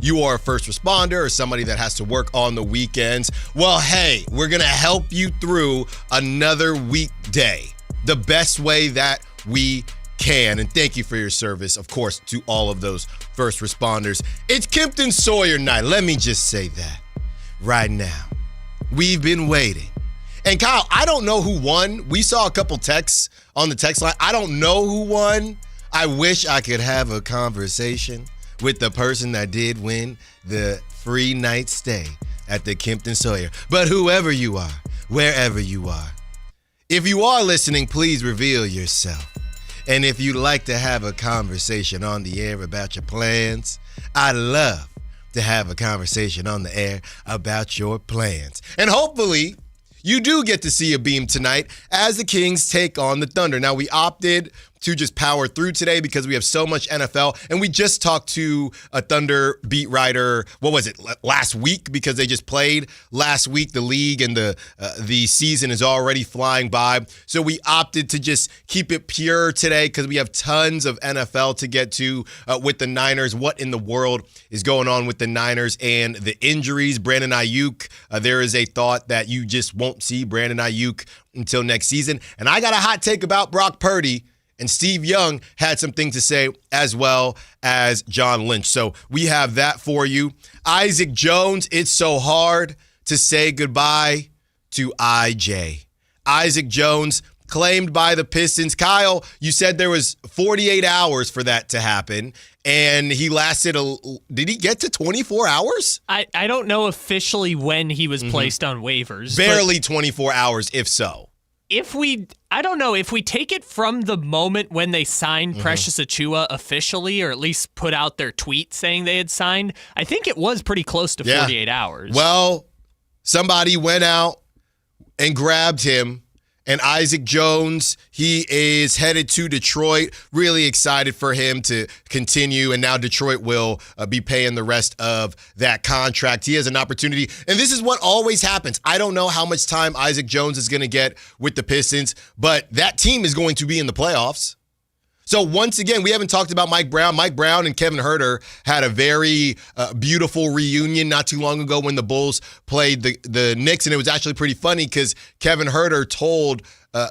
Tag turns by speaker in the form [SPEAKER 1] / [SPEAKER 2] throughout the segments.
[SPEAKER 1] you are a first responder or somebody that has to work on the weekends, well, hey, we're going to help you through another weekday the best way that we can. And thank you for your service, of course, to all of those first responders. It's Kempton Sawyer night. Let me just say that right now. We've been waiting. And Kyle, I don't know who won. We saw a couple texts on the text line. I don't know who won. I wish I could have a conversation with the person that did win the free night stay at the Kempton Sawyer. But whoever you are, wherever you are, if you are listening, please reveal yourself. And if you'd like to have a conversation on the air about your plans, I'd love to have a conversation on the air about your plans. And hopefully, you do get to see a beam tonight as the Kings take on the Thunder. Now, we opted to just power through today because we have so much NFL. And we just talked to a Thunder beat writer, last week, because they just played last week. The league and the season is already flying by. So we opted to just keep it pure today because we have tons of NFL to get to with the Niners. What in the world is going on with the Niners and the injuries? Brandon Ayuk, there is a thought that you just won't see Brandon Ayuk until next season. And I got a hot take about Brock Purdy. And Steve Young had some things to say, as well as John Lynch. So we have that for you. Isaac Jones, it's so hard to say goodbye to IJ. Isaac Jones, claimed by the Pistons. Kyle, you said there was 48 hours for that to happen, and he lasted did he get to 24 hours?
[SPEAKER 2] I don't know officially when he was placed on waivers.
[SPEAKER 1] Barely 24 hours, if so.
[SPEAKER 2] I don't know, if we take it from the moment when they signed Precious Achiuwa officially, or at least put out their tweet saying they had signed, I think it was pretty close to 48 hours.
[SPEAKER 1] Well, somebody went out and grabbed him. And Isaac Jones, he is headed to Detroit. Really excited for him to continue. And now Detroit will be paying the rest of that contract. He has an opportunity. And this is what always happens. I don't know how much time Isaac Jones is going to get with the Pistons, but that team is going to be in the playoffs. So once again, we haven't talked about Mike Brown. Mike Brown and Kevin Huerter had a very beautiful reunion not too long ago when the Bulls played the Knicks, and it was actually pretty funny because Kevin Huerter told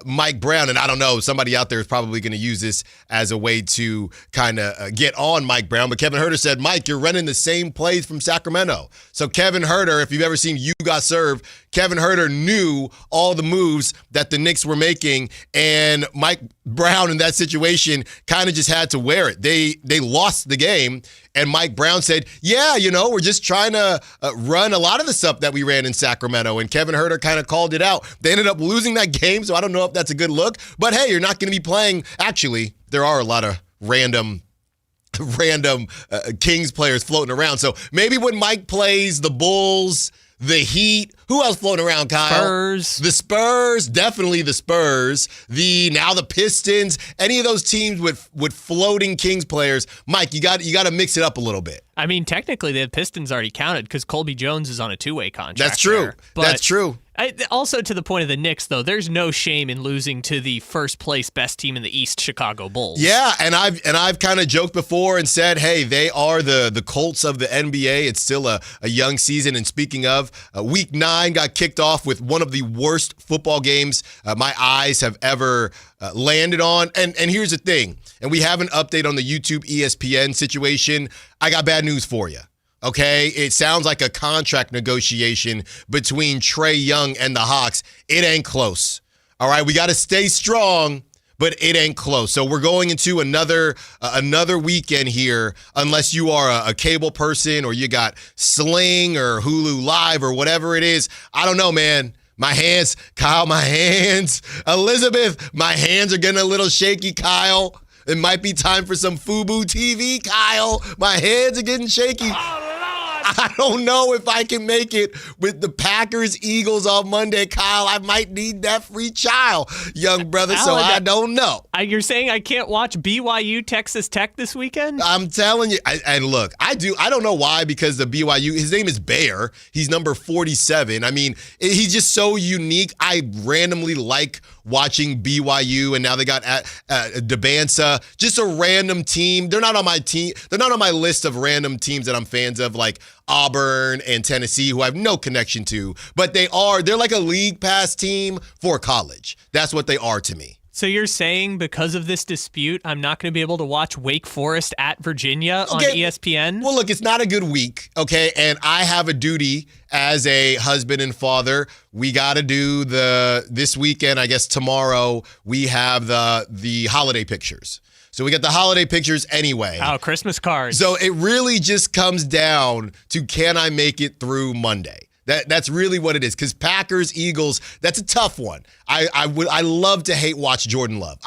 [SPEAKER 1] Mike Brown, and I don't know, somebody out there is probably going to use this as a way to kind of get on Mike Brown, but Kevin Huerter said, Mike, you're running the same plays from Sacramento. So Kevin Huerter, if you've ever seen You Got Served, Kevin Huerter knew all the moves that the Knicks were making, and Mike Brown in that situation kind of just had to wear it. They lost the game, and Mike Brown said, yeah, we're just trying to run a lot of the stuff that we ran in Sacramento, and Kevin Huerter kind of called it out. They ended up losing that game, so I don't know if that's a good look, but hey, you're not going to be playing. Actually, there are a lot of random Kings players floating around, so maybe when Mike plays the Bulls, the Heat, who else floating around, Kyle?
[SPEAKER 2] Spurs.
[SPEAKER 1] The Spurs, definitely the Spurs. Now the Pistons, any of those teams with floating Kings players. Mike, you got to mix it up a little bit.
[SPEAKER 2] I mean, technically the Pistons already counted because Colby Jones is on a two-way contract.
[SPEAKER 1] That's true. That's true.
[SPEAKER 2] Also, to the point of the Knicks, though, there's no shame in losing to the first place best team in the East, Chicago Bulls.
[SPEAKER 1] Yeah, and I've kind of joked before and said, hey, they are the Colts of the NBA. It's still a young season. And speaking of, Week 9 got kicked off with one of the worst football games my eyes have ever landed on. And here's the thing, and we have an update on the YouTube ESPN situation. I got bad news for you. Okay, it sounds like a contract negotiation between Trae Young and the Hawks. It ain't close. All right, we got to stay strong, but it ain't close. So we're going into another weekend here, unless you are a cable person or you got Sling or Hulu Live or whatever it is. I don't know, man. My hands, Kyle, Elizabeth, my hands are getting a little shaky, Kyle. It might be time for some FUBU TV, Kyle. My hands are getting shaky.
[SPEAKER 3] Oh, Lord.
[SPEAKER 1] I don't know if I can make it with the Packers-Eagles on Monday, Kyle. I might need that free child, young brother, so I don't know.
[SPEAKER 2] You're saying I can't watch BYU Texas Tech this weekend?
[SPEAKER 1] I'm telling you. And look, I don't know why, because the BYU, his name is Bear. He's number 47. I mean, he's just so unique. I randomly like watching BYU, and now they got Debansa, just a random team. They're not on my team. They're not on my list of random teams that I'm fans of, like Auburn and Tennessee, who I have no connection to. But they're like a league pass team for college. That's what they are to me.
[SPEAKER 2] So you're saying because of this dispute, I'm not going to be able to watch Wake Forest at Virginia on ESPN?
[SPEAKER 1] Well, look, it's not a good week, okay? And I have a duty as a husband and father. We got to do this weekend, I guess tomorrow, we have the holiday pictures. So we got the holiday pictures anyway.
[SPEAKER 2] Oh, Christmas cards.
[SPEAKER 1] So it really just comes down to, can I make it through Monday? That's really what it is, because Packers, Eagles, that's a tough one. I love to hate watch Jordan Love.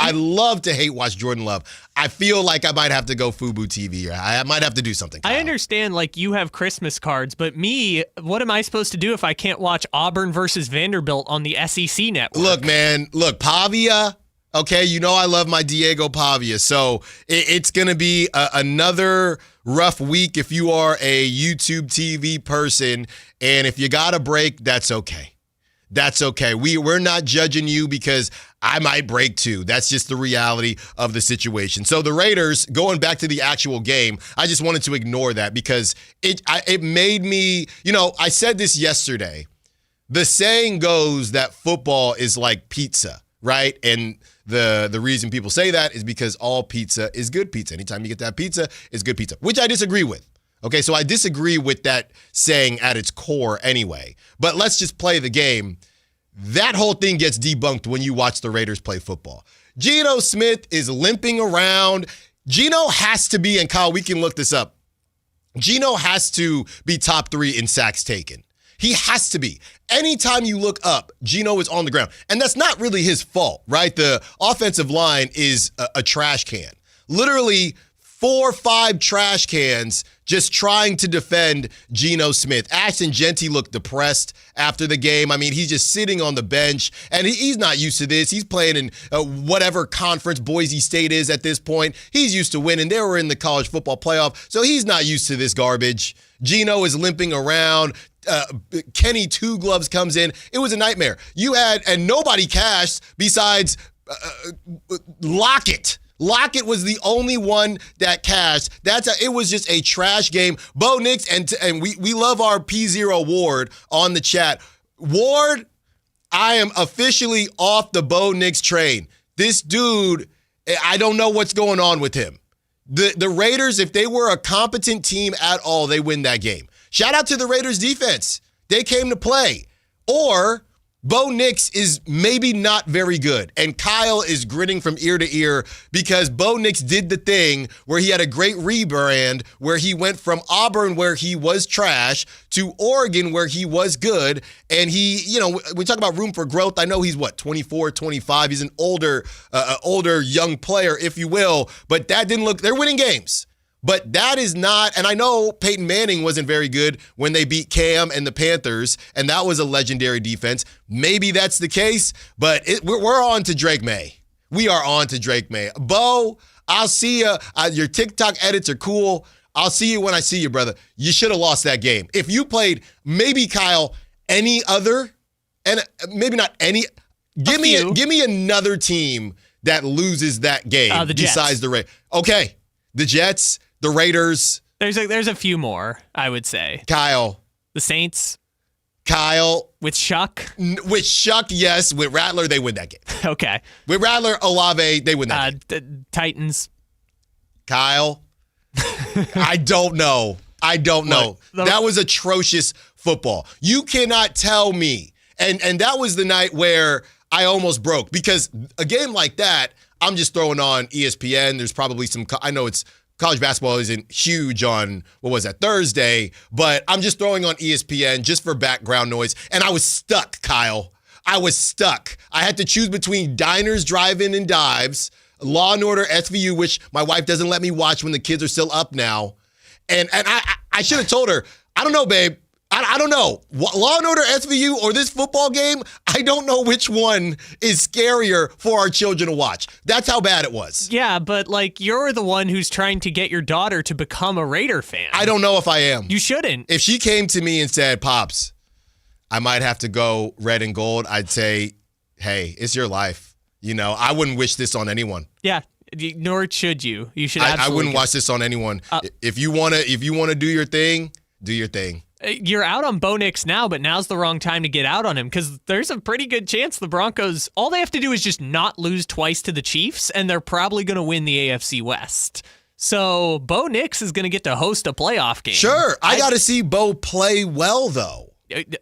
[SPEAKER 1] I feel like I might have to go FUBU TV, or I might have to do something. Kyle.
[SPEAKER 2] I understand, like, you have Christmas cards, but me, what am I supposed to do if I can't watch Auburn versus Vanderbilt on the SEC network?
[SPEAKER 1] Look, man, Pavia. Okay, you know I love my Diego Pavia, so it's going to be another rough week if you are a YouTube TV person, and if you got a break, that's okay. That's okay. We're not judging you, because I might break too. That's just the reality of the situation. So the Raiders, going back to the actual game, I just wanted to ignore that, because it made me, I said this yesterday. The saying goes that football is like pizza, right? And the reason people say that is because all pizza is good pizza. Anytime you get that pizza, it's good pizza, which I disagree with. Okay, so I disagree with that saying at its core anyway. But let's just play the game. That whole thing gets debunked when you watch the Raiders play football. Geno Smith is limping around. Geno has to be, and Kyle, we can look this up. Geno has to be top 3 in sacks taken. He has to be. Anytime you look up, Geno is on the ground. And that's not really his fault, right? The offensive line is a trash can. Literally 4 or 5 trash cans just trying to defend Geno Smith. Ashton Genty looked depressed after the game. I mean, he's just sitting on the bench, and he's not used to this. He's playing in whatever conference Boise State is at this point. He's used to winning. They were in the college football playoff, so he's not used to this garbage. Geno is limping around. Kenny Two Gloves comes in. It was a nightmare. And nobody cashed besides Lockett. Lockett was the only one that cashed. It was just a trash game. Bo Nix, and we love our P0 Ward on the chat. Ward, I am officially off the Bo Nix train. This dude, I don't know what's going on with him. The Raiders, if they were a competent team at all, they win that game. Shout out to the Raiders defense. They came to play. Or Bo Nix is maybe not very good, and Kyle is grinning from ear to ear because Bo Nix did the thing where he had a great rebrand, where he went from Auburn, where he was trash, to Oregon, where he was good. And he, we talk about room for growth. I know he's 24, 25. He's an older young player, if you will, but that didn't look, they're winning games. But that is not, and I know Peyton Manning wasn't very good when they beat Cam and the Panthers, and that was a legendary defense. Maybe that's the case, but we're on to Drake May. We are on to Drake May. Bo, I'll see you. Your TikTok edits are cool. I'll see you when I see you, brother. You should have lost that game. If you played, maybe, Kyle, any other, and maybe not any, give me another team that loses that game besides the Raiders. Okay, the Jets. The Raiders.
[SPEAKER 2] There's a few more, I would say.
[SPEAKER 1] Kyle.
[SPEAKER 2] The Saints.
[SPEAKER 1] Kyle.
[SPEAKER 2] With Shuck.
[SPEAKER 1] With Shuck, yes. With Rattler, they win that game.
[SPEAKER 2] Okay.
[SPEAKER 1] With Rattler, Olave, they win that
[SPEAKER 2] game. Titans.
[SPEAKER 1] Kyle. I don't know. That was atrocious football. You cannot tell me. And that was the night where I almost broke, because a game like that, I'm just throwing on ESPN. There's probably I know it's college basketball isn't huge on, Thursday, but I'm just throwing on ESPN just for background noise. And I was stuck, Kyle. I was stuck. I had to choose between Diners, Drive-In, and Dives, Law & Order, SVU, which my wife doesn't let me watch when the kids are still up now. And I should have told her, I don't know, babe. I don't know. Law and Order SVU or this football game, I don't know which one is scarier for our children to watch. That's how bad it was.
[SPEAKER 2] Yeah, but like you're the one who's trying to get your daughter to become a Raider fan.
[SPEAKER 1] I don't know if I am.
[SPEAKER 2] You shouldn't.
[SPEAKER 1] If she came to me and said, Pops, I might have to go red and gold, I'd say, hey, it's your life. You know, I wouldn't wish this on anyone.
[SPEAKER 2] Yeah, nor should you. You should absolutely.
[SPEAKER 1] I wouldn't watch this on anyone. If you wanna do your thing, do your thing.
[SPEAKER 2] You're out on Bo Nix now, but now's the wrong time to get out on him because there's a pretty good chance the Broncos, all they have to do is just not lose twice to the Chiefs, and they're probably going to win the AFC West. So Bo Nix is going to get to host a playoff game.
[SPEAKER 1] Sure. I got to see Bo play well, though.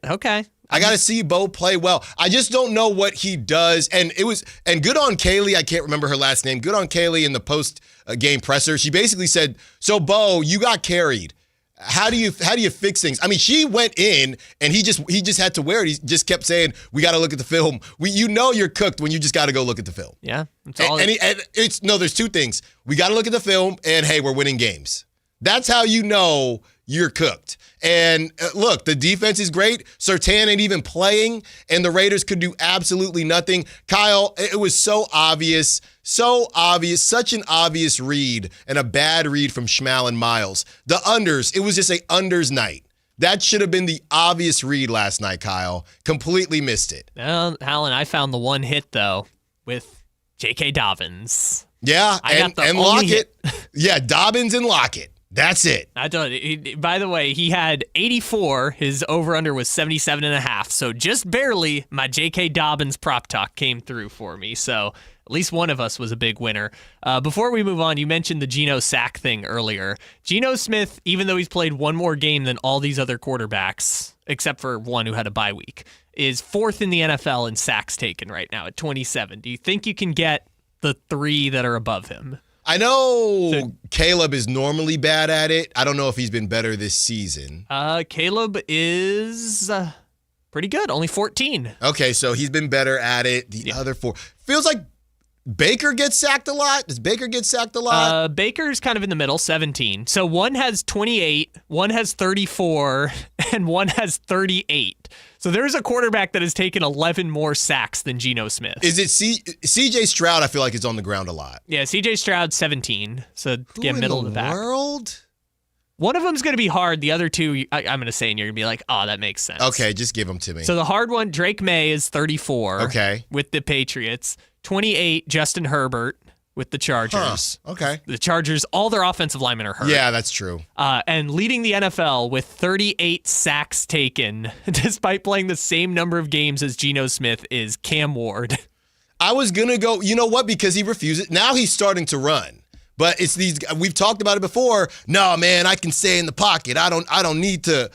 [SPEAKER 2] Okay.
[SPEAKER 1] I got to see Bo play well. I just don't know what he does. And good on Kaylee. I can't remember her last name. Good on Kaylee in the post-game presser. She basically said, so Bo, you got carried. How do you fix things? I mean, she went in and he just had to wear it. He just kept saying, "We got to look at the film." You're cooked when you just got to go look at the film.
[SPEAKER 2] Yeah, that's all.
[SPEAKER 1] There's two things. We got to look at the film, and hey, we're winning games. That's how you know you're cooked. And look, the defense is great. Surtain ain't even playing, and the Raiders could do absolutely nothing. Kyle, it was so obvious, such an obvious read and a bad read from Schmal and Miles. The unders, it was just a unders night. That should have been the obvious read last night, Kyle. Completely missed it.
[SPEAKER 2] Well, Allen, I found the one hit, though, with J.K. Dobbins.
[SPEAKER 1] Yeah, and Lockett. Yeah, Dobbins and Lockett. That's it.
[SPEAKER 2] By the way, he had 84. His over-under was 77.5. So just barely my J.K. Dobbins prop talk came through for me. So at least one of us was a big winner. Before we move on, you mentioned the Geno sack thing earlier. Geno Smith, even though he's played one more game than all these other quarterbacks, except for one who had a bye week, is fourth in the NFL in sacks taken right now at 27. Do you think you can get the three that are above him?
[SPEAKER 1] I know Caleb is normally bad at it. I don't know if he's been better this season.
[SPEAKER 2] Caleb is pretty good, only 14.
[SPEAKER 1] Okay, so he's been better at it. The other four. Feels like Baker gets sacked a lot. Does Baker get sacked a lot?
[SPEAKER 2] Baker's kind of in the middle, 17. So one has 28, one has 34, and one has 38. So there's a quarterback that has taken 11 more sacks than Geno Smith.
[SPEAKER 1] Is it C.J. Stroud? I feel like is on the ground a lot.
[SPEAKER 2] Yeah, C.J. Stroud 17. So middle of the pack.
[SPEAKER 1] World?
[SPEAKER 2] One of them's going to be hard. The other two, I'm going to say, and you're going to be like, oh, that makes sense.
[SPEAKER 1] Okay, just give them to me.
[SPEAKER 2] So the hard one, Drake May is 34.
[SPEAKER 1] Okay.
[SPEAKER 2] With the Patriots. 28, Justin Herbert with the Chargers.
[SPEAKER 1] Huh. Okay.
[SPEAKER 2] The Chargers, all their offensive linemen are hurt.
[SPEAKER 1] Yeah, that's true.
[SPEAKER 2] And leading the NFL with 38 sacks taken, despite playing the same number of games as Geno Smith, is Cam Ward. I
[SPEAKER 1] was going to go, you know what, because he refused it. Now he's starting to run. But it's these. We've talked about it before. No, man, I can stay in the pocket. I don't need to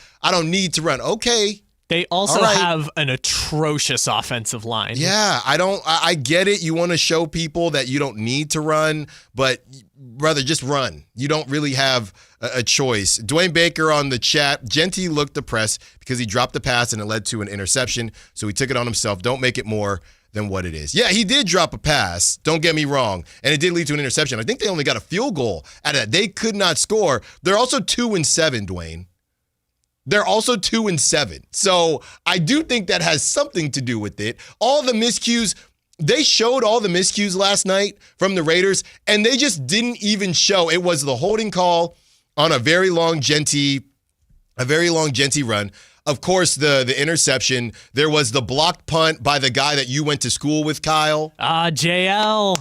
[SPEAKER 1] run. Okay.
[SPEAKER 2] They also have an atrocious offensive line.
[SPEAKER 1] Yeah, I get it. You want to show people that you don't need to run, but brother, just run. You don't really have a choice. Dwayne Baker on the chat. Genty looked depressed because he dropped the pass and it led to an interception, so he took it on himself. Don't make it more than what it is. Yeah, he did drop a pass. Don't get me wrong. And it did lead to an interception. I think they only got a field goal out of that. They could not score. They're also 2-7, Dwayne. They're also 2-7. So I do think that has something to do with it. All the miscues, they showed all the miscues last night from the Raiders, and they just didn't even show. It was the holding call on a very long Genty run. Of course, the interception. There was the blocked punt by the guy that you went to school with, Kyle. JL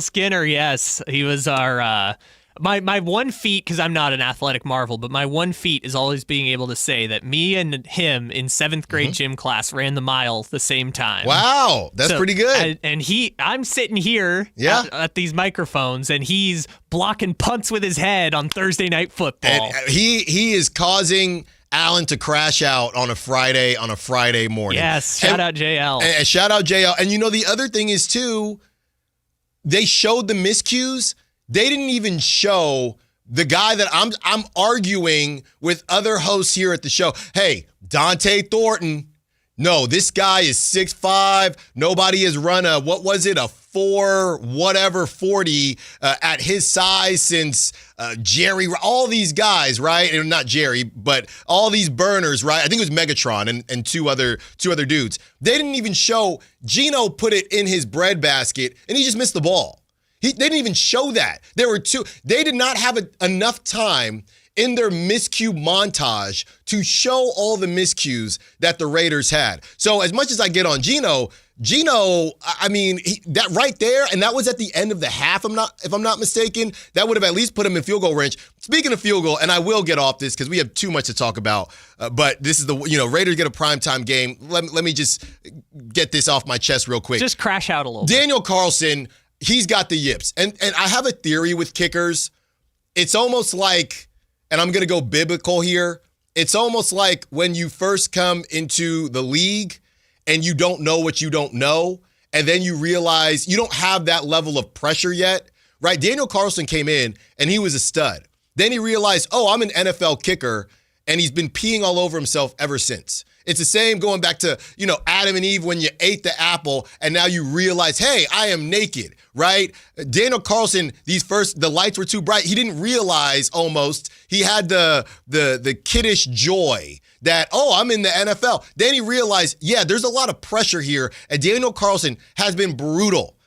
[SPEAKER 2] Skinner, yes. He was our... My one feat, because I'm not an athletic marvel, but my one feat is always being able to say that me and him in 7th grade gym class ran the mile the same time.
[SPEAKER 1] Wow, that's pretty good.
[SPEAKER 2] And I'm sitting here at these microphones, and he's blocking punts with his head on Thursday Night Football.
[SPEAKER 1] And he is causing Allen to crash out on a Friday morning.
[SPEAKER 2] Yes, shout out JL.
[SPEAKER 1] And shout out JL. And you know the other thing is too, they showed the miscues. They didn't even show the guy that I'm arguing with other hosts here at the show. Hey, Dante Thornton. No, this guy is 6'5". Nobody has run a 4.3 6'4", whatever, 40 at his size since Jerry, all these guys, right? And not Jerry, but all these burners, right? I think it was Megatron and two other dudes. They didn't even show. Gino put it in his bread basket, and he just missed the ball. They didn't even show that. There were two. They did not have enough time in their miscue montage to show all the miscues that the Raiders had. So as much as I get on Gino, I mean, that right there, and that was at the end of the half, if I'm not mistaken, that would have at least put him in field goal range. Speaking of field goal, and I will get off this because we have too much to talk about, but this is Raiders get a primetime game. Let me just get this off my chest real quick.
[SPEAKER 2] Just crash out a little
[SPEAKER 1] Daniel Carlson, he's got the yips. And I have a theory with kickers. It's almost like, and I'm going to go biblical here, it's almost like when you first come into the league and you don't know what you don't know, and then you realize you don't have that level of pressure yet, right? Daniel Carlson came in, and he was a stud. Then he realized, oh, I'm an NFL kicker, and he's been peeing all over himself ever since. It's the same going back to, Adam and Eve when you ate the apple and now you realize, hey, I am naked, right? Daniel Carlson, the lights were too bright. He didn't realize almost he had the kiddish joy that, oh, I'm in the NFL. Then he realized, yeah, there's a lot of pressure here. And Daniel Carlson has been brutal.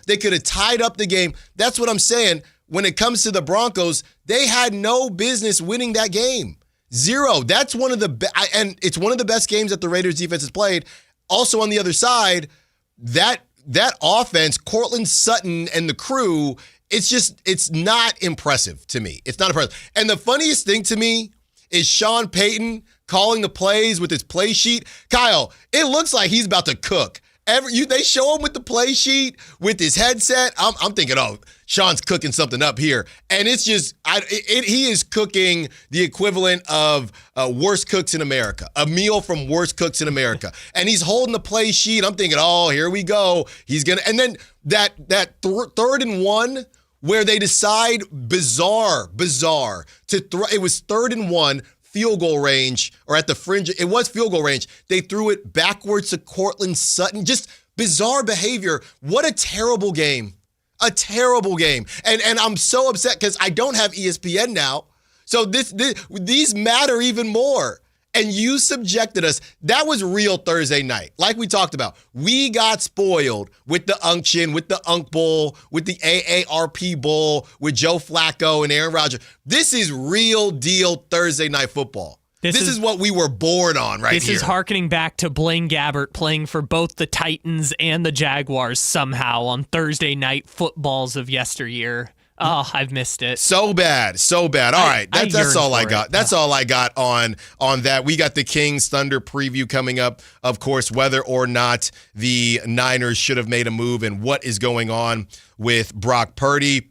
[SPEAKER 1] They could have tied up the game. That's what I'm saying. When it comes to the Broncos, they had no business winning that game. 0. That's one of the and it's one of the best games that the Raiders defense has played. Also on the other side, that offense, Cortland Sutton and the crew, it's not impressive to me. It's not impressive. And the funniest thing to me is Sean Payton calling the plays with his play sheet. Kyle, it looks like he's about to cook. They show him with the play sheet with his headset. I'm thinking, oh, Sean's cooking something up here, and it's just he is cooking the equivalent of Worst Cooks in America, a meal from Worst Cooks in America, and he's holding the play sheet. I'm thinking, oh, here we go. He's gonna, and then that 3rd and 1 where they decide bizarre to throw. It was 3rd and 1. Field goal range, or at the fringe, it was field goal range. They threw it backwards to Cortland Sutton. Just bizarre behavior. What a terrible game. A terrible game. And I'm so upset because I don't have ESPN now. So these matter even more. And you subjected us. That was real Thursday night. Like we talked about, we got spoiled with the unction, with the Unk Bowl, with the AARP Bowl, with Joe Flacco and Aaron Rodgers. This is real deal Thursday night football. This is what we were born on right here.
[SPEAKER 2] This is hearkening back to Blaine Gabbert playing for both the Titans and the Jaguars somehow on Thursday night footballs of yesteryear. Oh, I've missed it. So bad.
[SPEAKER 1] All right, that's all I got. That's all I got on that. We got the Kings Thunder preview coming up. Of course, whether or not the Niners should have made a move and what is going on with Brock Purdy.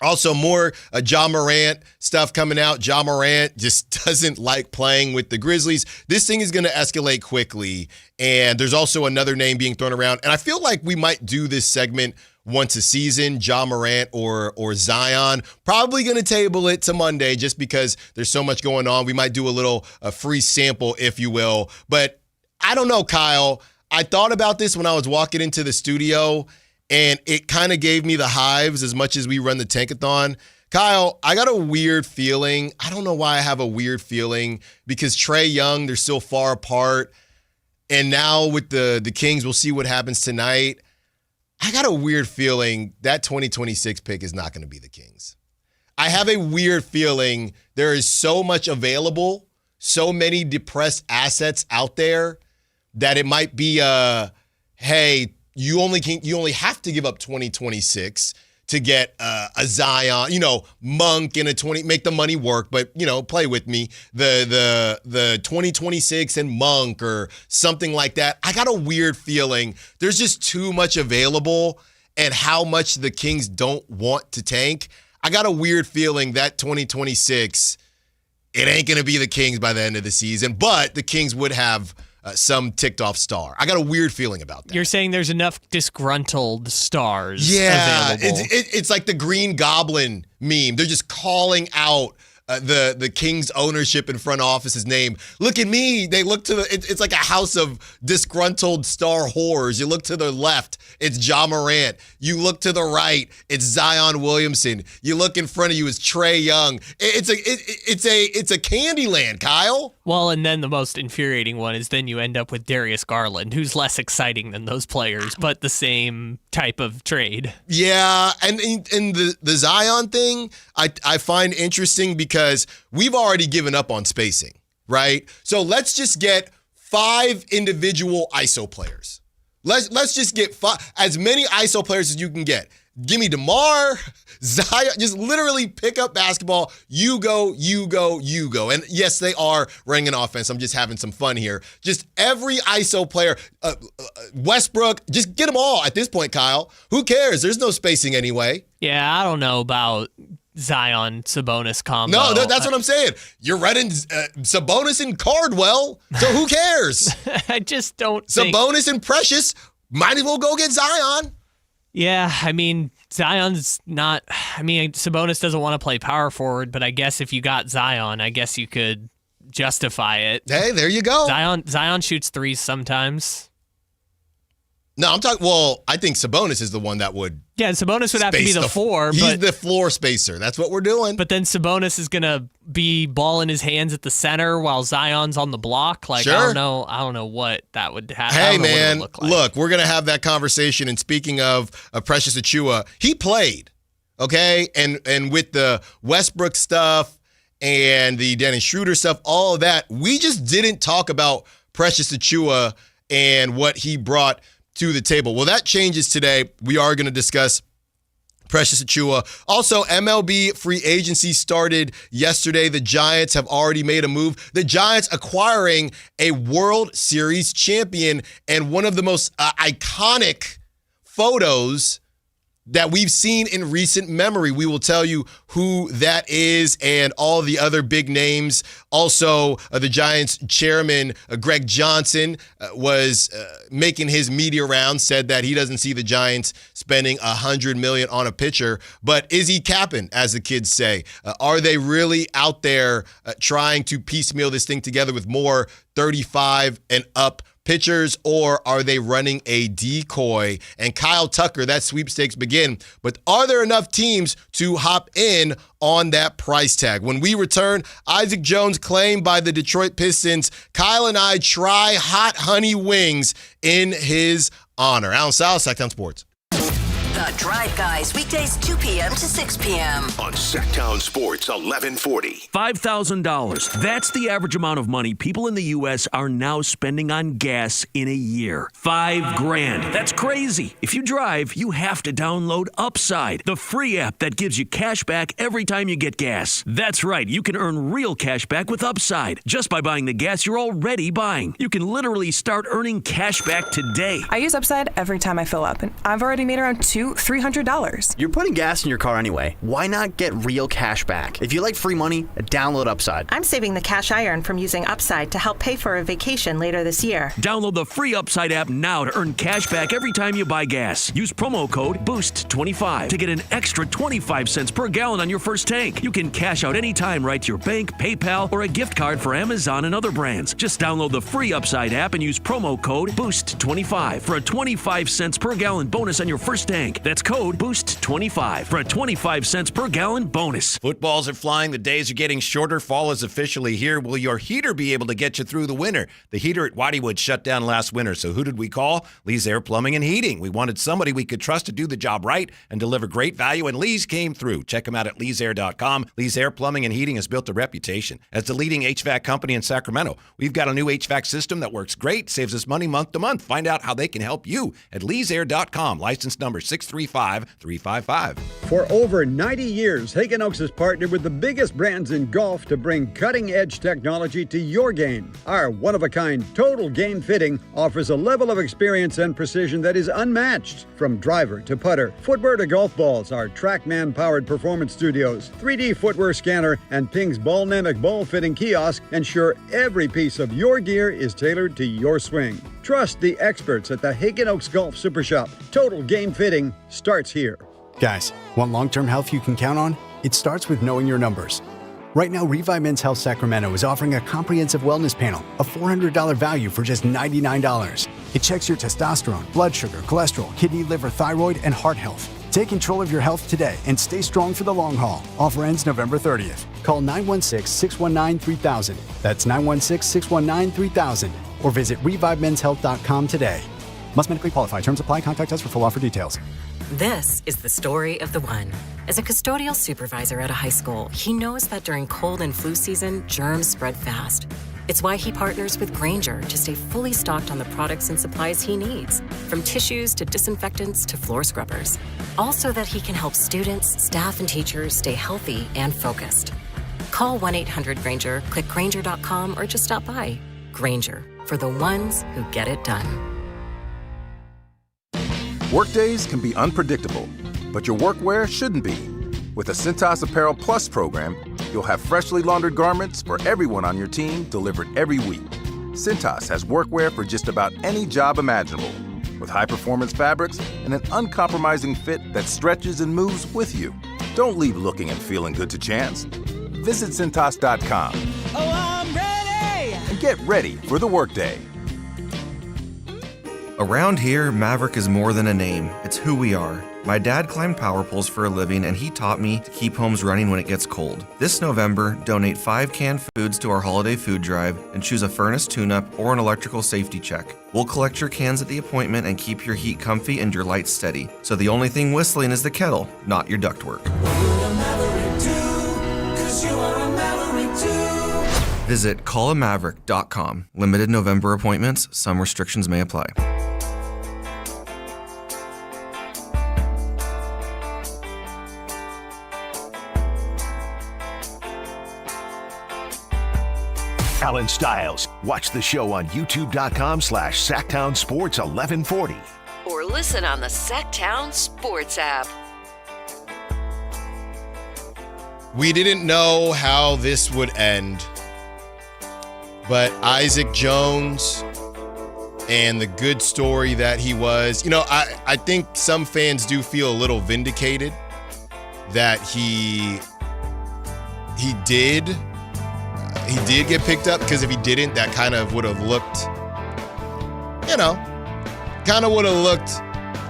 [SPEAKER 1] Also, more Ja Morant stuff coming out. Ja Morant just doesn't like playing with the Grizzlies. This thing is going to escalate quickly. And there's also another name being thrown around. And I feel like we might do this segment once a season, Ja Morant or Zion. Probably going to table it to Monday just because there's so much going on. We might do a free sample, if you will. But I don't know, Kyle. I thought about this when I was walking into the studio, and it kind of gave me the hives as much as we run the Tankathon. Kyle, I got a weird feeling. I don't know why I have a weird feeling because Trae Young, they're still far apart. And now with the Kings, we'll see what happens tonight. I got a weird feeling that 2026 pick is not going to be the Kings. I have a weird feeling there is so much available, so many depressed assets out there that it might be hey, you only have to give up 2026 to get a Zion, Monk in a 20, make the money work, but play with me, the 2026 and Monk or something like that. I got a weird feeling there's just too much available, and how much the Kings don't want to tank. I got a weird feeling that 2026, it ain't gonna be the Kings by the end of the season, but the Kings would have some ticked off star. I got a weird feeling about that.
[SPEAKER 2] You're saying there's enough disgruntled stars
[SPEAKER 1] available.
[SPEAKER 2] It's
[SPEAKER 1] like the Green Goblin meme. They're just calling out the Kings ownership and front office's name. Look at me. They look to it's like a house of disgruntled star whores. You look to the left, it's Ja Morant. You look to the right, it's Zion Williamson. You look in front of you, it's Trae Young. It's a candy land, Kyle.
[SPEAKER 2] Well, and then the most infuriating one is then you end up with Darius Garland, who's less exciting than those players, but the same type of trade.
[SPEAKER 1] Yeah, and the Zion thing, I find interesting because we've already given up on spacing, right? So let's just get 5 individual ISO players. Let's just get as many ISO players as you can get. Give me DeMar, Zion, just literally pick up basketball. You go, you go, you go. And yes, they are running an offense. I'm just having some fun here. Just every ISO player, Westbrook, just get them all at this point, Kyle. Who cares? There's no spacing anyway.
[SPEAKER 2] Yeah, I don't know about Zion Sabonis combo.
[SPEAKER 1] No, that's what I'm saying. You're running Sabonis and Cardwell, so who cares?
[SPEAKER 2] I just don't
[SPEAKER 1] Sabonis and Precious, might as well go get Zion.
[SPEAKER 2] Yeah, I mean, Zion's not... I mean, Sabonis doesn't want to play power forward, but I guess if you got Zion, I guess you could justify it.
[SPEAKER 1] Hey, there you go.
[SPEAKER 2] Zion shoots threes sometimes.
[SPEAKER 1] No, I'm talking... Well, I think Sabonis is the one that would...
[SPEAKER 2] Yeah, Sabonis would have to be the 4.
[SPEAKER 1] He's the floor spacer. That's what we're doing.
[SPEAKER 2] But then Sabonis is going to be ball in his hands at the center while Zion's on the block. Like,
[SPEAKER 1] sure.
[SPEAKER 2] I don't know what that would happen.
[SPEAKER 1] Hey, man,
[SPEAKER 2] look like.
[SPEAKER 1] Look, we're going to have that conversation. And speaking of Precious Achiuwa, he played, okay? And with the Westbrook stuff and the Dennis Schroeder stuff, all of that, we just didn't talk about Precious Achiuwa and what he brought to the table. Well, that changes today. We are going to discuss Precious Achiuwa. Also, MLB free agency started yesterday. The Giants have already made a move. The Giants acquiring a World Series champion, and one of the most iconic photos that we've seen in recent memory. We will tell you who that is and all the other big names. Also, the Giants chairman, Greg Johnson, was making his media round, said that he doesn't see the Giants spending $100 million on a pitcher. But is he capping, as the kids say? Are they really out there trying to piecemeal this thing together with more 35 and up pitchers, or are they running a decoy? And Kyle Tucker, that sweepstakes begin. But are there enough teams to hop in on that price tag? When we return, Isaac Jones claimed by the Detroit Pistons. Kyle and I try hot honey wings in his honor. Allen Stiles, Sactown Sports.
[SPEAKER 3] The Drive Guys, weekdays 2 p.m. to 6 p.m.
[SPEAKER 4] on Sactown Sports 1140.
[SPEAKER 5] $5,000. That's the average amount of money people in the U.S. are now spending on gas in a year. $5,000. That's crazy. If you drive, you have to download Upside, the free app that gives you cash back every time you get gas. That's right. You can earn real cash back with Upside just by buying the gas you're already buying. You can literally start earning cash back today.
[SPEAKER 6] I use Upside every time I fill up, and I've already made around $300.
[SPEAKER 7] You're putting gas in your car anyway. Why not get real cash back? If you like free money, download Upside.
[SPEAKER 8] I'm saving the cash I earn from using Upside to help pay for a vacation later this year.
[SPEAKER 5] Download the free Upside app now to earn cash back every time you buy gas. Use promo code BOOST25 to get an extra 25 cents per gallon on your first tank. You can cash out anytime right to your bank, PayPal, or a gift card for Amazon and other brands. Just download the free Upside app and use promo code BOOST25 for a 25 cents per gallon bonus on your first tank. That's code BOOST25 for a 25 cents per gallon bonus.
[SPEAKER 9] Footballs are flying. The days are getting shorter. Fall is officially here. Will your heater be able to get you through the winter? The heater at Whiteywood shut down last winter. So who did we call? Lee's Air Plumbing and Heating. We wanted somebody we could trust to do the job right and deliver great value, and Lee's came through. Check them out at leesair.com. Lee's Air Plumbing and Heating has built a reputation as the leading HVAC company in Sacramento. We've got a new HVAC system that works great, saves us money month to month. Find out how they can help you at leesair.com. License number 635-355.
[SPEAKER 10] For over 90 years, Hagen Oaks has partnered with the biggest brands in golf to bring cutting-edge technology to your game. Our one-of-a-kind total game fitting offers a level of experience and precision that is unmatched. From driver to putter, footwear to golf balls, our TrackMan-powered performance studios, 3D footwear scanner, and Ping's Ballnamic ball fitting kiosk ensure every piece of your gear is tailored to your swing. Trust the experts at the Hagen Oaks Golf Super Shop. Total game fitting starts here.
[SPEAKER 11] Guys, want long-term health you can count on? It starts with knowing your numbers. Right now, Revive Men's Health Sacramento is offering a comprehensive wellness panel, a $400 value for just $99. It checks your testosterone, blood sugar, cholesterol, kidney, liver, thyroid, and heart health. Take control of your health today and stay strong for the long haul. Offer ends November 30th. Call 916-619-3000. That's 916-619-3000. Or visit ReviveMen'sHealth.com today. Must medically qualify. Terms apply. Contact us for full offer details.
[SPEAKER 12] This is the story of the one. As a custodial supervisor at a high school, he knows that during cold and flu season, germs spread fast. It's why he partners with Grainger to stay fully stocked on the products and supplies he needs, from tissues to disinfectants to floor scrubbers. All so that he can help students, staff, and teachers stay healthy and focused. Call 1-800-GRAINGER, click Grainger.com, or just stop by. Grainger, for the ones who get it done.
[SPEAKER 13] Workdays can be unpredictable, but your workwear shouldn't be. With the Cintas Apparel Plus program, you'll have freshly laundered garments for everyone on your team delivered every week. Cintas has workwear for just about any job imaginable, with high-performance fabrics and an uncompromising fit that stretches and moves with you. Don't leave looking and feeling good to chance. Visit Cintas.com.
[SPEAKER 14] Oh, I'm ready!
[SPEAKER 13] And get ready for the workday.
[SPEAKER 15] Around here, Maverick is more than a name. It's who we are. My dad climbed power poles for a living, and he taught me to keep homes running when it gets cold. This November, donate 5 canned foods to our holiday food drive and choose a furnace tune-up or an electrical safety check. We'll collect your cans at the appointment and keep your heat comfy and your lights steady. So the only thing whistling is the kettle, not your ductwork. Visit callamaverick.com. Limited November appointments. Some restrictions may apply.
[SPEAKER 4] Allen Stiles. Watch the show on youtube.com/Sactown Sports 1140.
[SPEAKER 3] Or listen on the Sactown Sports app.
[SPEAKER 1] We didn't know how this would end, but Isaac Jones and the good story that he was, I think some fans do feel a little vindicated that he did get picked up, because if he didn't, that kind of would have looked,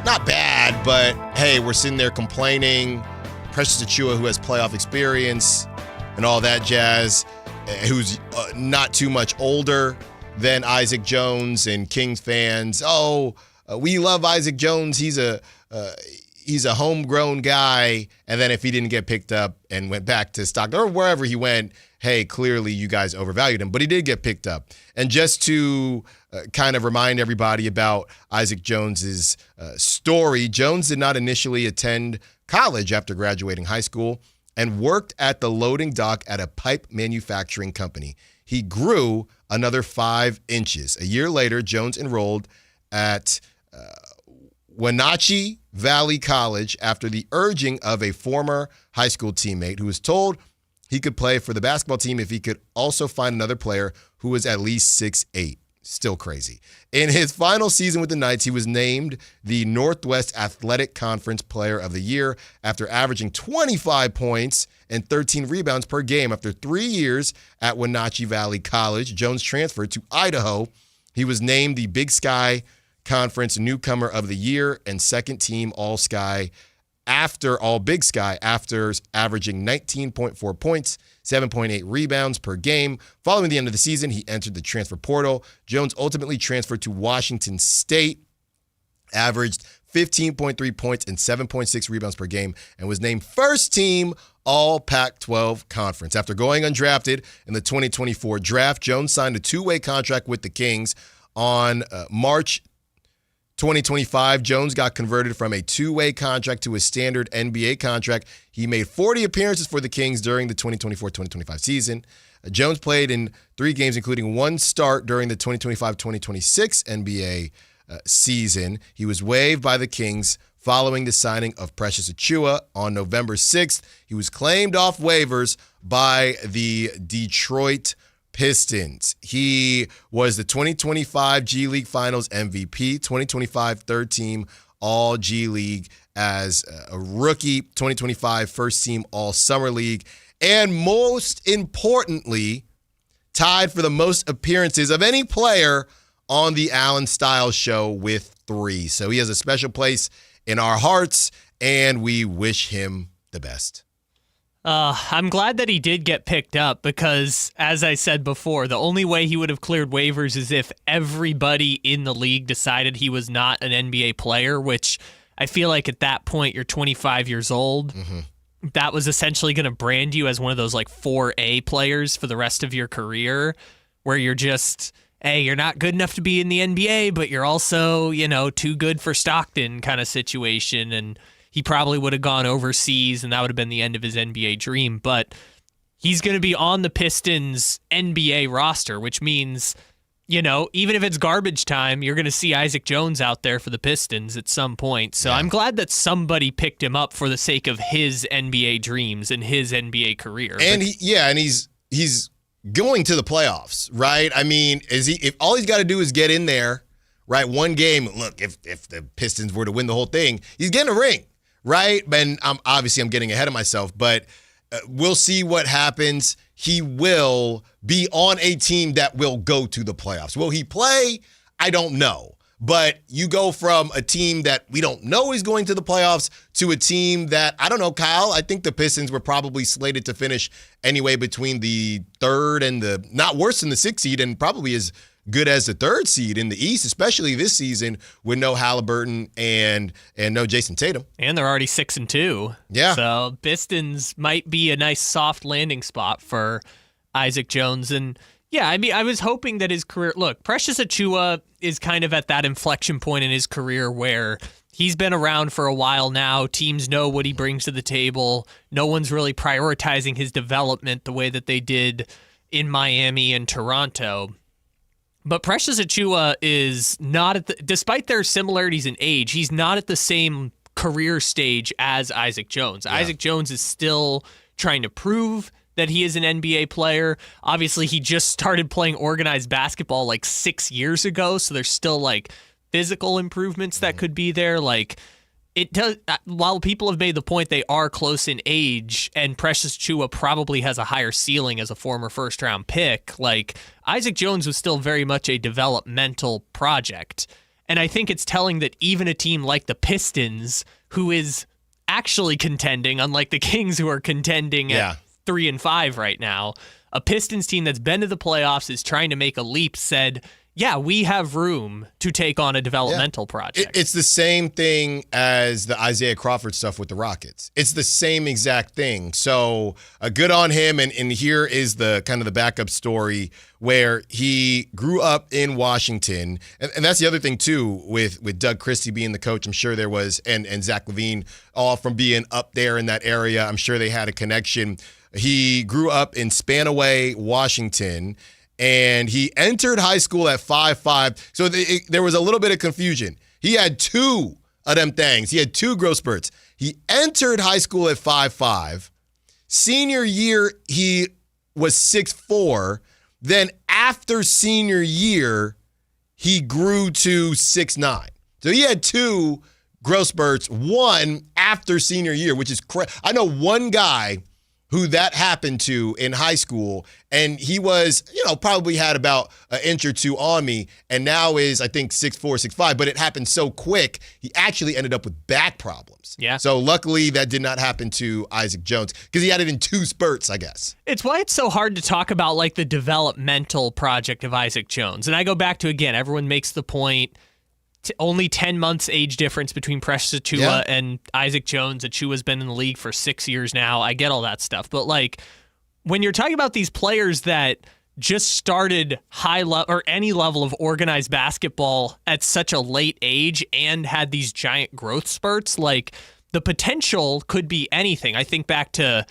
[SPEAKER 1] not bad, but hey, we're sitting there complaining. Precious Achiuwa, who has playoff experience and all that jazz, who's not too much older than Isaac Jones, and Kings fans, we love Isaac Jones. He's a homegrown guy. And then if he didn't get picked up and went back to Stockton or wherever he went, hey, clearly you guys overvalued him. But he did get picked up. And just to kind of remind everybody about Isaac Jones's story, Jones did not initially attend college after graduating high school and worked at the loading dock at a pipe manufacturing company. He grew another 5 inches. A year later, Jones enrolled at Wenatchee Valley College after the urging of a former high school teammate who was told he could play for the basketball team if he could also find another player who was at least 6'8". Still crazy. In his final season with the Knights, he was named the Northwest Athletic Conference Player of the Year after averaging 25 points and 13 rebounds per game. After 3 years at Wenatchee Valley College, Jones transferred to Idaho. He was named the Big Sky Conference Newcomer of the Year and second team All-Big Sky after averaging 19.4 points, 7.8 rebounds per game. Following the end of the season, he entered the transfer portal. Jones ultimately transferred to Washington State, averaged 15.3 points and 7.6 rebounds per game, and was named first team All Pac-12 Conference. After going undrafted in the 2024 draft, Jones signed a 2-way contract with the Kings. On March 2025, Jones got converted from a 2-way contract to a standard NBA contract. He made 40 appearances for the Kings during the 2024-2025 season. Jones played in 3 games, including 1 start during the 2025-2026 NBA season. He was waived by the Kings following the signing of Precious Achiuwa on November 6th. He was claimed off waivers by the Detroit Pistons. He was the 2025 G League Finals MVP, 2025 third team All G League as a rookie, 2025 first team All Summer League, and most importantly, tied for the most appearances of any player on the Allen Stiles Show with 3. So he has a special place in our hearts, and we wish him the best.
[SPEAKER 2] I'm glad that he did get picked up because, as I said before, the only way he would have cleared waivers is if everybody in the league decided he was not an NBA player, which I feel like at that point you're 25 years old. Mm-hmm. That was essentially going to brand you as one of those like 4A players for the rest of your career, where you're just, hey, you're not good enough to be in the NBA, but you're also, too good for Stockton kind of situation. And he probably would have gone overseas, and that would have been the end of his NBA dream. But he's going to be on the Pistons NBA roster, which means, even if it's garbage time, you're going to see Isaac Jones out there for the Pistons at some point. So I'm glad that somebody picked him up for the sake of his NBA dreams and his NBA career.
[SPEAKER 1] And he's going to the playoffs, right? I mean, if all he's got to do is get in there, right? One game. Look, if the Pistons were to win the whole thing, he's getting a ring. Right? And I'm getting ahead of myself, but we'll see what happens. He will be on a team that will go to the playoffs. Will he play? I don't know. But you go from a team that we don't know is going to the playoffs to a team that, I don't know, Kyle, I think the Pistons were probably slated to finish anyway between the 3rd and the, not worse than the 6th seed, and probably as good as the 3rd seed in the East, especially this season with no Halliburton and no Jason Tatum.
[SPEAKER 2] And they're already 6-2.
[SPEAKER 1] Yeah.
[SPEAKER 2] So Pistons might be a nice soft landing spot for Isaac Jones. And yeah, I mean, I was hoping that his career, look, Precious Achiuwa is kind of at that inflection point in his career where he's been around for a while now. Teams know what he brings to the table. No one's really prioritizing his development the way that they did in Miami and Toronto. But Precious Achiuwa is not despite their similarities in age, he's not at the same career stage as Isaac Jones. Yeah. Isaac Jones is still trying to prove that he is an NBA player. Obviously, he just started playing organized basketball like 6 years ago, so there's still like physical improvements that could be there. Like it does. While people have made the point they are close in age, and Precious Achiuwa probably has a higher ceiling as a former first-round pick, like Isaac Jones was still very much a developmental project. And I think it's telling that even a team like the Pistons, who is actually contending, unlike the Kings who are contending at 3-5 right now, a Pistons team that's been to the playoffs, is trying to make a leap, said, yeah, we have room to take on a developmental project.
[SPEAKER 1] It's the same thing as the Isaiah Crawford stuff with the Rockets. It's the same exact thing. So good on him. And here is the kind of the backup story where he grew up in Washington. And that's the other thing, too, with Doug Christie being the coach. I'm sure there was, and Zach LaVine, all from being up there in that area. I'm sure they had a connection. He grew up in Spanaway, Washington, and he entered high school at 5'5". So there was a little bit of confusion. He had 2 of them things. He had 2 growth spurts. He entered high school at 5'5". Senior year, he was 6'4". Then after senior year, he grew to 6'9". So he had 2 growth spurts, one after senior year, which is crazy. I know one guy who that happened to in high school, and he was, probably had about an inch or 2 on me, and now is, I think, 6'4", 6'5", but it happened so quick, he actually ended up with back problems.
[SPEAKER 2] Yeah.
[SPEAKER 1] So luckily that did not happen to Isaac Jones, because he had it in 2 spurts, I guess.
[SPEAKER 2] It's why it's so hard to talk about, like, the developmental project of Isaac Jones. And I go back to, again, everyone makes the point, only 10 months age difference between Precious Achiuwa and Isaac Jones. Achiuwa's been in the league for 6 years now. I get all that stuff. But like when you're talking about these players that just started high level or any level of organized basketball at such a late age and had these giant growth spurts, like the potential could be anything. I think back to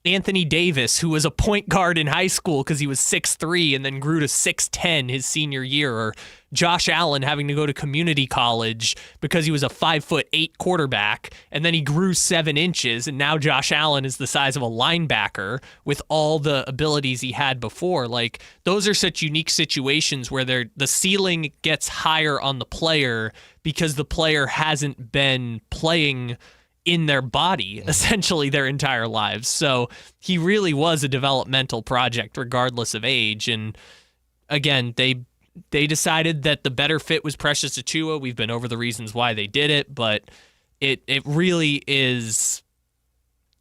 [SPEAKER 2] Anthony Davis, who was a point guard in high school because he was 6'3" and then grew to 6'10" his senior year, or Josh Allen having to go to community college because he was a 5'8" quarterback, and then he grew 7 inches, and now Josh Allen is the size of a linebacker with all the abilities he had before. Like, those are such unique situations where the ceiling gets higher on the player because the player hasn't been playing in their body essentially their entire lives. So he really was a developmental project regardless of age. And again, they decided that the better fit was Precious Achiuwa. We've been over the reasons why they did it, but it really is,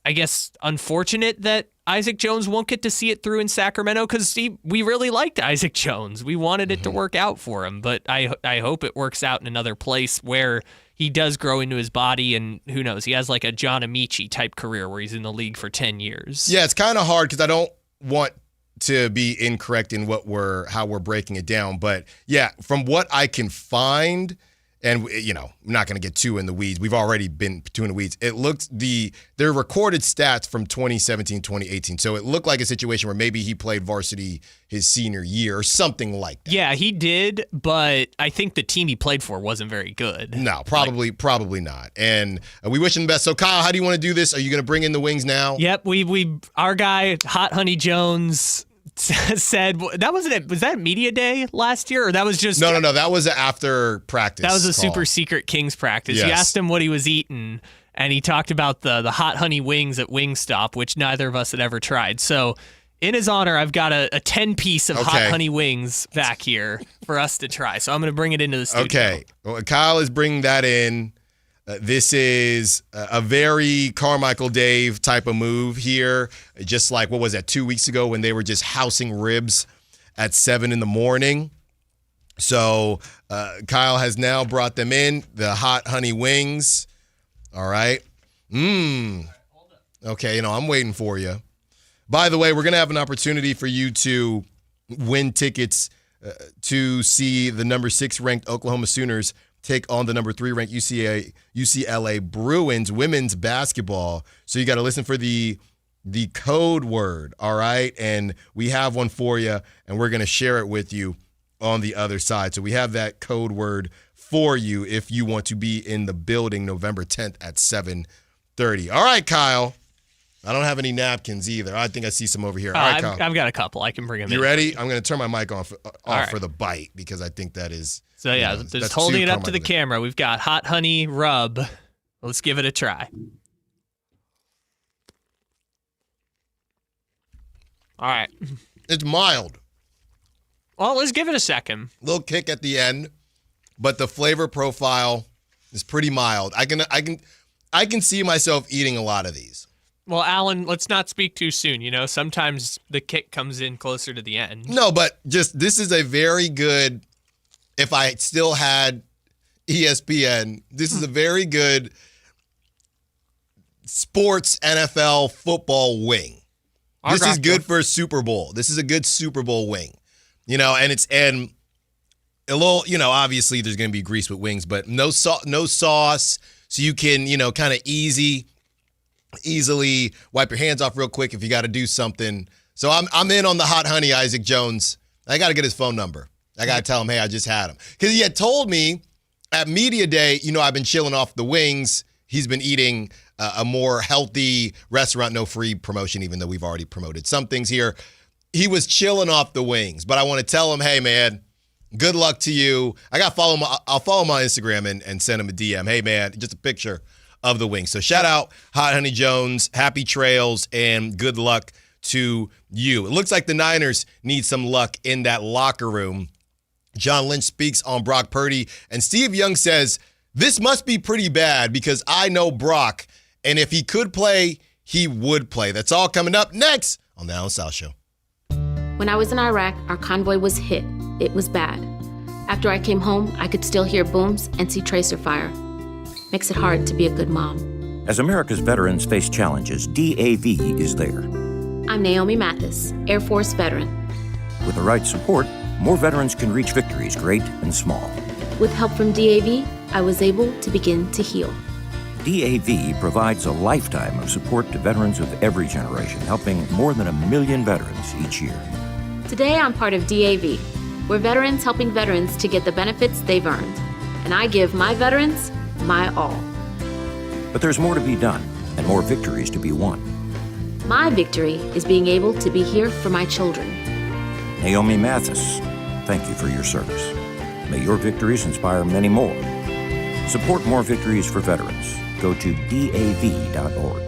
[SPEAKER 2] I guess, unfortunate that Isaac Jones won't get to see it through in Sacramento, because we really liked Isaac Jones. We wanted it to work out for him, but I hope it works out in another place where he does grow into his body, and who knows, he has like a John Amici type career where he's in the league for 10 years.
[SPEAKER 1] Yeah, it's kind of hard because I don't want to be incorrect in how we're breaking it down, but yeah, from what I can find, and I'm not going to get too in the weeds. We've already been too in the weeds. It looked their recorded stats from 2017, 2018. So it looked like a situation where maybe he played varsity his senior year or something like that.
[SPEAKER 2] Yeah, he did, but I think the team he played for wasn't very good.
[SPEAKER 1] No, probably not. And we wish him the best. So Kyle, how do you want to do this? Are you going to bring in the wings now?
[SPEAKER 2] Yep, our guy Hot Honey Jones said that wasn't it. Was that media day last year, or that was just
[SPEAKER 1] no? That was after practice.
[SPEAKER 2] That was a
[SPEAKER 1] call.
[SPEAKER 2] super secret Kings practice.
[SPEAKER 1] Yes.
[SPEAKER 2] You asked him what he was eating, and he talked about the Hot Honey wings at Wingstop, which neither of us had ever tried. So, in his honor, I've got a 10-piece of Hot Honey wings back here for us to try. So I'm going to bring it into the studio.
[SPEAKER 1] Okay, well, Kyle is bringing that in. This is a very Carmichael Dave type of move here. Just like, what was that, 2 weeks ago when they were just housing ribs at 7 a.m. So Kyle has now brought them in, the Hot Honey wings. All right. Okay, I'm waiting for you. By the way, we're going to have an opportunity for you to win tickets to see the number 6 ranked Oklahoma Sooners take on the number 3 ranked UCLA Bruins women's basketball. So you got to listen for the code word, all right? And we have one for you, and we're going to share it with you on the other side. So we have that code word for you if you want to be in the building November 10th at 7:30. All right, Kyle. I don't have any napkins either. I think I see some over here. All right, Kyle.
[SPEAKER 2] I've got a couple. I can bring them in.
[SPEAKER 1] You ready? I'm going to turn my mic off for the bite, because I think that is...
[SPEAKER 2] So, yeah, just holding it up to the camera. We've got Hot Honey Rub. Let's give it a try. All right.
[SPEAKER 1] It's mild.
[SPEAKER 2] Well, let's give it a second.
[SPEAKER 1] Little kick at the end, but the flavor profile is pretty mild. I can see myself eating a lot of these.
[SPEAKER 2] Well, Allen, let's not speak too soon. Sometimes the kick comes in closer to the end.
[SPEAKER 1] No, but just this is a very good... If I still had ESPN, this is a very good sports NFL football wing. This is good for a Super Bowl. This is a good Super Bowl wing. And a little, obviously there's going to be grease with wings, but no sauce, so you can, kind of easily wipe your hands off real quick if you got to do something. So I'm in on the Hot Honey Isaac Jones. I got to get his phone number. I got to tell him, hey, I just had him. Because he had told me at media day, I've been chilling off the wings. He's been eating a more healthy restaurant, no free promotion, even though we've already promoted some things here. He was chilling off the wings. But I want to tell him, hey, man, good luck to you. I'll follow him on Instagram and send him a DM. Hey, man, just a picture of the wings. So shout out Hot Honey Jones, happy trails, and good luck to you. It looks like the Niners need some luck in that locker room. John Lynch speaks on Brock Purdy, and Steve Young says, this must be pretty bad because I know Brock, and if he could play, he would play. That's all coming up next on the Allen Stiles Show.
[SPEAKER 16] When I was in Iraq, our convoy was hit. It was bad. After I came home, I could still hear booms and see tracer fire. Makes it hard to be a good mom.
[SPEAKER 17] As America's veterans face challenges, DAV is there.
[SPEAKER 16] I'm Naomi Mathis, Air Force veteran.
[SPEAKER 17] With the right support, more veterans can reach victories, great and small.
[SPEAKER 16] With help from DAV, I was able to begin to heal.
[SPEAKER 17] DAV provides a lifetime of support to veterans of every generation, helping more than 1 million veterans each year.
[SPEAKER 16] Today, I'm part of DAV. We're veterans helping veterans to get the benefits they've earned. And I give my veterans my all.
[SPEAKER 17] But there's more to be done and more victories to be won.
[SPEAKER 16] My victory is being able to be here for my children.
[SPEAKER 17] Naomi Mathis, thank you for your service. May your victories inspire many more. Support more victories for veterans Go to DAV.org.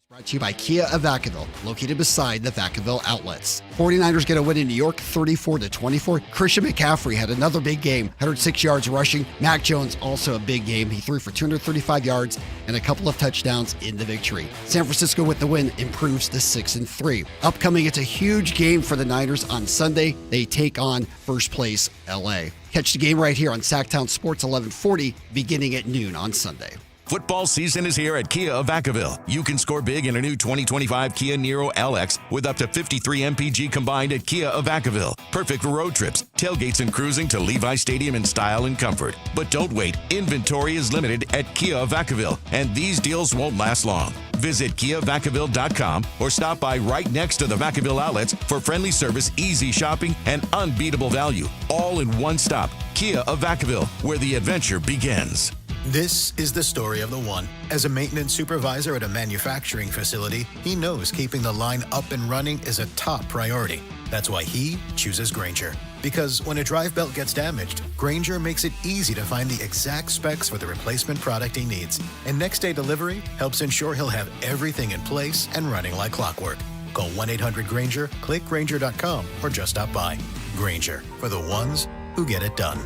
[SPEAKER 18] Brought to you by Kia of Vacaville, located beside the Vacaville outlets. 49ers get a win in New York, 34-24. Christian McCaffrey had another big game, 106 yards rushing. Mac Jones also a big game. He threw for 235 yards and a couple of touchdowns in the victory. San Francisco with the win improves to 6-3. Upcoming, it's a huge game for the Niners on Sunday. They take on first place LA. Catch the game right here on Sactown Sports 1140, beginning at noon on Sunday.
[SPEAKER 19] Football season is here at Kia of Vacaville. You can score big in a new 2025 Kia Niro LX with up to 53 MPG combined at Kia of Vacaville. Perfect for road trips, tailgates, and cruising to Levi Stadium in style and comfort. But don't wait. Inventory is limited at Kia of Vacaville, and these deals won't last long. Visit KiaVacaville.com or stop by right next to the Vacaville outlets for friendly service, easy shopping, and unbeatable value. All in one stop. Kia of Vacaville, where the adventure begins.
[SPEAKER 20] This is the story of the one. As a maintenance supervisor at a manufacturing facility, he knows keeping the line up and running is a top priority. That's why he chooses Grainger. Because when a drive belt gets damaged, Grainger makes it easy to find the exact specs for the replacement product he needs. And next day delivery helps ensure he'll have everything in place and running like clockwork. Call 1-800-GRAINGER, click Grainger.com, or just stop by. Grainger, for the ones who get it done.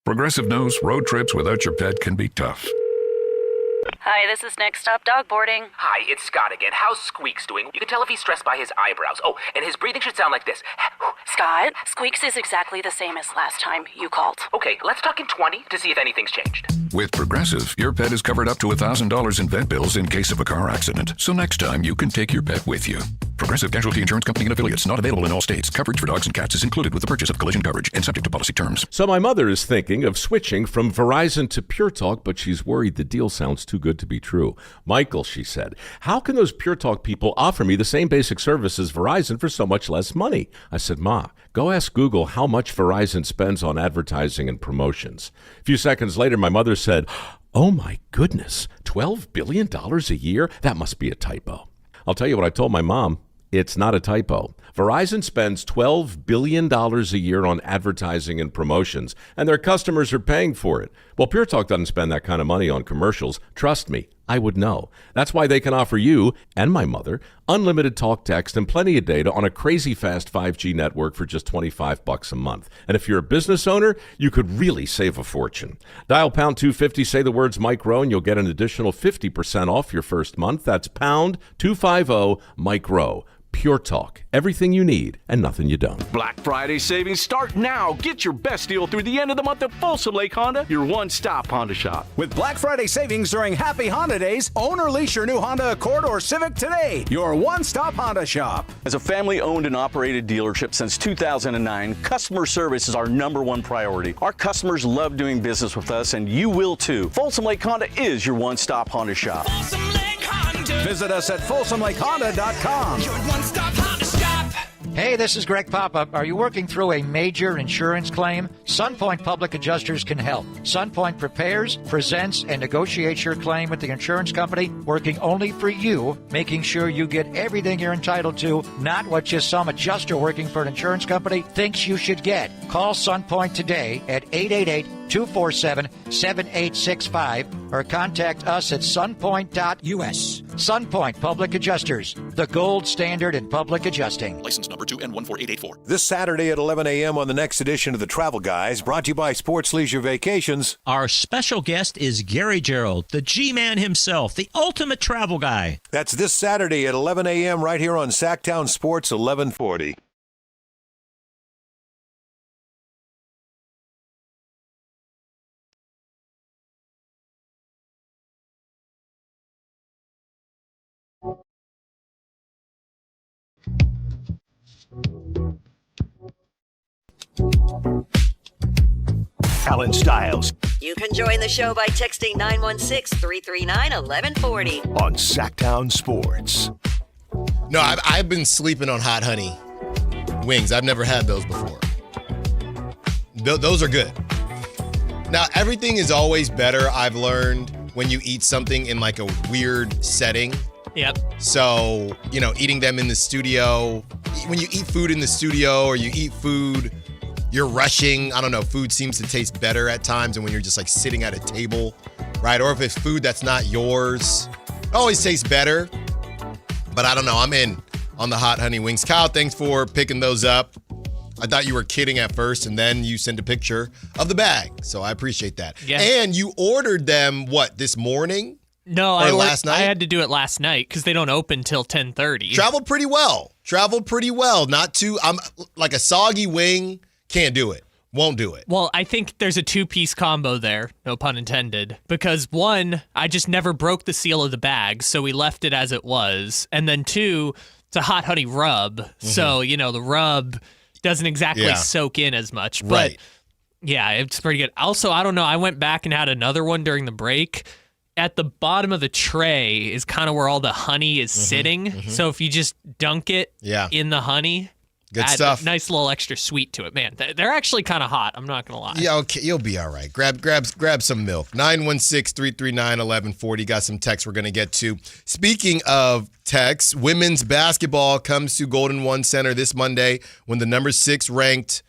[SPEAKER 21] Progressive knows road trips without your pet can be tough.
[SPEAKER 22] Hi, this is Next Stop Dog Boarding.
[SPEAKER 23] Hi, it's Scott again. How's Squeaks doing? You can tell if he's stressed by his eyebrows. Oh, and his breathing should sound like this.
[SPEAKER 22] Scott, Squeaks is exactly the same as last time you called.
[SPEAKER 23] Okay, let's talk in 20 to see if anything's changed.
[SPEAKER 21] With Progressive, your pet is covered up to $1,000 in vet bills in case of a car accident. So next time, you can take your pet with you. Progressive Casualty Insurance Company and affiliates. Not available in all states. Coverage for dogs and cats is included with the purchase of collision coverage and subject to policy terms.
[SPEAKER 24] So my mother is thinking of switching from Verizon to Pure Talk, but she's worried the deal sounds too good to be true. Michael, she said, how can those Pure Talk people offer me the same basic service as Verizon for so much less money? I said, Ma, go ask Google how much Verizon spends on advertising and promotions. A few seconds later, my mother said, oh my goodness, $12 billion a year? That must be a typo. I'll tell you what I told my mom. It's not a typo. Verizon spends $12 billion a year on advertising and promotions, and their customers are paying for it. Well, Pure Talk doesn't spend that kind of money on commercials. Trust me, I would know. That's why they can offer you and my mother unlimited talk, text, and plenty of data on a crazy fast 5G network for just $25 a month. And if you're a business owner, you could really save a fortune. Dial pound 250, say the words Mike Rowe, and you'll get an additional 50% off your first month. That's pound 250 Mike Rowe. Pure Talk. Everything you need and nothing you don't.
[SPEAKER 5] Black Friday savings start now. Get your best deal through the end of the month at Folsom Lake Honda, your one-stop Honda shop.
[SPEAKER 25] With Black Friday savings during Happy Honda Days, own or lease your new Honda Accord or Civic today. Your one-stop Honda shop.
[SPEAKER 5] As a family-owned and operated dealership since 2009, customer service is our #1 priority. Our customers love doing business with us, and you will too. Folsom Lake Honda is your one-stop Honda shop.
[SPEAKER 25] Folsom Lake Honda. Visit us at FolsomLakeHonda.com. Your one-stop Honda shop.
[SPEAKER 26] Hey, this is Greg Papa. Are you working through a major insurance claim? SunPoint Public Adjusters can help. SunPoint prepares, presents, and negotiates your claim with the insurance company, working only for you, making sure you get everything you're entitled to, not what just some adjuster working for an insurance company thinks you should get. Call SunPoint today at 888-247-7865 or contact us at sunpoint.us. SunPoint Public Adjusters, the gold standard in public adjusting.
[SPEAKER 27] License number 2N14884.
[SPEAKER 28] This Saturday at 11 a.m. on the next edition of The Travel Guys, brought to you by Sports Leisure Vacations.
[SPEAKER 29] Our special guest is Gary Gerald, the G-Man himself, the ultimate travel guy.
[SPEAKER 28] That's this Saturday at 11 a.m. right here on Sactown Sports 1140.
[SPEAKER 4] Allen Stiles.
[SPEAKER 3] You can join the show by texting 916-339-1140.
[SPEAKER 4] On Sactown Sports.
[SPEAKER 1] No, I've been sleeping on hot honey wings. I've never had those before. Those are good. Now, everything is always better, I've learned, when you eat something in like a weird setting.
[SPEAKER 2] Yep.
[SPEAKER 1] So, eating them in the studio, when you eat food in the studio or you eat food you're rushing. I don't know. Food seems to taste better at times than when you're just like sitting at a table, right? Or if it's food that's not yours, it always tastes better. But I don't know. I'm in on the hot honey wings. Kyle, thanks for picking those up. I thought you were kidding at first, and then you sent a picture of the bag. So I appreciate that.
[SPEAKER 2] Yeah.
[SPEAKER 1] And you ordered them, this morning?
[SPEAKER 2] No,
[SPEAKER 1] last night?
[SPEAKER 2] I had to do it last night because they don't open till 10:30.
[SPEAKER 1] Traveled pretty well. Not too, I'm like a soggy wing. Can't do it. Won't do it.
[SPEAKER 2] Well, I think there's a 2-piece combo there, no pun intended, because one, I just never broke the seal of the bag, so we left it as it was. And then two, it's a hot honey rub. So, the rub doesn't exactly soak in as much. But
[SPEAKER 1] Right.
[SPEAKER 2] yeah, it's pretty good. Also, I don't know, I went back and had another one during the break. At the bottom of the tray is kind of where all the honey is sitting. So if you just dunk it in the honey,
[SPEAKER 1] Good
[SPEAKER 2] add
[SPEAKER 1] stuff.
[SPEAKER 2] a nice little extra sweet to it. Man, they're actually kind of hot. I'm not going to lie.
[SPEAKER 1] Yeah, okay, you'll be all right. Grab some milk. 916-339-1140. Got some texts we're going to get to. Speaking of texts, women's basketball comes to Golden One Center this Monday when the number 6 ranked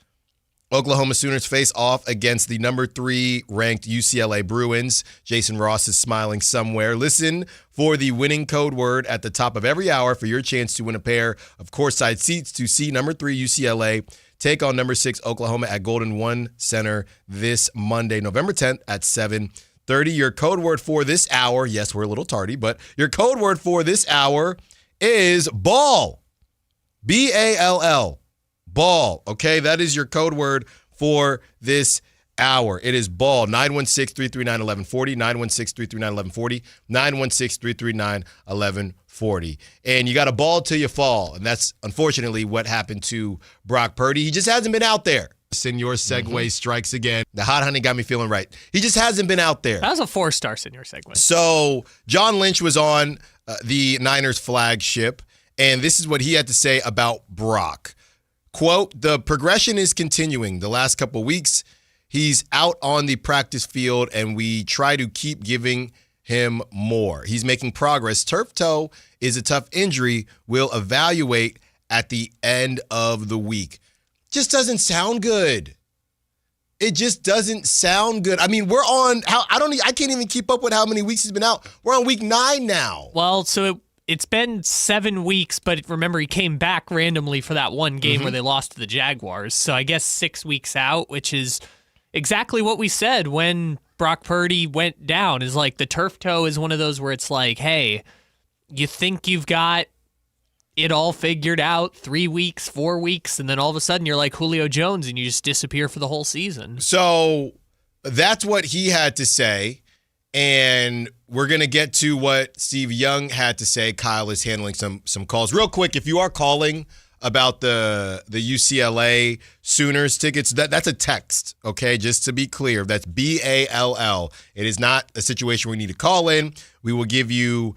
[SPEAKER 1] Oklahoma Sooners face off against the number 3 ranked UCLA Bruins. Jason Ross is smiling somewhere. Listen for the winning code word at the top of every hour for your chance to win a pair of courtside seats to see number 3 UCLA take on number 6 Oklahoma at Golden One Center this Monday, November 10th at 7:30. Your code word for this hour, yes, we're a little tardy, but your code word for this hour is ball. B-A-L-L. Ball, okay? That is your code word for this hour. It is ball. 916-339-1140, 916-339-1140, 916-339-1140. And you got to ball till you fall. And that's unfortunately what happened to Brock Purdy. He just hasn't been out there. Senor Segway strikes again. The hot honey got me feeling right. He just hasn't been out there.
[SPEAKER 2] That was a 4-star Senor Segway.
[SPEAKER 1] So John Lynch was on the Niners flagship, and this is what he had to say about Brock. Quote, the progression is continuing. The last couple weeks, he's out on the practice field, and we try to keep giving him more. He's making progress. Turf toe is a tough injury. We'll evaluate at the end of the week. Just doesn't sound good. It just doesn't sound good. I mean, we're on, I can't even keep up with how many weeks he's been out. We're on week 9 now.
[SPEAKER 2] Well, so it's been 7 weeks, but remember, he came back randomly for that one game where they lost to the Jaguars. So I guess 6 weeks out, which is exactly what we said when Brock Purdy went down, is like the turf toe is one of those where it's like, hey, you think you've got it all figured out 3 weeks, 4 weeks, and then all of a sudden you're like Julio Jones and you just disappear for the whole season.
[SPEAKER 1] So that's what he had to say. And we're going to get to what Steve Young had to say. Kyle is handling some calls. Real quick, if you are calling about the UCLA Sooners tickets, that's a text, okay? Just to be clear, that's B-A-L-L. It is not a situation where you need to call in. We will give you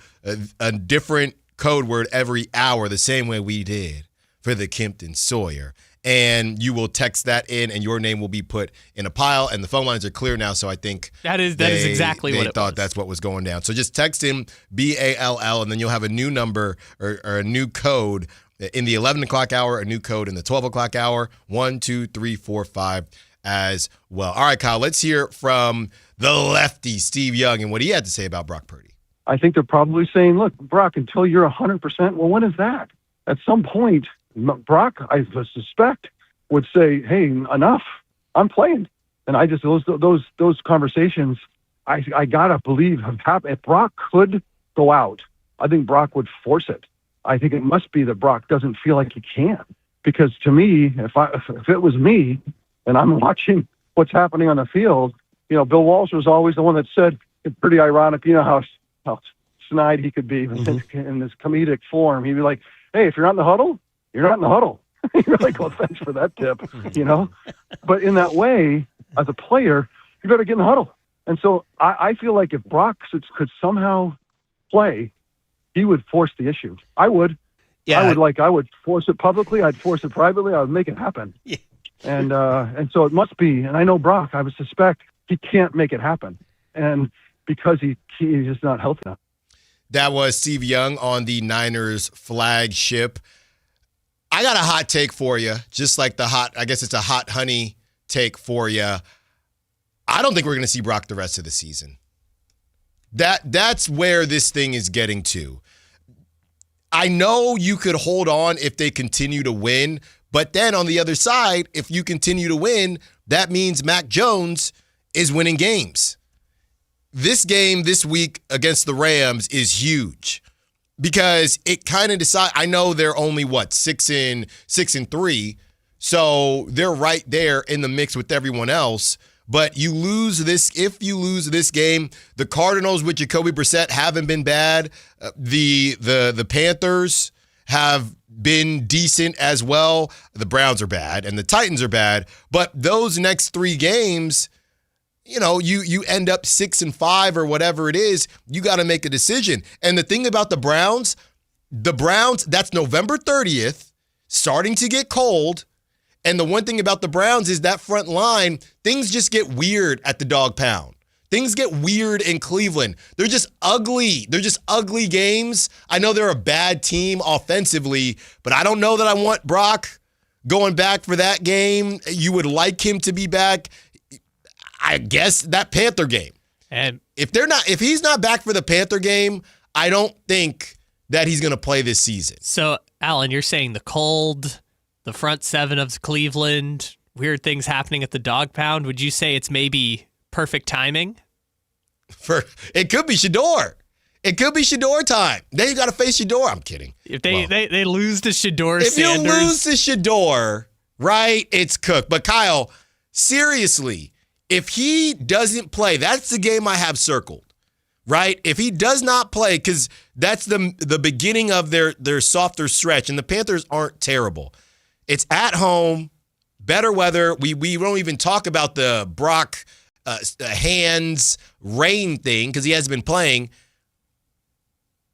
[SPEAKER 1] a different code word every hour, the same way we did for the Kempton Sawyer. And you will text that in, and your name will be put in a pile. And the phone lines are clear now, so I think
[SPEAKER 2] that is exactly what it
[SPEAKER 1] thought that's what was going down. So just text him BALL, and then you'll have a new number or a new code in the 11 o'clock hour, a new code in the 12 o'clock hour, 1, 2, 3, 4, 5 as well. All right, Kyle, let's hear from the lefty, Steve Young, and what he had to say about Brock Purdy.
[SPEAKER 6] I think they're probably saying, look, Brock, until you're 100%, well, when is that? At some point, Brock, I suspect, would say, hey, enough. I'm playing. And I just, those conversations, I got to believe have happened. If Brock could go out, I think Brock would force it. I think it must be that Brock doesn't feel like he can. Because to me, if it was me and I'm watching what's happening on the field, Bill Walsh was always the one that said, it's pretty ironic, how snide he could be in this comedic form. He'd be like, hey, if you're not in the huddle, you're not in the huddle. You're like, well, thanks for that tip, But in that way, as a player, you better get in the huddle. And so I feel like if Brock could somehow play, he would force the issue. I would. Yeah. I would force it publicly. I'd force it privately. I would make it happen. Yeah. And so it must be, and I know Brock, I would suspect he can't make it happen. And because he's just not healthy enough.
[SPEAKER 1] That was Steve Young on the Niners flagship. I got a hot take for you, just like I guess it's a hot honey take for you. I don't think we're going to see Brock the rest of the season. That's where this thing is getting to. I know you could hold on if they continue to win, but then on the other side, if you continue to win, that means Mac Jones is winning games. This game this week against the Rams is huge because it kind of decides. I know they're only 6-3, so they're right there in the mix with everyone else. But you lose this. If you lose this game, the Cardinals with Jacoby Brissett haven't been bad. The Panthers have been decent as well. The Browns are bad and the Titans are bad. But those next 3 games, you end up 6-5 or whatever it is. You got to make a decision. And the thing about the Browns, that's November 30th, starting to get cold. And the one thing about the Browns is that front line, things just get weird at the dog pound. Things get weird in Cleveland. They're just ugly. They're just ugly games. I know they're a bad team offensively, but I don't know that I want Brock going back for that game. You would like him to be back. I guess that Panther game. And if he's not back for the Panther game, I don't think that he's going to play this season.
[SPEAKER 2] So, Allen, you're saying the cold, the front 7 of Cleveland, weird things happening at the dog pound. Would you say it's maybe perfect timing?
[SPEAKER 1] It could be Shador. It could be Shador time. Then you got to face Shador. I'm kidding.
[SPEAKER 2] If they lose to Shador
[SPEAKER 1] if
[SPEAKER 2] Sanders.
[SPEAKER 1] You lose to Shador, right, it's cooked. But Kyle, seriously, if he doesn't play, that's the game I have circled, right? If he does not play, because that's the beginning of their softer stretch, and the Panthers aren't terrible. It's at home, better weather. We don't even talk about the Brock hands rain thing because he hasn't been playing.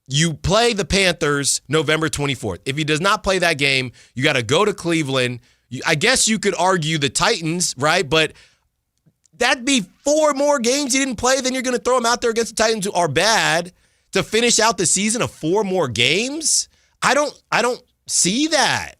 [SPEAKER 1] You play the Panthers November 24th. If he does not play that game, you got to go to Cleveland. I guess you could argue the Titans, right? But that'd be 4 more games he didn't play. Then you're going to throw him out there against the Titans who are bad to finish out the season of 4 more games. I don't see that.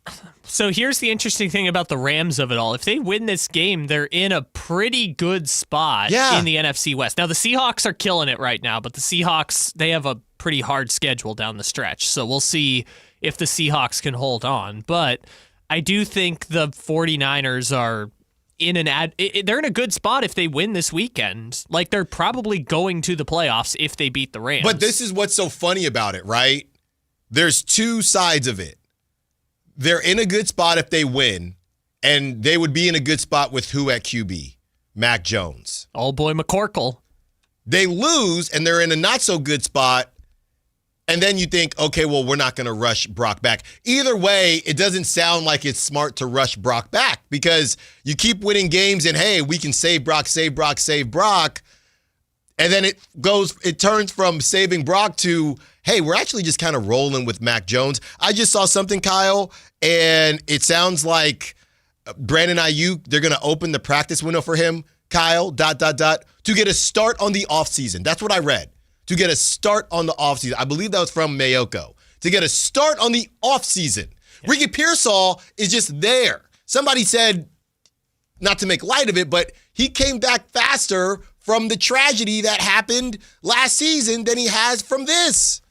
[SPEAKER 2] So here's the interesting thing about the Rams of it all. If they win this game, they're in a pretty good spot in the NFC West. Now, the Seahawks are killing it right now, but the Seahawks, they have a pretty hard schedule down the stretch. So we'll see if the Seahawks can hold on. But I do think the 49ers are they're in a good spot if they win this weekend. Like, they're probably going to the playoffs if they beat the Rams.
[SPEAKER 1] But this is what's so funny about it, right? There's 2 sides of it. They're in a good spot if they win, and they would be in a good spot with who at QB? Mac Jones.
[SPEAKER 2] Old boy McCorkle.
[SPEAKER 1] They lose, and they're in a not-so-good spot, and then you think, okay, well, we're not going to rush Brock back. Either way, it doesn't sound like it's smart to rush Brock back because you keep winning games, and, hey, we can save Brock, save Brock, save Brock, and then it turns from saving Brock to, hey, we're actually just kind of rolling with Mac Jones. I just saw something, Kyle, and it sounds like Brandon Ayuk, they're going to open the practice window for him, Kyle, ... to get a start on the offseason. That's what I read. To get a start on the offseason. I believe that was from Mayoko. To get a start on the offseason. Yeah. Ricky Pearsall is just there. Somebody said, not to make light of it, but he came back faster from the tragedy that happened last season than he has from this.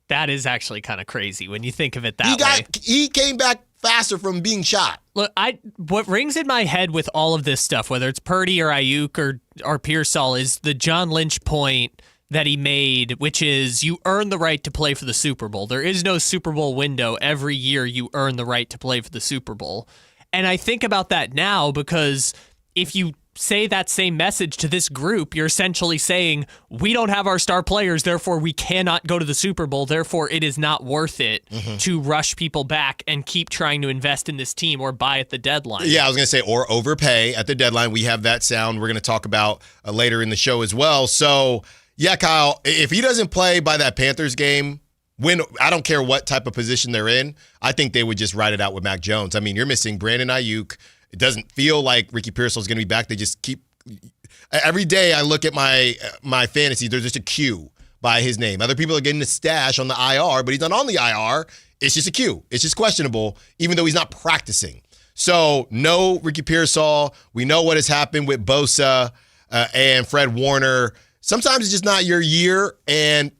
[SPEAKER 2] That is actually kind of crazy when you think of it that way.
[SPEAKER 1] He came back faster from being shot.
[SPEAKER 2] Look, what rings in my head with all of this stuff, whether it's Purdy or Ayuk or Pearsall, is the John Lynch point that he made, which is you earn the right to play for the Super Bowl. There is no Super Bowl window. Every year you earn the right to play for the Super Bowl. And I think about that now because if you say that same message to this group, you're essentially saying, we don't have our star players, therefore we cannot go to the Super Bowl, therefore it is not worth it to rush people back and keep trying to invest in this team or buy at the deadline.
[SPEAKER 1] Yeah, I was going to say, or overpay at the deadline. We have that sound we're going to talk about later in the show as well. So, yeah, Kyle, if he doesn't play by that Panthers game, I don't care what type of position they're in, I think they would just ride it out with Mac Jones. I mean, you're missing Brandon Ayuk. It doesn't feel like Ricky Pearsall is going to be back. They just keep – every day I look at my fantasy, there's just a queue by his name. Other people are getting the stash on the IR, but he's not on the IR. It's just a Q. It's just questionable, even though he's not practicing. So no Ricky Pearsall. We know what has happened with Bosa and Fred Warner. Sometimes it's just not your year, and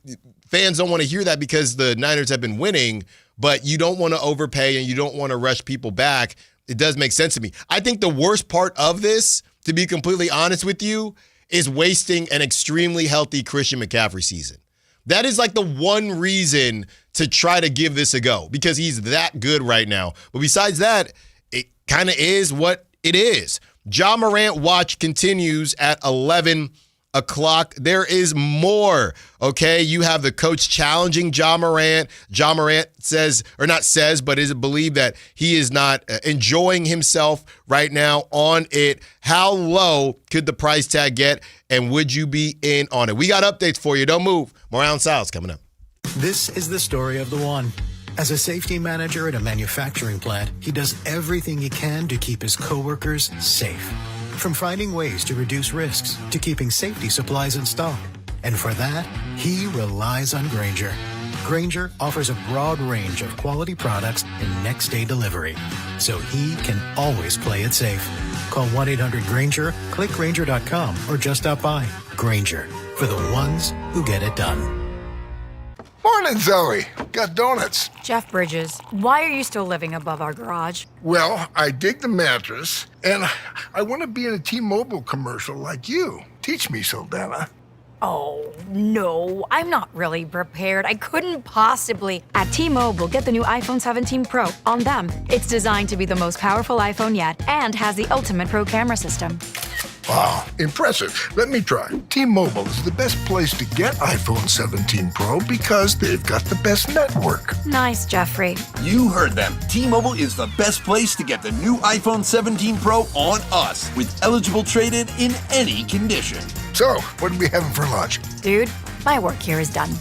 [SPEAKER 1] fans don't want to hear that because the Niners have been winning, but you don't want to overpay and you don't want to rush people back. It does make sense to me. I think the worst part of this, to be completely honest with you, is wasting an extremely healthy Christian McCaffrey season. That is like the one reason to try to give this a go, because he's that good right now. But besides that, it kind of is what it is. Ja Morant watch continues at 11 o'clock. There is more, okay? You have the coach challenging Ja Morant. Ja Morant says, or not says, but is it believed that he is not enjoying himself right now on it. How low could the price tag get, and would you be in on it? We got updates for you. Don't move. More Allen Stiles coming up.
[SPEAKER 20] This is the story of the one. As a safety manager at a manufacturing plant, he does everything he can to keep his coworkers safe. From finding ways to reduce risks to keeping safety supplies in stock. And for that, he relies on Grainger. Grainger offers a broad range of quality products and next-day delivery, so he can always play it safe. Call 1-800-GRAINGER, click Grainger.com, or just stop by. Grainger, for the ones who get it done.
[SPEAKER 7] Morning, Zoe. Got donuts.
[SPEAKER 8] Jeff Bridges, why are you still living above our garage?
[SPEAKER 7] Well, I dig the mattress, and I want to be in a T-Mobile commercial like you. Teach me, Saldana.
[SPEAKER 8] Oh, no, I'm not really prepared. I couldn't possibly. At T-Mobile, get the new iPhone 17 Pro. On them, it's designed to be the most powerful iPhone yet and has the ultimate pro camera system.
[SPEAKER 7] Wow, impressive. Let me try. T-Mobile is the best place to get iPhone 17 Pro because they've got the best network.
[SPEAKER 8] Nice, Jeffrey.
[SPEAKER 9] You heard them. T-Mobile is the best place to get the new iPhone 17 Pro on us with eligible trade-in in any condition.
[SPEAKER 7] So, what are we having for lunch?
[SPEAKER 8] Dude, my work here is done.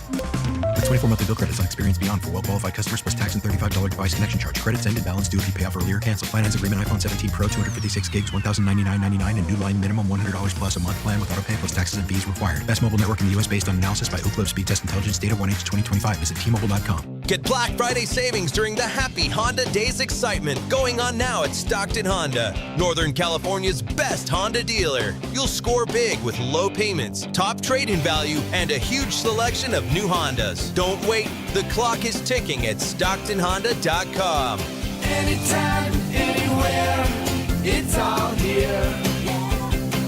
[SPEAKER 10] With 24 monthly bill credits on Experience Beyond for well-qualified customers plus tax and $35 device connection charge. Credits end and balance due if you pay off earlier. Cancel. Finance agreement iPhone 17 Pro 256 gigs, $1,099.99 and new line minimum $100 plus a month plan with auto pay plus taxes and fees required. Best mobile network in the U.S. based on analysis by Ookla Speed Test Intelligence data 1H2025. Visit T-Mobile.com.
[SPEAKER 11] Get Black Friday savings during the Happy Honda Days excitement going on now at Stockton Honda, Northern California's best Honda dealer. You'll score big with low payments, top trade-in value, and a huge selection of new Hondas. Don't wait. The clock is ticking at StocktonHonda.com.
[SPEAKER 12] Anytime, anywhere, it's all here.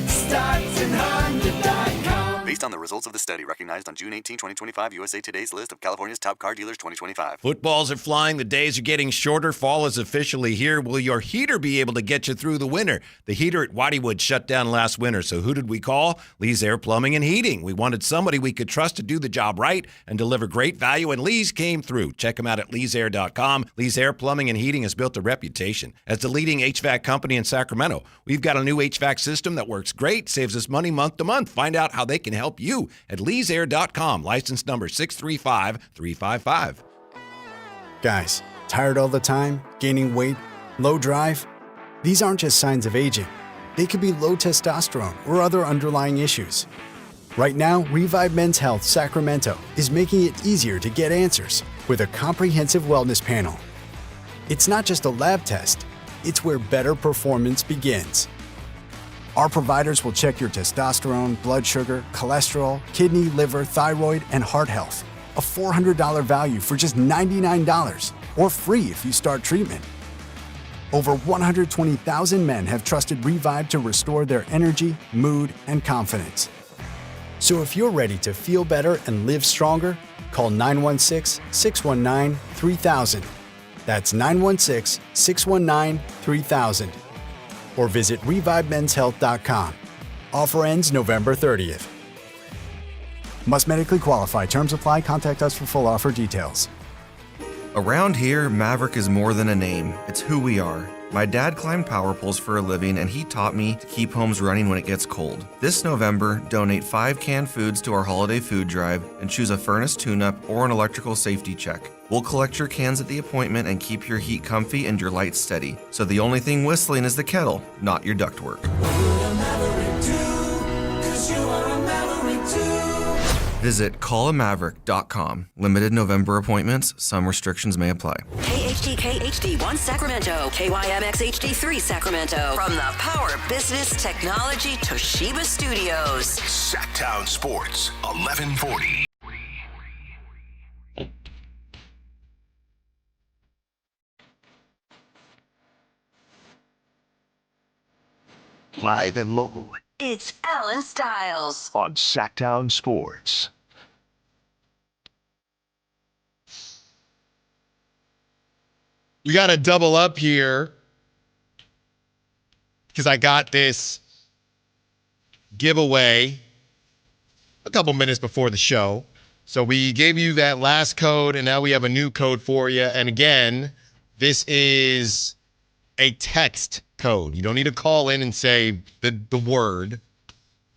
[SPEAKER 12] StocktonHonda.com.
[SPEAKER 13] Based on the results of the study recognized on June 18, 2025, USA Today's list of California's top car dealers 2025.
[SPEAKER 14] Footballs are flying. The days are getting shorter. Fall is officially here. Will your heater be able to get you through the winter? The heater at Whiteywood shut down last winter. So who did we call? Lee's Air Plumbing and Heating. We wanted somebody we could trust to do the job right and deliver great value, and Lee's came through. Check them out at leesair.com. Lee's Air Plumbing and Heating has built a reputation as the leading HVAC company in Sacramento. We've got a new HVAC system that works great, saves us money month to month. Find out how they can help you at leesair.com. License number 635355.
[SPEAKER 27] Guys, tired all the time? Gaining weight? Low drive? These aren't just signs of aging. They could be low testosterone or other underlying issues. Right now, Revive Men's Health Sacramento is making it easier to get answers with a comprehensive wellness panel. It's not just a lab test, it's where better performance begins. Our providers will check your testosterone, blood sugar, cholesterol, kidney, liver, thyroid, and heart health. A $400 value for just $99, or free if you start treatment. Over 120,000 men have trusted Revive to restore their energy, mood, and confidence. So if you're ready to feel better and live stronger, call 916-619-3000. That's 916-619-3000. Or visit ReviveMen'sHealth.com. Offer ends November 30th. Must medically qualify. Terms apply. Contact us for full offer details.
[SPEAKER 15] Around here, Maverick is more than a name. It's who we are. My dad climbed power poles for a living, and he taught me to keep homes running when it gets cold. This November, donate 5 canned foods to our holiday food drive and choose a furnace tune-up or an electrical safety check. We'll collect your cans at the appointment and keep your heat comfy and your lights steady. So the only thing whistling is the kettle, not your ductwork. Visit callamaverick.com. Limited November appointments. Some restrictions may apply.
[SPEAKER 3] KHTK HD1 Sacramento, KYMX HD3 Sacramento. From the Power Business Technology Toshiba Studios.
[SPEAKER 4] Sactown Sports, 1140. Live and local.
[SPEAKER 3] It's Allen Stiles
[SPEAKER 4] On Sactown Sports.
[SPEAKER 1] We got to double up here because I got this giveaway a couple minutes before the show. So we gave you that last code, and now we have a new code for you. And again, this is a text code. You don't need to call in and say the word.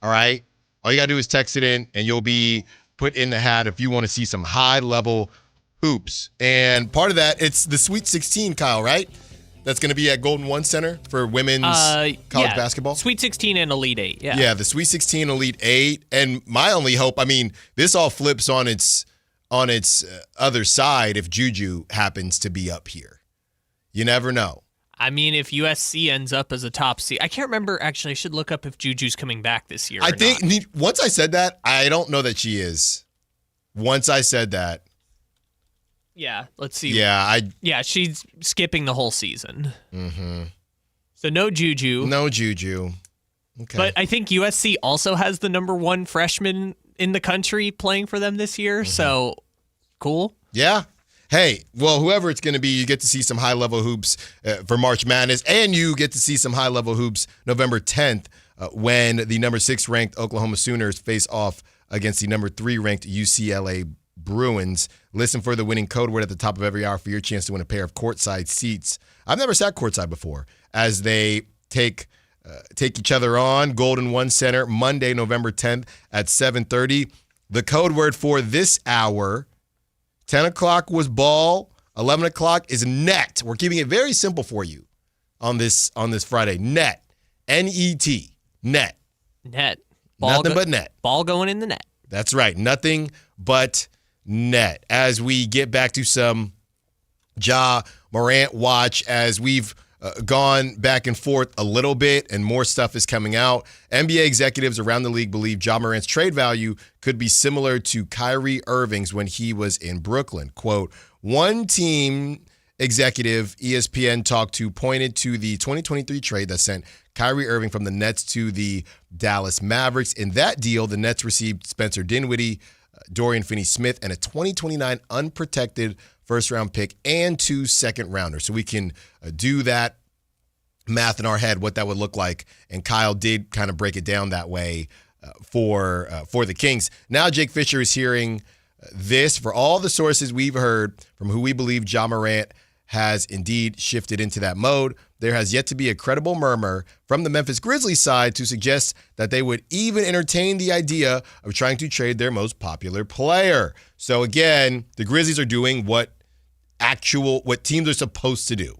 [SPEAKER 1] All right? All you got to do is text it in, and you'll be put in the hat if you want to see some high-level hoops. And part of that, it's the Sweet 16, Kyle, right? That's going to be at Golden One Center for women's college basketball.
[SPEAKER 2] Sweet 16 and Elite 8, yeah.
[SPEAKER 1] Yeah, the Sweet 16, Elite 8. And my only hope, I mean, this all flips on its other side if Juju happens to be up here. You never know.
[SPEAKER 2] I mean, if USC ends up as a top seed, I can't remember. Actually, I should look up if Juju's coming back this year.
[SPEAKER 1] I think once I said that, I don't know that she is. Once I said that.
[SPEAKER 2] Yeah, let's see.
[SPEAKER 1] Yeah,
[SPEAKER 2] she's skipping the whole season.
[SPEAKER 1] Mm-hmm.
[SPEAKER 2] So no Juju.
[SPEAKER 1] No Juju. Okay.
[SPEAKER 2] But I think USC also has the number one freshman in the country playing for them this year. Mm-hmm. So cool.
[SPEAKER 1] Yeah. Hey, well, whoever it's going to be, you get to see some high-level hoops for March Madness, and you get to see some high-level hoops November 10th when the number 6 ranked Oklahoma Sooners face off against the number 3 ranked UCLA Bruins. Listen for the winning code word at the top of every hour for your chance to win a pair of courtside seats. I've never sat courtside before as they take each other on. Golden One Center, Monday, November 10th at 7:30. The code word for this hour, 10 o'clock was ball, 11 o'clock is net. We're keeping it very simple for you on this Friday. Net, N-E-T, net.
[SPEAKER 2] Net.
[SPEAKER 1] Nothing but net.
[SPEAKER 2] Ball going in the net.
[SPEAKER 1] That's right. Nothing but net. As we get back to some Ja Morant watch, as we've gone back and forth a little bit and more stuff is coming out, NBA executives around the league believe Ja Morant's trade value could be similar to Kyrie Irving's when he was in Brooklyn. Quote, one team executive ESPN talked to pointed to the 2023 trade that sent Kyrie Irving from the Nets to the Dallas Mavericks. In that deal, the Nets received Spencer Dinwiddie, Dorian Finney-Smith, and a 2029 unprotected first-round pick and 2 second-rounders. So we can do that math in our head, what that would look like. And Kyle did kind of break it down that way for the Kings. Now Jake Fisher is hearing this. For all the sources we've heard from who we believe Ja Morant has indeed shifted into that mode, there has yet to be a credible murmur from the Memphis Grizzlies side to suggest that they would even entertain the idea of trying to trade their most popular player. So again, the Grizzlies are doing what teams are supposed to do.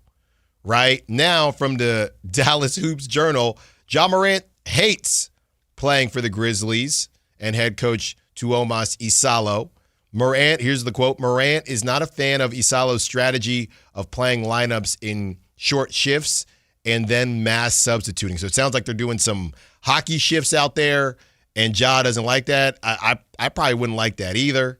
[SPEAKER 1] Right now, from the Dallas Hoops Journal, Ja Morant hates playing for the Grizzlies and head coach Tuomas Isalo. Morant, here's the quote, Morant is not a fan of Isalo's strategy of playing lineups in short shifts and then mass substituting. So it sounds like they're doing some hockey shifts out there, and Ja doesn't like that. I probably wouldn't like that either.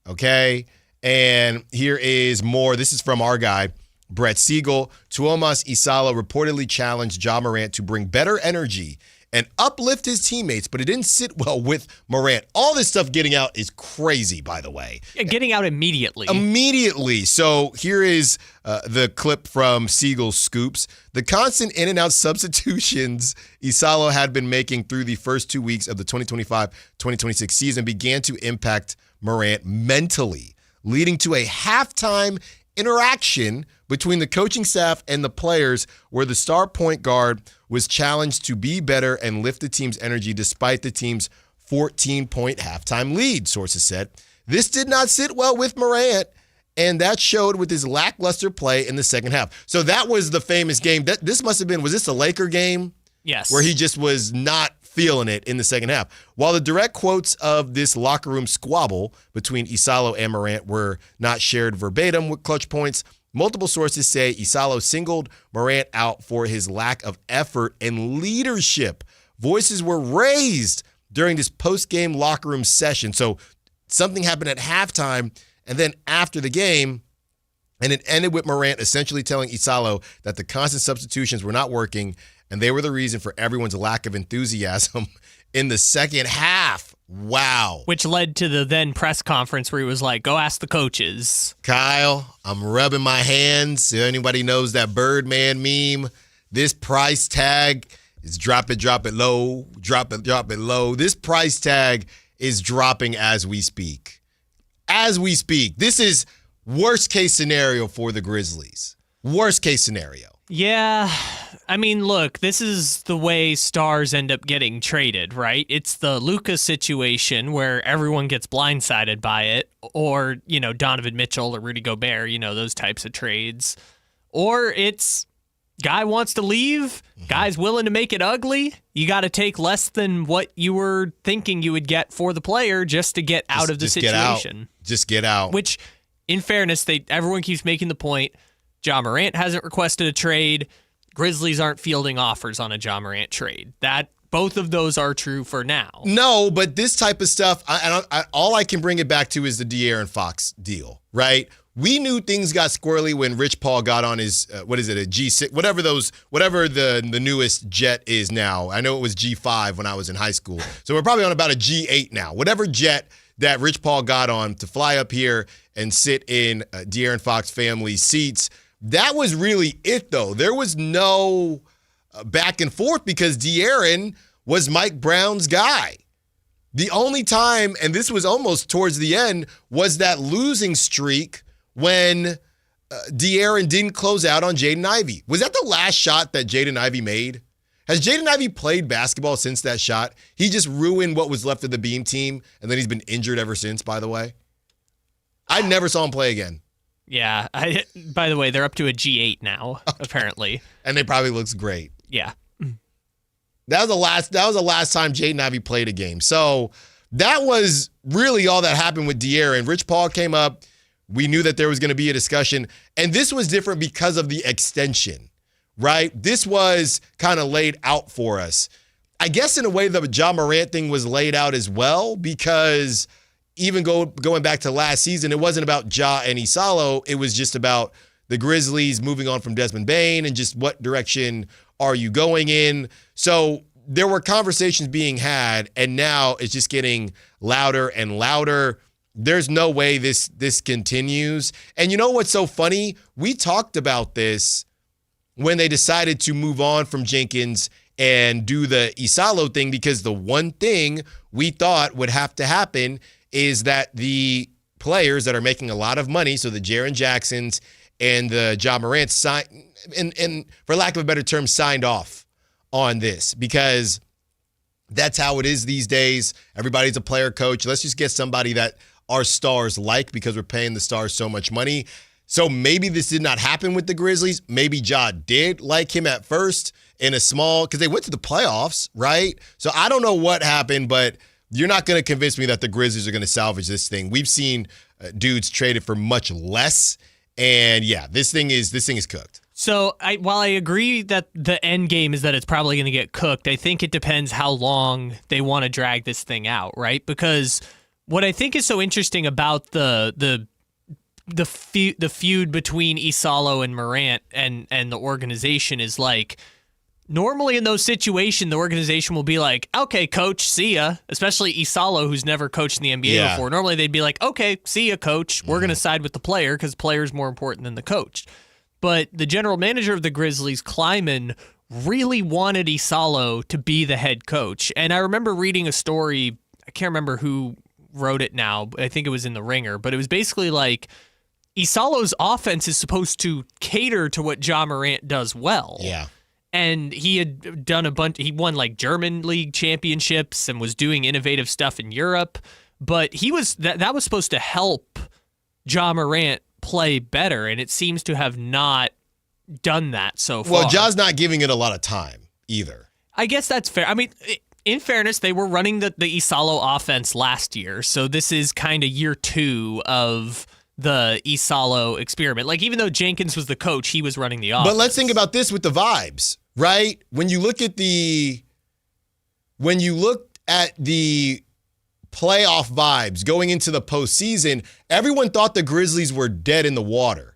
[SPEAKER 1] Okay? And here is more. This is from our guy, Brett Siegel. Tuomas Isalo reportedly challenged Ja Morant to bring better energy and uplift his teammates, but it didn't sit well with Morant. All this stuff getting out is crazy, by the way.
[SPEAKER 2] Yeah, getting out immediately.
[SPEAKER 1] Immediately. So here is the clip from Siegel's Scoops. The constant in and out substitutions Isalo had been making through the first 2 weeks of the 2025-2026 season began to impact Morant mentally, leading to a halftime interaction between the coaching staff and the players where the star point guard was challenged to be better and lift the team's energy despite the team's 14-point halftime lead, sources said. This did not sit well with Morant, and that showed with his lackluster play in the second half. So that was the famous game. This must have been, was this a Laker game?
[SPEAKER 2] Yes.
[SPEAKER 1] Where he just was not feeling it in the second half. While the direct quotes of this locker room squabble between Isalo and Morant were not shared verbatim with Clutch Points, multiple sources say Isalo singled Morant out for his lack of effort and leadership. Voices were raised during this post-game locker room session. So something happened at halftime, and then after the game, and it ended with Morant essentially telling Isalo that the constant substitutions were not working, and they were the reason for everyone's lack of enthusiasm in the second half. Wow.
[SPEAKER 2] Which led to the then press conference where he was like, go ask the coaches.
[SPEAKER 1] Kyle, I'm rubbing my hands. If anybody knows that Birdman meme, this price tag is drop it low, drop it low. This price tag is dropping as we speak. As we speak. This is worst case scenario for the Grizzlies. Worst case scenario.
[SPEAKER 2] Yeah. I mean, look, this is the way stars end up getting traded, right? It's the Luka situation where everyone gets blindsided by it, or, Donovan Mitchell or Rudy Gobert, those types of trades. Or it's guy wants to leave, guy's willing to make it ugly. You got to take less than what you were thinking you would get for the player just to get out of the situation.
[SPEAKER 1] Just get out.
[SPEAKER 2] Which, in fairness, everyone keeps making the point, Ja Morant hasn't requested a trade. Grizzlies aren't fielding offers on a Ja Morant trade. Both of those are true for now.
[SPEAKER 1] No, but this type of stuff, all I can bring it back to is the De'Aaron Fox deal, right? We knew things got squirrely when Rich Paul got on his, a G6, whatever the newest jet is now. I know it was G5 when I was in high school. So we're probably on about a G8 now. Whatever jet that Rich Paul got on to fly up here and sit in De'Aaron Fox family seats. That was really it, though. There was no back and forth because De'Aaron was Mike Brown's guy. The only time, and this was almost towards the end, was that losing streak when De'Aaron didn't close out on Jaden Ivey. Was that the last shot that Jaden Ivey made? Has Jaden Ivey played basketball since that shot? He just ruined what was left of the Beam team, and then he's been injured ever since, by the way. I never saw him play again.
[SPEAKER 2] Yeah. By the way, they're up to a G8 now, apparently.
[SPEAKER 1] And it probably looks great.
[SPEAKER 2] Yeah.
[SPEAKER 1] That was the last time Jaden Ivey played a game. So that was really all that happened with De'Aaron. Rich Paul came up. We knew that there was going to be a discussion. And this was different because of the extension, right? This was kind of laid out for us. I guess in a way the Ja Morant thing was laid out as well, because even going back to last season, it wasn't about Ja and Isalo. It was just about the Grizzlies moving on from Desmond Bane and just what direction are you going in. So there were conversations being had, and now it's just getting louder and louder. There's no way this continues. And you know what's so funny? We talked about this when they decided to move on from Jenkins and do the Isalo thing, because the one thing we thought would have to happen is that the players that are making a lot of money, so the Jaren Jacksons and the Ja Morant, and for lack of a better term, signed off on this, because that's how it is these days. Everybody's a player coach. Let's just get somebody that our stars like, because we're paying the stars so much money. So maybe this did not happen with the Grizzlies. Maybe Ja did like him at first in a small, because they went to the playoffs, right? So I don't know what happened, but you're not going to convince me that the Grizzlies are going to salvage this thing. We've seen dudes traded for much less, and yeah, this thing is cooked.
[SPEAKER 2] So while I agree that the end game is that it's probably going to get cooked, I think it depends how long they want to drag this thing out, right? Because what I think is so interesting about the feud between Isalo and Morant and the organization is, like, normally in those situations, the organization will be like, okay, coach, see ya. Especially Isalo, who's never coached in the NBA before. Normally they'd be like, okay, see ya, coach. We're going to side with the player because the player is more important than the coach. But the general manager of the Grizzlies, Kleiman, really wanted Isalo to be the head coach. And I remember reading a story, I can't remember who wrote it now, I think it was in The Ringer, but it was basically like Isalo's offense is supposed to cater to what Ja Morant does well.
[SPEAKER 1] Yeah.
[SPEAKER 2] And he had done he won like German league championships and was doing innovative stuff in Europe. But that was supposed to help Ja Morant play better, and it seems to have not done that so far.
[SPEAKER 1] Well, Ja's not giving it a lot of time either.
[SPEAKER 2] I guess that's fair. I mean, in fairness, they were running the Isalo offense last year, so this is kind of year 2 of the Isalo experiment. Like, even though Jenkins was the coach, he was running the offense.
[SPEAKER 1] But let's think about this with the vibes, right? When you look at the playoff vibes going into the postseason, everyone thought the Grizzlies were dead in the water.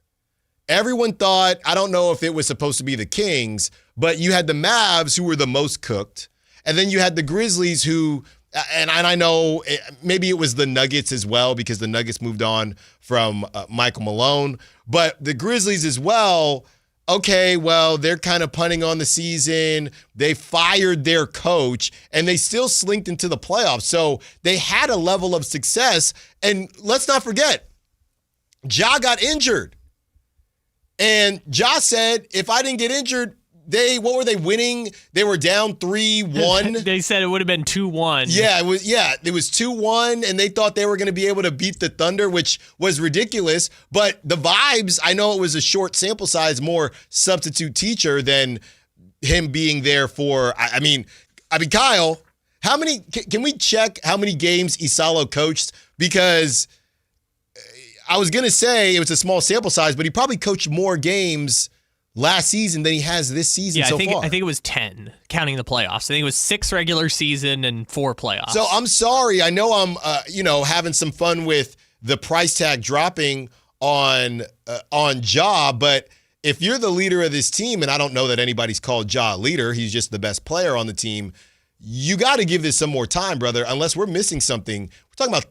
[SPEAKER 1] Everyone thought, I don't know if it was supposed to be the Kings, but you had the Mavs who were the most cooked. And then you had the Grizzlies who, and I know maybe it was the Nuggets as well because the Nuggets moved on from Michael Malone. But the Grizzlies as well, okay, well, they're kind of punting on the season. They fired their coach, and they still slinked into the playoffs. So they had a level of success. And let's not forget, Ja got injured. And Ja said, if I didn't get injured, what were they winning? They were down 3-1.
[SPEAKER 2] They said it would have been 2-1.
[SPEAKER 1] Yeah, it was 2-1, and they thought they were going to be able to beat the Thunder, which was ridiculous. But the vibes, I know it was a short sample size, more substitute teacher than him being there for. I mean, Kyle, can we check how many games Isalo coached? Because I was going to say it was a small sample size, but he probably coached more games last season than he has this season so far.
[SPEAKER 2] I think it was 10, counting the playoffs. I think it was 6 regular season and 4 playoffs.
[SPEAKER 1] So I'm sorry. I know I'm, having some fun with the price tag dropping on Ja, but if you're the leader of this team, and I don't know that anybody's called Ja a leader, he's just the best player on the team, you got to give this some more time, brother, unless we're missing something. We're talking about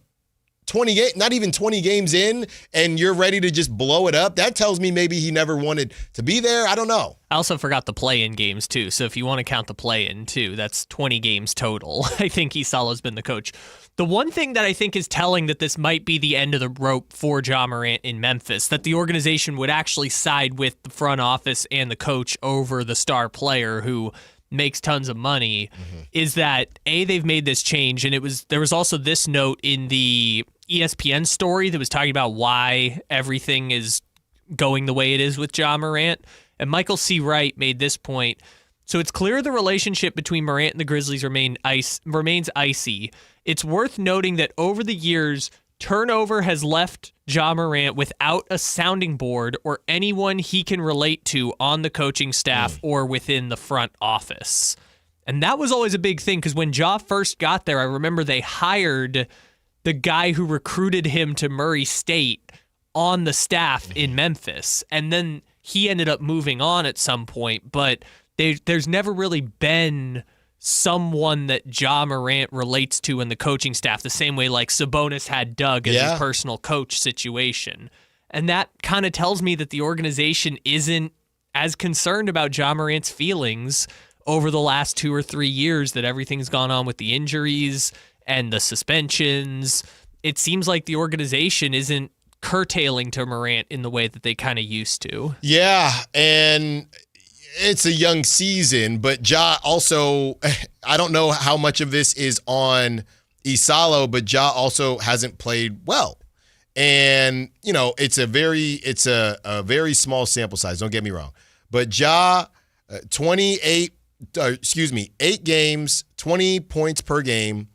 [SPEAKER 1] 28, not even 20 games in, and you're ready to just blow it up. That tells me maybe he never wanted to be there. I don't know.
[SPEAKER 2] I also forgot the play-in games, too. So if you want to count the play-in, too, that's 20 games total. I think Isalo's been the coach. The one thing that I think is telling that this might be the end of the rope for Ja Morant in Memphis, that the organization would actually side with the front office and the coach over the star player who makes tons of money, is that, A, they've made this change, and there was also this note in the ESPN story that was talking about why everything is going the way it is with Ja Morant. And Michael C. Wright made this point. So it's clear the relationship between Morant and the Grizzlies remains icy. It's worth noting that over the years, turnover has left Ja Morant without a sounding board or anyone he can relate to on the coaching staff or within the front office. And that was always a big thing because when Ja first got there, I remember they hired the guy who recruited him to Murray State on the staff in Memphis. And then he ended up moving on at some point, but there's never really been someone that Ja Morant relates to in the coaching staff, the same way like Sabonis had Doug as his personal coach situation. And that kind of tells me that the organization isn't as concerned about Ja Morant's feelings over the last 2 or 3 years that everything's gone on with the injuries and the suspensions. It seems like the organization isn't curtailing to Morant in the way that they kind of used to.
[SPEAKER 1] Yeah, and it's a young season, but Ja also, I don't know how much of this is on Isalo, but Ja also hasn't played well. And, it's a very small sample size, don't get me wrong. But Ja, 8 games, 20 points per game,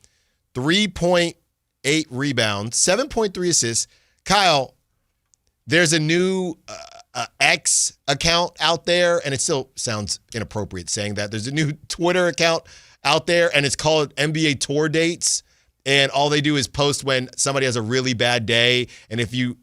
[SPEAKER 1] 3.8 rebounds, 7.3 assists. Kyle, there's a new X account out there, and it still sounds inappropriate saying that. There's a new Twitter account out there, and it's called NBA Tour Dates. And all they do is post when somebody has a really bad day. And if you've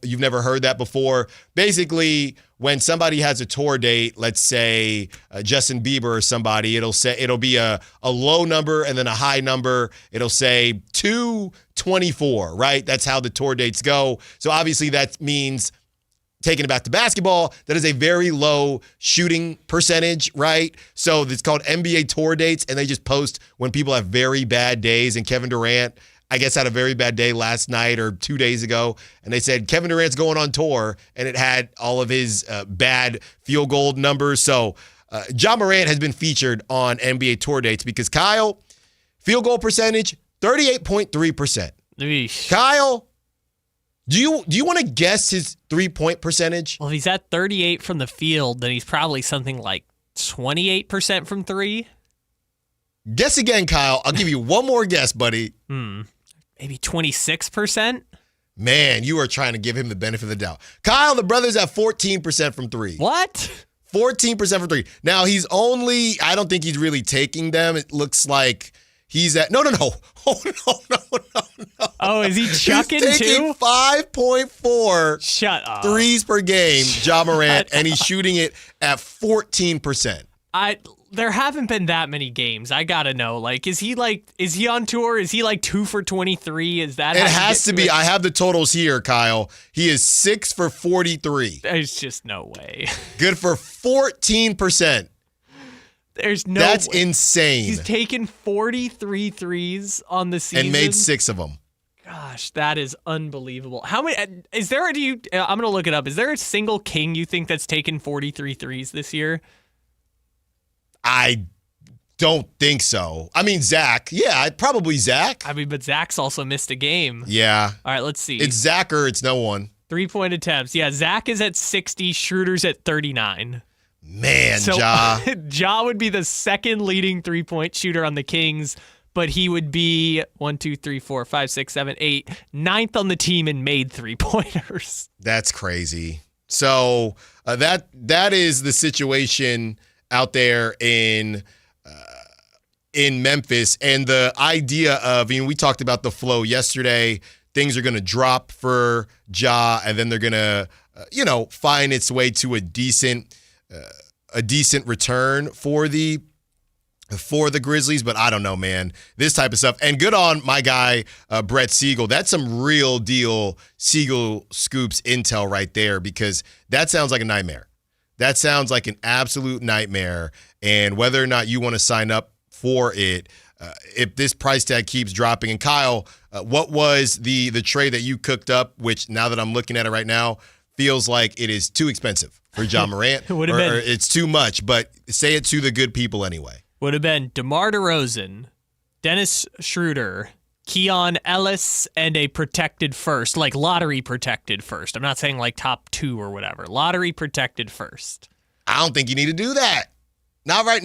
[SPEAKER 1] never heard that before, basically when somebody has a tour date, let's say Justin Bieber or somebody, it'll be a low number and then a high number. It'll say 224, right? That's how the tour dates go. So obviously that means, taking it back to basketball, that is a very low shooting percentage, right? So it's called NBA Tour Dates, and they just post when people have very bad days. And Kevin Durant, I guess, had a very bad day last night or 2 days ago, and they said Kevin Durant's going on tour, and it had all of his bad field goal numbers. So Ja Morant has been featured on NBA Tour Dates because, Kyle, field goal percentage, 38.3%. Kyle, do you want to guess his 3-point percentage?
[SPEAKER 2] Well, if he's at 38 from the field, then he's probably something like 28% from 3.
[SPEAKER 1] Guess again, Kyle. I'll give you one more guess, buddy.
[SPEAKER 2] Maybe 26%?
[SPEAKER 1] Man, you are trying to give him the benefit of the doubt. Kyle, the brother's at 14% from three.
[SPEAKER 2] What?
[SPEAKER 1] 14% from three. Now, I don't think he's really taking them. It looks like he's at, no. Oh, no.
[SPEAKER 2] Oh, is he chucking
[SPEAKER 1] he's taking
[SPEAKER 2] too?
[SPEAKER 1] 5.4
[SPEAKER 2] Shut up.
[SPEAKER 1] threes per game, Ja Morant, and he's shooting it at 14%.
[SPEAKER 2] There haven't been that many games. I gotta know. Like, is he on tour? Is he like 2 for 23? Is that?
[SPEAKER 1] It has to be. I have the totals here, Kyle. He is 6 for 43.
[SPEAKER 2] There's just no way.
[SPEAKER 1] Good for 14%.
[SPEAKER 2] There's no
[SPEAKER 1] That's
[SPEAKER 2] way.
[SPEAKER 1] insane.
[SPEAKER 2] He's taken 43 threes on the season
[SPEAKER 1] and made 6 of them.
[SPEAKER 2] Gosh, that is unbelievable. How many is there? I'm going to look it up. Is there a single King you think that's taken 43 threes this year?
[SPEAKER 1] I don't think so. I mean, Zach. Yeah, probably Zach.
[SPEAKER 2] I mean, but Zach's also missed a game.
[SPEAKER 1] Yeah.
[SPEAKER 2] All right, let's see.
[SPEAKER 1] It's Zach or it's no one.
[SPEAKER 2] 3-point attempts. Yeah, Zach is at 60. Schroeder's at 39.
[SPEAKER 1] Man,
[SPEAKER 2] so,
[SPEAKER 1] Ja.
[SPEAKER 2] Ja would be the second leading 3-point shooter on the Kings, but he would be 1, 2, 3, 4, 5, 6, 7, 8, ninth on the team and made 3-pointers.
[SPEAKER 1] That's crazy. So that is the situation out there in Memphis, and the idea of, we talked about the flow yesterday. Things are going to drop for Ja, and then they're going to, find its way to a decent return for the Grizzlies. But I don't know, man. This type of stuff, and good on my guy Brett Siegel. That's some real deal Siegel Scoops intel right there, because that sounds like a nightmare. That sounds like an absolute nightmare. And whether or not you want to sign up for it, if this price tag keeps dropping. And Kyle, what was the trade that you cooked up, which now that I'm looking at it right now, feels like it is too expensive for Ja Morant?
[SPEAKER 2] Would have been.
[SPEAKER 1] Or it's too much, but say it to the good people anyway.
[SPEAKER 2] Would have been DeMar DeRozan, Dennis Schroeder, Keon Ellis, and a protected first, like lottery protected first. I'm not saying like top 2 or whatever. Lottery protected first.
[SPEAKER 1] I don't think you need to do that. Not right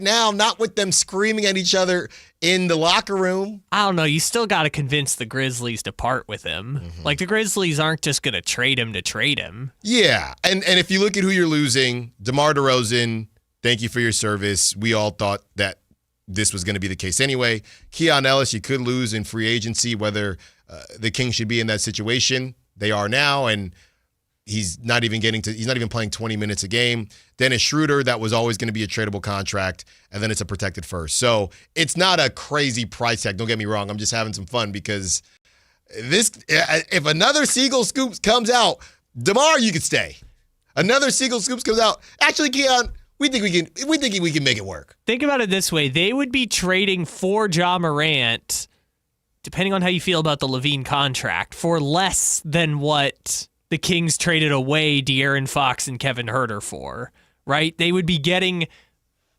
[SPEAKER 1] now. Not with them screaming at each other in the locker room.
[SPEAKER 2] I don't know. You still got to convince the Grizzlies to part with him.
[SPEAKER 1] Mm-hmm.
[SPEAKER 2] Like, the Grizzlies aren't just going to trade him.
[SPEAKER 1] Yeah, and if you look at who you're losing, DeMar DeRozan, thank you for your service. We all thought that this was going to be the case anyway. Keon Ellis, you could lose in free agency, whether the Kings should be in that situation. They are now, and he's not even playing 20 minutes a game. Dennis Schroeder, that was always going to be a tradable contract, and then it's a protected first. So it's not a crazy price tag. Don't get me wrong. I'm just having some fun, because if another Siegel Scoops comes out, DeMar, you could stay. Another Siegel Scoops comes out. Actually, Keon, we think we can make it work.
[SPEAKER 2] Think about it this way. They would be trading for Ja Morant, depending on how you feel about the Levine contract, for less than what the Kings traded away De'Aaron Fox and Kevin Huerter for, right? They would be getting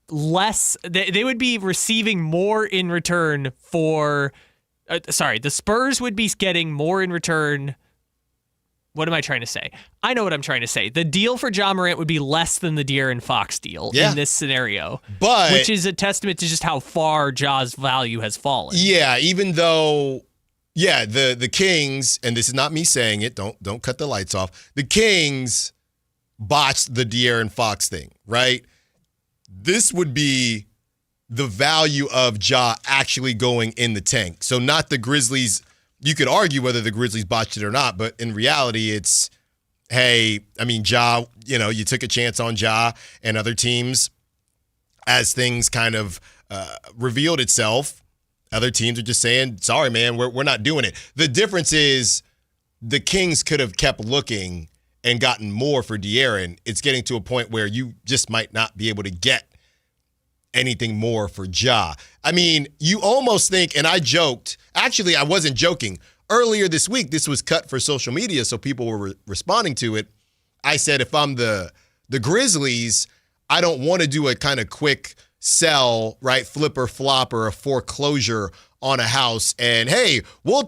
[SPEAKER 2] less. They would be receiving more in return for, the Spurs would be getting more in return. What am I trying to say? I know what I'm trying to say. The deal for Ja Morant would be less than the De'Aaron Fox deal in this scenario, which is a testament to just how far Ja's value has fallen.
[SPEAKER 1] Yeah, even though, the Kings, and this is not me saying it, don't cut the lights off. The Kings botched the De'Aaron Fox thing, right? This would be the value of Ja actually going in the tank. So not the Grizzlies. You could argue whether the Grizzlies botched it or not, but in reality, it's, hey, Ja, you took a chance on Ja, and other teams, as things kind of revealed itself, other teams are just saying, sorry, man, we're not doing it. The difference is the Kings could have kept looking and gotten more for De'Aaron. It's getting to a point where you just might not be able to get anything more for Ja. You almost think, and I joked, actually I wasn't joking, earlier this week this was cut for social media, so people were responding to it. I said, if I'm the Grizzlies, I don't want to do a kind of quick sell, right, flip or flop or a foreclosure on a house, and hey, we'll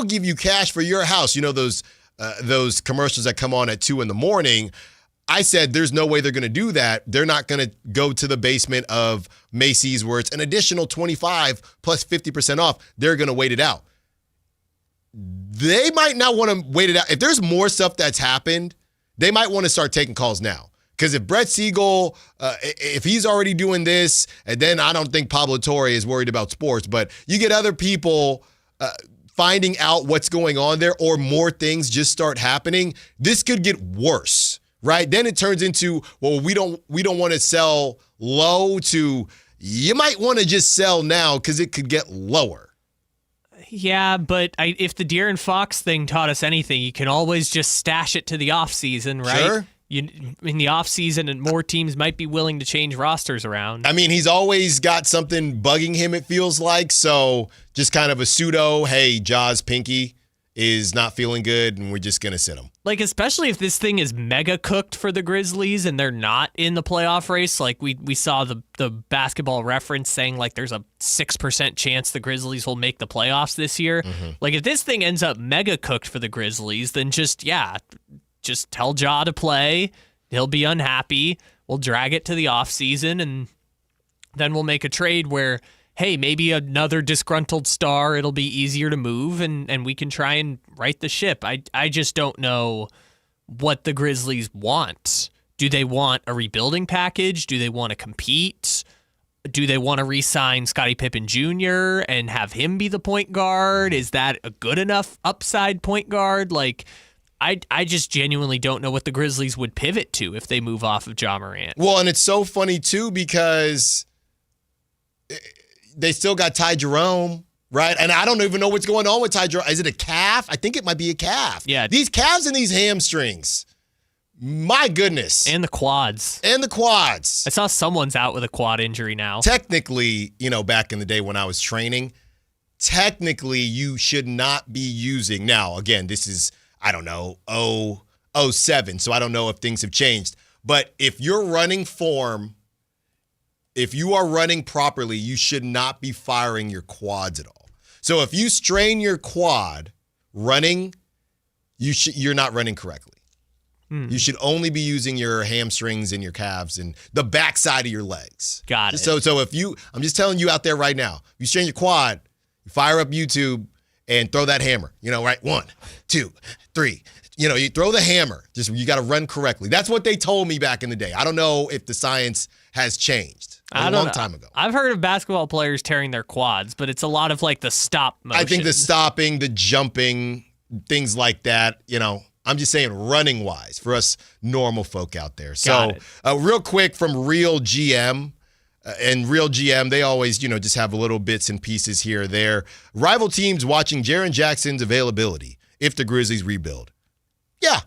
[SPEAKER 1] give you cash for your house. Those commercials that come on at 2 a.m. I said there's no way they're going to do that. They're not going to go to the basement of Macy's where it's an additional 25 plus 50% off. They're going to wait it out. They might not want to wait it out. If there's more stuff that's happened, they might want to start taking calls now. Because if Brett Siegel, if he's already doing this, and then I don't think Pablo Torre is worried about sports, but you get other people finding out what's going on there, or more things just start happening, this could get worse, right? Then it turns into, well, we don't want to sell low to, you might want to just sell now because it could get lower.
[SPEAKER 2] Yeah, but if the De'Aaron Fox thing taught us anything, you can always just stash it to the offseason, right?
[SPEAKER 1] Sure.
[SPEAKER 2] In the offseason, and more teams might be willing to change rosters around.
[SPEAKER 1] I mean, he's always got something bugging him, it feels like. So just kind of a pseudo, hey, Jaws Pinky is not feeling good, and we're just going to sit him.
[SPEAKER 2] Like, especially if this thing is mega cooked for the Grizzlies and they're not in the playoff race. Like, we saw the Basketball Reference saying, like, there's a 6% chance the Grizzlies will make the playoffs this year. Mm-hmm. Like, if this thing ends up mega cooked for the Grizzlies, then just tell Ja to play. He'll be unhappy. We'll drag it to the offseason, and then we'll make a trade where, hey, maybe another disgruntled star, it'll be easier to move, and we can try and right the ship. I just don't know what the Grizzlies want. Do they want a rebuilding package? Do they want to compete? Do they want to re-sign Scottie Pippen Jr. and have him be the point guard? Is that a good enough upside point guard? Like, I just genuinely don't know what the Grizzlies would pivot to if they move off of Ja Morant.
[SPEAKER 1] Well, and it's so funny, too, because they still got Ty Jerome, right? And I don't even know what's going on with Ty Jerome. Is it a calf? I think it might be a calf.
[SPEAKER 2] Yeah.
[SPEAKER 1] These calves and these hamstrings. My goodness.
[SPEAKER 2] And the quads.
[SPEAKER 1] I
[SPEAKER 2] saw someone's out with a quad injury now.
[SPEAKER 1] Technically, back in the day when I was training, technically you should not be using. Now, again, this is, I don't know, 07, so I don't know if things have changed. But if you're running form, if you are running properly, you should not be firing your quads at all. So if you strain your quad running, you're not running correctly. You should only be using your hamstrings and your calves and the backside of your legs.
[SPEAKER 2] Got it.
[SPEAKER 1] So if I'm just telling you out there right now, if you strain your quad, fire up YouTube and throw that hammer. Right? 1, 2, 3. You throw the hammer. Just you got to run correctly. That's what they told me back in the day. I don't know if the science has changed. A long time ago.
[SPEAKER 2] I've heard of basketball players tearing their quads, but it's a lot of like the stop motion.
[SPEAKER 1] I think the stopping, the jumping, things like that, I'm just saying running wise for us normal folk out there. So real quick from Real GM, and Real GM, they always, just have little bits and pieces here or there. Rival teams watching Jaren Jackson's availability if the Grizzlies rebuild. Yeah,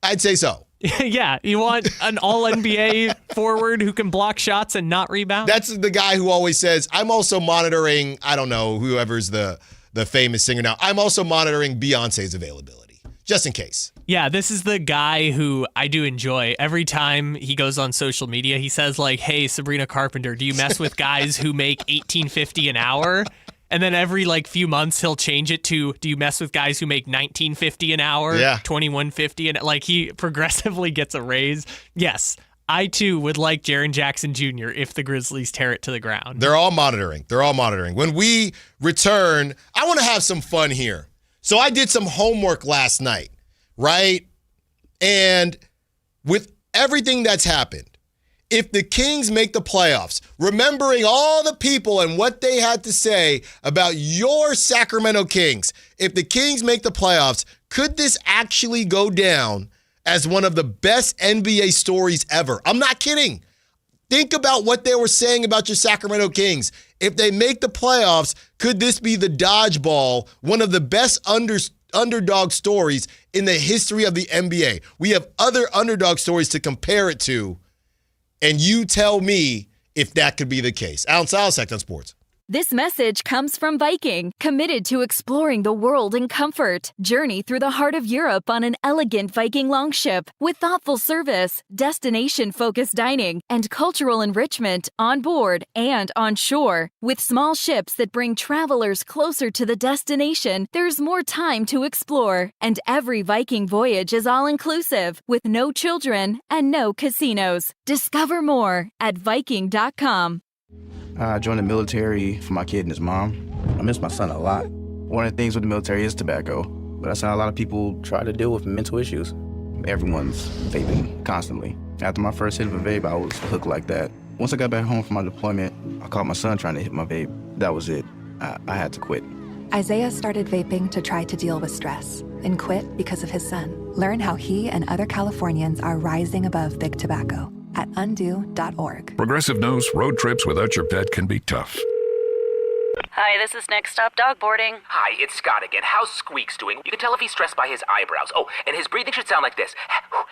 [SPEAKER 1] I'd say so.
[SPEAKER 2] Yeah, you want an all-NBA forward who can block shots and not rebound?
[SPEAKER 1] That's the guy who always says, I'm also monitoring, I don't know, whoever's the famous singer now. I'm also monitoring Beyonce's availability, just in case.
[SPEAKER 2] Yeah, this is the guy who I do enjoy. Every time he goes on social media, he says, like, hey, Sabrina Carpenter, do you mess with guys who make $18.50 an hour? And then every few months he'll change it to, do you mess with guys who make $19.50 an hour?
[SPEAKER 1] Yeah.
[SPEAKER 2] $21.50, and he progressively gets a raise. Yes, I too would like Jaren Jackson Jr. if the Grizzlies tear it to the ground.
[SPEAKER 1] They're all monitoring. When we return, I want to have some fun here. So I did some homework last night, right? And with everything that's happened, if the Kings make the playoffs, remembering all the people and what they had to say about your Sacramento Kings, if the Kings make the playoffs, could this actually go down as one of the best NBA stories ever? I'm not kidding. Think about what they were saying about your Sacramento Kings. If they make the playoffs, could this be the dodgeball, one of the best underdog stories in the history of the NBA? We have other underdog stories to compare it to. And you tell me if that could be the case. Allen Stiles, Sactown Sports.
[SPEAKER 8] This message comes from Viking, committed to exploring the world in comfort. Journey through the heart of Europe on an elegant Viking longship with thoughtful service, destination-focused dining, and cultural enrichment on board and on shore. With small ships that bring travelers closer to the destination, there's more time to explore. And every Viking voyage is all-inclusive, with no children and no casinos. Discover more at Viking.com.
[SPEAKER 5] I joined the military for my kid and his mom. I miss my son a lot. One of the things with the military is tobacco, but that's how a lot of people try to deal with mental issues. Everyone's vaping constantly. After my first hit of a vape, I was hooked like that. Once I got back home from my deployment, I caught my son trying to hit my vape. That was it. I had to quit.
[SPEAKER 16] Isaiah started vaping to try to deal with stress and quit because of his son. Learn how he and other Californians are rising above big tobacco at undo.org.
[SPEAKER 17] Progressive knows road trips without your pet can be tough.
[SPEAKER 18] Hi, this is Next Stop Dog Boarding.
[SPEAKER 19] Hi, it's Scott again. How's Squeaks doing? You can tell if he's stressed by his eyebrows. Oh, and his breathing should sound like this.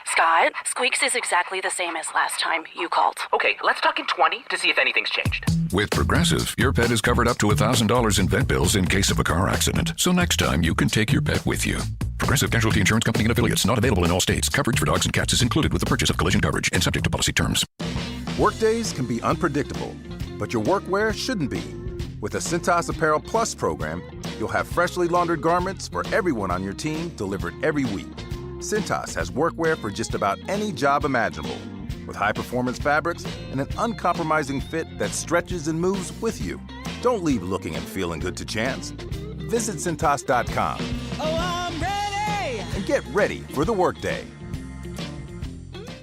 [SPEAKER 18] Scott, Squeaks is exactly the same as last time you called.
[SPEAKER 19] Okay, let's talk in 20 to see if anything's changed.
[SPEAKER 17] With Progressive, your pet is covered up to $1,000 in vet bills in case of a car accident. So next time, you can take your pet with you. Progressive Casualty Insurance Company and affiliates. Not available in all states. Coverage for dogs and cats is included with the purchase of collision coverage and subject to policy terms.
[SPEAKER 21] Workdays can be unpredictable, but your workwear shouldn't be. With the Cintas Apparel Plus program, you'll have freshly laundered garments for everyone on your team delivered every week. Cintas has workwear for just about any job imaginable, with high-performance fabrics and an uncompromising fit that stretches and moves with you. Don't leave looking and feeling good to chance. Visit Cintas.com.
[SPEAKER 12] Oh, I'm ready!
[SPEAKER 21] And get ready for the workday.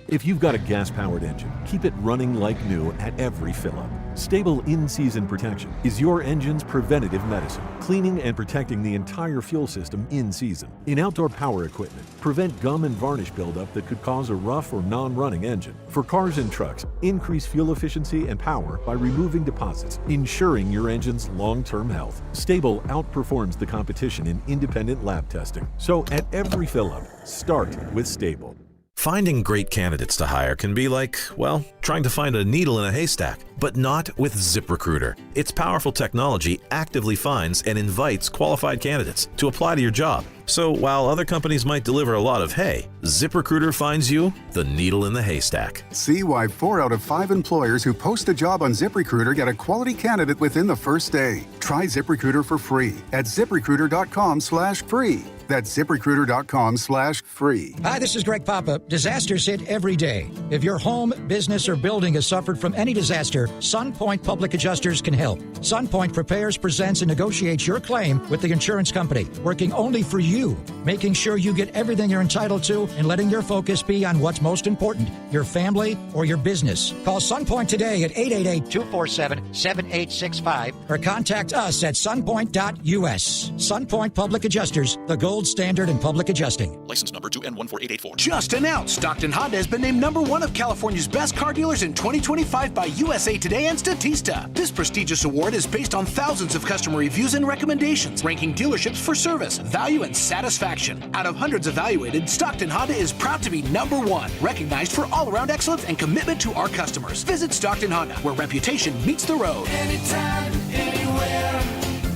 [SPEAKER 22] If you've got a gas-powered engine, keep it running like new at every fill-up. Stable in-season protection is your engine's preventative medicine, cleaning and protecting the entire fuel system in season. In outdoor power equipment, prevent gum and varnish buildup that could cause a rough or non-running engine. For cars and trucks, increase fuel efficiency and power by removing deposits, ensuring your engine's long-term health. Stable outperforms the competition in independent lab testing. So at every fill-up, start with Stable.
[SPEAKER 23] Finding great candidates to hire can be like, well, trying to find a needle in a haystack, but not with ZipRecruiter. Its powerful technology actively finds and invites qualified candidates to apply to your job. So while other companies might deliver a lot of hay, ZipRecruiter finds you the needle in the haystack.
[SPEAKER 24] See why 4 out of 5 employers who post a job on ZipRecruiter get a quality candidate within the first day. Try ZipRecruiter for free at ZipRecruiter.com/free. That's ZipRecruiter.com/free.
[SPEAKER 26] Hi, this is Greg Papa. Disasters hit every day. If your home, business, or building has suffered from any disaster, SunPoint Public Adjusters can help. SunPoint prepares, presents, and negotiates your claim with the insurance company, working only for you, making sure you get everything you're entitled to and letting your focus be on what's most important, your family or your business. Call SunPoint today at 888-247-7865 or contact us at sunpoint.us. SunPoint Public Adjusters, the gold standard in public adjusting.
[SPEAKER 30] License number 2N14884.
[SPEAKER 31] Just announced, Stockton Honda has been named #1 of California's best car dealers in 2025 by USA Today and Statista. This prestigious award is based on thousands of customer reviews and recommendations, ranking dealerships for service, value, and satisfaction. Out of hundreds evaluated, Stockton Honda is proud to be #1, recognized for all-around excellence and commitment to our customers. Visit Stockton Honda, where reputation meets the road.
[SPEAKER 12] Anytime, anywhere,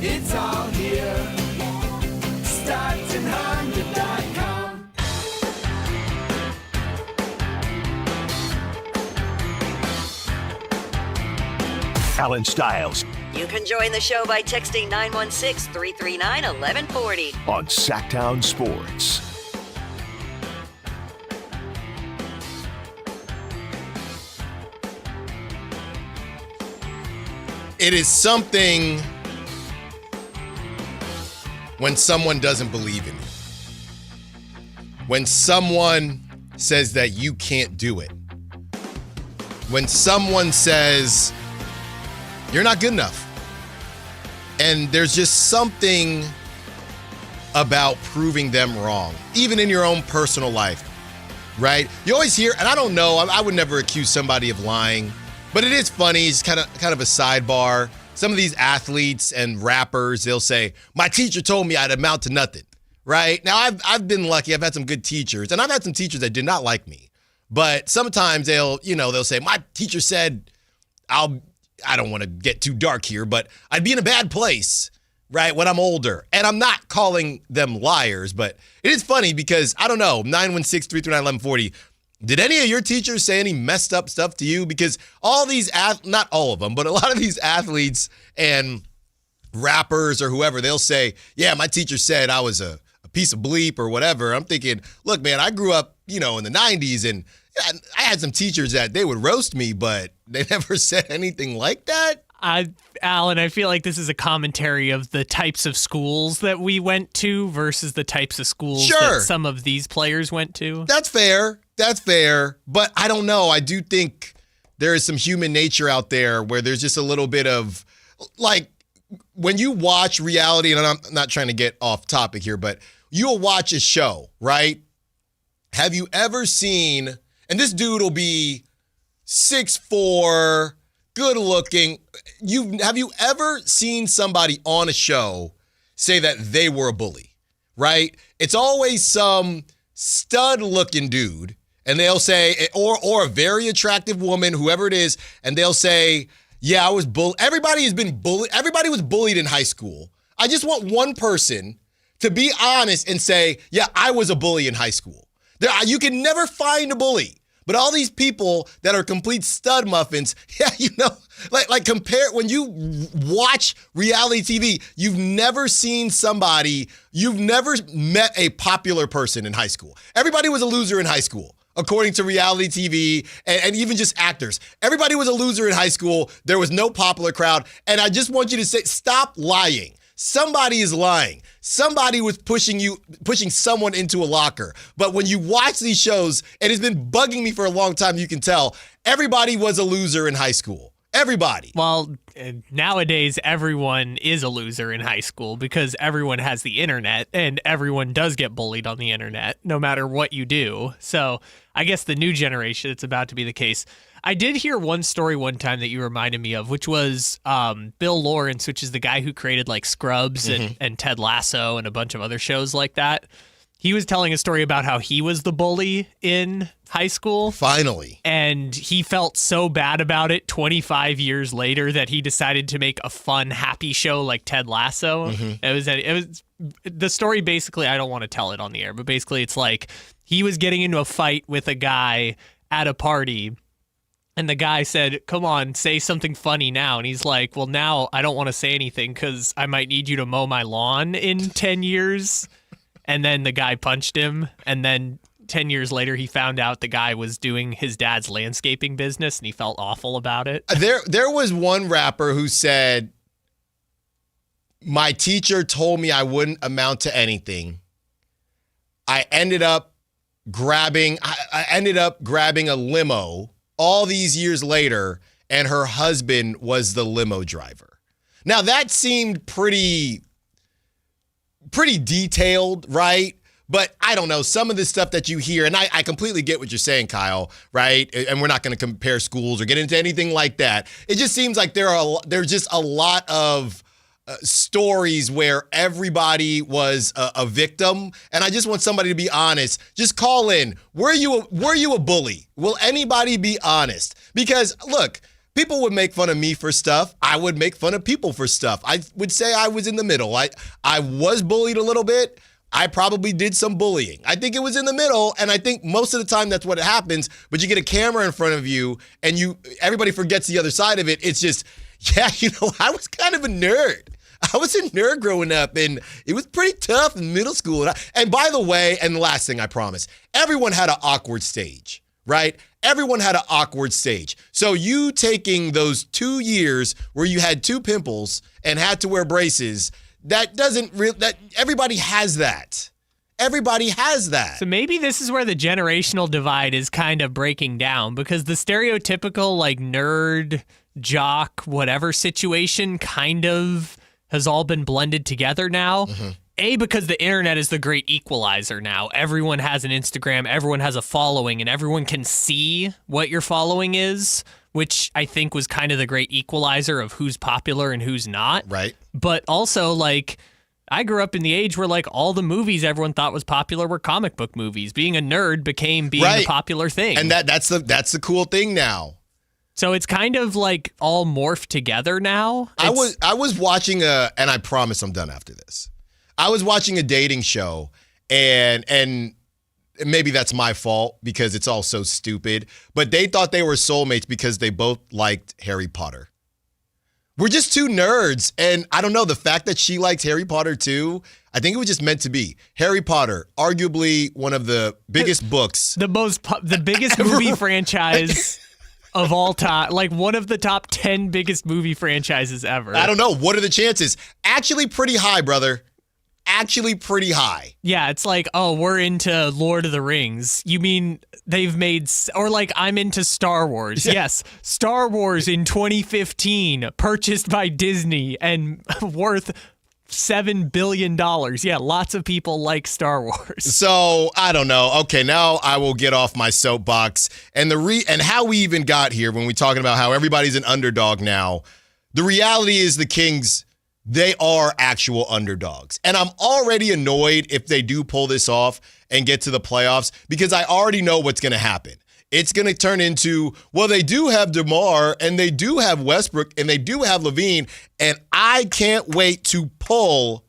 [SPEAKER 12] it's all here. StocktonHonda.com.
[SPEAKER 28] Allen Stiles
[SPEAKER 3] You can join the show by texting 916-339-1140.
[SPEAKER 28] on Sactown Sports.
[SPEAKER 1] It is something when someone doesn't believe in you. When someone says that you can't do it. When someone says you're not good enough. And there's just something about proving them wrong, even in your own personal life, right? You always hear, and I don't know, I would never accuse somebody of lying, but it is funny. It's kind of a sidebar. Some of these athletes and rappers, they'll say, my teacher told me I'd amount to nothing, right? Now, I've been lucky. I've had some good teachers, and I've had some teachers that did not like me. But sometimes they'll say, my teacher said I don't want to get too dark here, but I'd be in a bad place, right, when I'm older. And I'm not calling them liars, but it is funny because, I don't know, 916-339-1140, did any of your teachers say any messed up stuff to you? Because all these, not all of them, but a lot of these athletes and rappers or whoever, they'll say, yeah, my teacher said I was a piece of bleep or whatever. I'm thinking, look, man, I grew up, in the 90s, and I had some teachers that they would roast me, but they never said anything like that.
[SPEAKER 2] Alan, I feel like this is a commentary of the types of schools that we went to versus the types of schools that some of these players went to.
[SPEAKER 1] That's fair. But I don't know. I do think there is some human nature out there where there's just a little bit of, like, when you watch reality, and I'm not trying to get off topic here, but you'll watch a show, right? Have you ever seen, and this dude will be 6'4", good looking. Have you ever seen somebody on a show say that they were a bully, right? It's always some stud looking dude, and they'll say, or a very attractive woman, whoever it is, and they'll say, yeah, I was bullied. Everybody has been bullied. Everybody was bullied in high school. I just want one person to be honest and say, yeah, I was a bully in high school. You can never find a bully. But all these people that are complete stud muffins, yeah, like compare, when you watch reality TV, you've never seen somebody, you've never met a popular person in high school. Everybody was a loser in high school, according to reality TV and even just actors. Everybody was a loser in high school. There was no popular crowd. And I just want you to say, stop lying. Somebody is lying. Somebody was pushing someone into a locker. But when you watch these shows, and it's been bugging me for a long time, you can tell, everybody was a loser in high school. Everybody.
[SPEAKER 2] Well, nowadays, everyone is a loser in high school because everyone has the internet, and everyone does get bullied on the internet, no matter what you do. So I guess the new generation, it's about to be the case. I did hear one story one time that you reminded me of, which was Bill Lawrence, which is the guy who created like Scrubs and Ted Lasso and a bunch of other shows like that. He was telling a story about how he was the bully in high school.
[SPEAKER 1] Finally. And
[SPEAKER 2] he felt so bad about it 25 years later that he decided to make a fun, happy show like Ted Lasso. It was the story basically, I don't want to tell it on the air, but basically it's like he was getting into a fight with a guy at a party. And the guy said, come on, say something funny now. And he's like, well, now I don't want to say anything because I might need you to mow my lawn in 10 years. And then the guy punched him. And then 10 years later, he found out the guy was doing his dad's landscaping business, and he felt awful about it.
[SPEAKER 1] There was one rapper who said, my teacher told me I wouldn't amount to anything. I ended up grabbing a limo all these years later, and her husband was the limo driver. Now, that seemed pretty detailed, right? But I don't know, some of the stuff that you hear, and I completely get what you're saying, Kyle, right? And we're not going to compare schools or get into anything like that. It just seems like there's just a lot of stories where everybody was a victim, and I just want somebody to be honest. Just call in. Were you a bully? Will anybody be honest? Because look, people would make fun of me for stuff. I would make fun of people for stuff. I would say I was in the middle. I was bullied a little bit. I probably did some bullying. I think it was in the middle, and I think most of the time that's what happens. But you get a camera in front of you, and everybody forgets the other side of it. It's just, yeah, I was kind of a nerd. I was a nerd growing up, and it was pretty tough in middle school. And by the way, and the last thing I promise, everyone had an awkward stage, right? Everyone had an awkward stage. So you taking those 2 years where you had 2 pimples and had to wear braces, that everybody has that. Everybody has that.
[SPEAKER 2] So maybe this is where the generational divide is kind of breaking down, because the stereotypical like nerd, jock, whatever situation kind of has all been blended together now. Because the internet is the great equalizer now. Everyone has an Instagram, everyone has a following, and everyone can see what your following is, which I think was kind of the great equalizer of who's popular and who's not.
[SPEAKER 1] Right.
[SPEAKER 2] But also, like, I grew up in the age where, like, all the movies everyone thought was popular were comic book movies. Being a nerd became being the popular thing.
[SPEAKER 1] And that's the cool thing now.
[SPEAKER 2] So it's kind of like all morphed together now.
[SPEAKER 1] I was watching and I promise I'm done after this. I was watching a dating show, and maybe that's my fault because it's all so stupid, but they thought they were soulmates because they both liked Harry Potter. We're just two nerds, and I don't know, the fact that she likes Harry Potter too, I think it was just meant to be. Harry Potter, arguably one of the biggest books.
[SPEAKER 2] The biggest movie franchise of all time, like one of the top 10 biggest movie franchises ever.
[SPEAKER 1] I don't know. What are the chances? Actually pretty high, brother. Actually pretty high.
[SPEAKER 2] Yeah, it's like, oh, we're into Lord of the Rings. You mean they've made, or like I'm into Star Wars.
[SPEAKER 1] Yeah.
[SPEAKER 2] Yes, Star Wars in 2015, purchased by Disney and worth $7 billion. Yeah, lots of people like Star Wars.
[SPEAKER 1] So, I don't know. Okay, now I will get off my soapbox. And and how we even got here when we're talking about how everybody's an underdog now. The reality is the Kings, they are actual underdogs. And I'm already annoyed if they do pull this off and get to the playoffs because I already know what's going to happen. It's going to turn into, well, they do have DeMar and they do have Westbrook and they do have Levine. And I can't wait to pull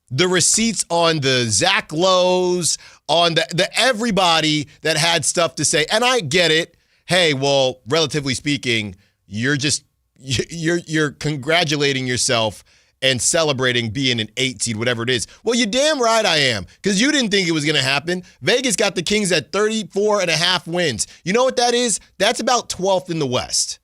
[SPEAKER 1] the receipts on the Zach Lowe's, on the everybody that had stuff to say. And I get it. Hey, well, relatively speaking, you're congratulating yourself and celebrating being an 8 seed, whatever it is. Well, you're damn right I am, because you didn't think it was going to happen. Vegas got the Kings at 34.5 wins. You know what that is? That's about 12th in the West.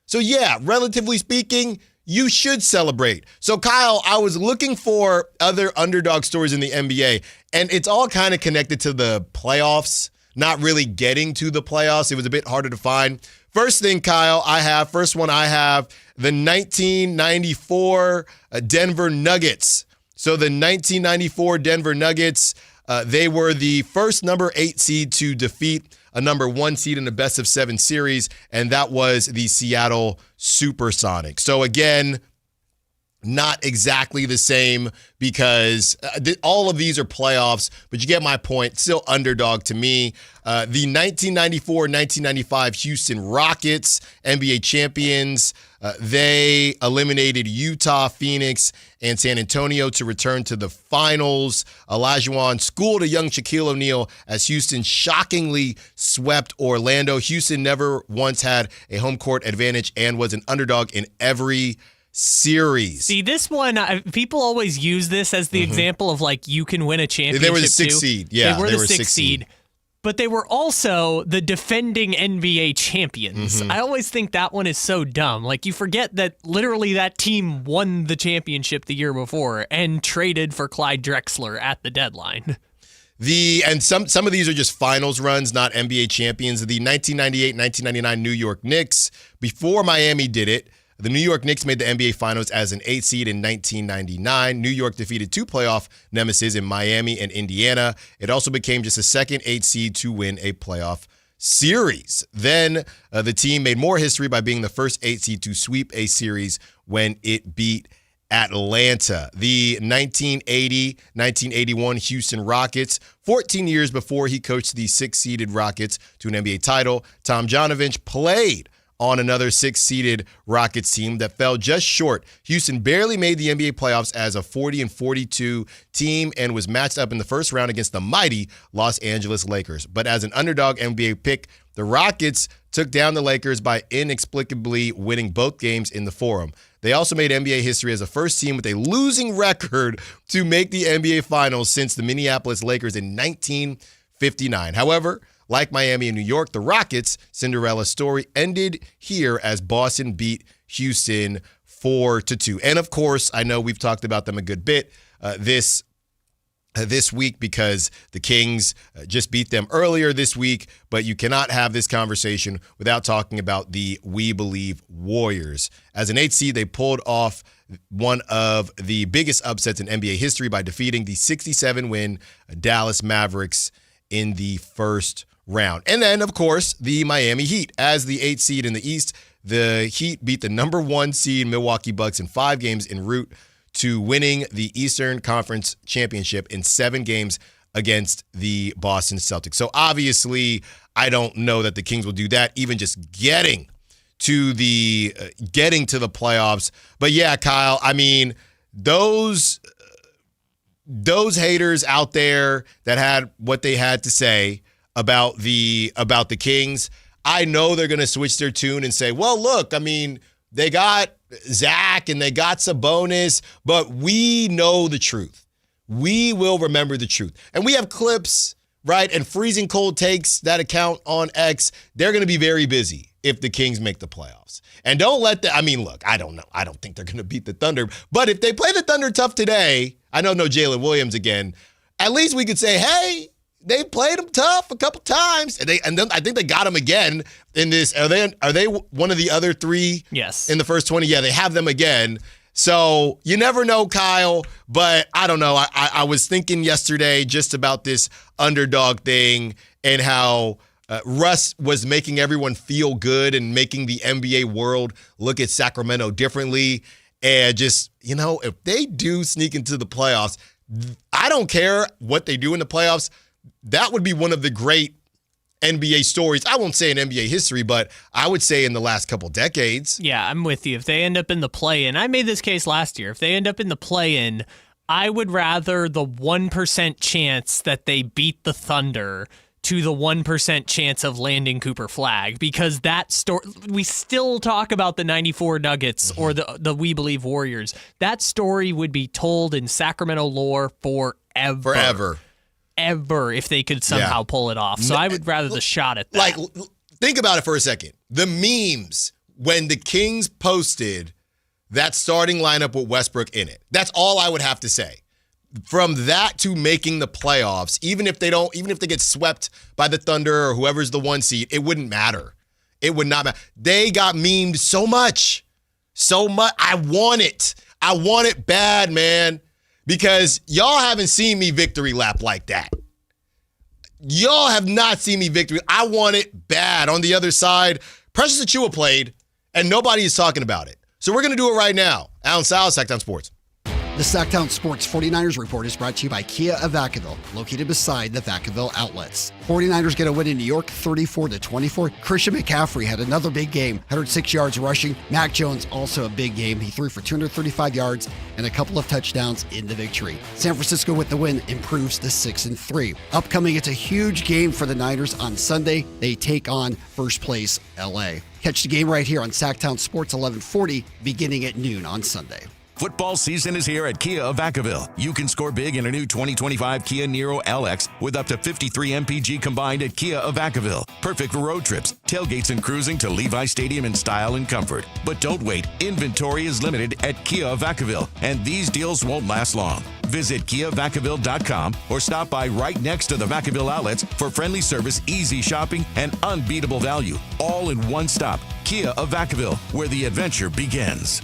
[SPEAKER 1] So yeah, relatively speaking, you should celebrate. So Kyle, I was looking for other underdog stories in the NBA, and it's all kind of connected to the playoffs, not really getting to the playoffs. It was a bit harder to find. First thing, Kyle, I have the 1994 Denver Nuggets. So the 1994 Denver Nuggets, they were the first number 8 seed to defeat a number 1 seed in the best of 7 series, and that was the Seattle Supersonics. So again, not exactly the same because all of these are playoffs, but you get my point. Still underdog to me. The 1994-1995 Houston Rockets, NBA champions, they eliminated Utah, Phoenix, and San Antonio to return to the finals. Olajuwon schooled a young Shaquille O'Neal as Houston shockingly swept Orlando. Houston never once had a home court advantage and was an underdog in every series.
[SPEAKER 2] See, this one, people always use this as the example of like you can win a championship.
[SPEAKER 1] They were the 6th seed. Yeah,
[SPEAKER 2] they were the 6th seed. But they were also the defending NBA champions. I always think that one is so dumb. Like you forget that literally that team won the championship the year before and traded for Clyde Drexler at the deadline.
[SPEAKER 1] And some of these are just finals runs, not NBA champions. The 1998-1999 New York Knicks, before Miami did it, the New York Knicks made the NBA Finals as an 8 seed in 1999. New York defeated 2 playoff nemesis in Miami and Indiana. It also became just the second 8 seed to win a playoff series. Then the team made more history by being the first 8 seed to sweep a series when it beat Atlanta. The 1980-1981 Houston Rockets, 14 years before he coached the 6-seeded Rockets to an NBA title, Tom Janovich played on another 6-seeded Rockets team that fell just short. Houston barely made the NBA playoffs as a 40-42 team and was matched up in the first round against the mighty Los Angeles Lakers. But as an underdog NBA pick, the Rockets took down the Lakers by inexplicably winning both games in the Forum. They also made NBA history as the first team with a losing record to make the NBA Finals since the Minneapolis Lakers in 1959. However, like Miami and New York, the Rockets' Cinderella story ended here as Boston beat Houston 4-2. And of course, I know we've talked about them a good bit this week because the Kings just beat them earlier this week, but you cannot have this conversation without talking about the We Believe Warriors. As an 8 seed, they pulled off one of the biggest upsets in NBA history by defeating the 67-win Dallas Mavericks in the first round. And then, of course, the Miami Heat. As the 8th seed in the East, the Heat beat the number 1 seed Milwaukee Bucks in 5 games en route to winning the Eastern Conference Championship in 7 games against the Boston Celtics. So obviously, I don't know that the Kings will do that. Even just getting to the getting to the playoffs. But yeah, Kyle, I mean, those haters out there that had what they had to say about the Kings, I know they're going to switch their tune and say, well, look, I mean, they got Zach and they got Sabonis, but we know the truth. We will remember the truth. And we have clips, right, and freezing cold takes, that account on X. They're going to be very busy if the Kings make the playoffs. And don't let I mean, look, I don't know. I don't think they're going to beat the Thunder. But if they play the Thunder tough today, I know no Jalen Williams again, at least we could say, hey, they played them tough a couple times. And then I think they got them again in this. Are they one of the other three?
[SPEAKER 2] Yes.
[SPEAKER 1] In the first 20? Yeah, they have them again. So you never know, Kyle, but I don't know. I was thinking yesterday just about this underdog thing and how Russ was making everyone feel good and making the NBA world look at Sacramento differently. And just, if they do sneak into the playoffs, I don't care what they do in the playoffs. That would be one of the great NBA stories. I won't say in NBA history, but I would say in the last couple decades.
[SPEAKER 2] Yeah, I'm with you. If they end up in the play-in, I made this case last year. If they end up in the play-in, I would rather the 1% chance that they beat the Thunder to the 1% chance of landing Cooper Flagg, because that story, we still talk about the 94 Nuggets or the We Believe Warriors. That story would be told in Sacramento lore forever. Ever, if they could somehow pull it off. So I would rather the shot at that.
[SPEAKER 1] Like, think about it for a second. The memes when the Kings posted that starting lineup with Westbrook in it. That's all I would have to say. From that to making the playoffs, even if they get swept by the Thunder or whoever's the 1 seed, it wouldn't matter. It would not matter. They got memed so much. So much. I want it. I want it bad, man. Because y'all haven't seen me victory lap like that. Y'all have not seen me victory. I want it bad. On the other side, Precious Achiuwa played, and nobody is talking about it. So we're going to do it right now. Allen Stiles, Sactown Sports.
[SPEAKER 6] The Sactown Sports 49ers Report is brought to you by Kia of Vacaville, located beside the Vacaville outlets. 49ers get a win in New York, 34-24. Christian McCaffrey had another big game, 106 yards rushing. Mac Jones, also a big game. He threw for 235 yards and a couple of touchdowns in the victory. San Francisco with the win improves to 6-3. Upcoming, it's a huge game for the Niners on Sunday. They take on first place LA. Catch the game right here on Sactown Sports 1140, beginning at noon on Sunday.
[SPEAKER 7] Football season is here at Kia of Vacaville. You can score big in a new 2025 Kia Niro LX with up to 53 MPG combined at Kia of Vacaville. Perfect for road trips, tailgates, and cruising to Levi Stadium in style and comfort. But don't wait. Inventory is limited at Kia of Vacaville, and these deals won't last long. Visit KiaVacaville.com or stop by right next to the Vacaville outlets for friendly service, easy shopping, and unbeatable value. All in one stop. Kia of Vacaville, where the adventure begins.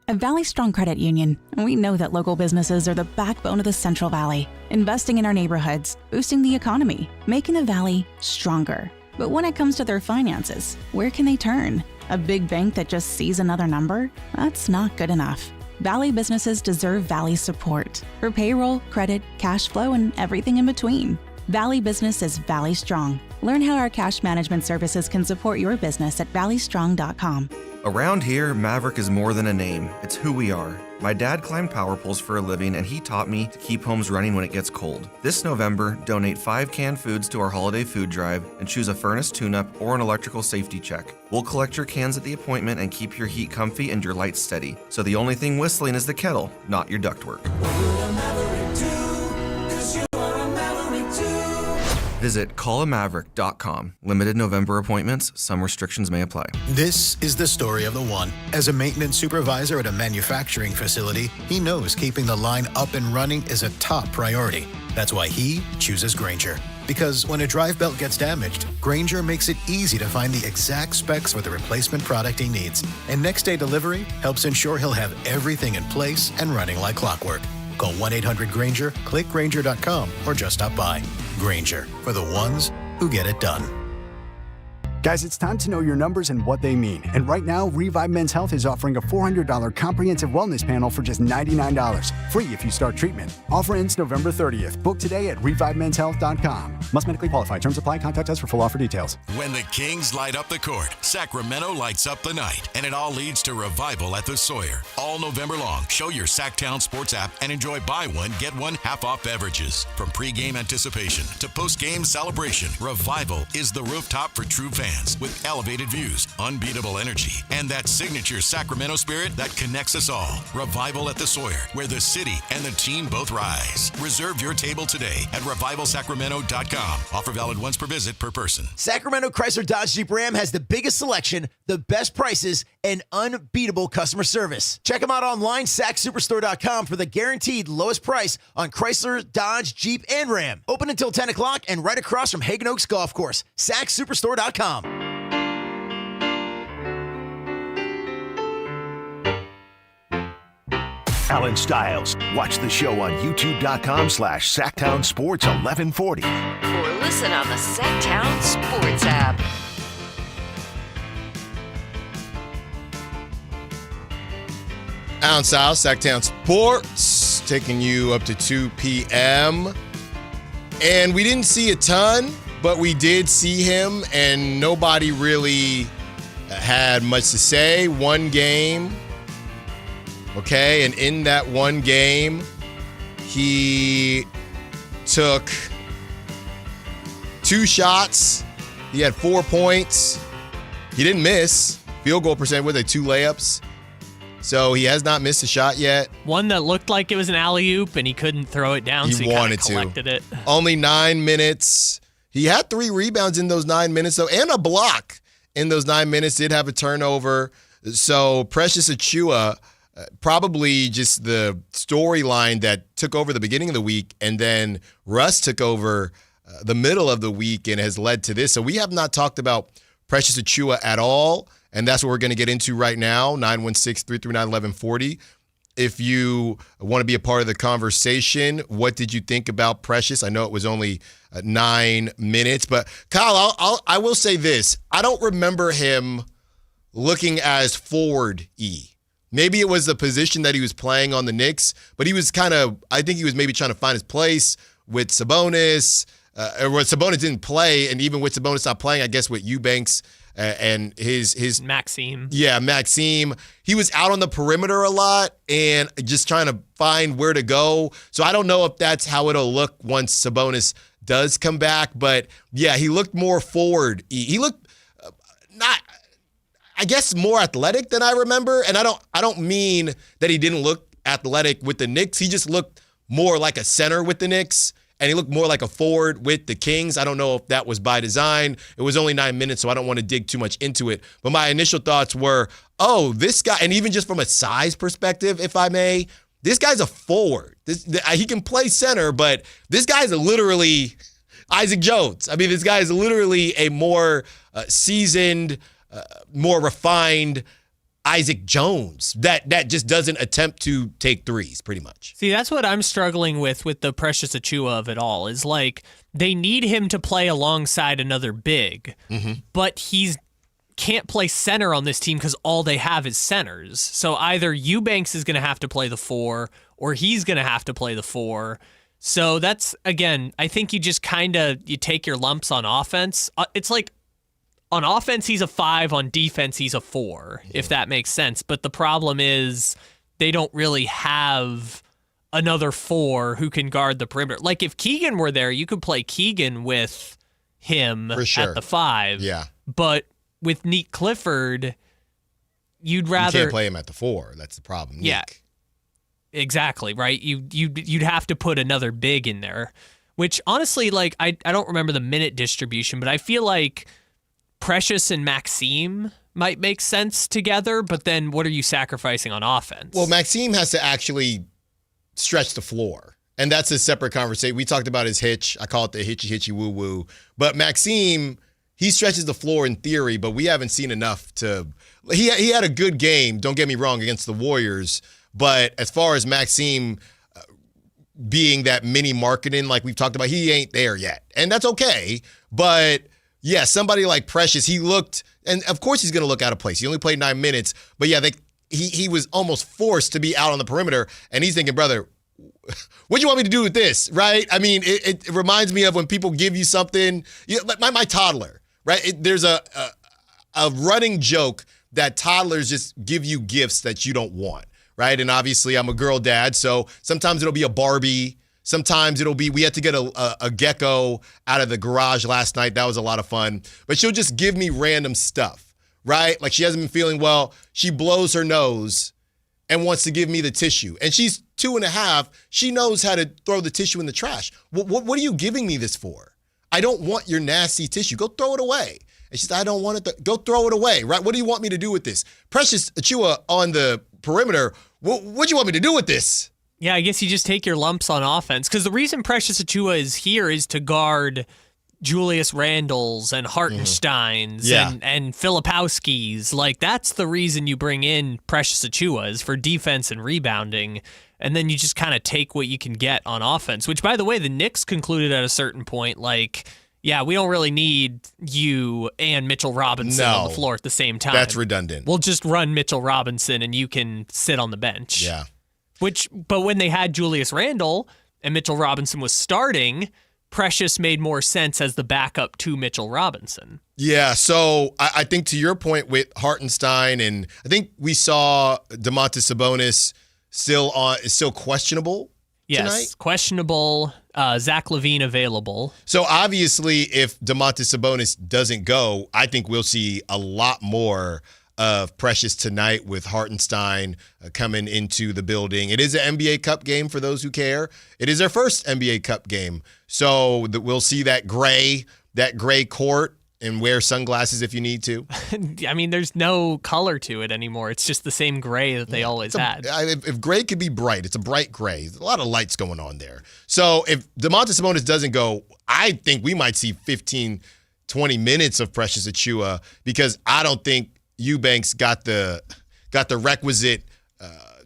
[SPEAKER 31] At Valley Strong Credit Union, we know that local businesses are the backbone of the Central Valley, investing in our neighborhoods, boosting the economy, making the Valley stronger. But when it comes to their finances, where can they turn? A big bank that just sees another number? That's not good enough. Valley businesses deserve Valley support for payroll, credit, cash flow, and everything in between. Valley Business is Valley Strong. Learn how our cash management services can support your business at valleystrong.com.
[SPEAKER 15] Around here, Maverick is more than a name. It's who we are. My dad climbed power poles for a living, and he taught me to keep homes running when it gets cold. This November, donate 5 canned foods to our holiday food drive and choose a furnace tune-up or an electrical safety check. We'll collect your cans at the appointment and keep your heat comfy and your lights steady. So the only thing whistling is the kettle, not your ductwork. Visit callamaverick.com. Limited November appointments. Some restrictions may apply.
[SPEAKER 9] This is the story of the one. As a maintenance supervisor at a manufacturing facility, he knows keeping the line up and running is a top priority. That's why he chooses Grainger. Because when a drive belt gets damaged, Grainger makes it easy to find the exact specs for the replacement product he needs. And next day delivery helps ensure he'll have everything in place and running like clockwork. Call 1-800-GRAINGER, click Grainger.com, or just stop by. Grainger, for the ones who get it done.
[SPEAKER 24] Guys, it's time to know your numbers and what they mean. And right now, Revive Men's Health is offering a $400 comprehensive wellness panel for just $99. Free if you start treatment. Offer ends November 30th. Book today at revivemenshealth.com. Must medically qualify. Terms apply. Contact us for full offer details.
[SPEAKER 7] When the Kings light up the court, Sacramento lights up the night, and it all leads to Revival at the Sawyer. All November long, show your Sactown Sports app and enjoy buy one, get one half-off beverages. From pregame anticipation to postgame celebration, Revival is the rooftop for true fans with elevated views, unbeatable energy, and that signature Sacramento spirit that connects us all. Revival at the Sawyer, where the city and the team both rise. Reserve your table today at revivalsacramento.com. Offer valid once per visit per person.
[SPEAKER 4] Sacramento Chrysler Dodge Jeep Ram has the biggest selection, the best prices, and unbeatable customer service. Check them out online, sacsuperstore.com, for the guaranteed lowest price on Chrysler, Dodge, Jeep, and Ram. Open until 10 o'clock and right across from Hagen Oaks Golf Course. sacsuperstore.com.
[SPEAKER 8] Allen Stiles. Watch the show on youtube.com/Sactown Sports 1140.
[SPEAKER 3] Or listen on the Sactown Sports app.
[SPEAKER 1] Allen Stiles, Sactown Sports, taking you up to 2 p.m. And we didn't see a ton, but we did see him, and nobody really had much to say. One game. Okay, and in that one game, he took 2 shots. He had 4 points. He didn't miss. Field goal percent with 2 layups. So he has not missed a shot yet.
[SPEAKER 2] One that looked like it was an alley-oop, and he couldn't throw it down, so he wanted to. Collected it.
[SPEAKER 1] Only 9 minutes. He had 3 rebounds in those 9 minutes, though, and a block in those 9 minutes. Did have a turnover. So Precious Achiuwa, probably just the storyline that took over the beginning of the week, and then Russ took over the middle of the week and has led to this. So we have not talked about Precious Achiuwa at all, and that's what we're going to get into right now, 916-339-1140. If you want to be a part of the conversation, what did you think about Precious? I know it was only 9 minutes, but Kyle, I will say this. I don't remember him looking as forward-y. Maybe it was the position that he was playing on the Knicks, but he was I think he was maybe trying to find his place with Sabonis, or when Sabonis didn't play, and even with Sabonis not playing, I guess with Eubanks and his
[SPEAKER 2] Maxime.
[SPEAKER 1] Yeah, Maxime. He was out on the perimeter a lot and just trying to find where to go. So I don't know if that's how it'll look once Sabonis does come back, but yeah, he looked more forward. He looked I guess more athletic than I remember, and I don't mean that he didn't look athletic with the Knicks. He just looked more like a center with the Knicks, and he looked more like a forward with the Kings. I don't know if that was by design. It was only 9 minutes, so I don't want to dig too much into it. But my initial thoughts were, oh, this guy, and even just from a size perspective, if I may, this guy's a forward. He can play center, but this guy's literally Isaac Jones. I mean, this guy is literally a more seasoned, more refined Isaac Jones that just doesn't attempt to take threes, pretty much.
[SPEAKER 2] See, that's what I'm struggling with the Precious Achiuwa of it all, is like they need him to play alongside another big, but he's can't play center on this team because all they have is centers. So either Eubanks is going to have to play the 4 or he's going to have to play the 4. So that's, again, I think you just you take your lumps on offense. It's like, on offense, he's a 5. On defense, he's a 4, if that makes sense. But the problem is they don't really have another 4 who can guard the perimeter. Like, if Keegan were there, you could play Keegan with him at the 5.
[SPEAKER 1] Yeah.
[SPEAKER 2] But with Neek Clifford, you'd rather...
[SPEAKER 1] You can't play him at the 4. That's the problem.
[SPEAKER 2] Yeah.
[SPEAKER 1] Neek.
[SPEAKER 2] Exactly, right? You'd have to put another big in there, which, honestly, like, I don't remember the minute distribution, but I feel like Precious and Maxime might make sense together, but then what are you sacrificing on offense?
[SPEAKER 1] Well, Maxime has to actually stretch the floor, and that's a separate conversation. We talked about his hitch. I call it the hitchy woo-woo. But Maxime, he stretches the floor in theory, but we haven't seen enough to – he had a good game, don't get me wrong, against the Warriors, but as far as Maxime being that mini marketing like we've talked about, he ain't there yet. And that's okay, but – Yeah, somebody like Precious, he looked, and of course he's going to look out of place. He only played 9 minutes, but yeah, he was almost forced to be out on the perimeter, and he's thinking, brother, what do you want me to do with this, right? I mean, it reminds me of when people give you something, my toddler, right? There's a running joke that toddlers just give you gifts that you don't want, right? And obviously I'm a girl dad, so sometimes it'll be a Barbie. Sometimes it'll be, we had to get a gecko out of the garage last night. That was a lot of fun. But she'll just give me random stuff, right? Like she hasn't been feeling well. She blows her nose and wants to give me the tissue. And she's 2.5. She knows how to throw the tissue in the trash. What are you giving me this for? I don't want your nasty tissue. Go throw it away. And she said, I don't want it. Go throw it away, right? What do you want me to do with this? Precious Achiuwa on the perimeter. What do you want me to do with this?
[SPEAKER 2] Yeah, I guess you just take your lumps on offense. Because the reason Precious Achiuwa is here is to guard Julius Randles and Hartensteins and Filipowskis. Like, that's the reason you bring in Precious Achiuwa, is for defense and rebounding. And then you just kind of take what you can get on offense. Which, by the way, the Knicks concluded at a certain point, like, yeah, we don't really need you and Mitchell Robinson on the floor at the same time.
[SPEAKER 1] That's redundant.
[SPEAKER 2] We'll just run Mitchell Robinson and you can sit on the bench.
[SPEAKER 1] Yeah.
[SPEAKER 2] But when they had Julius Randle and Mitchell Robinson was starting, Precious made more sense as the backup to Mitchell Robinson.
[SPEAKER 1] Yeah, so I think to your point with Hartenstein, and I think we saw Domantas Sabonis still questionable tonight.
[SPEAKER 2] Questionable. Zach LaVine available.
[SPEAKER 1] So obviously, if Domantas Sabonis doesn't go, I think we'll see a lot more of Precious tonight with Hartenstein coming into the building. It is an NBA Cup game for those who care. It is their first NBA Cup game. So we'll see that gray court, and wear sunglasses if you need to.
[SPEAKER 2] I mean, there's no color to it anymore. It's just the same gray that they always had.
[SPEAKER 1] If gray could be bright, it's a bright gray. There's a lot of lights going on there. So if Domantas Sabonis doesn't go, I think we might see 15, 20 minutes of Precious Achiuwa, because I don't think Eubanks got the requisite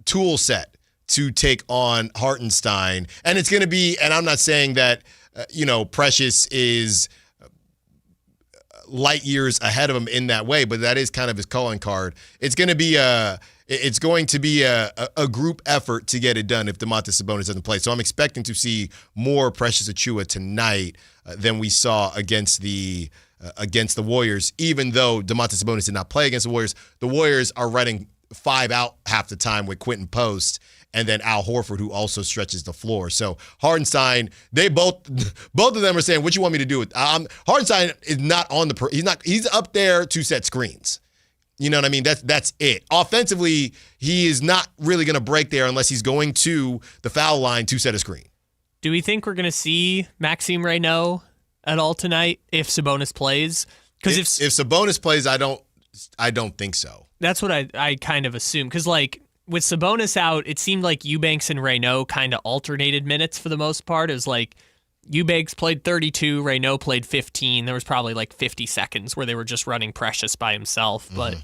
[SPEAKER 1] tool set to take on Hartenstein. And it's going to be, and I'm not saying that, Precious is light years ahead of him in that way, but that is kind of his calling card. It's going to be a group effort to get it done if Domantas Sabonis doesn't play. So I'm expecting to see more Precious Achiuwa tonight than we saw against the Warriors. Even though Domantas Sabonis did not play against the Warriors are running 5 out half the time with Quentin Post and then Al Horford, who also stretches the floor. So Hartenstein, they both of them are saying, "What you want me to do with?" Hartenstein is not on he's up there to set screens. You know what I mean? That's it. Offensively, he is not really going to break there unless he's going to the foul line to set a screen.
[SPEAKER 2] Do we think we're going to see Maxime Reynaud at all tonight if Sabonis plays? Because if
[SPEAKER 1] Sabonis plays, I don't think so.
[SPEAKER 2] That's what I kind of assume. Because with Sabonis out, it seemed like Eubanks and Reynaud kind of alternated minutes for the most part. It was like Eubanks played 32, Reynaud played 15. There was probably 50 seconds where they were just running Precious by himself. But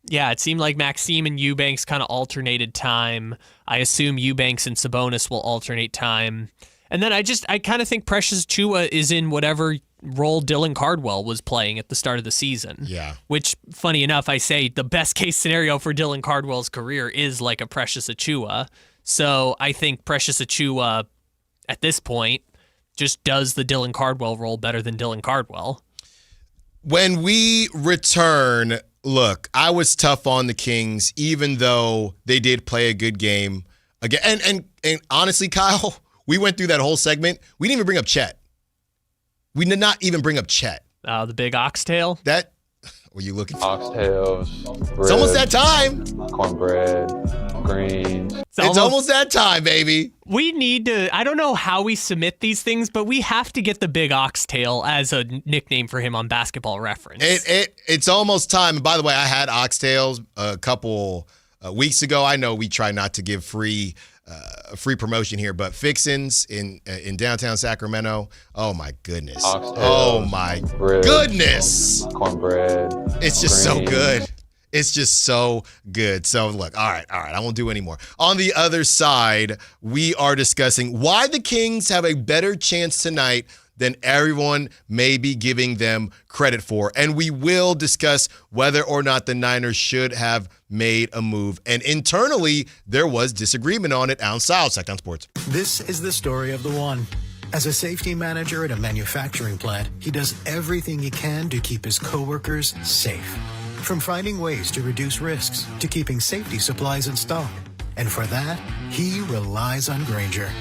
[SPEAKER 2] yeah, it seemed like Maxime and Eubanks kind of alternated time. I assume Eubanks and Sabonis will alternate time. And then I kind of think Precious Achiuwa is in whatever role Dylan Cardwell was playing at the start of the season.
[SPEAKER 1] Yeah.
[SPEAKER 2] Which, funny enough, I say the best case scenario for Dylan Cardwell's career is like a Precious Achiuwa. So I think Precious Achiuwa at this point just does the Dylan Cardwell role better than Dylan Cardwell.
[SPEAKER 1] When we return, look, I was tough on the Kings, even though they did play a good game again. And honestly, Kyle, we went through that whole segment. We didn't even bring up Chet. We did not even bring up Chet.
[SPEAKER 2] The big oxtail?
[SPEAKER 1] That, were you looking for?
[SPEAKER 5] Oxtails, bread,
[SPEAKER 1] it's almost that time.
[SPEAKER 5] Cornbread, greens.
[SPEAKER 1] It's almost that time, baby.
[SPEAKER 2] We need to, I don't know how we submit these things, but we have to get the big oxtail as a nickname for him on Basketball Reference.
[SPEAKER 1] It's almost time. And by the way, I had oxtails a couple weeks ago. I know we try not to give free promotion here, but Fixins in downtown Sacramento. Oh my goodness! Oh my goodness!
[SPEAKER 5] Cornbread.
[SPEAKER 1] It's just so good. It's just so good. So look, all right. I won't do any more. On the other side, we are discussing why the Kings have a better chance tonight than everyone may be giving them credit for. And we will discuss whether or not the Niners should have made a move. And internally, there was disagreement on it. Allen Stiles, Sactown Sports.
[SPEAKER 9] This is the story of the one. As a safety manager at a manufacturing plant, he does everything he can to keep his coworkers safe. From finding ways to reduce risks to keeping safety supplies in stock. And for that, he relies on Grainger.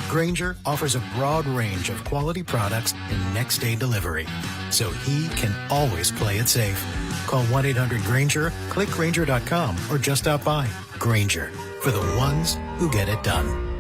[SPEAKER 9] Grainger offers a broad range of quality products and next-day delivery, so he can always play it safe. Call 1-800-GRAINGER, click Grainger.com, or just stop by. Grainger, for the ones who get it done.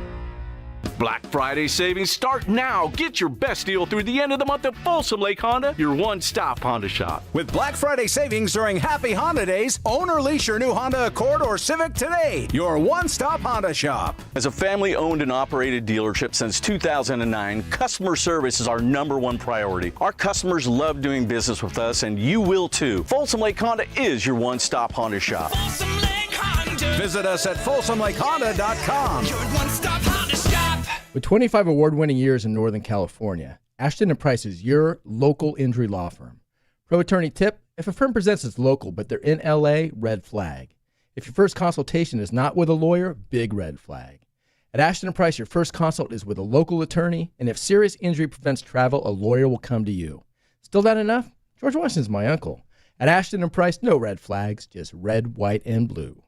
[SPEAKER 10] Black Friday savings start now. Get your best deal through the end of the month at Folsom Lake Honda, your one-stop Honda shop.
[SPEAKER 11] With Black Friday savings during Happy Honda Days, own or lease your new Honda Accord or Civic today. Your one-stop Honda shop.
[SPEAKER 10] As a family-owned and operated dealership since 2009, customer service is our #1 priority. Our customers love doing business with us, and you will too. Folsom Lake Honda is your one-stop Honda shop.
[SPEAKER 11] Folsom Lake Honda. Visit us at FolsomLakeHonda.com.
[SPEAKER 12] Your one-stop Honda shop.
[SPEAKER 13] With 25 award-winning years in Northern California, Ashton & Price is your local injury law firm. Pro attorney tip: if a firm presents as local but they're in LA, red flag. If your first consultation is not with a lawyer, big red flag. At Ashton & Price, your first consult is with a local attorney, and if serious injury prevents travel, a lawyer will come to you. Still not enough? George Washington's my uncle. At Ashton & Price, no red flags, just red, white, and blue.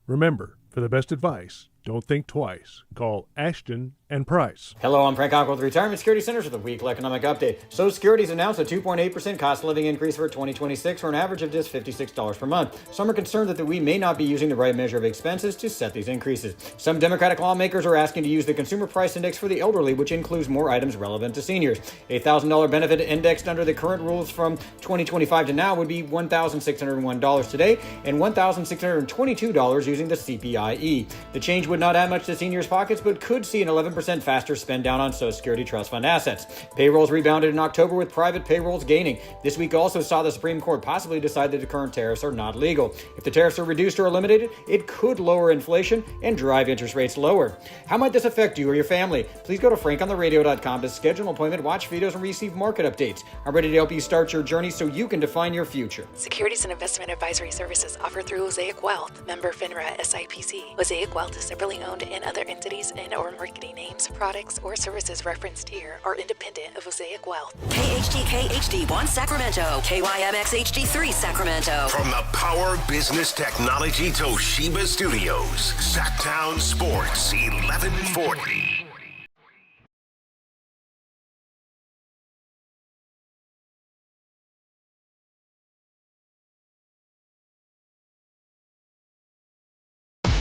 [SPEAKER 14] Remember, for the best advice, don't think twice. Call Ashton and Price.
[SPEAKER 16] Hello, I'm Frank Conklin with Retirement Security Centers with a weekly economic update. Social Security's announced a 2.8% cost of living increase for 2026 for an average of just $56 per month. Some are concerned that we may not be using the right measure of expenses to set these increases. Some Democratic lawmakers are asking to use the Consumer Price Index for the elderly, which includes more items relevant to seniors. A $1,000 benefit indexed under the current rules from 2025 to now would be $1,601 today and $1,622 using the CPIE. The change would not add much to seniors' pockets, but could see an 11% faster spend down on Social Security trust fund assets. Payrolls rebounded in October with private payrolls gaining. This week also saw the Supreme Court possibly decide that the current tariffs are not legal. If the tariffs are reduced or eliminated, it could lower inflation and drive interest rates lower. How might this affect you or your family? Please go to frankontheradio.com to schedule an appointment, watch videos, and receive market updates. I'm ready to help you start your journey so you can define your future.
[SPEAKER 18] Securities and investment advisory services offered through Mosaic Wealth, member FINRA SIPC. Mosaic Wealth is separately owned and other entities and or marketing names, products, or services referenced here are independent of Mosaic Wealth.
[SPEAKER 3] KHTK HD1 Sacramento, KYMX HD3 Sacramento.
[SPEAKER 8] From the Power Business Technology Toshiba Studios, Sactown Sports 1140.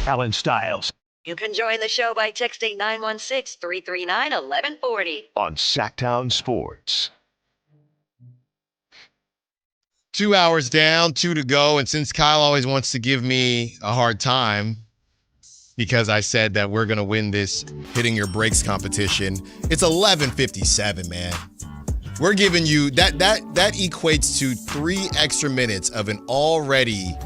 [SPEAKER 20] Allen Stiles
[SPEAKER 3] You can join the show by texting 916-339-1140.
[SPEAKER 8] on Sactown Sports.
[SPEAKER 1] 2 hours down, 2 to go. And since Kyle always wants to give me a hard time because I said that we're going to win this hitting your brakes competition, it's 11:57, man. We're giving you that equates to 3 extra minutes of an already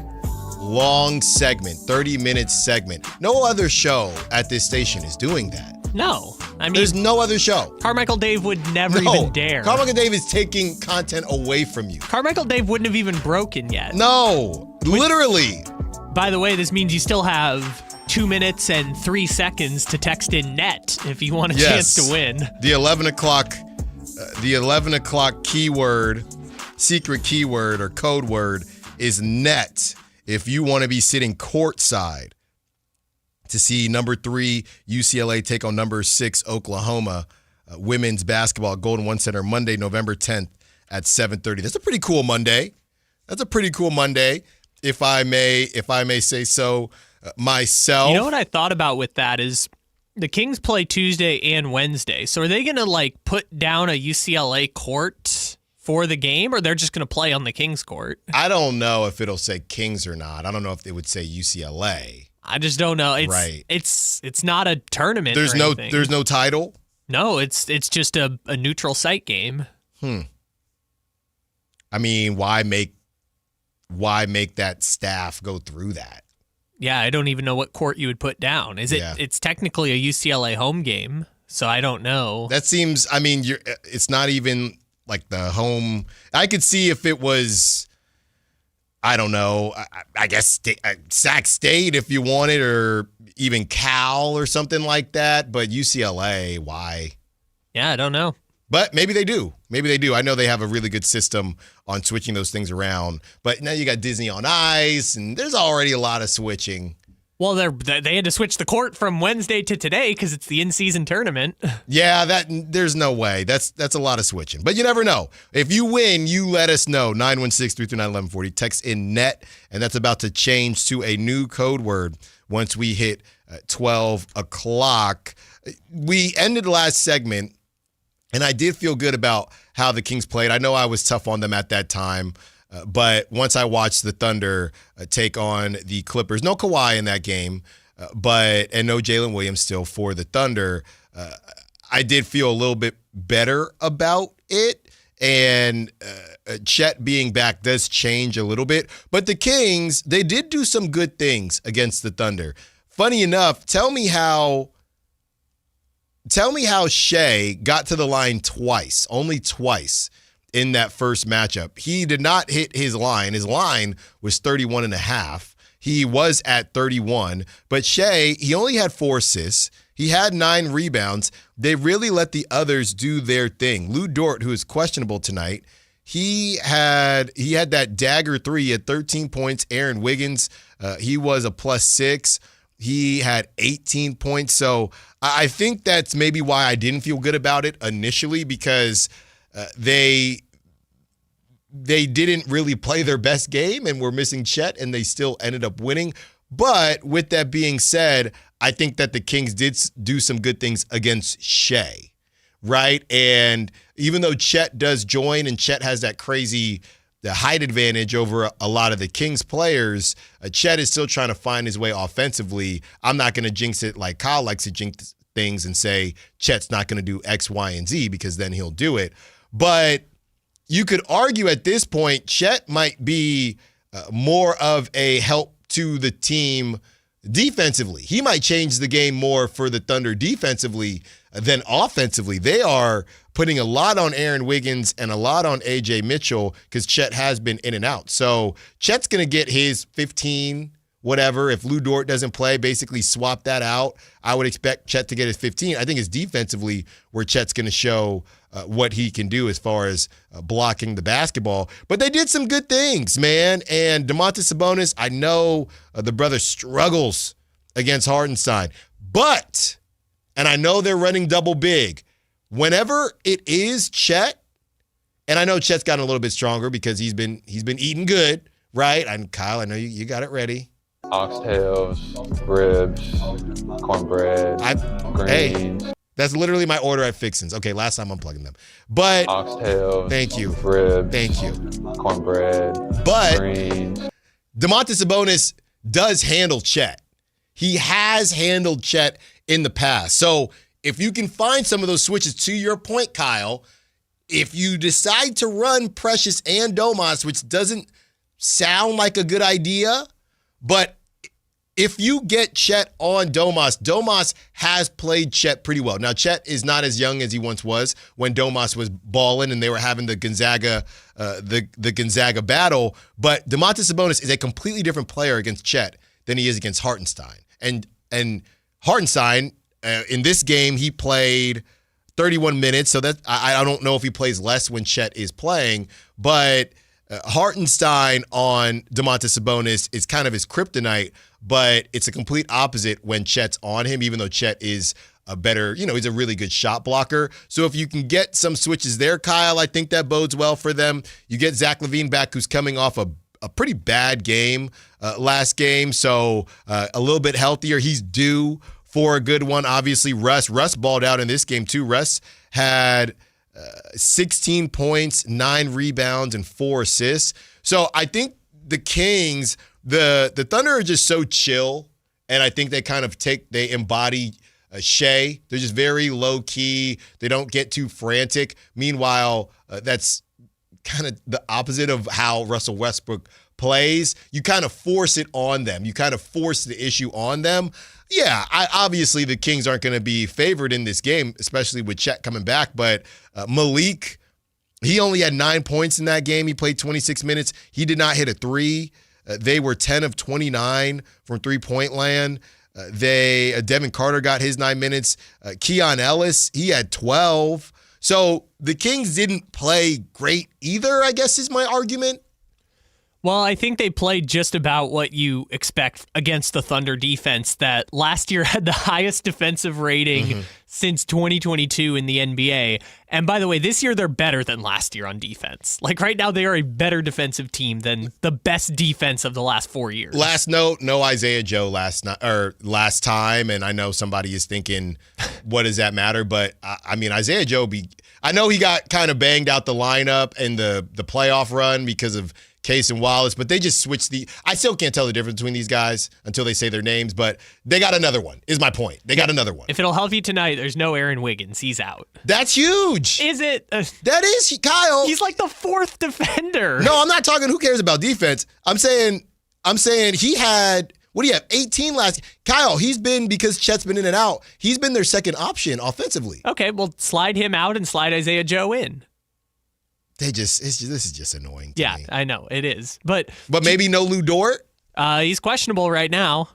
[SPEAKER 1] long segment, 30-minute segment. No other show at this station is doing that.
[SPEAKER 2] No. I mean,
[SPEAKER 1] there's no other show.
[SPEAKER 2] Carmichael Dave would never even dare.
[SPEAKER 1] Carmichael Dave is taking content away from you.
[SPEAKER 2] Carmichael Dave wouldn't have even broken yet.
[SPEAKER 1] No, literally.
[SPEAKER 2] By the way, this means you still have 2 minutes and 3 seconds to text in net if you want a chance to win.
[SPEAKER 1] The 11 o'clock keyword, secret keyword or code word is net. If you want to be sitting courtside to see number 3 UCLA take on number 6 Oklahoma women's basketball at Golden One Center Monday, November 10th at 7:30. That's a pretty cool Monday. If I may say so myself.
[SPEAKER 2] You know what I thought about with that is the Kings play Tuesday and Wednesday. So are they going to put down a UCLA court for the game, or they're just going to play on the Kings court?
[SPEAKER 1] I don't know if it'll say Kings or not. I don't know if it would say UCLA.
[SPEAKER 2] I just don't know. It's not a tournament.
[SPEAKER 1] There's no title.
[SPEAKER 2] No, it's just a neutral site game.
[SPEAKER 1] I mean, why make that staff go through that?
[SPEAKER 2] Yeah, I don't even know what court you would put down. It's technically a UCLA home game. so I don't know.
[SPEAKER 1] That seems, I mean, it's not even like the home. I could see if it was, I don't know, I guess Sac State if you wanted, or even Cal or something like that. But UCLA, why?
[SPEAKER 2] Yeah, I don't know.
[SPEAKER 1] But maybe they do. I know they have a really good system on switching those things around. But now you got Disney on Ice, and there's already a lot of switching.
[SPEAKER 2] Well, they had to switch the court from Wednesday to today because it's the in-season tournament.
[SPEAKER 1] Yeah, there's no way. That's a lot of switching. But you never know. If you win, you let us know. 916-339-1140. Text in net, and that's about to change to a new code word once we hit 12 o'clock. We ended the last segment, and I did feel good about how the Kings played. I know I was tough on them at that time. But once I watched the Thunder take on the Clippers, no Kawhi in that game, and no Jalen Williams still for the Thunder, I did feel a little bit better about it. And Chet being back does change a little bit. But the Kings, they did do some good things against the Thunder. Funny enough, tell me how Shea got to the line twice, only twice, in that first matchup. He did not hit his line. His line was 31.5. He was at 31. But Shea, he only had 4 assists. He had 9 rebounds. They really let the others do their thing. Lou Dort, who is questionable tonight, he had that dagger 3 at 13 points. Aaron Wiggins, he was a +6. He had 18 points. So I think that's maybe why I didn't feel good about it initially, because they didn't really play their best game and were missing Chet, and they still ended up winning. But with that being said, I think that the Kings did do some good things against Shea, right? And even though Chet does join, and Chet has that crazy the height advantage over a lot of the Kings players, Chet is still trying to find his way offensively. I'm not going to jinx it like Kyle likes to jinx things and say Chet's not going to do X, Y, and Z, because then he'll do it. But you could argue at this point, Chet might be more of a help to the team defensively. He might change the game more for the Thunder defensively than offensively. They are putting a lot on Aaron Wiggins and a lot on A.J. Mitchell, because Chet has been in and out. So Chet's going to get his 15, whatever. If Lou Dort doesn't play, basically swap that out. I would expect Chet to get his 15. I think it's defensively where Chet's going to show what he can do as far as blocking the basketball. But they did some good things, man. And Domantas Sabonis, I know the brother struggles against Hartenstein. But, and I know they're running double big, whenever it is Chet, and I know Chet's gotten a little bit stronger because he's been eating good, right? And Kyle, I know you got it ready.
[SPEAKER 5] Oxtails, ribs, cornbread, greens.
[SPEAKER 1] Hey, that's literally my order at Fixins. Okay, last time I'm plugging them. But
[SPEAKER 5] oxtails,
[SPEAKER 1] thank you.
[SPEAKER 5] Ribs,
[SPEAKER 1] thank you.
[SPEAKER 5] Cornbread,
[SPEAKER 1] but
[SPEAKER 5] greens.
[SPEAKER 1] Domantas Sabonis does handle Chet. He has handled Chet in the past. So if you can find some of those switches, to your point, Kyle, if you decide to run Precious and Domas, which doesn't sound like a good idea, but if you get Chet on Domas has played Chet pretty well. Now, Chet is not as young as he once was when Domas was balling and they were having the Gonzaga Gonzaga battle. But Domantas Sabonis is a completely different player against Chet than he is against Hartenstein. And Hartenstein, in this game, he played 31 minutes. So that I don't know if he plays less when Chet is playing, but Hartenstein on Domantas Sabonis is kind of his kryptonite, but it's a complete opposite when Chet's on him, even though Chet is a better, he's a really good shot blocker. So if you can get some switches there, Kyle, I think that bodes well for them. You get Zach LaVine back, who's coming off a pretty bad game last game, so a little bit healthier. He's due for a good one. Obviously, Russ balled out in this game too. Russ had 16 points, 9 rebounds, and 4 assists. So I think the Kings, the Thunder are just so chill, and I think they embody Shea. They're just very low key. They don't get too frantic. Meanwhile, that's kind of the opposite of how Russell Westbrook plays, you kind of force it on them. You kind of force the issue on them. Yeah, obviously the Kings aren't going to be favored in this game, especially with Chet coming back. But Malik, he only had 9 points in that game. He played 26 minutes. He did not hit a three. They were 10 of 29 from three-point land. Devin Carter got his 9 minutes. Keon Ellis, he had 12. So the Kings didn't play great either, I guess is my argument.
[SPEAKER 2] Well, I think they played just about what you expect against the Thunder defense that last year had the highest defensive rating since 2022 in the NBA. And by the way, this year they're better than last year on defense. Like right now, they are a better defensive team than the best defense of the last 4 years.
[SPEAKER 1] Last note, no Isaiah Joe last time. And I know somebody is thinking, what does that matter? But I mean, Isaiah Joe, I know he got kind of banged out the lineup in the playoff run because of Case and Wallace, but they just switched I still can't tell the difference between these guys until they say their names, but they got another one, is my point. They got another one.
[SPEAKER 2] If it'll help you tonight, there's no Aaron Wiggins. He's out.
[SPEAKER 1] That's huge.
[SPEAKER 2] Is it?
[SPEAKER 1] That is, Kyle.
[SPEAKER 2] He's like the fourth defender.
[SPEAKER 1] No, I'm not talking who cares about defense. I'm saying he had, what do you have, 18 last. Kyle, he's been, because Chet's been in and out, he's been their second option offensively.
[SPEAKER 2] Okay, well, slide him out and slide Isaiah Joe in.
[SPEAKER 1] This is just annoying to me.
[SPEAKER 2] I know, it is. But
[SPEAKER 1] maybe no Lou Dort?
[SPEAKER 2] He's questionable right now.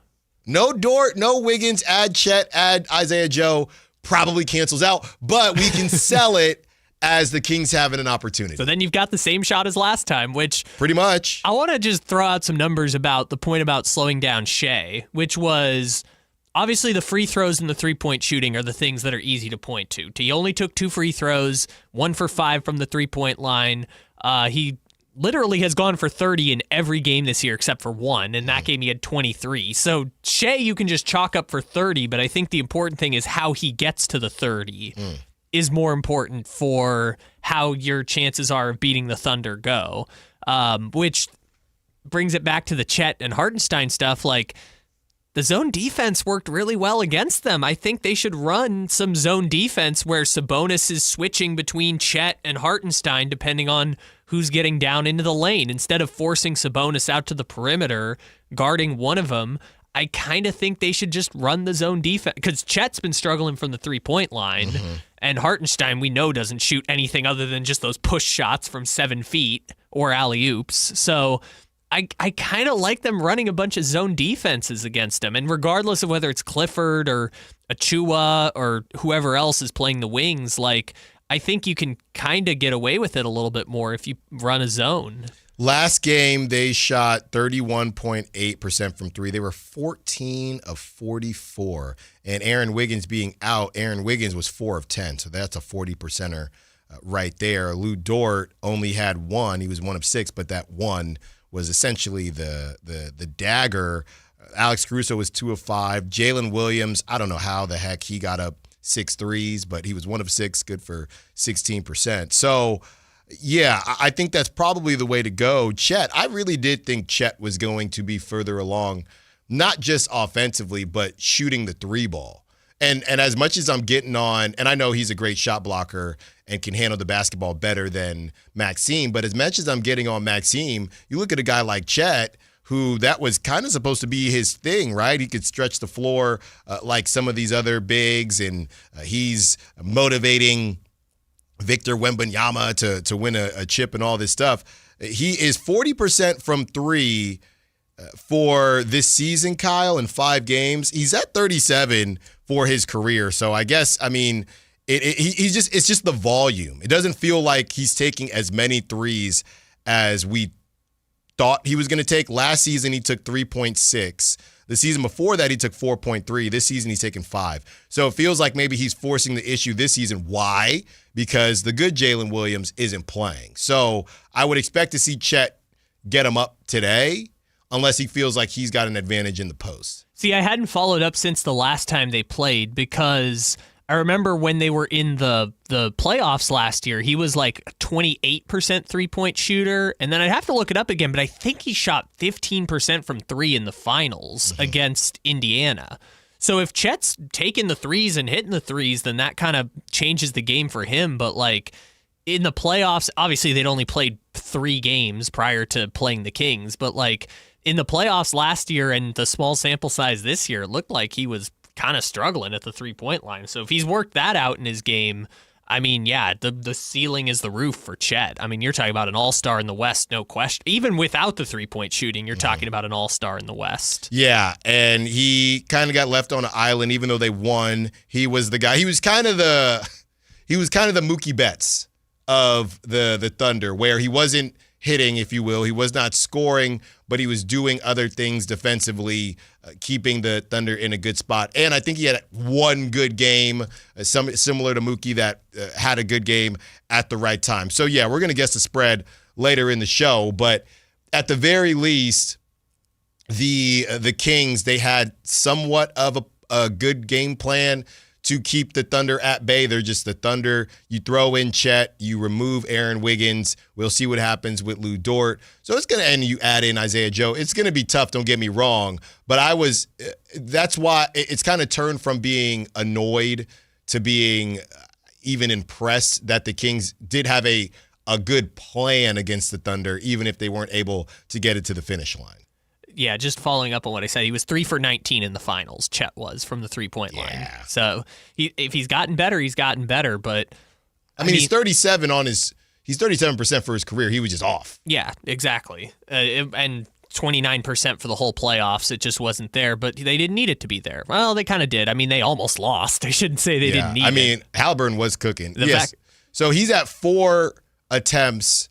[SPEAKER 1] No Dort, no Wiggins, add Chet, add Isaiah Joe, probably cancels out. But we can sell it as the Kings having an opportunity.
[SPEAKER 2] So then you've got the same shot as last time, which...
[SPEAKER 1] Pretty much.
[SPEAKER 2] I want to just throw out some numbers about the point about slowing down Shea, which was... Obviously, the free throws and the three-point shooting are the things that are easy to point to. He only took 2 free throws, 1 for 5 from the three-point line. He literally has gone for 30 in every game this year except for one. In that game, he had 23. So Shea, you can just chalk up for 30, but I think the important thing is how he gets to the 30 is more important for how your chances are of beating the Thunder go, which brings it back to the Chet and Hartenstein stuff. Like, the zone defense worked really well against them. I think they should run some zone defense where Sabonis is switching between Chet and Hartenstein depending on who's getting down into the lane. Instead of forcing Sabonis out to the perimeter, guarding one of them, I kind of think they should just run the zone defense because Chet's been struggling from the three-point line, and Hartenstein we know doesn't shoot anything other than just those push shots from 7 feet or alley-oops. So I kind of like them running a bunch of zone defenses against them. And regardless of whether it's Clifford or Achua or whoever else is playing the wings, like I think you can kind of get away with it a little bit more if you run a zone.
[SPEAKER 1] Last game, they shot 31.8% from three. They were 14 of 44. And Aaron Wiggins being out, Aaron Wiggins was 4 of 10. So that's a 40%er right there. Lou Dort only had 1. He was 1 of 6, but that 1 was essentially the dagger. Alex Caruso was 2 of 5. Jalen Williams, I don't know how the heck he got up 6 threes, but he was 1 of 6, good for 16%. So, yeah, I think that's probably the way to go. Chet, I really did think Chet was going to be further along, not just offensively, but shooting the 3 ball. And as much as I'm getting on, and I know he's a great shot blocker and can handle the basketball better than Maxime, but as much as I'm getting on Maxime, you look at a guy like Chet, who that was kind of supposed to be his thing, right? He could stretch the floor like some of these other bigs, and he's motivating Victor Wembanyama to win a chip and all this stuff. He is 40% from 3 for this season, Kyle, in 5 games. He's at 37 for his career. So I guess, I mean, it's just the volume. It doesn't feel like he's taking as many threes as we thought he was going to take. Last season, he took 3.6. The season before that, he took 4.3. This season, he's taken 5. So it feels like maybe he's forcing the issue this season. Why? Because the good Jalen Williams isn't playing. So I would expect to see Chet get him up today, unless he feels like he's got an advantage in the post.
[SPEAKER 2] See, I hadn't followed up since the last time they played because I remember when they were in the playoffs last year, he was like a 28% three-point shooter, and then I'd have to look it up again, but I think he shot 15% from 3 in the finals against Indiana. So if Chet's taking the threes and hitting the threes, then that kind of changes the game for him, but like in the playoffs, obviously they'd only played 3 games prior to playing the Kings. But like in the playoffs last year and the small sample size this year, it looked like he was kind of struggling at the 3-point line. So if he's worked that out in his game, I mean, yeah, the ceiling is the roof for Chet. I mean, you're talking about an all-star in the West, no question. Even without the 3-point shooting, you're talking about an all-star in the West.
[SPEAKER 1] Yeah, and he kind of got left on an island, even though they won. He was the guy. He was kind of the Mookie Betts of the Thunder, where he wasn't hitting, if you will. He was not scoring, but he was doing other things defensively, keeping the Thunder in a good spot. And I think he had one good game, similar to Mookie, that had a good game at the right time. So, yeah, we're going to guess the spread later in the show. But at the very least, the Kings, they had somewhat of a good game plan to keep the Thunder at bay. They're just the Thunder. You throw in Chet, you remove Aaron Wiggins. We'll see what happens with Lou Dort. So it's going to, and you add in Isaiah Joe. It's going to be tough, don't get me wrong. But that's why it's kind of turned from being annoyed to being even impressed that the Kings did have a good plan against the Thunder, even if they weren't able to get it to the finish line.
[SPEAKER 2] Yeah, just following up on what I said, he was 3 for 19 in the finals, Chet was, from the 3-point line. So if he's gotten better, he's gotten better. But
[SPEAKER 1] I mean, he's 37% for his career. He was just off.
[SPEAKER 2] Yeah, exactly. And 29% for the whole playoffs. It just wasn't there, but they didn't need it to be there. Well, they kind of did. I mean, they almost lost. I shouldn't say they didn't need it.
[SPEAKER 1] I mean, Halliburton was cooking. Yes. So he's at 4 attempts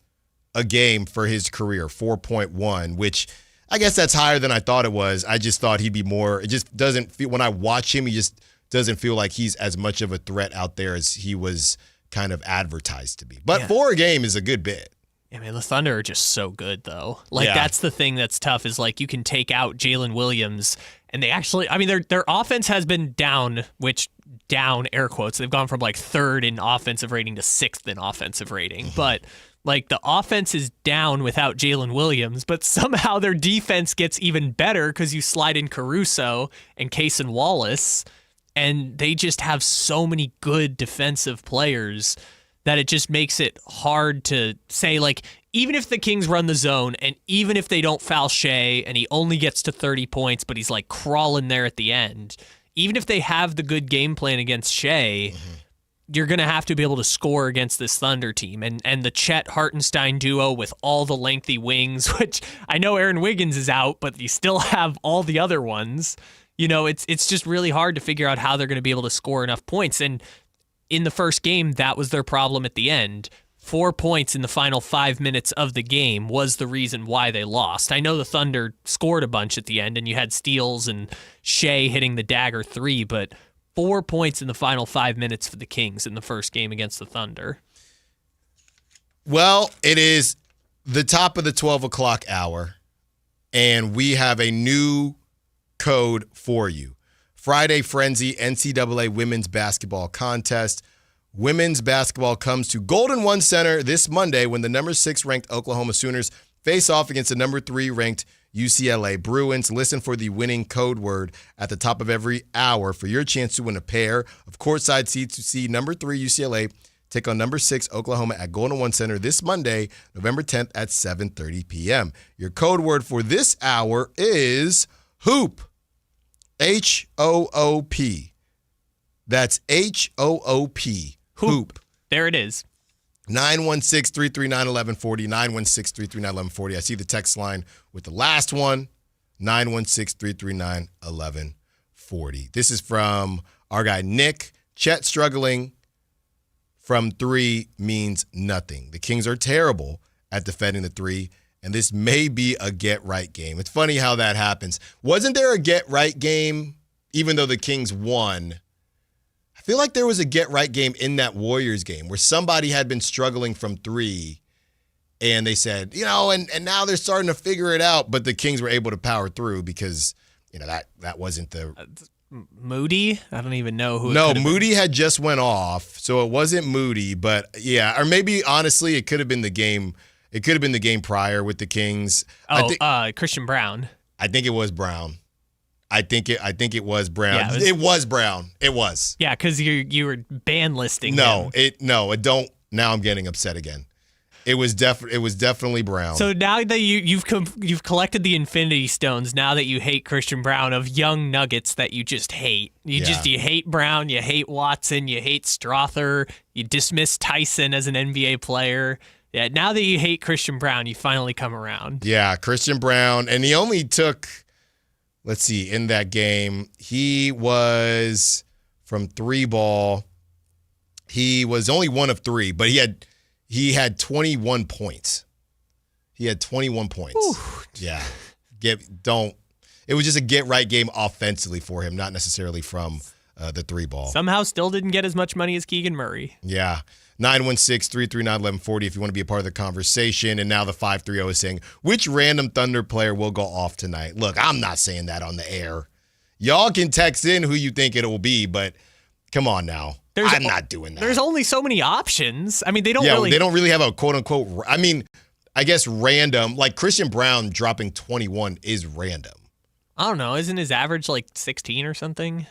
[SPEAKER 1] a game for his career, 4.1, which I guess that's higher than I thought it was. I just thought he'd be more. It just doesn't feel, when I watch him, he just doesn't feel like he's as much of a threat out there as he was kind of advertised to be. But 4 a game is a good bit.
[SPEAKER 2] I mean, the Thunder are just so good, though. Like, that's the thing that's tough is, like, you can take out Jalen Williams, and they actually, I mean, their offense has been down, down, air quotes. They've gone from, like, 3rd in offensive rating to 6th in offensive rating. But like, the offense is down without Jalen Williams, but somehow their defense gets even better because you slide in Caruso and Cason Wallace, and they just have so many good defensive players that it just makes it hard to say, like, even if the Kings run the zone and even if they don't foul Shea and he only gets to 30 points, but he's, like, crawling there at the end, even if they have the good game plan against Shea, you're going to have to be able to score against this Thunder team. And the Chet Hartenstein duo with all the lengthy wings, which I know Aaron Wiggins is out, but you still have all the other ones. You know, it's just really hard to figure out how they're going to be able to score enough points. And in the first game, that was their problem at the end. 4 points in the final 5 minutes of the game was the reason why they lost. I know the Thunder scored a bunch at the end, and you had steals and Shea hitting the dagger 3, but 4 points in the final 5 minutes for the Kings in the first game against the Thunder.
[SPEAKER 1] Well, it is the top of the 12 o'clock hour, and we have a new code for you. Friday Frenzy NCAA Women's Basketball Contest. Women's basketball comes to Golden One Center this Monday when the number 6 ranked Oklahoma Sooners face off against the number 3 ranked UCLA Bruins. Listen for the winning code word at the top of every hour for your chance to win a pair of courtside seats to see number 3 UCLA take on number 6 Oklahoma at Golden One Center this Monday, November 10th at 7:30 p.m. Your code word for this hour is HOOP. HOOP. That's HOOP. Hoop.
[SPEAKER 2] There it is.
[SPEAKER 1] 916-339-1140, 916-339-1140. I see the text line with the last one, 916-339-1140. This is from our guy Nick. Chet struggling from 3 means nothing. The Kings are terrible at defending the 3, and this may be a get-right game. It's funny how that happens. Wasn't there a get-right game, even though the Kings won? I feel like there was a get-right game in that Warriors game where somebody had been struggling from 3, and they said, you know, and now they're starting to figure it out, but the Kings were able to power through because, you know, that wasn't the...
[SPEAKER 2] Moody? I don't even know who.
[SPEAKER 1] No, Moody had just went off, so it wasn't Moody. But yeah, or maybe honestly, it could have been the game. It could have been the game prior with the Kings.
[SPEAKER 2] Christian Brown.
[SPEAKER 1] I think it was Brown. I think it was Brown. Yeah, it was Brown. It was.
[SPEAKER 2] Yeah, because you were ban listing.
[SPEAKER 1] No, him. It don't. Now I'm getting upset again. It was definitely Brown.
[SPEAKER 2] So now that you've collected the Infinity Stones, now that you hate Christian Brown, of young nuggets that you just hate. You hate Brown, you hate Watson, you hate Strother, you dismiss Tyson as an NBA player. Yeah, now that you hate Christian Brown, you finally come around.
[SPEAKER 1] Yeah, Christian Brown, and he only took, let's see, in that game, he was from 3-ball. He was only 1 of 3, but he had 21 points. He had 21 points.
[SPEAKER 2] Ooh.
[SPEAKER 1] Yeah. It was just a get-right game offensively for him, not necessarily from the 3-ball.
[SPEAKER 2] Somehow still didn't get as much money as Keegan Murray.
[SPEAKER 1] Yeah. 916-339-1140 if you want to be a part of the conversation. And now the 530 is saying, which random Thunder player will go off tonight? Look, I'm not saying that on the air. Y'all can text in who you think it will be, but come on now. I'm not doing that.
[SPEAKER 2] There's only so many options. I mean, they don't
[SPEAKER 1] really have a quote-unquote, I mean, I guess random. Like Christian Brown dropping 21 is random.
[SPEAKER 2] I don't know. Isn't his average like 16 or something?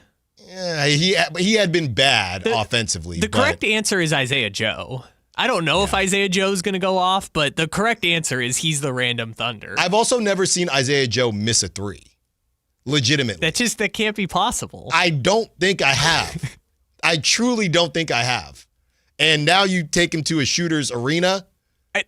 [SPEAKER 1] Yeah, he had been bad offensively.
[SPEAKER 2] The correct answer is Isaiah Joe. I don't know if Isaiah Joe's going to go off, but the correct answer is he's the random Thunder.
[SPEAKER 1] I've also never seen Isaiah Joe miss a 3. Legitimately.
[SPEAKER 2] That can't be possible.
[SPEAKER 1] I don't think I have. I truly don't think I have. And now you take him to a shooter's arena.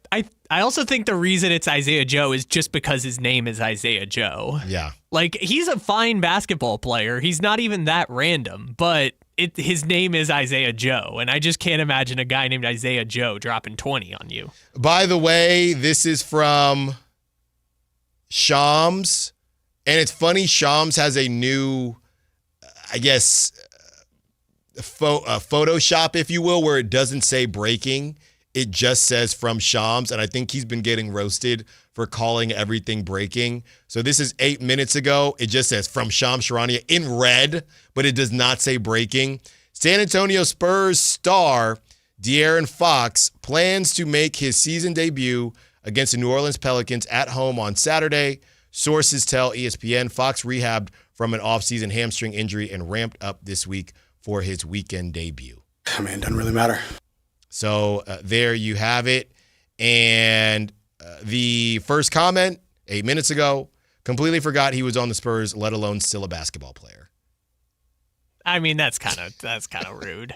[SPEAKER 2] I also think the reason it's Isaiah Joe is just because his name is Isaiah Joe.
[SPEAKER 1] Yeah.
[SPEAKER 2] Like, he's a fine basketball player. He's not even that random, but his name is Isaiah Joe, and I just can't imagine a guy named Isaiah Joe dropping 20 on you.
[SPEAKER 1] By the way, this is from Shams, and it's funny, Shams has a new, I guess, Photoshop, if you will, where it doesn't say breaking. It just says from Shams, and I think he's been getting roasted for calling everything breaking. So this is 8 minutes ago. It just says from Shams Charania in red, but it does not say breaking. San Antonio Spurs star De'Aaron Fox plans to make his season debut against the New Orleans Pelicans at home on Saturday. Sources tell ESPN Fox rehabbed from an offseason hamstring injury and ramped up this week for his weekend debut.
[SPEAKER 17] I mean, it doesn't really matter.
[SPEAKER 1] So there you have it. And the first comment 8 minutes ago, completely forgot he was on the Spurs, let alone still a basketball player.
[SPEAKER 2] I mean, that's kind of rude.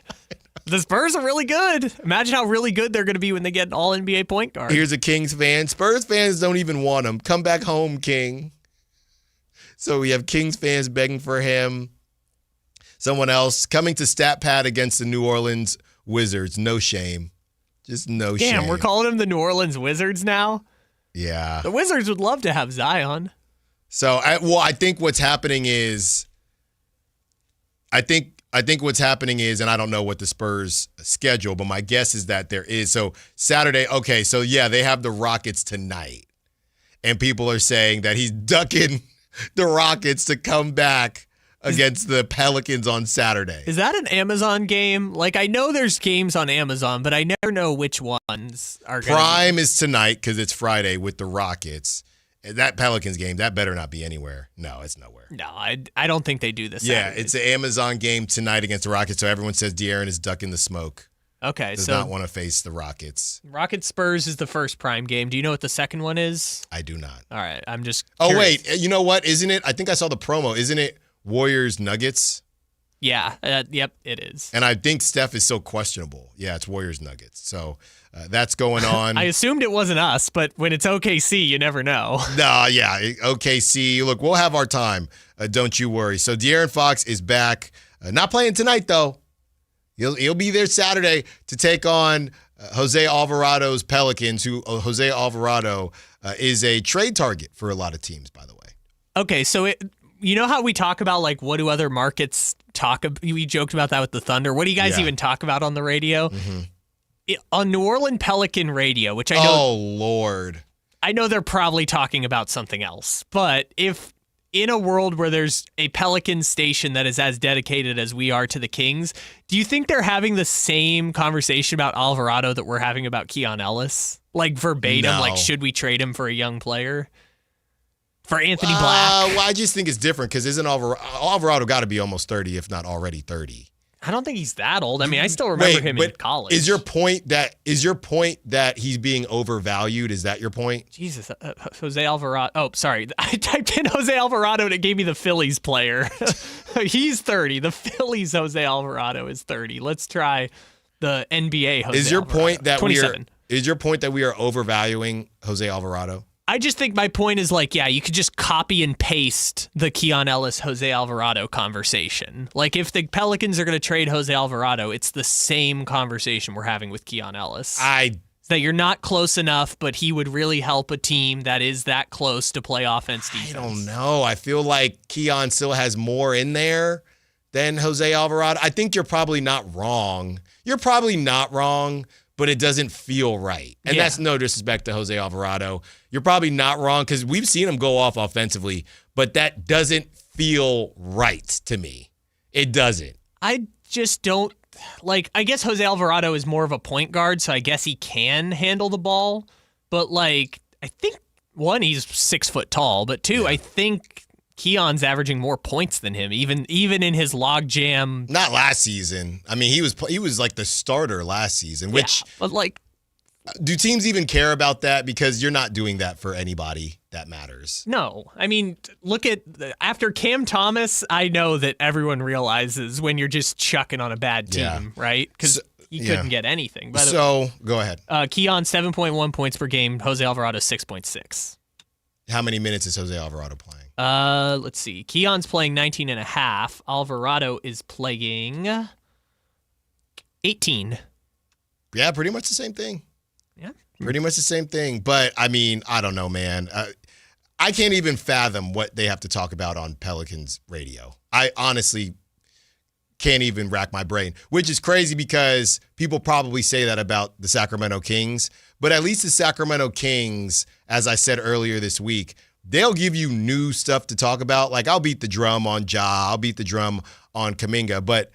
[SPEAKER 2] The Spurs are really good. Imagine how really good they're going to be when they get an all-NBA point guard.
[SPEAKER 1] Here's a Kings fan. Spurs fans don't even want him. Come back home, King. So we have Kings fans begging for him. Someone else coming to stat pad against the New Orleans Wizards. No shame. Just no shame.
[SPEAKER 2] Damn, we're calling them the New Orleans Wizards now?
[SPEAKER 1] Yeah.
[SPEAKER 2] The Wizards would love to have Zion.
[SPEAKER 1] So, I think what's happening is, I think what's happening is, and I don't know what the Spurs schedule, but my guess is that there is. So Saturday, okay, so yeah, they have the Rockets tonight. And people are saying that he's ducking the Rockets to come back against the Pelicans on Saturday.
[SPEAKER 2] Is that an Amazon game? Like, I know there's games on Amazon, but I never know which ones are going
[SPEAKER 1] Prime is tonight because it's Friday with the Rockets. That Pelicans game, that better not be anywhere. No, it's nowhere.
[SPEAKER 2] No, I don't think they do this.
[SPEAKER 1] Yeah, it's an Amazon game tonight against the Rockets, so everyone says De'Aaron is ducking the smoke.
[SPEAKER 2] Okay,
[SPEAKER 1] Does not want to face the Rockets.
[SPEAKER 2] Rockets Spurs is the first Prime game. Do you know what the second one is?
[SPEAKER 1] I do not.
[SPEAKER 2] All right, I'm just
[SPEAKER 1] curious.
[SPEAKER 2] Oh,
[SPEAKER 1] wait, you know what? Isn't it? I think I saw the promo. Isn't it Warriors Nuggets?
[SPEAKER 2] Yeah, yep, it is.
[SPEAKER 1] And I think Steph is so questionable. Yeah, it's Warriors Nuggets. So that's going on.
[SPEAKER 2] I assumed it wasn't us, but when it's OKC, you never know.
[SPEAKER 1] No, yeah, OKC. Look, we'll have our time. Don't you worry. So De'Aaron Fox is back. Not playing tonight, though. He'll be there Saturday to take on Jose Alvarado's Pelicans, who Jose Alvarado is a trade target for a lot of teams, by the way.
[SPEAKER 2] Okay, so you know how we talk about, like, what do other markets talk about? We joked about that with the Thunder. What do you guys even talk about on the radio?
[SPEAKER 1] Mm-hmm.
[SPEAKER 2] On New Orleans Pelican radio, which I know.
[SPEAKER 1] Oh, Lord.
[SPEAKER 2] I know they're probably talking about something else. But if in a world where there's a Pelican station that is as dedicated as we are to the Kings, do you think they're having the same conversation about Alvarado that we're having about Keon Ellis? Like verbatim,
[SPEAKER 1] No.
[SPEAKER 2] like should we trade him for a young player? For Anthony Black?
[SPEAKER 1] Well, I just think it's different because isn't Alvarado got to be almost 30, if not already 30.
[SPEAKER 2] I don't think he's that old. I mean, I still remember him in college.
[SPEAKER 1] Is your point that he's being overvalued? Is that your point?
[SPEAKER 2] Jesus, Jose Alvarado. Oh, sorry. I typed in Jose Alvarado and it gave me the Phillies player. He's 30. The Phillies Jose Alvarado is 30. Let's try the NBA Jose
[SPEAKER 1] Is your
[SPEAKER 2] Alvarado.
[SPEAKER 1] point that
[SPEAKER 2] 27.
[SPEAKER 1] Is your point that we are overvaluing Jose Alvarado?
[SPEAKER 2] I just think my point is you could just copy and paste the Keon Ellis, Jose Alvarado conversation. Like if the Pelicans are going to trade Jose Alvarado, it's the same conversation we're having with Keon Ellis. That you're not close enough, but he would really help a team that is that close to play offense defense.
[SPEAKER 1] I don't know. I feel like Keon still has more in there than Jose Alvarado. I think you're probably not wrong. But it doesn't feel right. And that's no disrespect to Jose Alvarado. You're probably not wrong because we've seen him go off offensively, but that doesn't feel right to me. It doesn't.
[SPEAKER 2] I just don't I guess Jose Alvarado is more of a point guard, so I guess he can handle the ball. But I think one, he's 6 foot tall, but two, I think Keon's averaging more points than him, even in his log jam.
[SPEAKER 1] Not last season. I mean, he was like the starter last season, which
[SPEAKER 2] but
[SPEAKER 1] do teams even care about that? Because you're not doing that for anybody that matters.
[SPEAKER 2] No. I mean, look at after Cam Thomas, I know that everyone realizes when you're just chucking on a bad team, right? Because you couldn't get anything. But
[SPEAKER 1] go ahead.
[SPEAKER 2] Keon 7.1 points per game. Jose Alvarado 6.6.
[SPEAKER 1] How many minutes is Jose Alvarado playing?
[SPEAKER 2] Let's see. Keon's playing 19 and a half. Alvarado is playing 18.
[SPEAKER 1] Yeah, pretty much the same thing.
[SPEAKER 2] Yeah.
[SPEAKER 1] Pretty much the same thing. But, I mean, I don't know, man. I can't even fathom what they have to talk about on Pelicans radio. I honestly can't even rack my brain, which is crazy because people probably say that about the Sacramento Kings. But at least the Sacramento Kings, as I said earlier this week, they'll give you new stuff to talk about. Like, I'll beat the drum on Ja. I'll beat the drum on Kuminga. But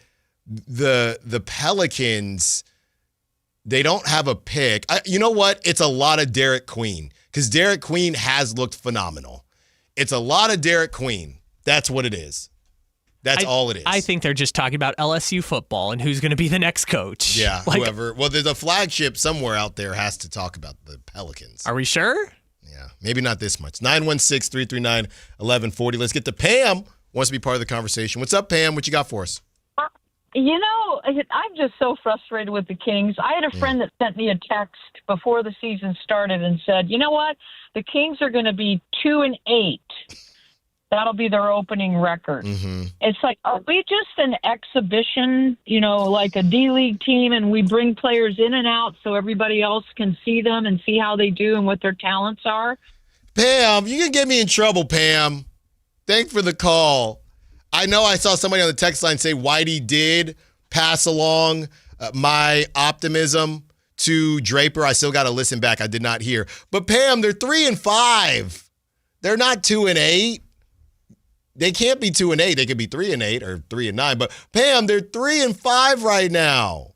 [SPEAKER 1] the Pelicans, they don't have a pick. You know what? It's a lot of Derek Queen because Derek Queen has looked phenomenal. It's a lot of Derek Queen. That's what it is. That's all it is.
[SPEAKER 2] I think they're just talking about LSU football and who's going to be the next coach.
[SPEAKER 1] Yeah, whoever. Well, there's a flagship somewhere out there has to talk about the Pelicans.
[SPEAKER 2] Are we sure?
[SPEAKER 1] Yeah, maybe not this much. 916-339-1140. Let's get to Pam. Wants to be part of the conversation. What's up, Pam? What you got for us?
[SPEAKER 17] I'm just so frustrated with the Kings. I had a friend that sent me a text before the season started and said, you know what? The Kings are going to be 2-8. That'll be their opening record.
[SPEAKER 1] Mm-hmm.
[SPEAKER 17] It's like, are we just an exhibition, like a D-League team, and we bring players in and out so everybody else can see them and see how they do and what their talents are?
[SPEAKER 1] Pam, you can get me in trouble, Pam. Thanks for the call. I know I saw somebody on the text line say Whitey did pass along my optimism to Draper. I still got to listen back. I did not hear. But Pam, they're 3-5. They're not 2-8. They can't be 2-8. They could be 3-8 or 3-9. But Pam, they're 3-5 right now.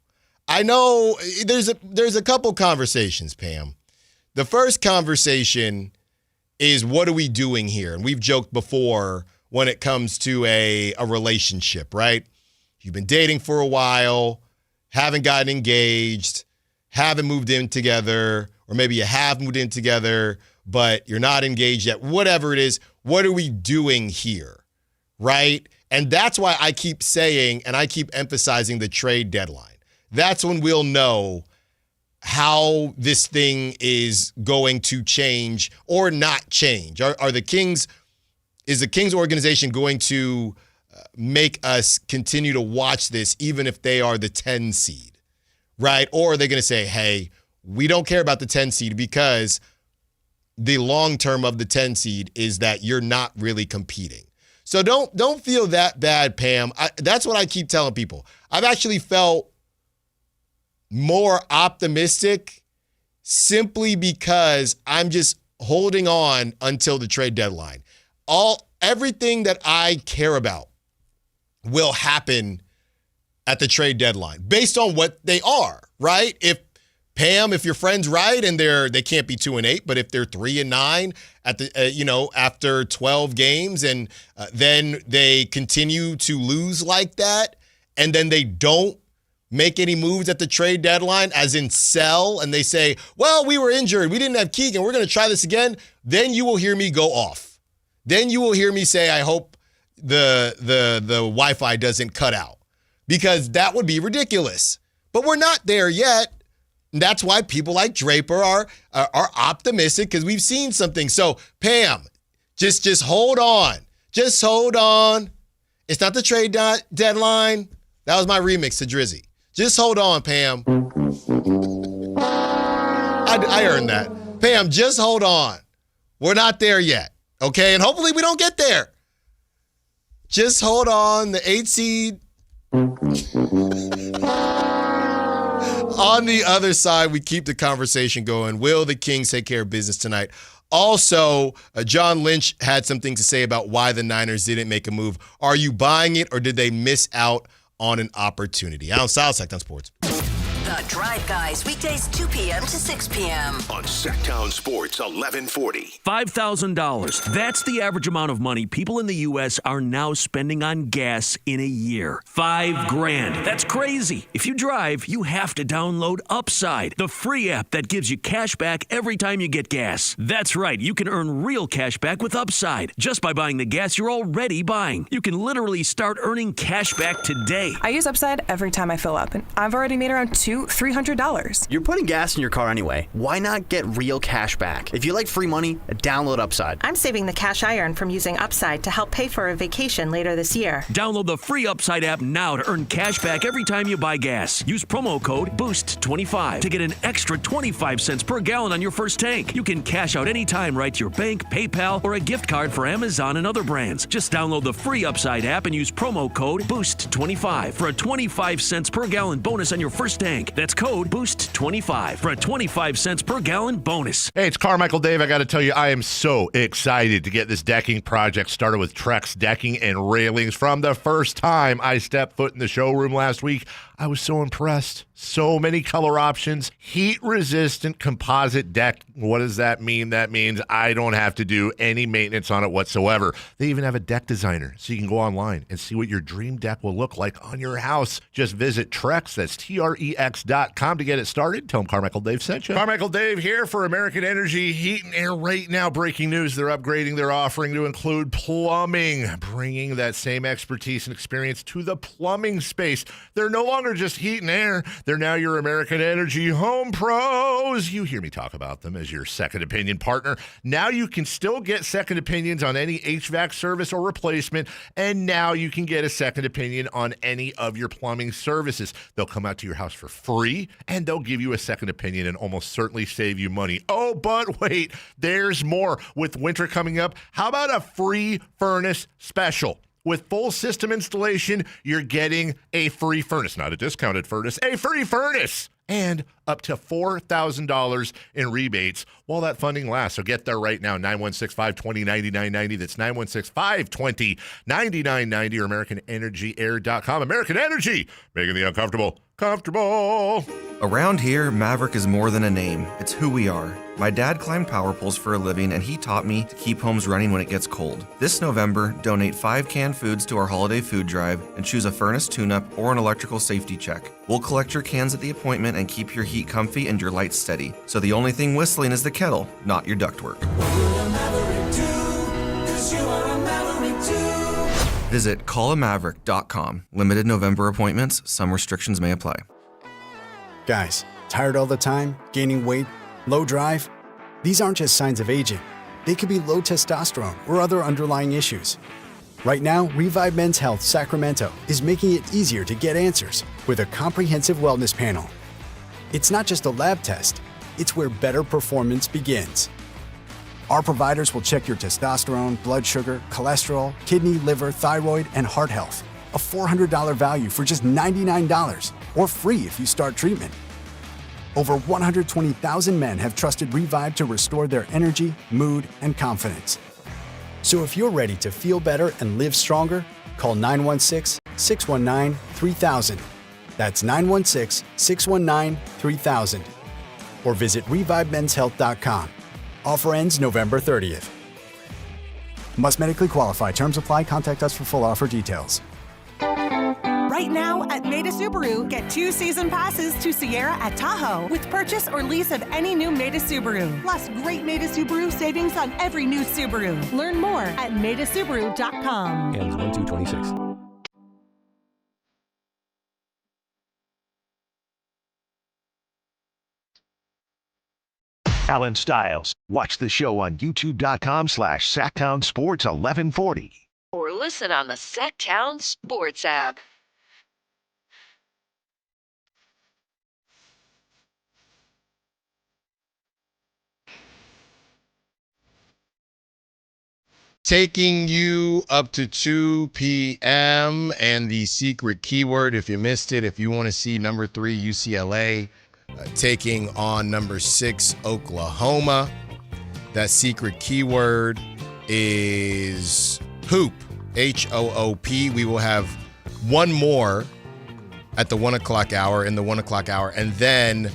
[SPEAKER 1] I know there's a couple conversations, Pam. The first conversation is, what are we doing here? And we've joked before when it comes to a relationship, right? You've been dating for a while, haven't gotten engaged, haven't moved in together, or maybe you have moved in together, but you're not engaged yet. Whatever it is, what are we doing here, right? And that's why I keep saying and I keep emphasizing the trade deadline. That's when we'll know how this thing is going to change or not change. Are the Kings, is the Kings organization going to make us continue to watch this even if they are the 10 seed, right? Or are they going to say, hey, we don't care about the 10 seed because the long term of the 10 seed is that you're not really competing. So don't feel that bad, Pam. That's what I keep telling people. I've actually felt more optimistic simply because I'm just holding on until the trade deadline. Everything that I care about will happen at the trade deadline based on what they are, right? If your friend's right and they can't be 2-8, but if they're 3-9 at the after 12 games and then they continue to lose like that and then they don't make any moves at the trade deadline, as in sell, and they say, well, we were injured, we didn't have Keegan, we're going to try this again, then you will hear me go off. Then you will hear me say, I hope the Wi-Fi doesn't cut out, because that would be ridiculous. But we're not there yet. And that's why people like Draper are optimistic, because we've seen something. So, Pam, just hold on. Just hold on. It's not the trade deadline. That was my remix to Drizzy. Just hold on, Pam. I earned that. Pam, just hold on. We're not there yet, okay? And hopefully we don't get there. Just hold on. The 8 seed. On the other side, we keep the conversation going. Will the Kings take care of business tonight? Also, John Lynch had something to say about why the Niners didn't make a move. Are you buying it, or did they miss out on an opportunity? Allen Stiles, Sactown Sports.
[SPEAKER 3] The Drive Guys, weekdays 2 p.m. to 6 p.m.
[SPEAKER 8] On Sactown Sports 1140.
[SPEAKER 6] $5,000. That's the average amount of money people in the U.S. are now spending on gas in a year. $5,000. That's crazy. If you drive, you have to download Upside, the free app that gives you cash back every time you get gas. That's right. You can earn real cash back with Upside just by buying the gas you're already buying. You can literally start earning cash back today.
[SPEAKER 19] I use Upside every time I fill up, and I've already made around $300.
[SPEAKER 21] You're putting gas in your car anyway. Why not get real cash back? If you like free money, download Upside.
[SPEAKER 19] I'm saving the cash I earn from using Upside to help pay for a vacation later this year.
[SPEAKER 6] Download the free Upside app now to earn cash back every time you buy gas. Use promo code BOOST25 to get an extra 25 cents per gallon on your first tank. You can cash out anytime right to your bank, PayPal, or a gift card for Amazon and other brands. Just download the free Upside app and use promo code BOOST25 for a 25 cents per gallon bonus on your first tank. That's code BOOST25 for a 25 cents per gallon bonus.
[SPEAKER 22] Hey, it's Carmichael Dave. I got to tell you, I am so excited to get this decking project started with Trex Decking and Railings. From the first time I stepped foot in the showroom last week, I was so impressed. So many color options, heat-resistant composite deck. What does that mean? That means I don't have to do any maintenance on it whatsoever. They even have a deck designer, so you can go online and see what your dream deck will look like on your house. Just visit Trex, that's TREX.com to get it started. Tell them Carmichael Dave sent you. Carmichael Dave here for American Energy Heat and Air. Right now, breaking news, they're upgrading their offering to include plumbing, bringing that same expertise and experience to the plumbing space. They're no longer just heat and air. They're now your American Energy Home Pros. You hear me talk about them as your second opinion partner. Now you can still get second opinions on any HVAC service or replacement, and now you can get a second opinion on any of your plumbing services. They'll come out to your house for free, and they'll give you a second opinion and almost certainly save you money. Oh, but wait, there's more. With winter coming up, how about a free furnace special? With full system installation, you're getting a free furnace, not a discounted furnace, a free furnace, and up to $4,000 in rebates while that funding lasts. So get there right now, 916-520-9990. That's 916-520-9990 or AmericanEnergyAir.com. American Energy, making the uncomfortable comfortable.
[SPEAKER 15] Around here, Maverick is more than a name. It's who we are. My dad climbed power poles for a living, and he taught me to keep homes running when it gets cold. This November, donate 5 canned foods to our holiday food drive and choose a furnace tune-up or an electrical safety check. We'll collect your cans at the appointment and keep your heat comfy and your lights steady. So the only thing whistling is the kettle, not your ductwork. Visit callamaverick.com. Limited November appointments. Some restrictions may apply.
[SPEAKER 31] Guys, tired all the time? Gaining weight? Low drive? These aren't just signs of aging. They could be low testosterone or other underlying issues. Right now, Revive Men's Health Sacramento is making it easier to get answers with a comprehensive wellness panel. It's not just a lab test, it's where better performance begins. Our providers will check your testosterone, blood sugar, cholesterol, kidney, liver, thyroid, and heart health. A $400 value for just $99, or free if you start treatment. Over 120,000 men have trusted Revive to restore their energy, mood, and confidence. So if you're ready to feel better and live stronger, call 916-619-3000. That's 916-619-3000. Or visit ReviveMen'sHealth.com. Offer ends November 30th. Must medically qualify. Terms apply. Contact us for full offer details.
[SPEAKER 19] Right now at Maida Subaru, get 2 season passes to Sierra at Tahoe with purchase or lease of any new Maida Subaru. Plus, great Maida Subaru savings on every new Subaru. Learn more at maidasubaru.com.
[SPEAKER 4] Ends 1/2/26.
[SPEAKER 8] Allen Stiles. Watch the show on youtube.com/Sactown Sports 1140.
[SPEAKER 3] Or listen on the Sactown Sports app.
[SPEAKER 1] Taking you up to 2 p.m. and the secret keyword, if you missed it, if you want to see number 3 UCLA taking on number 6 Oklahoma, that secret keyword is hoop, H-O-O-P. We will have one more at the 1 o'clock hour, in the 1 o'clock hour, and then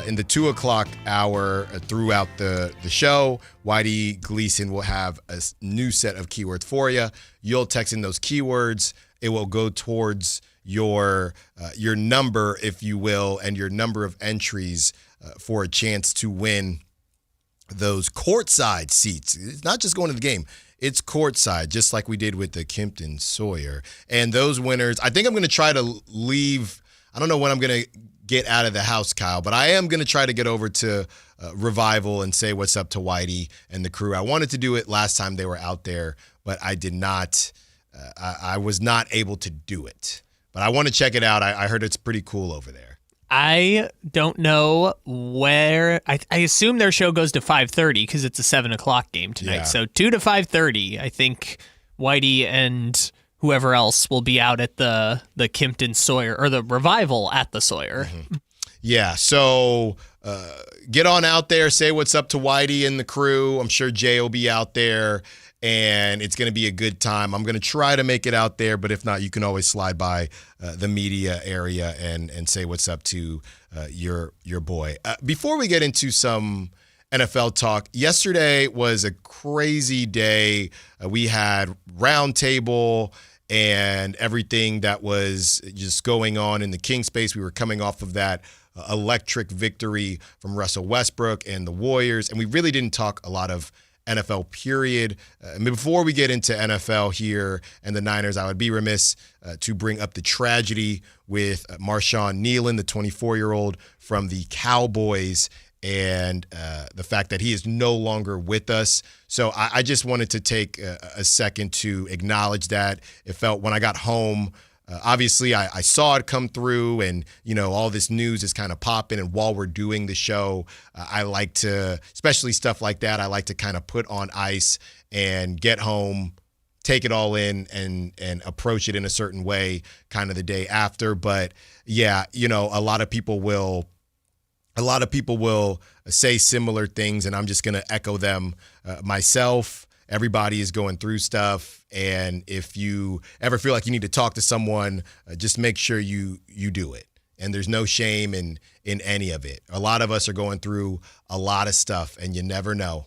[SPEAKER 1] in the 2 o'clock hour throughout the show, Whitey Gleason will have a new set of keywords for you. You'll text in those keywords. It will go towards your number, if you will, and your number of entries for a chance to win those courtside seats. It's not just going to the game. It's courtside, just like we did with the Kimpton Sawyer. And those winners, I think I'm going to try to leave. I don't know when I'm going to get out of the house, Kyle, but I am going to try to get over to Revival and say what's up to Whitey and the crew. I wanted to do it last time they were out there, but I did not. I was not able to do it. But I want to check it out. I heard it's pretty cool over there.
[SPEAKER 2] I don't know where. I assume their show goes to 5:30 because it's a 7 o'clock game tonight.
[SPEAKER 1] Yeah.
[SPEAKER 2] So 2 to 5:30, I think Whitey and whoever else will be out at the Kimpton Sawyer, or the Revival at the Sawyer.
[SPEAKER 1] Mm-hmm. Yeah, so get on out there, say what's up to Whitey and the crew. I'm sure Jay will be out there, and it's going to be a good time. I'm going to try to make it out there, but if not, you can always slide by the media area and say what's up to your boy. Before we get into some NFL talk, yesterday was a crazy day. We had roundtable and everything that was just going on in the King space. We were coming off of that electric victory from Russell Westbrook and the Warriors, and we really didn't talk a lot of NFL, period. Before we get into NFL here and the Niners, I would be remiss to bring up the tragedy with Marshawn Nealon, the 24-year-old from the Cowboys, and the fact that he is no longer with us. So I just wanted to take a second to acknowledge that. It felt, when I got home, obviously I saw it come through, and all this news is kind of popping, and while we're doing the show, I like to, especially stuff like that, I like to kind of put on ice and get home, take it all in, and approach it in a certain way kind of the day after. But yeah, a lot of people will say similar things, and I'm just going to echo them myself. Everybody is going through stuff, and if you ever feel like you need to talk to someone, just make sure you do it. And there's no shame in any of it. A lot of us are going through a lot of stuff, and you never know.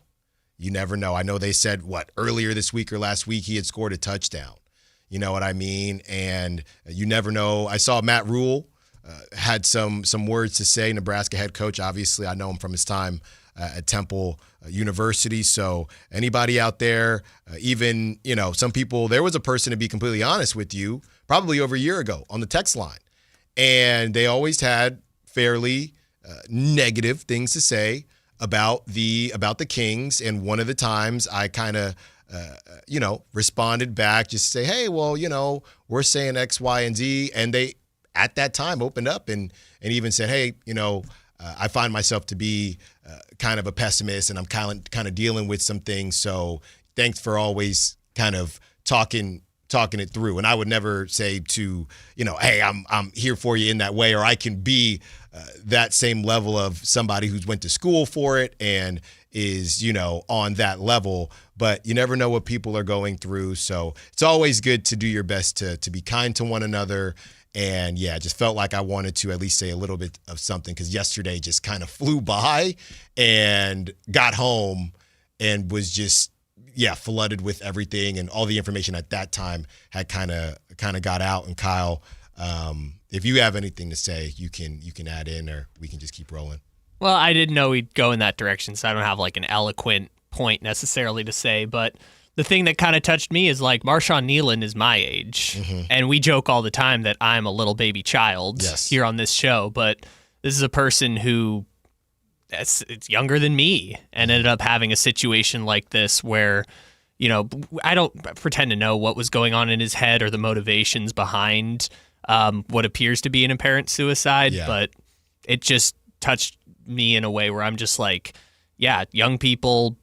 [SPEAKER 1] You never know. I know they said, earlier this week or last week, he had scored a touchdown. You know what I mean? And you never know. I saw Matt Rule had some words to say. Nebraska head coach, obviously, I know him from his time at Temple University. So anybody out there, even, some people, there was a person, to be completely honest with you, probably over a year ago on the text line, and they always had fairly negative things to say about the Kings. And one of the times I kind of responded back, just to say, hey, well, we're saying X, Y, and Z. And they, at that time, opened up and even said, hey, I find myself to be kind of a pessimist, and I'm kind of dealing with some things. So thanks for always kind of talking it through. And I would never say to, hey, I'm here for you in that way, or I can be that same level of somebody who's went to school for it and is, on that level. But you never know what people are going through. So it's always good to do your best to be kind to one another. And yeah, just felt like I wanted to at least say a little bit of something, because yesterday just kind of flew by, and got home and was just, flooded with everything, and all the information at that time had kind of got out. And Kyle, if you have anything to say, you can add in, or we can just keep rolling.
[SPEAKER 2] Well, I didn't know we'd go in that direction, so I don't have like an eloquent point necessarily to say, but the thing that kind of touched me is like Marshawn Nealon is my age, and we joke all the time that I'm a little baby child here on this show, but this is a person who it's younger than me and ended up having a situation like this where, you know, I don't pretend to know what was going on in his head or the motivations behind what appears to be an apparent suicide, but it just touched me in a way where I'm just like, yeah, young people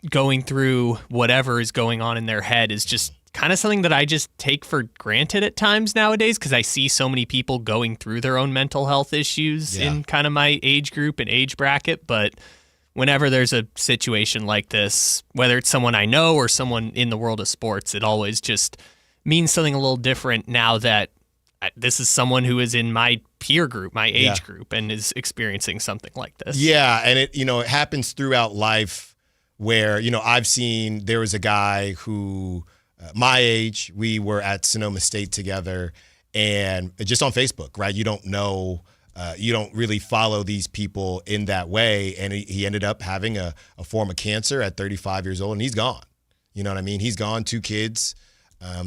[SPEAKER 2] going through whatever is going on in their head is just kind of something that I just take for granted at times nowadays, because I see so many people going through their own mental health issues in kind of my age group and age bracket. But whenever there's a situation like this, whether it's someone I know or someone in the world of sports, it always just means something a little different now that this is someone who is in my peer group, my age group, and is experiencing something like this.
[SPEAKER 1] Yeah, and it happens throughout life where, I've seen there was a guy who, my age, we were at Sonoma State together, and just on Facebook, right? You don't know, you don't really follow these people in that way, and he ended up having a form of cancer at 35 years old, and he's gone. You know what I mean? He's gone. 2 kids.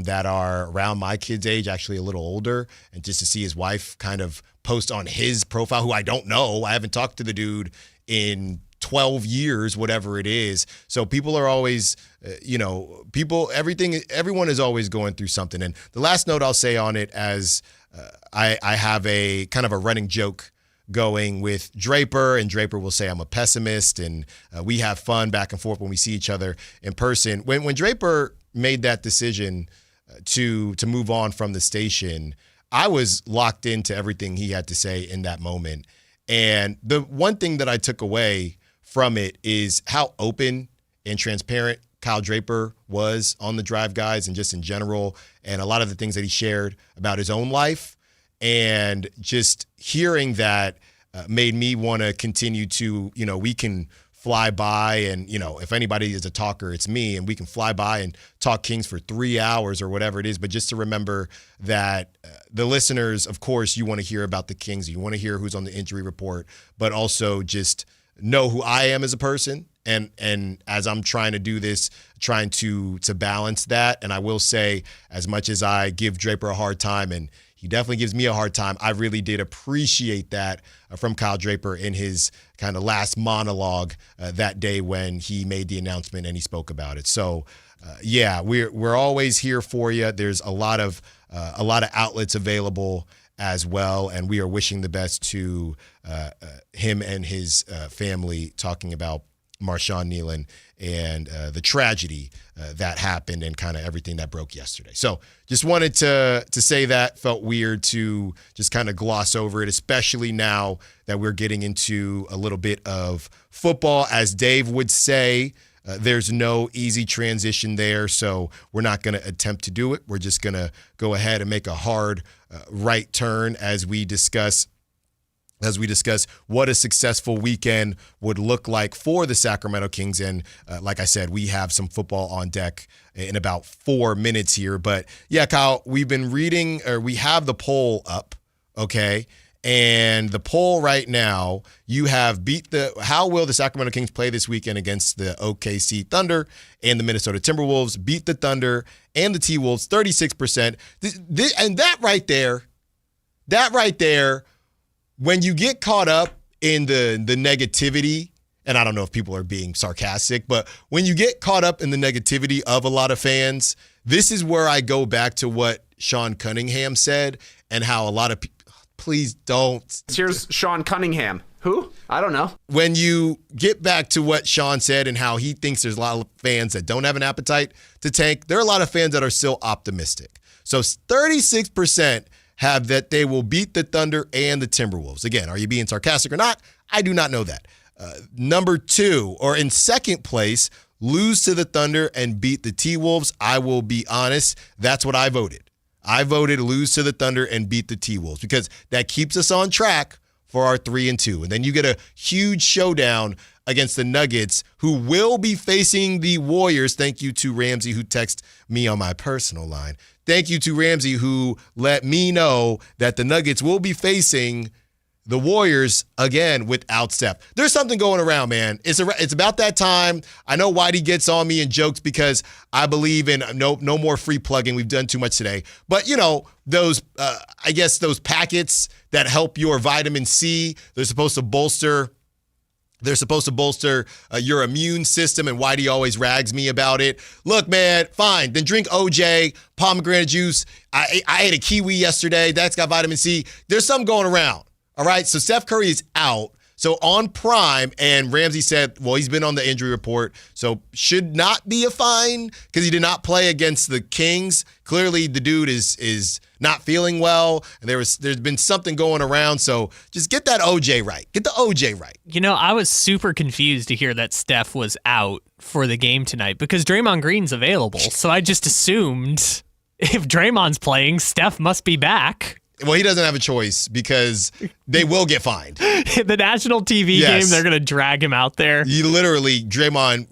[SPEAKER 1] That are around my kid's age, actually a little older, and just to see his wife kind of post on his profile, who I don't know. I haven't talked to the dude in 12 years, whatever it is. So people are always, everyone is always going through something. And the last note I'll say on it, as I have a kind of a running joke going with Draper, and Draper will say I'm a pessimist, and we have fun back and forth when we see each other in person. When Draper made that decision to move on from the station, I was locked into everything he had to say in that moment. And the one thing that I took away from it is how open and transparent Kyle Draper was on the Drive Guys and just in general, and a lot of the things that he shared about his own life. And just hearing that made me want to continue to, we can fly by, and if anybody is a talker, it's me, and we can fly by and talk Kings for 3 hours or whatever it is. But just to remember that the listeners, of course, you want to hear about the Kings, you want to hear who's on the injury report, but also just know who I am as a person, and as I'm trying to do this, trying to balance that. And I will say, as much as I give Draper a hard time, and he definitely gives me a hard time, I really did appreciate that from Kyle Draper in his kind of last monologue that day when he made the announcement and he spoke about it. So, we're always here for you. There's a lot of outlets available as well, and we are wishing the best to him and his family, talking about Marshawn Nealon and the tragedy that happened and kind of everything that broke yesterday. So just wanted to say that. Felt weird to just kind of gloss over it, especially now that we're getting into a little bit of football. As Dave would say, there's no easy transition there, so we're not going to attempt to do it. We're just going to go ahead and make a hard right turn as we discuss what a successful weekend would look like for the Sacramento Kings. And like I said, we have some football on deck in about 4 minutes here. But yeah, Kyle, we've been reading, or we have the poll up, okay? And the poll right now, you have how will the Sacramento Kings play this weekend against the OKC Thunder and the Minnesota Timberwolves? Beat the Thunder and the T-Wolves, 36%. And that right there, when you get caught up in the negativity, and I don't know if people are being sarcastic, but when you get caught up in the negativity of a lot of fans, this is where I go back to what Sean Cunningham said and how a lot of people, please don't.
[SPEAKER 4] Here's Sean Cunningham. Who? I don't know.
[SPEAKER 1] When you get back to what Sean said and how he thinks there's a lot of fans that don't have an appetite to tank, there are a lot of fans that are still optimistic. So 36% have that they will beat the Thunder and the Timberwolves. Again, are you being sarcastic or not? I do not know that. Number 2, or in second place, lose to the Thunder and beat the T-Wolves. I will be honest, that's what I voted. I voted lose to the Thunder and beat the T-Wolves because that keeps us on track for our 3-2. And then you get a huge showdown against the Nuggets, who will be facing the Warriors. Thank you to Ramsey, who texted me on my personal line. Thank you to Ramsey, who let me know that the Nuggets will be facing the Warriors again without Steph. There's something going around, man. It's about that time. I know Whitey gets on me and jokes because I believe in no more free plugging. We've done too much today. But, those, I guess those packets that help your vitamin C, they're supposed to bolster your immune system, and Whitey always rags me about it. Look, man, fine. Then drink OJ, pomegranate juice. I ate a kiwi yesterday. That's got vitamin C. There's something going around. All right, so Steph Curry is out. So on Prime, and Ramsey said, well, he's been on the injury report, so should not be a fine because he did not play against the Kings. Clearly, the dude is not feeling well, and there's been something going around. So just get that OJ right. Get the OJ right.
[SPEAKER 2] I was super confused to hear that Steph was out for the game tonight because Draymond Green's available. So I just assumed if Draymond's playing, Steph must be back.
[SPEAKER 1] Well, he doesn't have a choice because they will get fined.
[SPEAKER 2] The national TV game, they're going to drag him out there.
[SPEAKER 1] You literally, Draymond,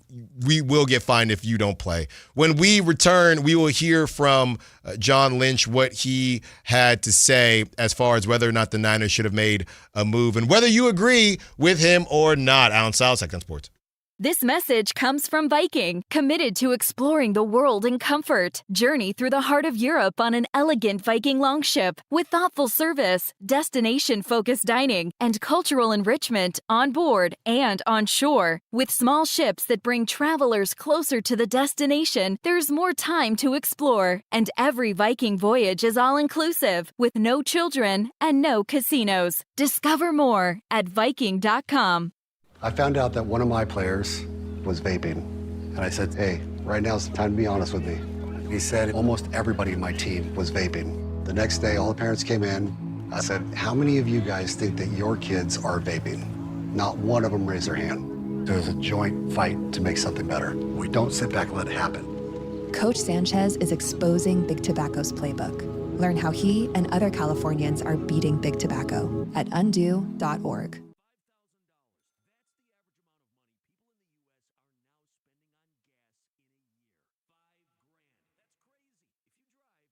[SPEAKER 1] we will get fined if you don't play. When we return, we will hear from John Lynch what he had to say as far as whether or not the Niners should have made a move and whether you agree with him or not. Allen Stiles, Sactown Sports.
[SPEAKER 7] This message comes from Viking, committed to exploring the world in comfort. Journey through the heart of Europe on an elegant Viking longship with thoughtful service, destination-focused dining, and cultural enrichment on board and on shore. With small ships that bring travelers closer to the destination, there's more time to explore. And every Viking voyage is all-inclusive, with no children and no casinos. Discover more at Viking.com.
[SPEAKER 9] I found out that one of my players was vaping, and I said, hey, right now's the time to be honest with me. He said almost everybody in my team was vaping. The next day, all the parents came in. I said, how many of you guys think that your kids are vaping? Not one of them raised their hand. There was a joint fight to make something better. We don't sit back and let it happen.
[SPEAKER 10] Coach Sanchez is exposing Big Tobacco's playbook. Learn how he and other Californians are beating Big Tobacco at undo.org.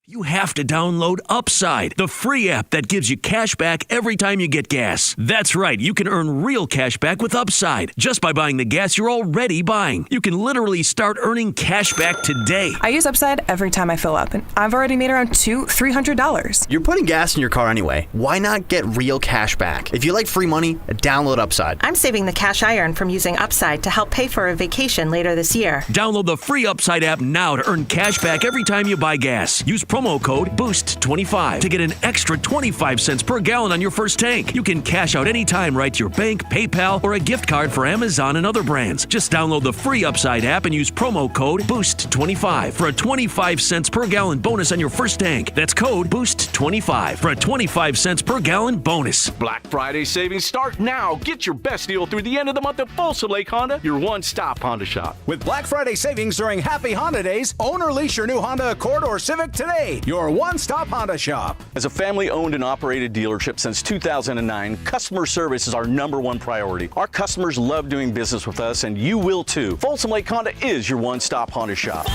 [SPEAKER 6] You have to download Upside, the free app that gives you cash back every time you get gas. That's right, you can earn real cash back with Upside just by buying the gas you're already buying. You can literally start earning cash back today.
[SPEAKER 23] I use Upside every time I fill up, and I've already made around $300.
[SPEAKER 21] You're putting gas in your car anyway. Why not get real cash back? If you like free money, download Upside.
[SPEAKER 24] I'm saving the cash I earn from using Upside to help pay for a vacation later this year.
[SPEAKER 6] Download the free Upside app now to earn cash back every time you buy gas. Use promo code BOOST25 to get an extra 25 cents per gallon on your first tank. You can cash out anytime right to your bank, PayPal, or a gift card for Amazon and other brands. Just download the free Upside app and use promo code BOOST25 for a 25 cents per gallon bonus on your first tank. That's code BOOST25 for a 25 cents per gallon bonus.
[SPEAKER 25] Black Friday savings start now. Get your best deal through the end of the month at Folsom Lake Honda, your one-stop Honda shop.
[SPEAKER 11] With Black Friday savings during Happy Honda Days, own or lease your new Honda Accord or Civic today. Your one-stop Honda shop.
[SPEAKER 25] As a family-owned and operated dealership since 2009, customer service is our #1 priority. Our customers love doing business with us, and you will too. Folsom Lake Honda is your one-stop Honda shop.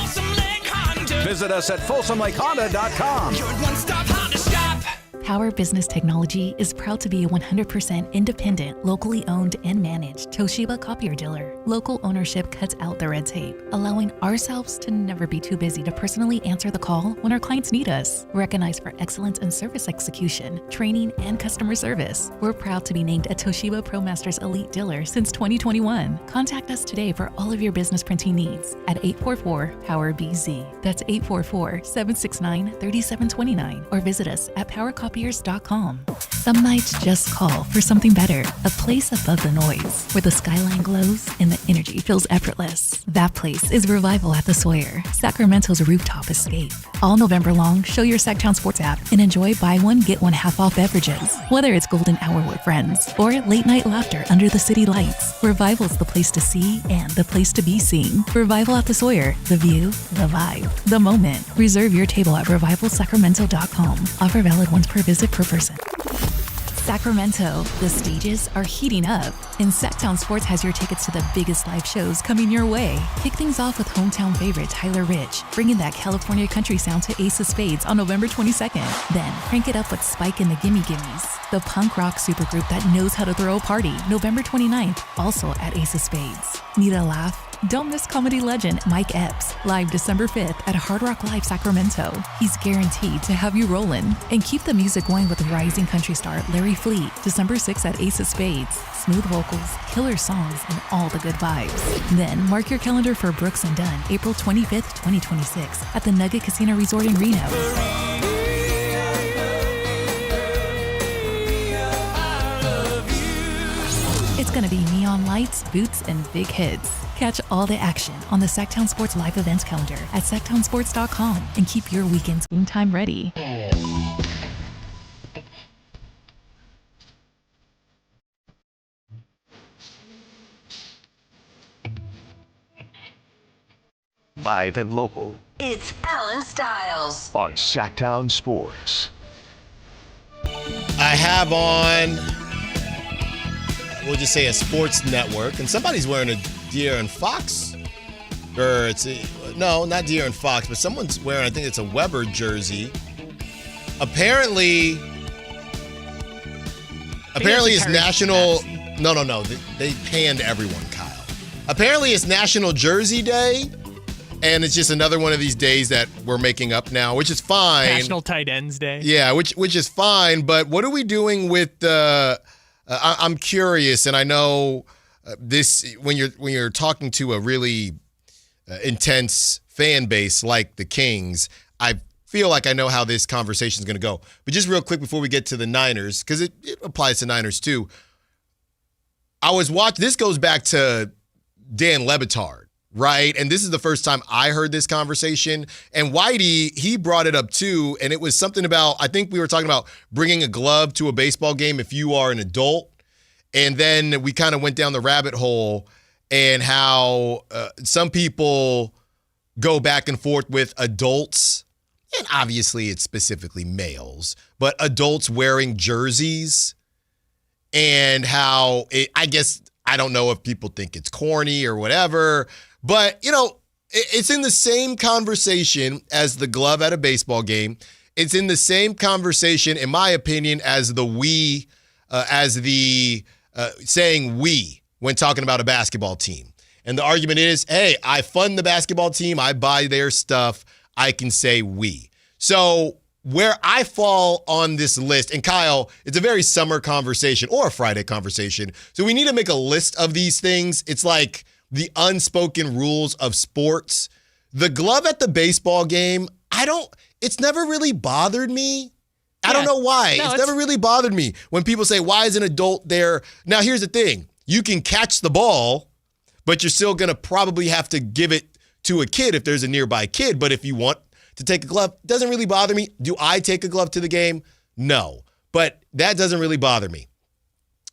[SPEAKER 11] Visit us at FolsomLakeHonda.com.
[SPEAKER 12] Your one-stop Honda shop.
[SPEAKER 18] Power Business Technology is proud to be a 100% independent, locally owned and managed Toshiba copier dealer. Local ownership cuts out the red tape, allowing ourselves to never be too busy to personally answer the call when our clients need us. Recognized for excellence in service execution, training, and customer service, we're proud to be named a Toshiba ProMasters Elite Dealer since 2021. Contact us today for all of your business printing needs at 844-POWER-BZ. That's 844-769-3729. Or visit us at PowerCopiers.com. Some nights just call for something better, a place above the noise, where the skyline glows and the energy feels effortless. That place is Revival at the Sawyer, Sacramento's rooftop escape. All November long, show your Sactown Sports app and enjoy buy one, get one half off beverages. Whether it's golden hour with friends or late night laughter under the city lights, Revival's the place to see and the place to be seen. Revival at the Sawyer, the view, the vibe, the moment. Reserve your table at revivalsacramento.com. Offer valid once per visit per person.
[SPEAKER 5] Sacramento, the stages are heating up, and Sactown Sports has your tickets to the biggest live shows coming your way. Kick things off with hometown favorite Tyler Rich, bringing that California country sound to Ace of Spades on November 22nd. Then crank it up with Spike and the Gimme Gimmes, the punk rock supergroup that knows how to throw a party, November 29th, also at Ace of Spades. Need a laugh? Don't miss comedy legend Mike Epps, live December 5th at Hard Rock Live Sacramento. He's guaranteed to have you rolling. And keep the music going with rising country star Larry Fleet, December 6th at Ace of Spades. Smooth vocals, killer songs, and all the good vibes. Then mark your calendar for Brooks and Dunn, April 25th, 2026 at the Nugget Casino Resort in Reno. It's going to be neon lights, boots, and big hits. Catch all the action on the Sactown Sports live events calendar at sactownsports.com and keep your weekends game time ready.
[SPEAKER 8] Live and local
[SPEAKER 3] It's Allen Stiles.
[SPEAKER 8] on Sactown Sports.
[SPEAKER 1] I have on, we'll just say a sports network, and somebody's wearing a Deer and Fox, or no, not Deer and Fox, but someone's wearing, I think it's a Weber jersey. Apparently it's national, no, they panned everyone, Kyle. Apparently it's National Jersey Day, and it's just another one of these days that we're making up now, which is fine.
[SPEAKER 2] National Tight Ends Day.
[SPEAKER 1] Yeah, which is fine, but what are we doing with I'm curious, and I know this when you're talking to a really intense fan base like the Kings, I feel like I know how this conversation is going to go. But just real quick before we get to the Niners, because it applies to Niners too. I was watching. This goes back to Dan Le Batard, right? And this is the first time I heard this conversation. And Whitey, he brought it up too, and it was something about, I think we were talking about bringing a glove to a baseball game if you are an adult. And then we kind of went down the rabbit hole and how some people go back and forth with adults, and obviously it's specifically males, but adults wearing jerseys, and how I guess, I don't know if people think it's corny or whatever, but, it's in the same conversation as the glove at a baseball game. It's in the same conversation, in my opinion, as saying we when talking about a basketball team. And the argument is, hey, I fund the basketball team. I buy their stuff. I can say we. So where I fall on this list, and Kyle, it's a very summer conversation or a Friday conversation. So we need to make a list of these things. It's like the unspoken rules of sports. The glove at the baseball game, it's never really bothered me. I don't know why. It's never really bothered me when people say, why is an adult there? Now, here's the thing. You can catch the ball, but you're still going to probably have to give it to a kid if there's a nearby kid. But if you want to take a glove, it doesn't really bother me. Do I take a glove to the game? No. But that doesn't really bother me.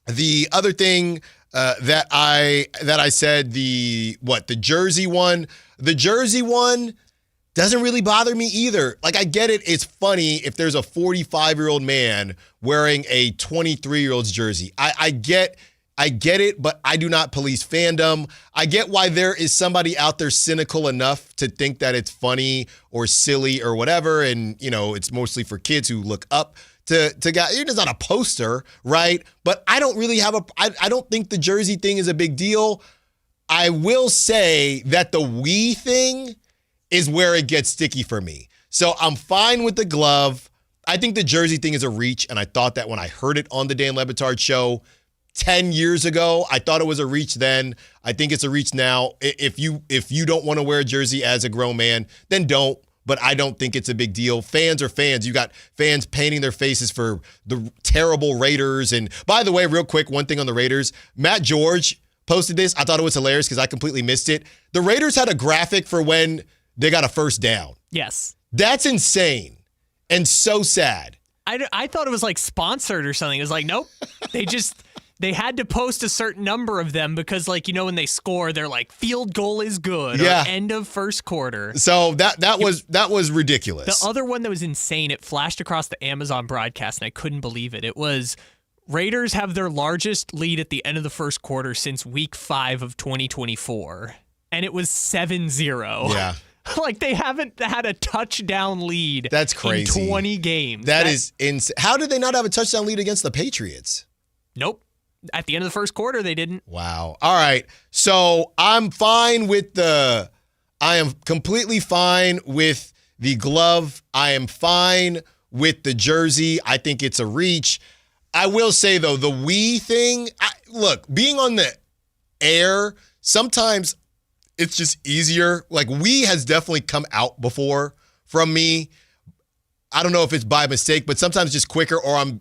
[SPEAKER 1] The other thing that I said, the jersey one. The jersey one doesn't really bother me either. Like, I get it. It's funny if there's a 45-year-old man wearing a 23-year-old's jersey. I get it, but I do not police fandom. I get why there is somebody out there cynical enough to think that it's funny or silly or whatever, and, it's mostly for kids who look up to guys. It's not a poster, right? But I don't really I don't think the jersey thing is a big deal. I will say that the we thing is where it gets sticky for me. So I'm fine with the glove. I think the jersey thing is a reach, and I thought that when I heard it on the Dan Le Batard show 10 years ago. I thought it was a reach then. I think it's a reach now. If you don't want to wear a jersey as a grown man, then don't. But I don't think it's a big deal. Fans are fans. You got fans painting their faces for the terrible Raiders. And by the way, real quick, one thing on the Raiders. Matt George posted this. I thought it was hilarious because I completely missed it. The Raiders had a graphic for when they got a first down.
[SPEAKER 2] Yes.
[SPEAKER 1] That's insane and so sad.
[SPEAKER 2] I thought it was like sponsored or something. It was like, nope. They had to post a certain number of them because, when they score, they're like, field goal is good, or end of first quarter.
[SPEAKER 1] So that was ridiculous.
[SPEAKER 2] The other one that was insane, it flashed across the Amazon broadcast, and I couldn't believe it. It was Raiders have their largest lead at the end of the first quarter since week 5 of 2024, and it was 7-0.
[SPEAKER 1] Yeah.
[SPEAKER 2] Like, they haven't had a touchdown lead.
[SPEAKER 1] That's crazy.
[SPEAKER 2] In 20 games.
[SPEAKER 1] That is insane. How did they not have a touchdown lead against the Patriots?
[SPEAKER 2] Nope. At the end of the first quarter, they didn't.
[SPEAKER 1] Wow. All right. So I am completely fine with the glove. I am fine with the jersey. I think it's a reach. I will say, though, the we thing, look, being on the air, sometimes it's just easier. Like, we has definitely come out before from me. I don't know if it's by mistake, but sometimes just quicker, or I'm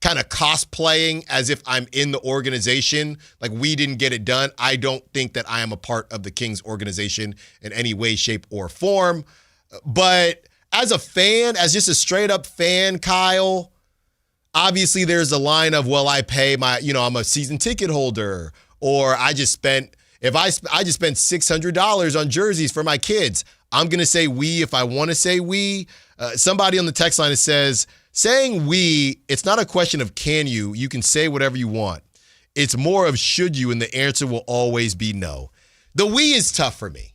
[SPEAKER 1] kind of cosplaying as if I'm in the organization. Like, we didn't get it done. I don't think that I am a part of the Kings organization in any way, shape, or form. But as a fan, as just a straight up fan, Kyle, obviously there's a line of, well, I pay I'm a season ticket holder, or I just spent $600 on jerseys for my kids. I'm going to say we if I want to say we. Somebody on the text line says, saying we, it's not a question of can you. You can say whatever you want. It's more of should you, and the answer will always be no. The we is tough for me.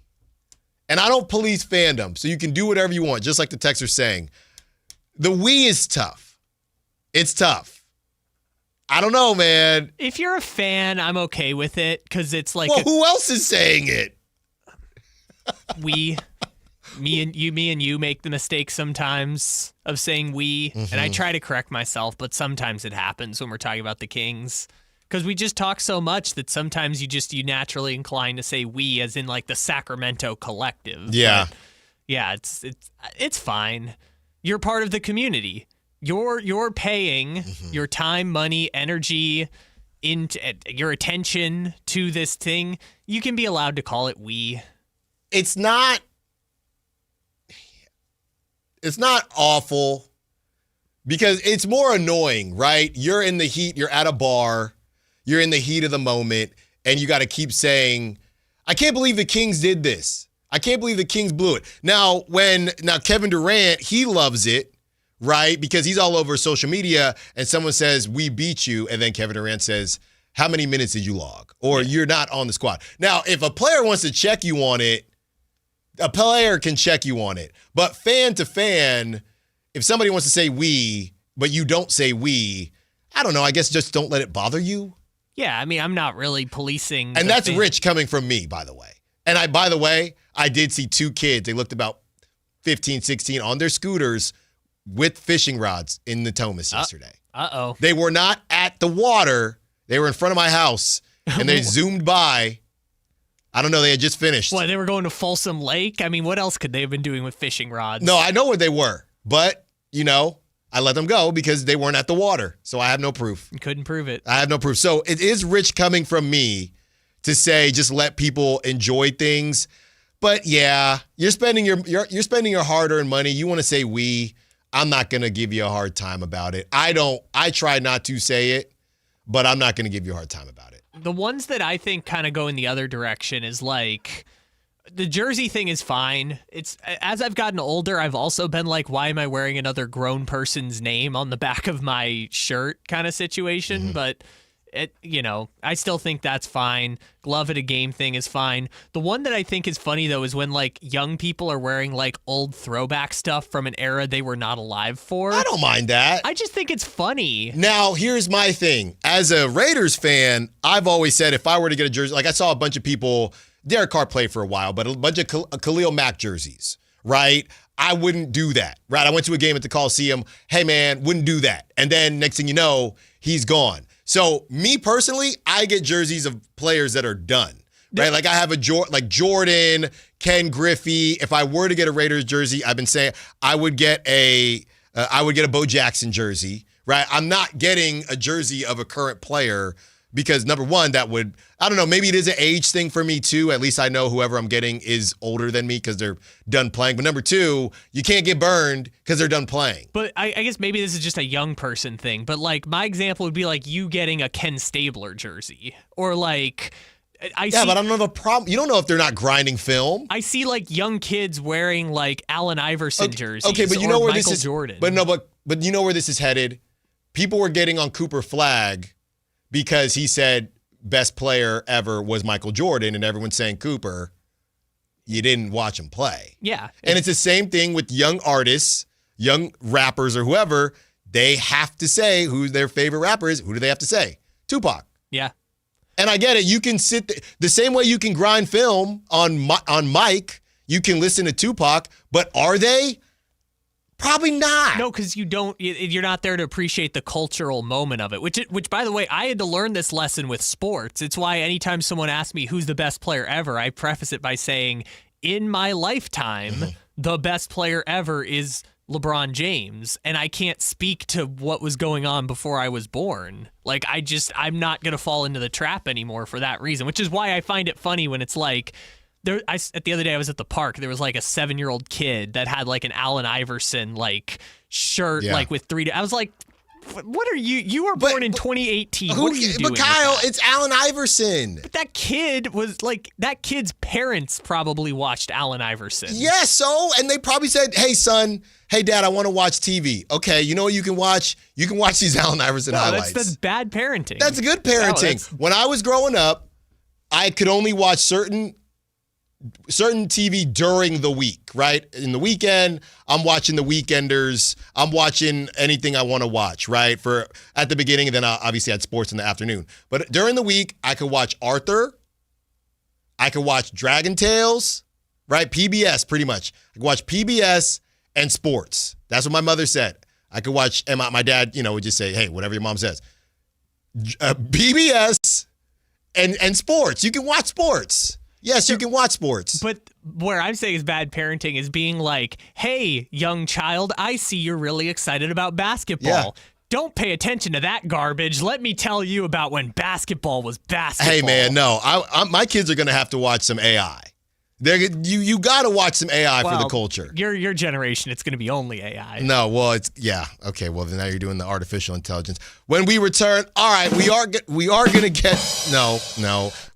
[SPEAKER 1] And I don't police fandom, so you can do whatever you want, just like the texter's saying. The we is tough. It's tough. I don't know, man.
[SPEAKER 2] If you're a fan, I'm okay with it, because it's like...
[SPEAKER 1] Well, who else is saying it?
[SPEAKER 2] Me and you make the mistake sometimes of saying we, and I try to correct myself, but sometimes it happens when we're talking about the Kings. Because we just talk so much that sometimes you naturally incline to say we, as in like the Sacramento collective.
[SPEAKER 1] Yeah.
[SPEAKER 2] But yeah, it's fine. You're part of the community. You're paying your time, money, energy, your attention to this thing. You can be allowed to call it we.
[SPEAKER 1] It's not awful, because it's more annoying, right? You're in the heat, you're at a bar, you're in the heat of the moment, and you got to keep saying, I can't believe the Kings did this. I can't believe the Kings blew it. Now Kevin Durant, he loves it, right? Because he's all over social media, and someone says, we beat you, and then Kevin Durant says, how many minutes did you log? Or you're not on the squad. Now, if a player wants to check you on it, a player can check you on it. But fan to fan, if somebody wants to say we, but you don't say we, I don't know, I guess just don't let it bother you.
[SPEAKER 2] Yeah, I mean, I'm not really policing.
[SPEAKER 1] And that's rich coming from me, by the way. And I did see two kids. They looked about 15, 16 on their scooters with fishing rods in the Thomas yesterday.
[SPEAKER 2] Uh-oh.
[SPEAKER 1] They were not at the water. They were in front of my house, and they zoomed by. I don't know. They had just finished.
[SPEAKER 2] What, they were going to Folsom Lake? I mean, what else could they have been doing with fishing rods?
[SPEAKER 1] No, I know where they were, but, I let them go because they weren't at the water, so I have no proof.
[SPEAKER 2] You couldn't prove it.
[SPEAKER 1] I have no proof. So it is rich coming from me to say just let people enjoy things. But yeah, you're spending your hard-earned money. You want to say we. I'm not going to give you a hard time about it. I try not to say it, but I'm not going to give you a hard time about it.
[SPEAKER 2] The ones that I think kind of go in the other direction is like the jersey thing is fine. It's as I've gotten older, I've also been like, why am I wearing another grown person's name on the back of my shirt kind of situation? But I still think that's fine. Glove at a game thing is fine. The one that I think is funny, though, is when, like, young people are wearing, like, old throwback stuff from an era they were not alive for.
[SPEAKER 1] I don't mind that.
[SPEAKER 2] I just think it's funny.
[SPEAKER 1] Now, here's my thing. As a Raiders fan, I've always said if I were to get a jersey, like I saw a bunch of people, Derek Carr played for a while, but a bunch of Khalil Mack jerseys, right? I wouldn't do that, right? I went to a game at the Coliseum. Hey, man, wouldn't do that. And then next thing you know, he's gone. So me personally, I get jerseys of players that are done, right? Like I have Jordan, Ken Griffey. If I were to get a Raiders jersey, I've been saying I would get a Bo Jackson jersey, right? I'm not getting a jersey of a current player because number one, I don't know, maybe it is an age thing for me too. At least I know whoever I'm getting is older than me because they're done playing. But number two, you can't get burned because they're done playing.
[SPEAKER 2] But I guess maybe this is just a young person thing. But like my example would be like you getting a Ken Stabler jersey or like
[SPEAKER 1] but I don't know the problem. You don't know if they're not grinding film.
[SPEAKER 2] I see like young kids wearing like Allen Iverson jerseys.
[SPEAKER 1] Okay, but you know where
[SPEAKER 2] Michael
[SPEAKER 1] this is
[SPEAKER 2] Jordan.
[SPEAKER 1] But you know where this is headed. people were getting on Cooper Flagg because he said best player ever was Michael Jordan, and everyone's saying, Cooper, you didn't watch him play.
[SPEAKER 2] Yeah.
[SPEAKER 1] And it's the same thing with young artists, young rappers or whoever. They have to say who their favorite rapper is. Who do they have to say? Tupac.
[SPEAKER 2] Yeah.
[SPEAKER 1] And I get it. You can sit the same way you can grind film on mic, you can listen to Tupac, but are they? Probably not.
[SPEAKER 2] No, because you're not there to appreciate the cultural moment of it, which, by the way, I had to learn this lesson with sports. It's why anytime someone asks me who's the best player ever, I preface it by saying, in my lifetime, the best player ever is LeBron James, and I can't speak to what was going on before I was born. Like, I'm not going to fall into the trap anymore for that reason, which is why I find it funny when it's like, the other day I was at the park. There was like a 7-year-old kid that had like an Allen Iverson like shirt like with 3. I was like, "What are you? You were born in 2018. What are you doing?"
[SPEAKER 1] But Kyle, it's Allen Iverson.
[SPEAKER 2] But that kid was like, that kid's parents probably watched Allen Iverson.
[SPEAKER 1] Yeah, and they probably said, "Hey son, hey dad, I want to watch TV." Okay, you know what you can watch? You can watch these Allen Iverson highlights.
[SPEAKER 2] That's bad parenting.
[SPEAKER 1] That's good parenting. When I was growing up, I could only watch certain TV during the week, right? In the weekend, I'm watching The Weekenders. I'm watching anything I want to watch, right? At the beginning, and then I obviously had sports in the afternoon. But during the week, I could watch Arthur. I could watch Dragon Tales, right? PBS, pretty much. I could watch PBS and sports. That's what my mother said. I could watch, and my dad, would just say, hey, whatever your mom says. PBS and sports. You can watch sports. Yes, you can watch sports.
[SPEAKER 2] But where I'm saying is bad parenting is being like, hey, young child, I see you're really excited about basketball. Yeah. Don't pay attention to that garbage. Let me tell you about when basketball was basketball.
[SPEAKER 1] Hey, man, no. My kids are going to have to watch some AI. You got to watch some AI for the culture.
[SPEAKER 2] Your generation, it's going to be only AI.
[SPEAKER 1] No, well, okay. Well, then now you're doing the artificial intelligence. When we return, all right, we are going to get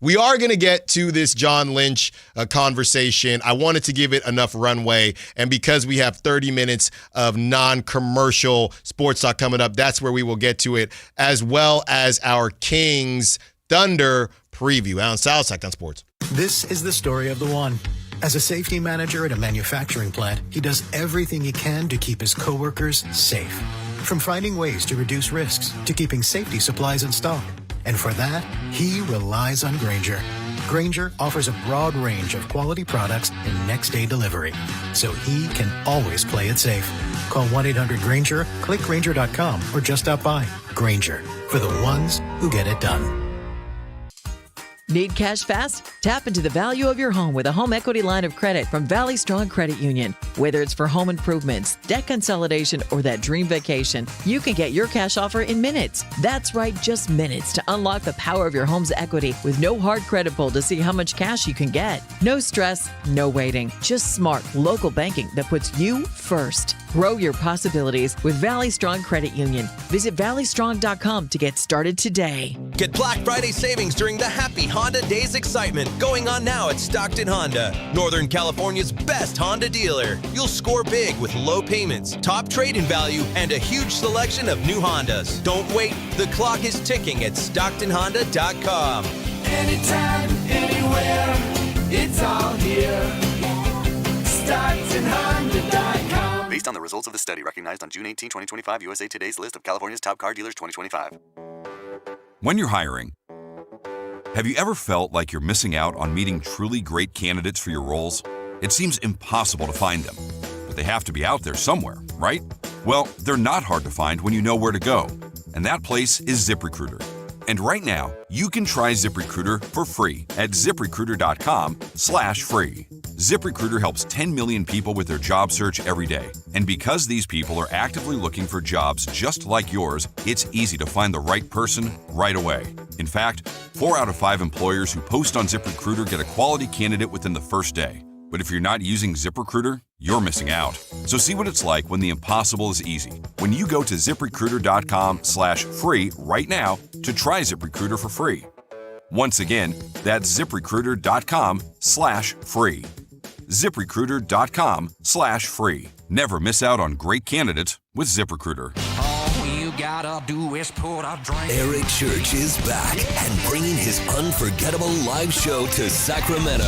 [SPEAKER 1] we are going to get to this John Lynch conversation. I wanted to give it enough runway, and because we have 30 minutes of non-commercial sports talk coming up, that's where we will get to it, as well as our Kings Thunder preview. Allen Stiles, Sactown Sports.
[SPEAKER 13] This is the story of the one. As a safety manager at a manufacturing plant, he does everything he can to keep his coworkers safe. From finding ways to reduce risks to keeping safety supplies in stock. And for that, he relies on Grainger. Grainger offers a broad range of quality products and next-day delivery, so he can always play it safe. Call 1-800-GRAINGER, click Grainger.com, or just stop by. Grainger, for the ones who get it done.
[SPEAKER 14] Need cash fast? Tap into the value of your home with a home equity line of credit from Valley Strong Credit Union. Whether it's for home improvements, debt consolidation, or that dream vacation, you can get your cash offer in minutes. That's right, just minutes to unlock the power of your home's equity with no hard credit pull to see how much cash you can get. No stress, no waiting, just smart local banking that puts you first. Grow your possibilities with Valley Strong Credit Union. Visit valleystrong.com to get started today.
[SPEAKER 16] Get Black Friday savings during the Happy Honda Days excitement going on now at Stockton Honda, Northern California's best Honda dealer. You'll score big with low payments, top trade-in value, and a huge selection of new Hondas. Don't wait. The clock is ticking at StocktonHonda.com.
[SPEAKER 12] Anytime, anywhere, it's all here. StocktonHonda.com.
[SPEAKER 17] Based on the results of the study recognized on June 18, 2025, USA Today's list of California's top car dealers 2025.
[SPEAKER 20] When you're hiring, have you ever felt like you're missing out on meeting truly great candidates for your roles? It seems impossible to find them, but they have to be out there somewhere, right? Well, they're not hard to find when you know where to go, and that place is ZipRecruiter. And right now, you can try ZipRecruiter for free at ZipRecruiter.com/free. ZipRecruiter helps 10 million people with their job search every day. And because these people are actively looking for jobs just like yours, it's easy to find the right person right away. In fact, 4 out of 5 employers who post on ZipRecruiter get a quality candidate within the first day. But if you're not using ZipRecruiter, you're missing out. So see what it's like when the impossible is easy. When you go to ZipRecruiter.com/free right now to try ZipRecruiter for free. Once again, that's ZipRecruiter.com/free. ZipRecruiter.com/free. Never miss out on great candidates with ZipRecruiter.
[SPEAKER 12] All you gotta do is put a drink.
[SPEAKER 4] Eric Church is back and bringing his unforgettable live show to Sacramento.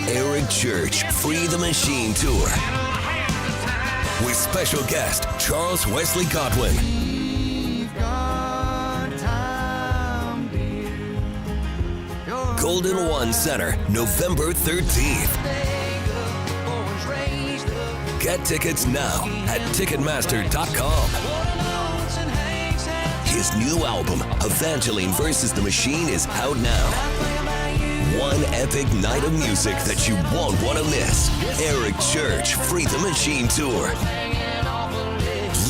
[SPEAKER 4] Eric Church Free the Machine Tour with special guest Charles Wesley Godwin. Golden One Center, November 13th. Get tickets now at Ticketmaster.com. His new album, Evangeline vs. the Machine, is out now. One epic night of music that you won't want to miss. Eric Church Free the Machine Tour.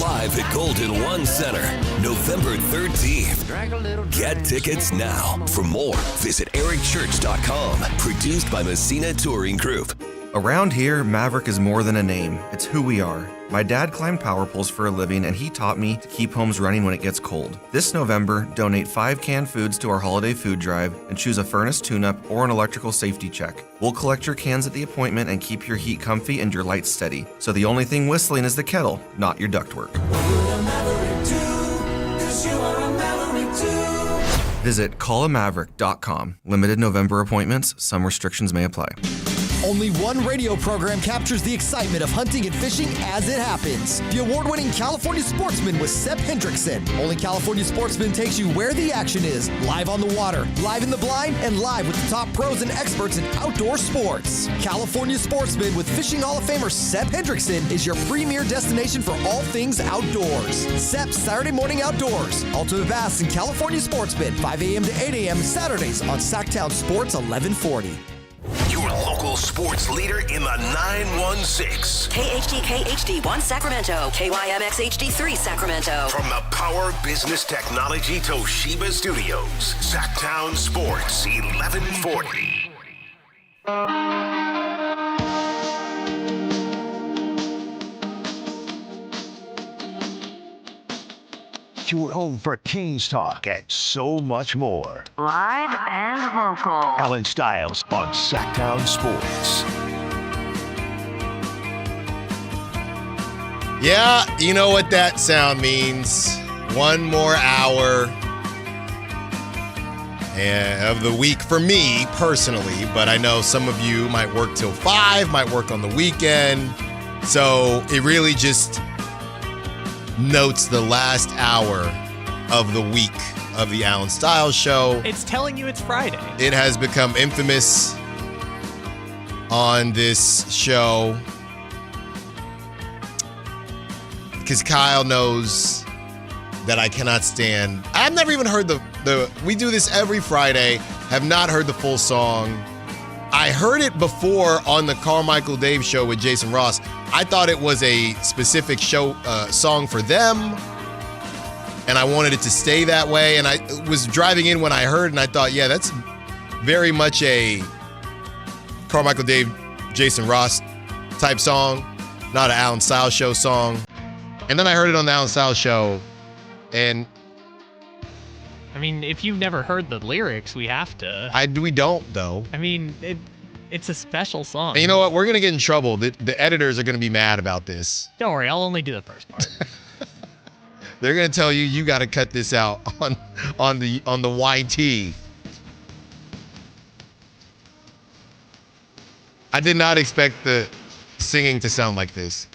[SPEAKER 4] Live at Golden One Center, November 13th. Get tickets now. For more, visit ericchurch.com. Produced by Messina Touring Group.
[SPEAKER 7] Around here, Maverick is more than a name. It's who we are. My dad climbed power poles for a living, and he taught me to keep homes running when it gets cold. This November, donate 5 canned foods to our holiday food drive and choose a furnace tune-up or an electrical safety check. We'll collect your cans at the appointment and keep your heat comfy and your lights steady. So the only thing whistling is the kettle, not your ductwork. Visit callamaverick.com. Limited November appointments. Some restrictions may apply.
[SPEAKER 15] Only one radio program captures the excitement of hunting and fishing as it happens. The award-winning California Sportsman with Sep Hendrickson. Only California Sportsman takes you where the action is. Live on the water, live in the blind, and live with the top pros and experts in outdoor sports. California Sportsman with Fishing Hall of Famer Sep Hendrickson is your premier destination for all things outdoors. Sep's Saturday Morning Outdoors. Ultimate Bass and California Sportsman, 5 a.m. to 8 a.m. Saturdays on Sactown Sports 1140.
[SPEAKER 8] Your local sports leader in the 916.
[SPEAKER 3] KHD1 Sacramento, KYMX HD3 Sacramento.
[SPEAKER 8] From the Power Business Technology Toshiba Studios, Sactown Sports 1140.
[SPEAKER 19] You're home for Kings Talk and so much more.
[SPEAKER 22] Live and local.
[SPEAKER 19] Allen Stiles on Sactown Sports.
[SPEAKER 1] Yeah, you know what that sound means. One more hour of the week for me personally, but I know some of you might work till 5, might work on the weekend. So it really just notes the last hour of the week of the Allen Stiles Show.
[SPEAKER 2] It's telling you it's Friday.
[SPEAKER 1] It has become infamous on this show because Kyle knows that I cannot stand. I've never even heard the we do this every Friday, have not heard the full song. I heard it before on the Carmichael Dave show with Jason Ross. I thought it was a specific show song for them, and I wanted it to stay that way. And I was driving in when I heard, and I thought, yeah, that's very much a Carmichael Dave, Jason Ross type song, not an Allen Stiles Show song. And then I heard it on the Allen Stiles Show, and
[SPEAKER 2] I mean, if you've never heard the lyrics, we have to.
[SPEAKER 1] We don't, though.
[SPEAKER 2] I mean, it's a special song.
[SPEAKER 1] And you know what? We're going to get in trouble. The editors are going to be mad about this.
[SPEAKER 2] Don't worry, I'll only do the first part.
[SPEAKER 1] They're going to tell you got to cut this out on the YT. I did not expect the singing to sound like this.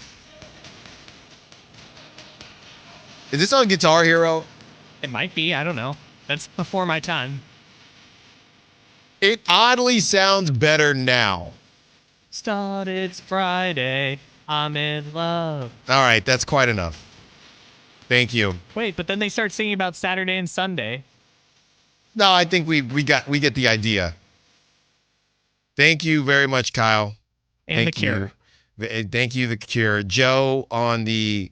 [SPEAKER 1] Is this on Guitar Hero?
[SPEAKER 2] It might be. I don't know. That's before my time.
[SPEAKER 1] It oddly sounds better now.
[SPEAKER 2] It's Friday. I'm in love.
[SPEAKER 1] All right, that's quite enough. Thank you.
[SPEAKER 2] Wait, but then they start singing about Saturday and Sunday.
[SPEAKER 1] No, I think we get the idea. Thank you very much, Kyle.
[SPEAKER 2] And The Cure.
[SPEAKER 1] Thank you, The Cure. Joe on the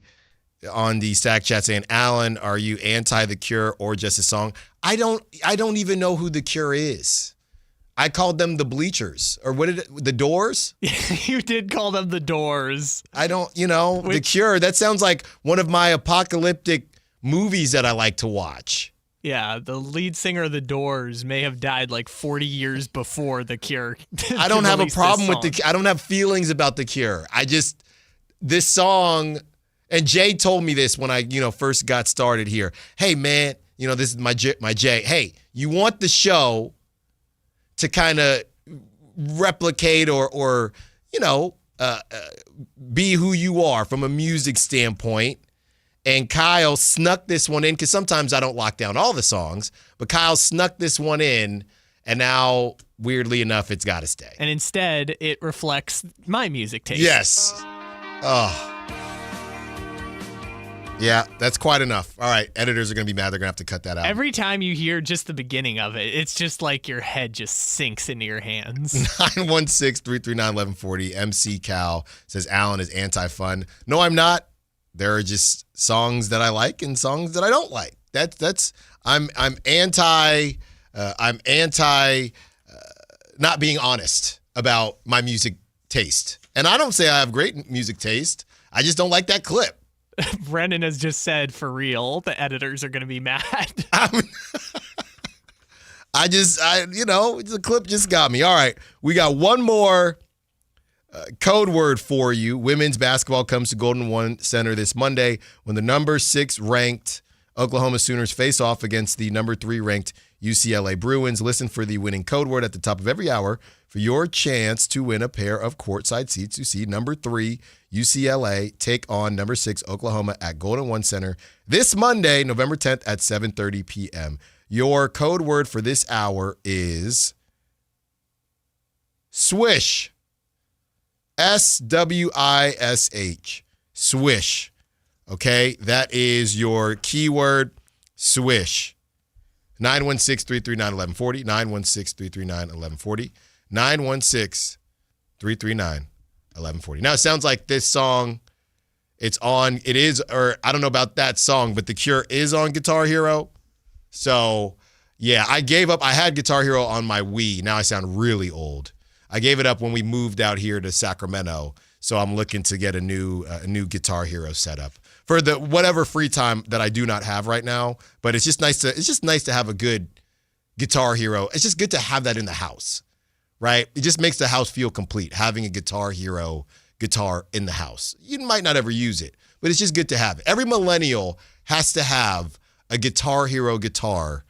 [SPEAKER 1] Stack Chat saying, Alan, are you anti The Cure or just a song? I don't even know who The Cure is. I called them the Bleachers, or the Doors?
[SPEAKER 2] You did call them the Doors.
[SPEAKER 1] I don't, The Cure, that sounds like one of my apocalyptic movies that I like to watch.
[SPEAKER 2] Yeah, the lead singer of the Doors may have died like 40 years before The Cure.
[SPEAKER 1] I don't have a problem with I don't have feelings about The Cure. this song, and Jay told me this when I, first got started here. Hey, man, this is my Jay. Hey, you want the show to kind of replicate or be who you are from a music standpoint. And Kyle snuck this one in, because sometimes I don't lock down all the songs, but Kyle snuck this one in, and now, weirdly enough, it's got to stay.
[SPEAKER 2] And instead, it reflects my music taste.
[SPEAKER 1] Yes. Oh. Yeah, that's quite enough. All right, editors are going to be mad. They're going to have to cut that out.
[SPEAKER 2] Every time you hear just the beginning of it, it's just like your head just sinks into your hands.
[SPEAKER 1] 916-339-1140. MC Cal says Allen is anti-fun. No, I'm not. There are just songs that I like and songs that I don't like. I'm anti not being honest about my music taste. And I don't say I have great music taste. I just don't like that clip.
[SPEAKER 2] Brennan has just said, for real, the editors are going to be mad.
[SPEAKER 1] The clip just got me. All right, we got one more code word for you. Women's basketball comes to Golden One Center this Monday when the number 6 ranked Oklahoma Sooners face off against the number 3 ranked UCLA Bruins. Listen for the winning code word at the top of every hour for your chance to win a pair of courtside seats to see number 3 UCLA take on number 6 Oklahoma at Golden One Center this Monday, November 10th at 7:30 p.m. Your code word for this hour is swish. SWISH. Swish. Okay, that is your keyword, swish. 916-339-1140. 916-339-1140. 916-339-1140. Now, it sounds like this song, I don't know about that song, but The Cure is on Guitar Hero. So, yeah, I gave up. I had Guitar Hero on my Wii. Now I sound really old. I gave it up when we moved out here to Sacramento, so I'm looking to get a new Guitar Hero setup for the whatever free time that I do not have right now. But it's just nice to have a good Guitar Hero. It's just good to have that in the house, right? It just makes the house feel complete, having a Guitar Hero guitar in the house. You might not ever use it, but it's just good to have it. Every millennial has to have a Guitar Hero guitar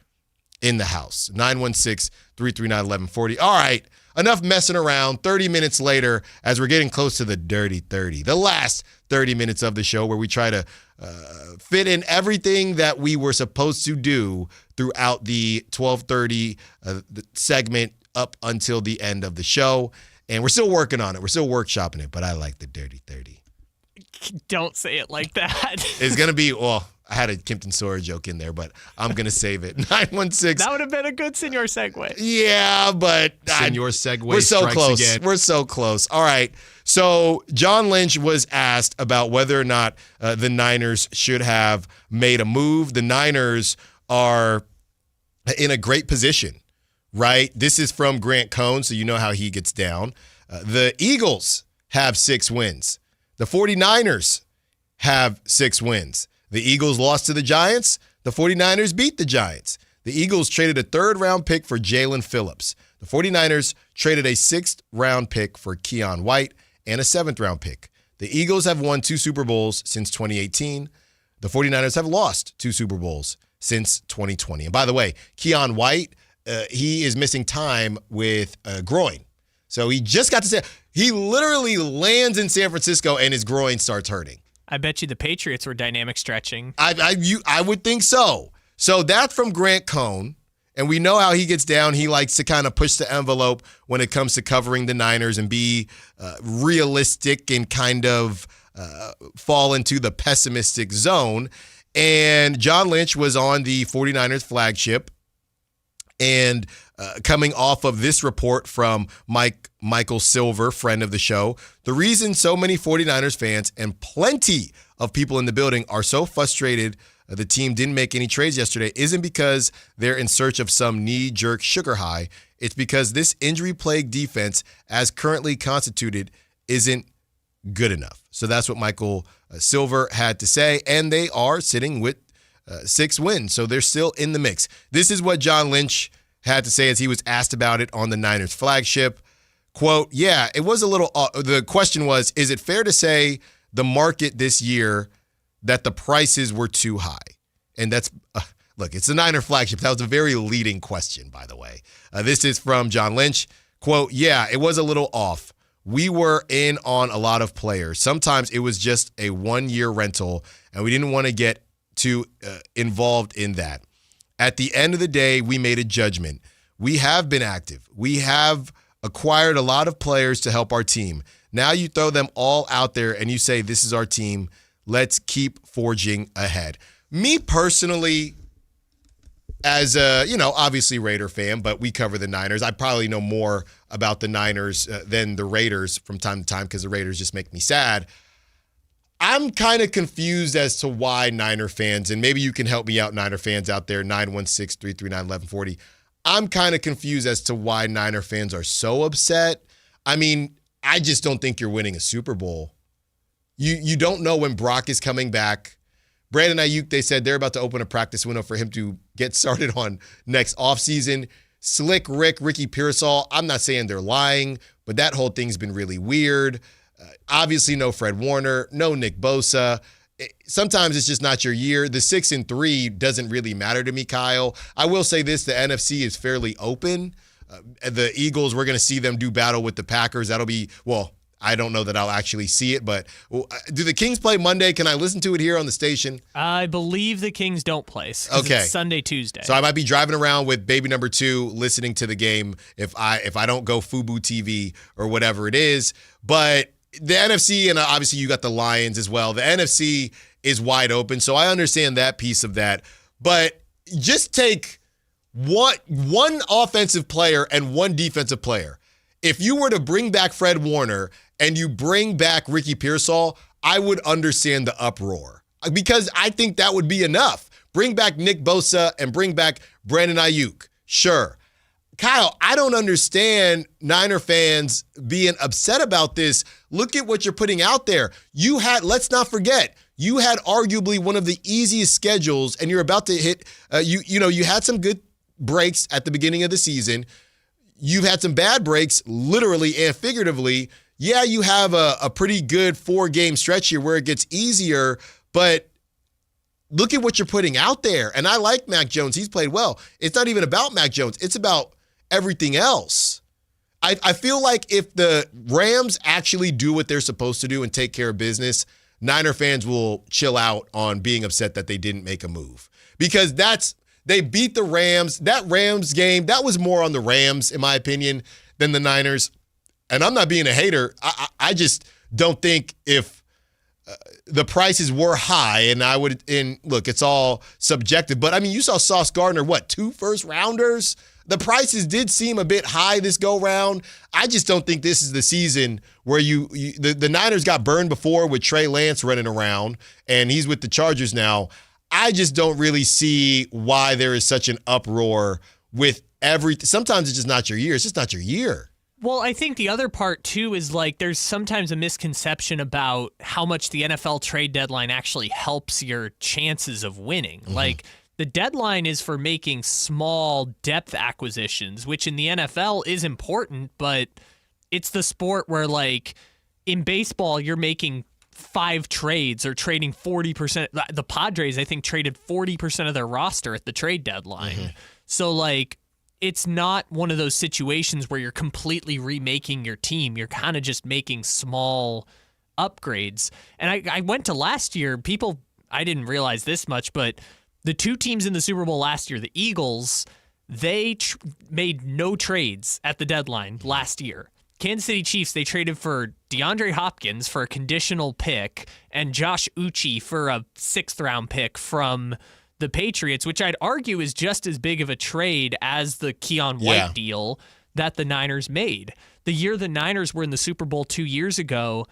[SPEAKER 1] in the house. 916-339-1140. All right. Enough messing around. 30 minutes later, as we're getting close to the Dirty 30, the last 30 minutes of the show where we try to fit in everything that we were supposed to do throughout the 12:30 segment up until the end of the show. And we're still working on it. We're still workshopping it, but I like the Dirty 30.
[SPEAKER 2] Don't say it like that.
[SPEAKER 1] It's going to be, I had a Kimpton Sawyer joke in there, but I'm going to save it. 916.
[SPEAKER 2] That would have been a good Senor segue.
[SPEAKER 1] Yeah, but
[SPEAKER 9] Senor segue.
[SPEAKER 1] We're so close.
[SPEAKER 9] Again.
[SPEAKER 1] We're so close. All right. So John Lynch was asked about whether or not the Niners should have made a move. The Niners are in a great position, right? This is from Grant Cohn, so you know how he gets down. The Eagles have 6 wins. The 49ers have 6 wins. The Eagles lost to the Giants. The 49ers beat the Giants. The Eagles traded a 3rd-round pick for Jalen Phillips. The 49ers traded a 6th-round pick for Keon White and a 7th-round pick. The Eagles have won 2 Super Bowls since 2018. The 49ers have lost 2 Super Bowls since 2020. And by the way, Keon White, he is missing time with a groin. So he just got to say, he literally lands in San Francisco and his groin starts hurting.
[SPEAKER 2] I bet you the Patriots were dynamic stretching.
[SPEAKER 1] I would think so. So that's from Grant Cohn, and we know how he gets down. He likes to kind of push the envelope when it comes to covering the Niners and be realistic and kind of fall into the pessimistic zone. And John Lynch was on the 49ers flagship, and coming off of this report from Michael Silver, friend of the show, the reason so many 49ers fans and plenty of people in the building are so frustrated the team didn't make any trades yesterday isn't because they're in search of some knee-jerk sugar high. It's because this injury-plagued defense, as currently constituted, isn't good enough. So that's what Michael Silver had to say, and they are sitting with 6 wins, so they're still in the mix. This is what John Lynch had to say as he was asked about it on the Niners flagship. Quote, yeah, it was a little, the question was, is it fair to say the market this year that the prices were too high. And that's, look, it's the Niner flagship. That was a very leading question, by the way. This is from John Lynch. Quote, yeah, it was a little off. We were in on a lot of players. Sometimes it was just a one-year rental, and we didn't want to get too involved in that. At the end of the day, we made a judgment. We have been active. We have acquired a lot of players to help our team. Now you throw them all out there and you say, this is our team. Let's keep forging ahead. Me personally, as a, obviously Raider fan, but we cover the Niners. I probably know more about the Niners than the Raiders from time to time because the Raiders just make me sad. I'm kind of confused as to why Niner fans, and maybe you can help me out, Niner fans out there, 916-339-1140. I'm kind of confused as to why Niner fans are so upset. I mean, I just don't think you're winning a Super Bowl. You don't know when Brock is coming back. Brandon Ayuk, they said they're about to open a practice window for him to get started on next offseason. Slick Rick, Ricky Pearsall, I'm not saying they're lying, but that whole thing's been really weird. Obviously, no Fred Warner, no Nick Bosa. Sometimes it's just not your year. The 6-3 doesn't really matter to me, Kyle. I will say this, the NFC is fairly open. The Eagles, we're going to see them do battle with the Packers. That'll be, well, I don't know that I'll actually see it, but do the Kings play Monday? Can I listen to it here on the station?
[SPEAKER 2] I believe the Kings don't play.
[SPEAKER 1] Okay.
[SPEAKER 2] It's Sunday, Tuesday.
[SPEAKER 1] So I might be driving around with baby number 2 listening to the game if I don't go FUBU TV or whatever it is. But the NFC, and obviously you got the Lions as well. The NFC is wide open, so I understand that piece of that. But just take one offensive player and one defensive player. If you were to bring back Fred Warner and you bring back Ricky Pearsall, I would understand the uproar because I think that would be enough. Bring back Nick Bosa and bring back Brandon Ayuk. Sure. Kyle, I don't understand Niner fans being upset about this. Look at what you're putting out there. Let's not forget, you had arguably one of the easiest schedules and you're about to hit, you had some good breaks at the beginning of the season. You've had some bad breaks, literally and figuratively. Yeah, you have a pretty good 4-game stretch here where it gets easier, but look at what you're putting out there. And I like Mac Jones. He's played well. It's not even about Mac Jones. It's about everything else. I feel like if the Rams actually do what they're supposed to do and take care of business, Niner fans will chill out on being upset that they didn't make a move. Because they beat the Rams. That Rams game, that was more on the Rams, in my opinion, than the Niners. And I'm not being a hater. I just don't think if the prices were high, and look, it's all subjective. But, I mean, you saw Sauce Gardner, 2 first-rounders? The prices did seem a bit high this go-round. I just don't think this is the season where the Niners got burned before with Trey Lance running around, and he's with the Chargers now. I just don't really see why there is such an uproar with everything. Sometimes it's just not your year. It's just not your year.
[SPEAKER 2] Well, I think the other part, too, is there's sometimes a misconception about how much the NFL trade deadline actually helps your chances of winning. Mm-hmm. The deadline is for making small depth acquisitions, which in the NFL is important, but it's the sport where, in baseball, you're making 5 trades or trading 40%. The Padres, I think, traded 40% of their roster at the trade deadline. Mm-hmm. So, it's not one of those situations where you're completely remaking your team. You're kind of just making small upgrades. And I went to last year. I didn't realize this much, but the 2 teams in the Super Bowl last year, the Eagles, they made no trades at the deadline last year. Kansas City Chiefs, they traded for DeAndre Hopkins for a conditional pick and Josh Uche for a 6th-round pick from the Patriots, which I'd argue is just as big of a trade as the Keon White deal that the Niners made. The year the Niners were in the Super Bowl 2 years ago,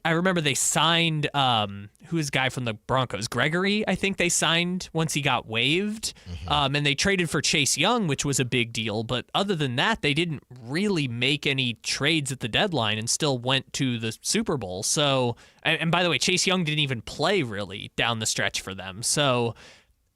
[SPEAKER 2] I remember they signed, who is the guy from the Broncos? Gregory, I think they signed once he got waived. Mm-hmm. And they traded for Chase Young, which was a big deal. But other than that, they didn't really make any trades at the deadline and still went to the Super Bowl. So, and by the way, Chase Young didn't even play really down the stretch for them. So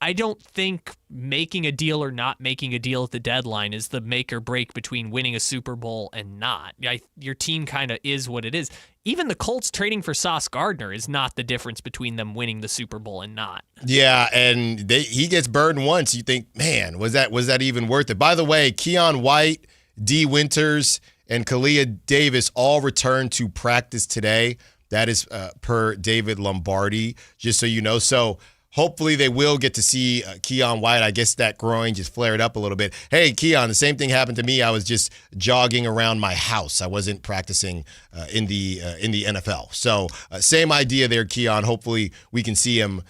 [SPEAKER 2] I don't think making a deal or not making a deal at the deadline is the make or break between winning a Super Bowl and not. Your team kind of is what it is. Even the Colts trading for Sauce Gardner is not the difference between them winning the Super Bowl and not.
[SPEAKER 1] Yeah, and he gets burned once. You think, man, was that even worth it? By the way, Keon White, D. Winters, and Kalia Davis all returned to practice today. That is per David Lombardi, just so you know. So hopefully they will get to see Keon White. I guess that groin just flared up a little bit. Hey, Keon, the same thing happened to me. I was just jogging around my house. I wasn't practicing in the NFL. So same idea there, Keon. Hopefully we can see him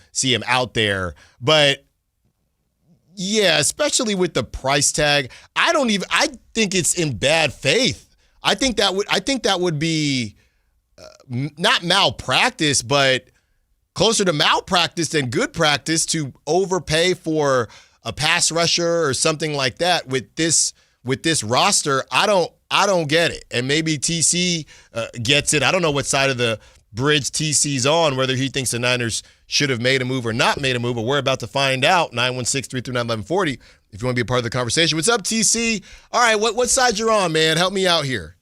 [SPEAKER 1] out there. But yeah, especially with the price tag, I think it's in bad faith. I think that would be not malpractice, but closer to malpractice than good practice to overpay for a pass rusher or something like that with this roster. I don't get it. And maybe TC gets it. I don't know what side of the bridge TC's on, whether he thinks the Niners should have made a move or not made a move, but we're about to find out. 916-339-1140 if you want to be a part of the conversation. What's up, TC? All right, what side you're on, man? Help me out here.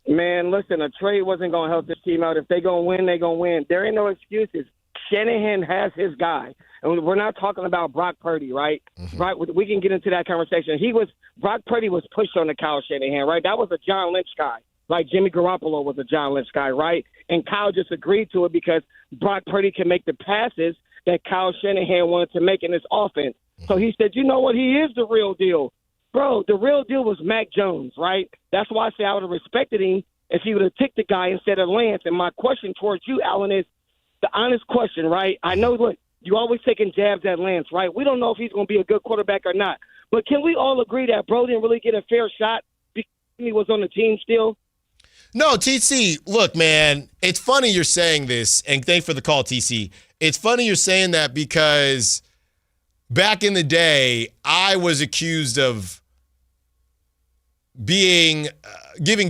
[SPEAKER 9] Man, listen, a trade wasn't going to help this team out. If they're going to win, they're going to win. There ain't no excuses. Shanahan has his guy. And we're not talking about Brock Purdy, right? Mm-hmm. Right? We can get into that conversation. Brock Purdy was pushed on the Kyle Shanahan, right? That was a John Lynch guy. Like Jimmy Garoppolo was a John Lynch guy, right? And Kyle just agreed to it because Brock Purdy can make the passes that Kyle Shanahan wanted to make in his offense. So he said, you know what? He is the real deal. Bro, the real deal was Mac Jones, right? That's why I say I would have respected him if he would have picked the guy instead of Lance. And my question towards you, Allen, is the honest question, right? I know, look, you always taking jabs at Lance, right? We don't know if he's going to be a good quarterback or not. But can we all agree that bro didn't really get a fair shot because he was on the team still?
[SPEAKER 1] No, TC, look, man, it's funny you're saying this, and thanks for the call, TC. It's funny you're saying that because back in the day, I was accused of giving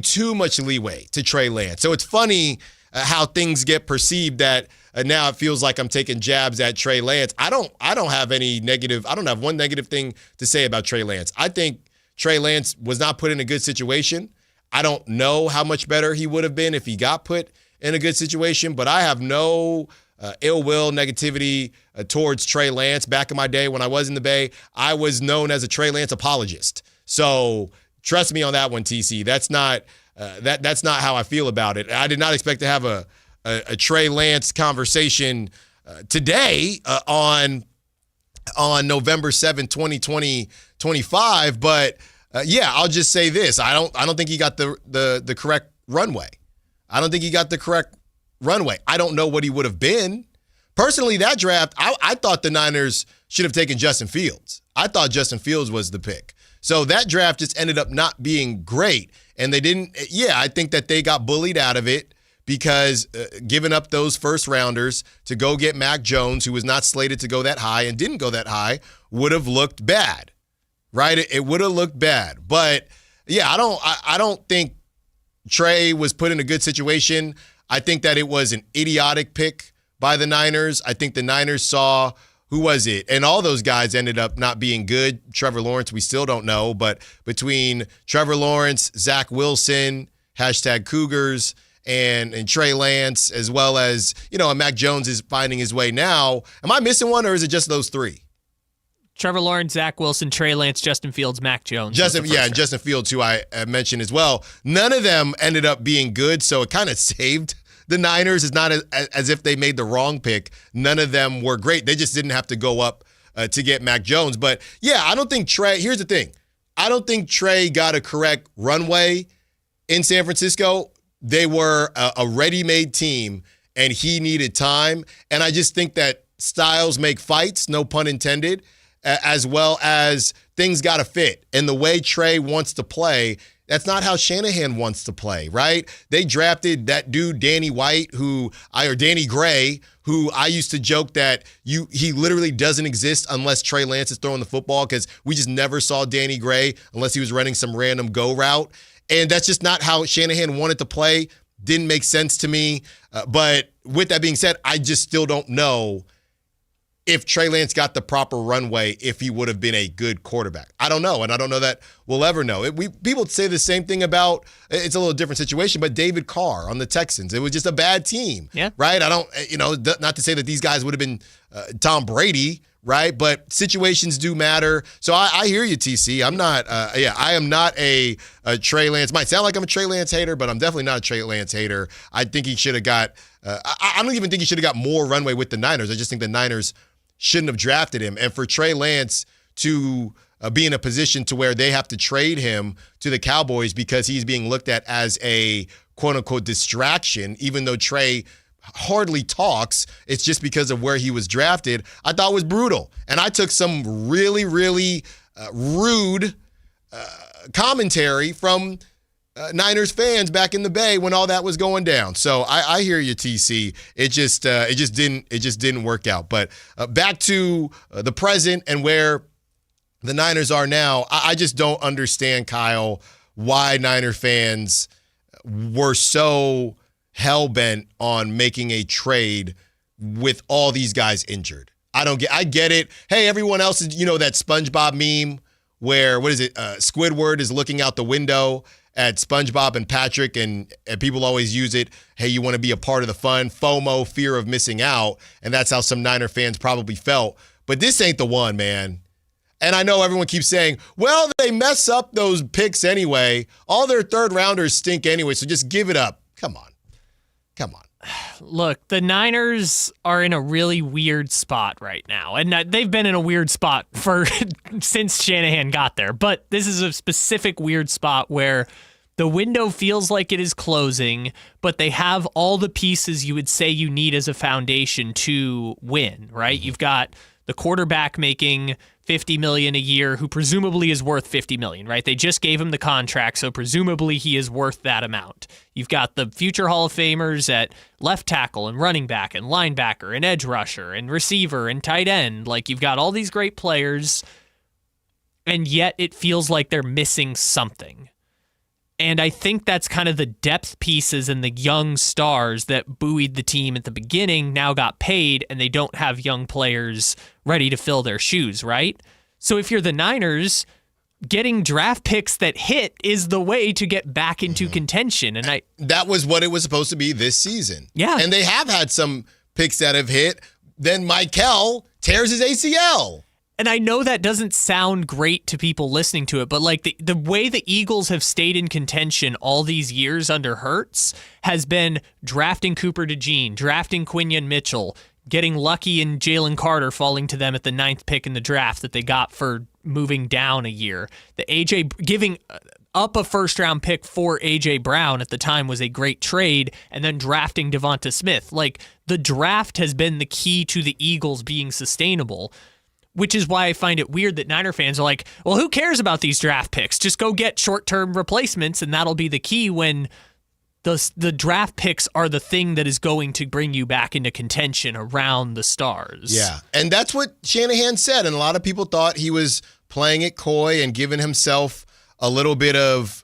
[SPEAKER 1] too much leeway to Trey Lance. So it's funny how things get perceived that now it feels like I'm taking jabs at Trey Lance. I don't have one negative thing to say about Trey Lance. I think Trey Lance was not put in a good situation. I don't know how much better he would have been if he got put in a good situation, but I have no ill will, negativity towards Trey Lance. Back in my day when I was in the Bay, I was known as a Trey Lance apologist. So trust me on that one, TC. That's not how I feel about it. I did not expect to have a Trey Lance conversation today on November 7th, 2025. But yeah, I'll just say this: I don't think he got the correct runway. I don't think he got the correct runway. I don't know what he would have been. Personally, that draft, I thought the Niners should have taken Justin Fields. I thought Justin Fields was the pick. So that draft just ended up not being great. And they didn't, I think that they got bullied out of it because giving up those first rounders to go get Mac Jones, who was not slated to go that high and didn't go that high, would have looked bad, right? It would have looked bad. But yeah, I don't think Trey was put in a good situation. I think that it was an idiotic pick by the Niners. I think the Niners saw, who was it? And all those guys ended up not being good. Trevor Lawrence, we still don't know. But between Trevor Lawrence, Zach Wilson, #Cougars, and Trey Lance, as well as, and Mac Jones is finding his way now. Am I missing one, or is it just those three?
[SPEAKER 2] Trevor Lawrence, Zach Wilson, Trey Lance, Justin Fields, Mac Jones.
[SPEAKER 1] And Justin Fields, who I mentioned as well. None of them ended up being good, so it kind of saved the Niners. It's not as if they made the wrong pick. None of them were great. They just didn't have to go up to get Mac Jones. But, yeah, I don't think Trey – here's the thing. I don't think Trey got a correct runway in San Francisco. They were a ready-made team, and he needed time. And I just think that styles make fights, no pun intended, as well as things got to fit. And the way Trey wants to play – that's not how Shanahan wants to play, right? They drafted that dude, Danny Gray, who I used to joke that he literally doesn't exist unless Trey Lance is throwing the football, because we just never saw Danny Gray unless he was running some random go route. And that's just not how Shanahan wanted to play. Didn't make sense to me. But with that being said, I just still don't know if Trey Lance got the proper runway, if he would have been a good quarterback. I don't know, and I don't know that we'll ever know. People say the same thing about, it's a little different situation, but David Carr on the Texans. It was just a bad team, right? I don't, not to say that these guys would have been Tom Brady, right? But situations do matter. So I hear you, TC. I'm not, I am not a Trey Lance. Might sound like I'm a Trey Lance hater, but I'm definitely not a Trey Lance hater. I think he should have got, I don't even think he should have got more runway with the Niners. I just think the Niners shouldn't have drafted him. And for Trey Lance to be in a position to where they have to trade him to the Cowboys because he's being looked at as a quote-unquote distraction, even though Trey hardly talks, it's just because of where he was drafted, I thought was brutal. And I took some really, really rude commentary from Niners fans back in the Bay when all that was going down. So I hear you, TC. It just didn't work out. But back to the present and where the Niners are now, I just don't understand, Kyle, why Niner fans were so hell-bent on making a trade with all these guys injured. I get it. Hey, everyone else is, that SpongeBob meme where, Squidward is looking out the window at SpongeBob and Patrick, and people always use it. Hey, you want to be a part of the fun, FOMO, fear of missing out, and that's how some Niner fans probably felt. But this ain't the one, man. And I know everyone keeps saying, well, they mess up those picks anyway. All their third rounders stink anyway, so just give it up. Come on.
[SPEAKER 2] Look, the Niners are in a really weird spot right now. And they've been in a weird spot since Shanahan got there. But this is a specific weird spot where the window feels like it is closing, but they have all the pieces you would say you need as a foundation to win, right? You've got the quarterback making $50 million a year, who presumably is worth $50 million, right? They just gave him the contract, so presumably he is worth that amount. You've got the future Hall of Famers at left tackle and running back and linebacker and edge rusher and receiver and tight end. Like, you've got all these great players, and yet it feels like they're missing something. And I think that's kind of the depth pieces and the young stars that buoyed the team at the beginning now got paid, and they don't have young players ready to fill their shoes, right? So if you're the Niners, getting draft picks that hit is the way to get back into contention. And
[SPEAKER 1] that was what it was supposed to be this season.
[SPEAKER 2] Yeah.
[SPEAKER 1] And they have had some picks that have hit. Then Michael tears his ACL.
[SPEAKER 2] And I know that doesn't sound great to people listening to it, but like the way the Eagles have stayed in contention all these years under Hurts has been drafting Cooper DeJean, drafting Quinyon Mitchell, getting lucky in Jalen Carter falling to them at the 9th pick in the draft that they got for moving down a year. Giving up a first-round pick for A.J. Brown at the time was a great trade, and then drafting Devonta Smith. Like, the draft has been the key to the Eagles being sustainable, which is why I find it weird that Niner fans are like, well, who cares about these draft picks? Just go get short-term replacements, and that'll be the key, when the draft picks are the thing that is going to bring you back into contention around the stars.
[SPEAKER 1] Yeah, and that's what Shanahan said, and a lot of people thought he was playing it coy and giving himself a little bit of,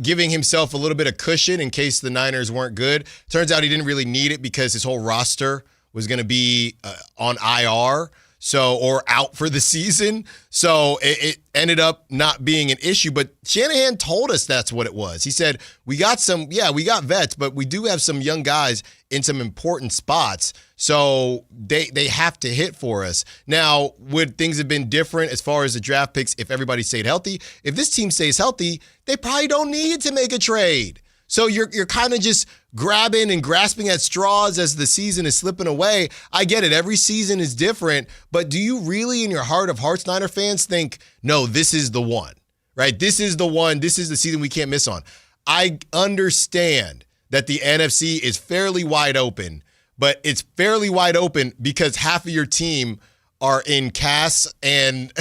[SPEAKER 1] giving himself a little bit of cushion in case the Niners weren't good. Turns out he didn't really need it because his whole roster was going to be on IR. Or out for the season. So it ended up not being an issue. But Shanahan told us that's what it was. He said, we got vets, but we do have some young guys in some important spots. So they have to hit for us. Now, would things have been different as far as the draft picks if everybody stayed healthy? If this team stays healthy, they probably don't need to make a trade. So you're kind of just grabbing and grasping at straws as the season is slipping away. I get it. Every season is different. But do you really, in your heart of hearts, Niner fans, think, no, this is the one, right? This is the one. This is the season we can't miss on. I understand that the NFC is fairly wide open, but it's fairly wide open because half of your team are in casts and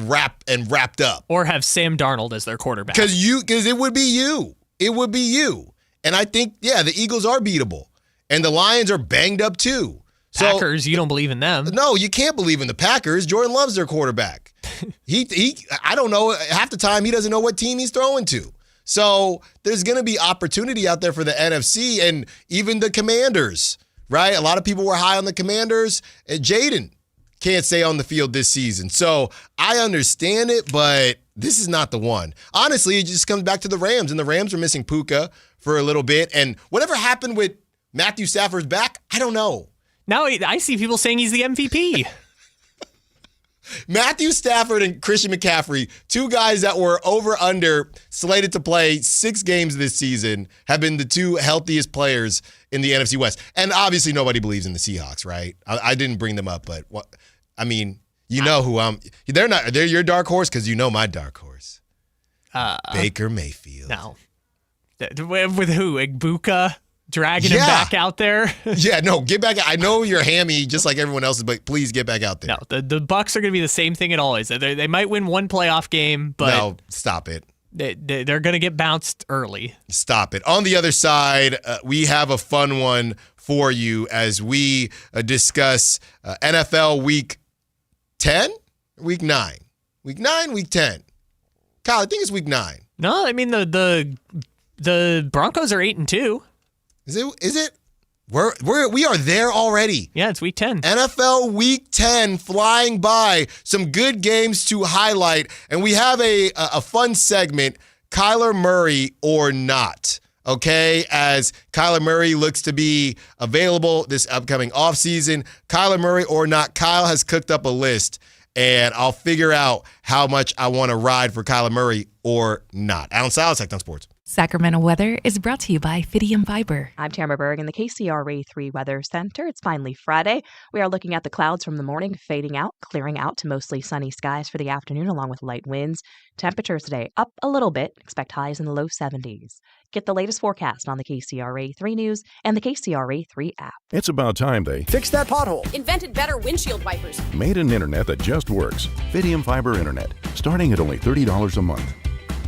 [SPEAKER 1] wrapped up.
[SPEAKER 2] Or have Sam Darnold as their quarterback.
[SPEAKER 1] Because it would be you. It would be you. And I think, the Eagles are beatable. And the Lions are banged up too.
[SPEAKER 2] Packers, you don't believe in them.
[SPEAKER 1] No, you can't believe in the Packers. Jordan Love's their quarterback. I don't know, half the time he doesn't know what team he's throwing to. So there's going to be opportunity out there for the NFC and even the Commanders, right? A lot of people were high on the Commanders, and Jaden can't stay on the field this season. So I understand it, but this is not the one. Honestly, it just comes back to the Rams, and the Rams are missing Puka for a little bit. And whatever happened with Matthew Stafford's back, I don't know.
[SPEAKER 2] Now I see people saying he's the MVP.
[SPEAKER 1] Matthew Stafford and Christian McCaffrey, two guys that were over-under slated to play 6 games this season, have been the two healthiest players in the NFC West. And obviously nobody believes in the Seahawks, right? I didn't bring them up, but you know who I'm. They're your dark horse because you know my dark horse. Baker Mayfield.
[SPEAKER 2] No. With who? Igbuka? Dragging him back out there?
[SPEAKER 1] Yeah, no, get back. I know you're hammy just like everyone else is, but please get back out there.
[SPEAKER 2] No, the Bucs are going to be the same thing it always. They might win one playoff game, but
[SPEAKER 1] no, stop it.
[SPEAKER 2] They're going to get bounced early.
[SPEAKER 1] Stop it. On the other side, we have a fun one for you as we discuss NFL Week 10, Week 9, Week 9, Week 10. Kyle, I think it's Week 9.
[SPEAKER 2] No, I mean the Broncos are 8-2.
[SPEAKER 1] Is it? We are there already.
[SPEAKER 2] Yeah, it's Week 10.
[SPEAKER 1] NFL Week 10 flying by. Some good games to highlight. And we have a fun segment, Kyler Murray or not. Okay, as Kyler Murray looks to be available this upcoming offseason. Kyler Murray or not, Kyle has cooked up a list. And I'll figure out how much I want to ride for Kyler Murray or not. Allen Stiles, Sactown Sports.
[SPEAKER 5] Sacramento weather is brought to you by Fidium Fiber.
[SPEAKER 6] I'm Tamara Berg in the KCRA 3 Weather Center. It's finally Friday. We are looking at the clouds from the morning fading out, clearing out to mostly sunny skies for the afternoon along with light winds. Temperatures today up a little bit. Expect highs in the low 70s. Get the latest forecast on the KCRA 3 News and the KCRA 3 app.
[SPEAKER 10] It's about time they
[SPEAKER 21] fixed that pothole.
[SPEAKER 23] Invented better windshield wipers.
[SPEAKER 10] Made an internet that just works. Fidium Fiber Internet, starting at only $30 a month.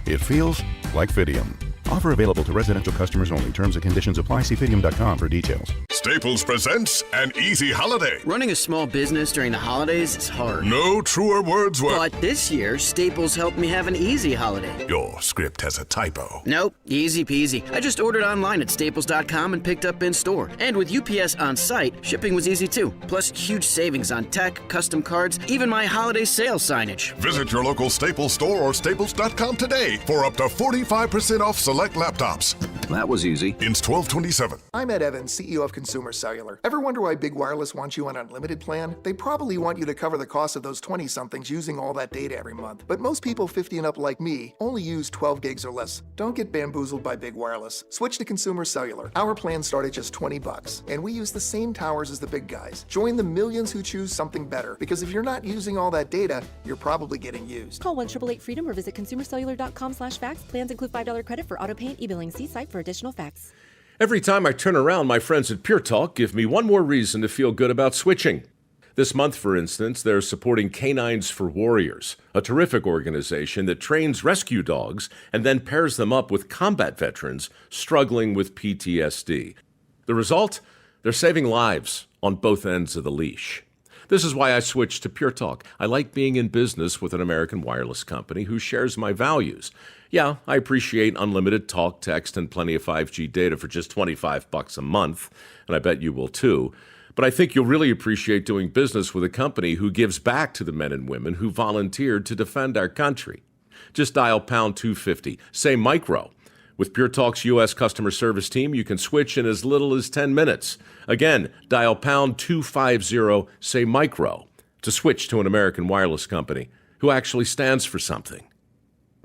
[SPEAKER 10] It feels like Fidium. Offer available to residential customers only. Terms and conditions apply. See Fidium.com for details.
[SPEAKER 24] Staples presents an easy holiday.
[SPEAKER 26] Running a small business during the holidays is hard.
[SPEAKER 24] No truer words were.
[SPEAKER 26] But this year, Staples helped me have an easy holiday.
[SPEAKER 24] Your script has a typo.
[SPEAKER 26] Nope, easy peasy. I just ordered online at staples.com and picked up in store. And with UPS on site, shipping was easy too. Plus, huge savings on tech, custom cards, even my holiday sale signage.
[SPEAKER 24] Visit your local Staples store or staples.com today for up to 45% off select laptops.
[SPEAKER 27] That was easy.
[SPEAKER 24] Ends 12/27.
[SPEAKER 28] I'm Ed Evans, CEO of Consumer Cellular. Ever wonder why Big Wireless wants you on an unlimited plan? They probably want you to cover the cost of those 20-somethings using all that data every month. But most people 50 and up like me only use 12 gigs or less. Don't get bamboozled by Big Wireless. Switch to Consumer Cellular. Our plans start at just $20, and we use the same towers as the big guys. Join the millions who choose something better, because if you're not using all that data, you're probably getting used.
[SPEAKER 29] Call 1-888-FREEDOM or visit consumercellular.com/facts. Plans include $5 credit for auto pay and e-billing. See site for additional facts.
[SPEAKER 30] Every time I turn around, my friends at Pure Talk give me one more reason to feel good about switching. This month, for instance, they're supporting Canines for Warriors, a terrific organization that trains rescue dogs and then pairs them up with combat veterans struggling with PTSD. The result? They're saving lives on both ends of the leash. This is why I switched to Pure Talk. I like being in business with an American wireless company who shares my values. Yeah, I appreciate unlimited talk, text, and plenty of 5G data for just $25 a month, and I bet you will too. But I think you'll really appreciate doing business with a company who gives back to the men and women who volunteered to defend our country. Just dial pound 250, say micro. With Pure Talk's U.S. customer service team, you can switch in as little as 10 minutes. Again, dial pound 250, say micro, to switch to an American wireless company who actually stands for something.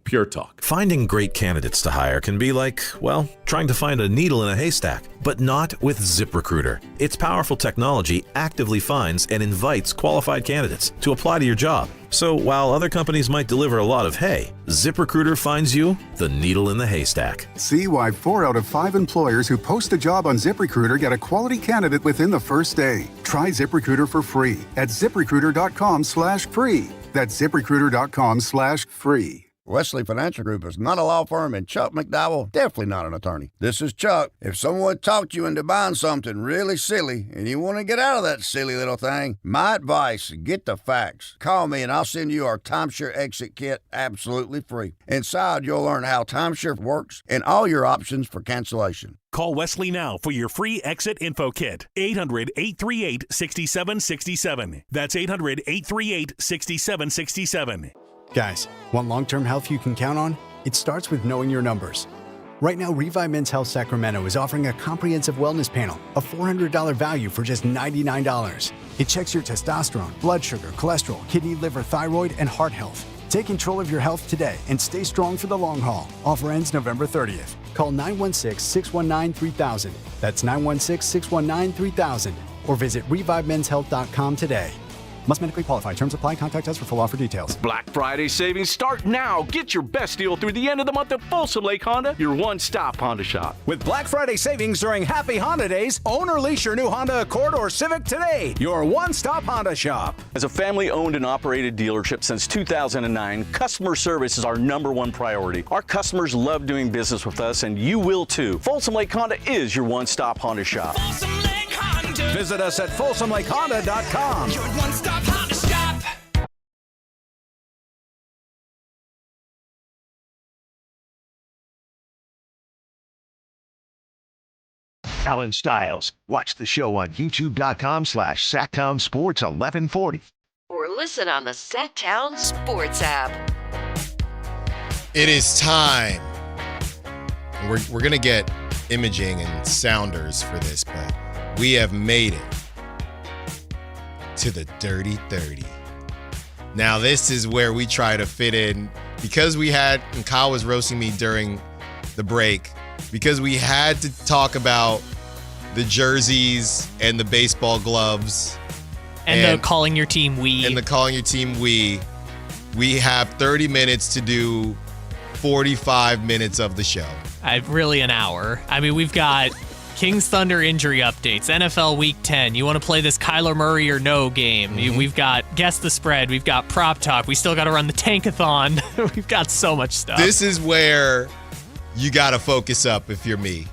[SPEAKER 30] Pure Talk.
[SPEAKER 31] Finding great candidates to hire can be like, well, trying to find a needle in a haystack, but not with ZipRecruiter. Its powerful technology actively finds and invites qualified candidates to apply to your job. So while other companies might deliver a lot of hay, ZipRecruiter finds you the needle in the haystack.
[SPEAKER 32] See why 4 out of 5 employers who post a job on ZipRecruiter get a quality candidate within the first day. Try ZipRecruiter for free at ZipRecruiter.com/free. That's ZipRecruiter.com/free.
[SPEAKER 4] Wesley Financial Group is not a law firm, and Chuck McDowell, definitely not an attorney. This is Chuck. If someone talked you into buying something really silly and you want to get out of that silly little thing, my advice, get the facts. Call me and I'll send you our timeshare exit kit absolutely free. Inside, you'll learn how timeshare works and all your options for cancellation.
[SPEAKER 11] Call Wesley now for your free exit info kit. 800-838-6767. That's 800-838-6767.
[SPEAKER 12] Guys, want long-term health you can count on? It starts with knowing your numbers. Right now, Revive Men's Health Sacramento is offering a comprehensive wellness panel, a $400 value for just $99. It checks your testosterone, blood sugar, cholesterol, kidney, liver, thyroid, and heart health. Take control of your health today and stay strong for the long haul. Offer ends November 30th. Call 916-619-3000. That's 916-619-3000. Or visit ReviveMen'sHealth.com today. Must medically qualify. Terms apply. Contact us for full offer details.
[SPEAKER 13] Black Friday savings start now. Get your best deal through the end of the month at Folsom Lake Honda, your one-stop Honda shop.
[SPEAKER 14] With Black Friday savings during Happy Honda Days, own or lease your new Honda Accord or Civic today. Your one-stop Honda shop.
[SPEAKER 13] As a family-owned and operated dealership since 2009, customer service is our #1 priority. Our customers love doing business with us, and you will too. Folsom Lake Honda is your one-stop Honda shop.
[SPEAKER 14] Folsom Lake Honda. Visit us at FolsomLakeHonda.com. Your one-stop Honda shop.
[SPEAKER 19] Allen Stiles. Watch the show on youtube.com/Sactown Sports 1140.
[SPEAKER 3] Or listen on the Sactown Sports app.
[SPEAKER 1] It is time. We're going to get imaging and sounders for this, but we have made it to the Dirty 30. Now, this is where we try to fit in, because we had, and Kyle was roasting me during the break, because we had to talk about the jerseys and the baseball gloves.
[SPEAKER 2] And the calling your team we.
[SPEAKER 1] And the calling your team we. We have 30 minutes to do 45 minutes of the show.
[SPEAKER 2] Really an hour. I mean, we've got Kings Thunder injury updates, NFL Week 10. You want to play this Kyler Murray or no game.
[SPEAKER 1] Mm-hmm.
[SPEAKER 2] We've got Guess the Spread. We've got Prop Talk. We still got to run the Tankathon. We've got so much stuff.
[SPEAKER 1] This is where you got to focus up if you're me.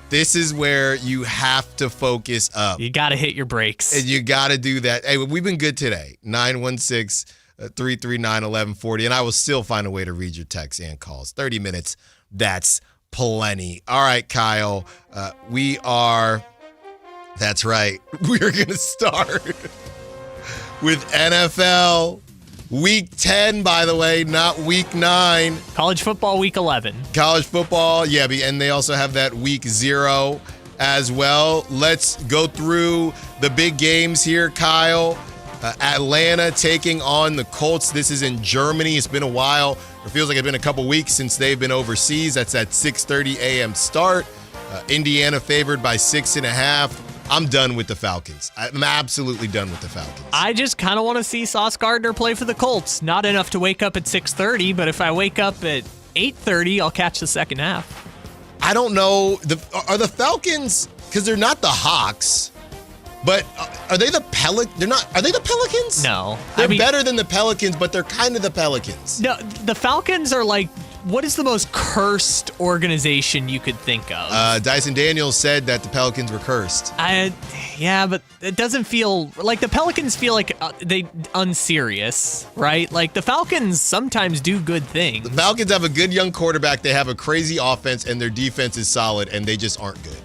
[SPEAKER 1] This is where you have to focus up.
[SPEAKER 2] You got to hit your brakes.
[SPEAKER 1] And you got to do that. Hey, we've been good today. 916-339-1140. And I will still find a way to read your texts and calls. 30 minutes. That's plenty. All right, Kyle. That's right. We're going to start with NFL Week 10, by the way, not Week 9.
[SPEAKER 2] College football Week 11.
[SPEAKER 1] College football, yeah, and they also have that Week 0 as well. Let's go through the big games here, Kyle. Atlanta taking on the Colts. This is in Germany. It's been a while. It feels like it's been a couple weeks since they've been overseas. That's at 6:30 a.m. start. Indiana favored by 6.5. I'm done with the Falcons. I'm absolutely done with the Falcons.
[SPEAKER 2] I just kind of want to see Sauce Gardner play for the Colts. Not enough to wake up at 6:30, but if I wake up at 8:30, I'll catch the second half.
[SPEAKER 1] I don't know. Are the Falcons, because they're not the Hawks, but are they the Pelicans? Are they the Pelicans?
[SPEAKER 2] No.
[SPEAKER 1] They're better than the Pelicans, but they're kind of the Pelicans.
[SPEAKER 2] No, the Falcons are like, what is the most cursed organization you could think of?
[SPEAKER 1] Dyson Daniels said that the Pelicans were cursed.
[SPEAKER 2] Yeah, but it doesn't feel like the Pelicans feel like they unserious, right? Like the Falcons sometimes do good things.
[SPEAKER 1] The Falcons have a good young quarterback. They have a crazy offense, and their defense is solid, and they just aren't good.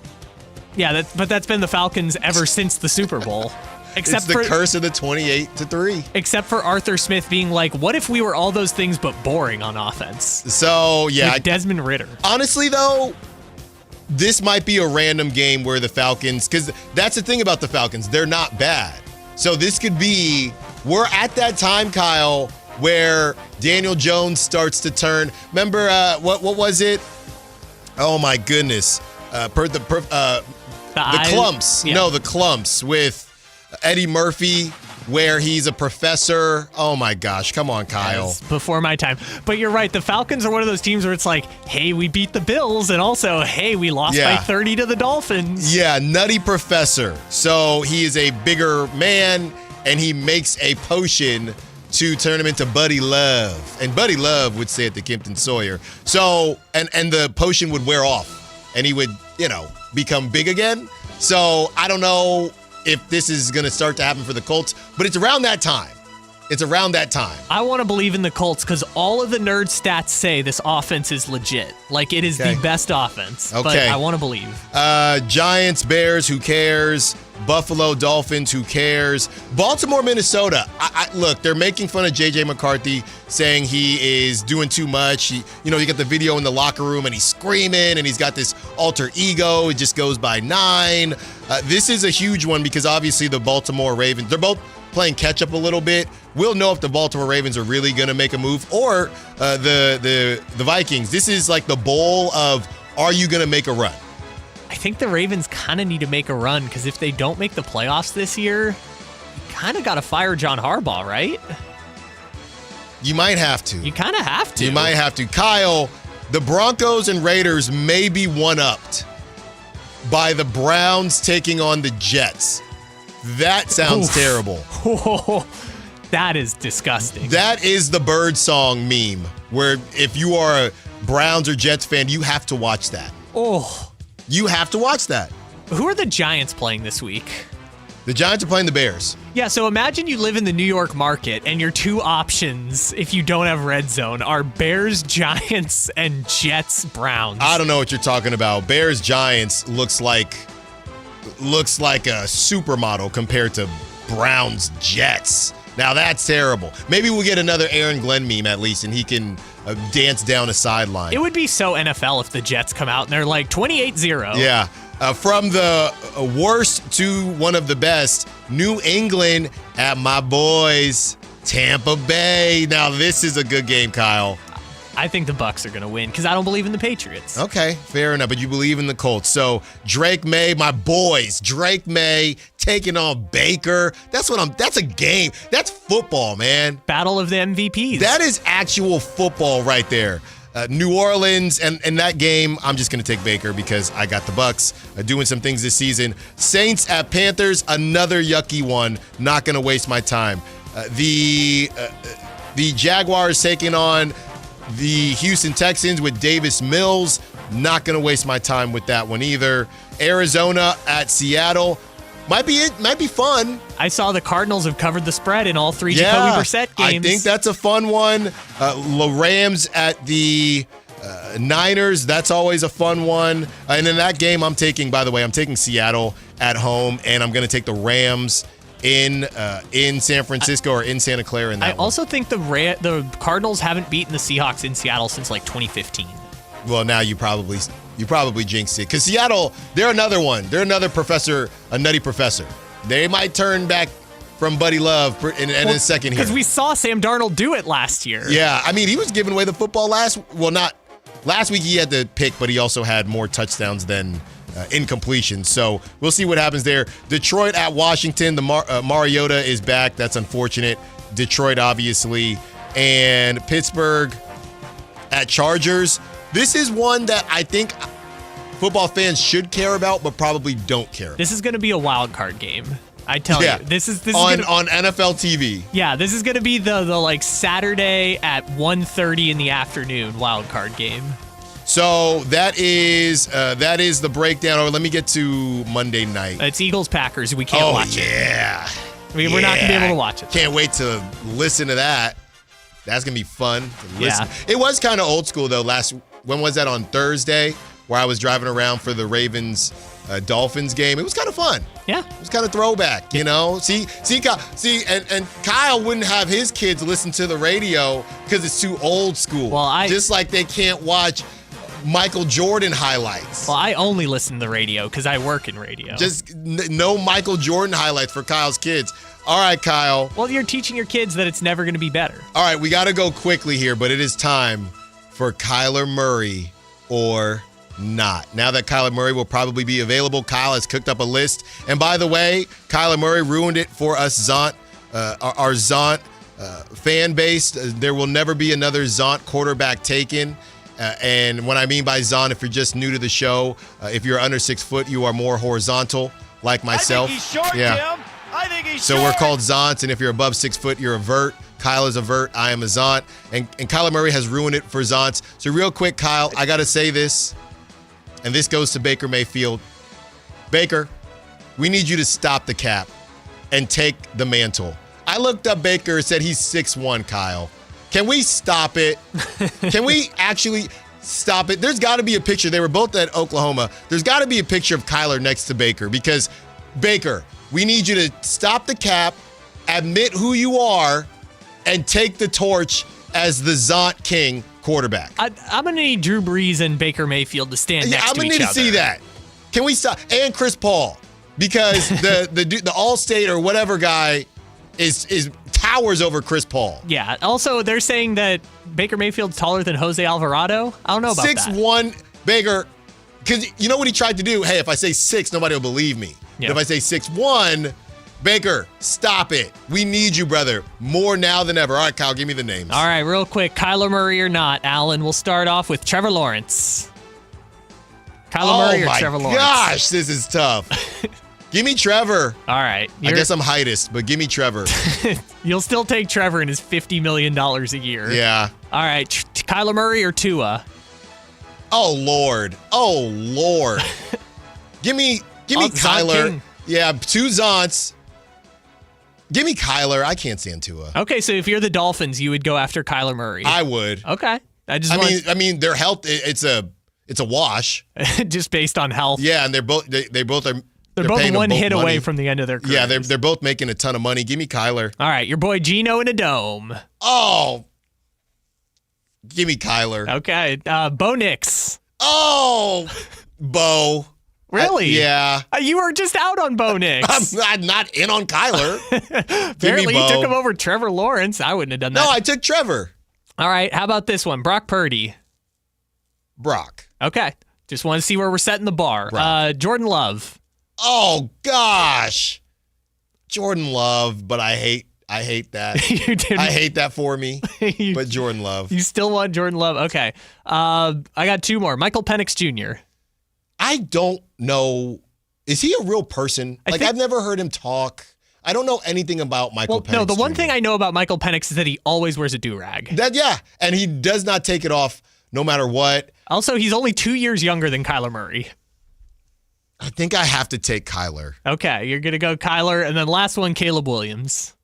[SPEAKER 2] Yeah, but that's been the Falcons ever since the Super Bowl.
[SPEAKER 1] Except it's the curse of the 28-3.
[SPEAKER 2] Except for Arthur Smith being like, what if we were all those things but boring on offense?
[SPEAKER 1] So, yeah.
[SPEAKER 2] With Desmond Ridder.
[SPEAKER 1] Honestly, though, this might be a random game where the Falcons, because that's the thing about the Falcons, they're not bad. So this could be, we're at that time, Kyle, where Daniel Jones starts to turn. Remember, what was it? Oh, my goodness. The Clumps. Yeah. No, the Clumps with Eddie Murphy, where he's a professor. Oh my gosh, come on, Kyle.
[SPEAKER 2] Yes, before my time. But you're right, the Falcons are one of those teams where it's like, hey, we beat the Bills, and also, hey, we lost by 30 to the Dolphins.
[SPEAKER 1] Yeah, nutty professor. So he is a bigger man, and he makes a potion to turn him into Buddy Love. And Buddy Love would stay at the Kimpton Sawyer. So, and the potion would wear off and he would, become big again. So I don't know if this is going to start to happen for the Colts, but it's around that time. I
[SPEAKER 2] want to believe in the Colts because all of the nerd stats say this offense is legit. Like, it is the best offense.
[SPEAKER 1] Okay.
[SPEAKER 2] But I want to believe.
[SPEAKER 1] Giants, Bears, who cares? Buffalo, Dolphins, who cares? Baltimore, Minnesota. Look, they're making fun of J.J. McCarthy, saying he is doing too much. You get the video in the locker room, and he's screaming, and he's got this alter ego. It just goes by 9. This is a huge one because, obviously, the Baltimore Ravens, they're both playing catch-up a little bit. We'll know if the Baltimore Ravens are really going to make a move or the Vikings. This is like the bowl of, are you going to make a run?
[SPEAKER 2] I think the Ravens kind of need to make a run because if they don't make the playoffs this year, you kind of got to fire John Harbaugh, right?
[SPEAKER 1] You might have to.
[SPEAKER 2] You kind of have to.
[SPEAKER 1] You might have to. Kyle, the Broncos and Raiders may be one-upped by the Browns taking on the Jets. That sounds terrible.
[SPEAKER 2] That is disgusting.
[SPEAKER 1] That is the Birdsong meme, where if you are a Browns or Jets fan, you have to watch that.
[SPEAKER 2] Oh.
[SPEAKER 1] You have to watch that.
[SPEAKER 2] Who are the Giants playing this week?
[SPEAKER 1] The Giants are playing the Bears.
[SPEAKER 2] Yeah, so imagine you live in the New York market and your two options, if you don't have Red Zone, are Bears, Giants, and Jets, Browns.
[SPEAKER 1] I don't know what you're talking about. Bears, Giants looks like a supermodel compared to Browns, Jets. Now that's terrible. Maybe we'll get another Aaron Glenn meme at least, and he can dance down a sideline.
[SPEAKER 2] It would be so NFL if the Jets come out and they're like 28-0.
[SPEAKER 1] Yeah. From the worst to one of the best, New England at my boys, Tampa Bay. Now this is a good game, Kyle.
[SPEAKER 2] I think the Bucs are going to win because I don't believe in the Patriots.
[SPEAKER 1] Okay, fair enough, but you believe in the Colts. So Drake May, my boys, Drake May taking on Baker. That's a game. That's football, man.
[SPEAKER 2] Battle of the MVPs.
[SPEAKER 1] That is actual football right there. New Orleans, and that game, I'm just going to take Baker because I got the Bucs doing some things this season. Saints at Panthers, another yucky one. Not going to waste my time. The Jaguars taking on the Houston Texans with Davis Mills. Not going to waste my time with that one either. Arizona at Seattle. Might be fun.
[SPEAKER 2] I saw the Cardinals have covered the spread in all 3 Jacoby Brissett games.
[SPEAKER 1] I think that's a fun one. The Rams at the Niners. That's always a fun one. And in that game, I'm taking Seattle at home, and I'm going to take the Rams in San Francisco or in Santa Clara in that
[SPEAKER 2] one. I also think the Cardinals haven't beaten the Seahawks in Seattle since like 2015.
[SPEAKER 1] Well, now you probably jinxed it because Seattle, they're another one. They're another professor, a nutty professor. They might turn back from Buddy Love in a second here.
[SPEAKER 2] Because we saw Sam Darnold do it last year.
[SPEAKER 1] Yeah, I mean, he was giving away the football last week. He had the pick, but he also had more touchdowns than incompletion. So we'll see what happens there. Detroit at Washington. The Mariota is back. That's unfortunate. Detroit, obviously. And Pittsburgh at Chargers. This is one that I think football fans should care about, but probably don't care about.
[SPEAKER 2] This is going to be a wild card game. I tell you, this is
[SPEAKER 1] on NFL TV.
[SPEAKER 2] Yeah, this is going to be the like Saturday at 1:30 in the afternoon wild card game.
[SPEAKER 1] So that is the breakdown. Or let me get to Monday night.
[SPEAKER 2] It's Eagles Packers. We can't watch it.
[SPEAKER 1] Yeah.
[SPEAKER 2] We're not going to be able to watch it.
[SPEAKER 1] Can't wait to listen to that. That's going to be fun to listen.
[SPEAKER 2] Yeah.
[SPEAKER 1] It was kind of old school, though. When was that? On Thursday, where I was driving around for the Ravens Dolphins game. It was kind of fun.
[SPEAKER 2] Yeah.
[SPEAKER 1] It was kind of throwback, you know? See, and Kyle wouldn't have his kids listen to the radio because it's too old school.
[SPEAKER 2] Well,
[SPEAKER 1] just like they can't watch Michael Jordan highlights.
[SPEAKER 2] Well, I only listen to the radio because I work in radio.
[SPEAKER 1] Just no Michael Jordan highlights for Kyle's kids. All right, Kyle.
[SPEAKER 2] Well, you're teaching your kids that it's never going to be better.
[SPEAKER 1] All right, we got to go quickly here, but it is time for Kyler Murray or not. Now that Kyler Murray will probably be available, Kyle has cooked up a list. And by the way, Kyler Murray ruined it for us, our Zont fan base. There will never be another Zont quarterback taken. And what I mean by Zont, if you're just new to the show, if you're under 6 foot, you are more horizontal, like myself.
[SPEAKER 7] I think he's short, Tim. I think he's
[SPEAKER 1] so
[SPEAKER 7] short.
[SPEAKER 1] we're called Zonts, and if you're above 6 foot, you're a vert. Kyle is a vert. I am a Zont. And Kyler Murray has ruined it for Zonts. So real quick, Kyle, I got to say this. And this goes to Baker Mayfield. Baker, we need you to stop the cap and take the mantle. I looked up Baker and said he's 6'1", Kyle. Can we stop it? Can we actually stop it? There's got to be a picture. They were both at Oklahoma. There's got to be a picture of Kyler next to Baker because, Baker, we need you to stop the cap, admit who you are, and take the torch as the Zont King quarterback.
[SPEAKER 2] I'm going to need Drew Brees and Baker Mayfield to stand next to each other.
[SPEAKER 1] I'm going to need to see that. Can we stop? And Chris Paul, because the All-State or whatever guy is towers over Chris Paul.
[SPEAKER 2] Yeah. Also, they're saying that Baker Mayfield's taller than Jose Alvarado. I don't know about
[SPEAKER 1] 6'1", Baker, because you know what he tried to do? Hey, if I say 6, nobody will believe me.
[SPEAKER 2] Yeah.
[SPEAKER 1] But if I say 6'1", Baker, stop it. We need you, brother, more now than ever. All right, Kyle, give me the names.
[SPEAKER 2] All right, real quick. Kyler Murray or not, Allen. We'll start off with Trevor Lawrence. Kyler Murray or Trevor Lawrence?
[SPEAKER 1] Oh, my gosh, this is tough. Give me Trevor.
[SPEAKER 2] All right.
[SPEAKER 1] I guess I'm heightest, but give me Trevor.
[SPEAKER 2] You'll still take Trevor and his $50 million a year.
[SPEAKER 1] Yeah.
[SPEAKER 2] All right. Kyler Murray or Tua?
[SPEAKER 1] Oh, Lord. Give me Kyler. Yeah, 2 Zonts. Give me Kyler. I can't stand Tua.
[SPEAKER 2] Okay, so if you're the Dolphins, you would go after Kyler Murray.
[SPEAKER 1] I would.
[SPEAKER 2] Okay.
[SPEAKER 1] I mean, their health. It's a wash.
[SPEAKER 2] Just based on health.
[SPEAKER 1] Yeah, and they're both are.
[SPEAKER 2] They're both one hit away from the end of their careers.
[SPEAKER 1] Yeah, they're both making a ton of money. Give me Kyler.
[SPEAKER 2] All right, your boy Gino in a dome.
[SPEAKER 1] Oh, give me Kyler.
[SPEAKER 2] Okay, Bo Nix.
[SPEAKER 1] Oh, Bo.
[SPEAKER 2] Really?
[SPEAKER 1] Yeah.
[SPEAKER 2] You were just out on Bo Nix.
[SPEAKER 1] I'm not in on Kyler.
[SPEAKER 2] Apparently, you took him over Trevor Lawrence. I wouldn't have done that.
[SPEAKER 1] No, I took Trevor.
[SPEAKER 2] All right, how about this one? Brock Purdy.
[SPEAKER 1] Brock.
[SPEAKER 2] Okay, just want to see where we're setting the bar. Jordan Love.
[SPEAKER 1] Oh gosh, Jordan Love, but I hate that.
[SPEAKER 2] You didn't.
[SPEAKER 1] I hate that for me. But Jordan Love.
[SPEAKER 2] You still want Jordan Love? Okay. I got 2 more. Michael Penix Jr.
[SPEAKER 1] I don't know. Is he a real person? I've never heard him talk. I don't know anything about Michael Penix.
[SPEAKER 2] No, the one
[SPEAKER 1] Jr.
[SPEAKER 2] thing I know about Michael Penix is that he always wears a do-rag.
[SPEAKER 1] And he does not take it off no matter what.
[SPEAKER 2] Also, he's only 2 years younger than Kyler Murray.
[SPEAKER 1] I think I have to take Kyler.
[SPEAKER 2] Okay, you're going to go Kyler. And then last one, Caleb Williams.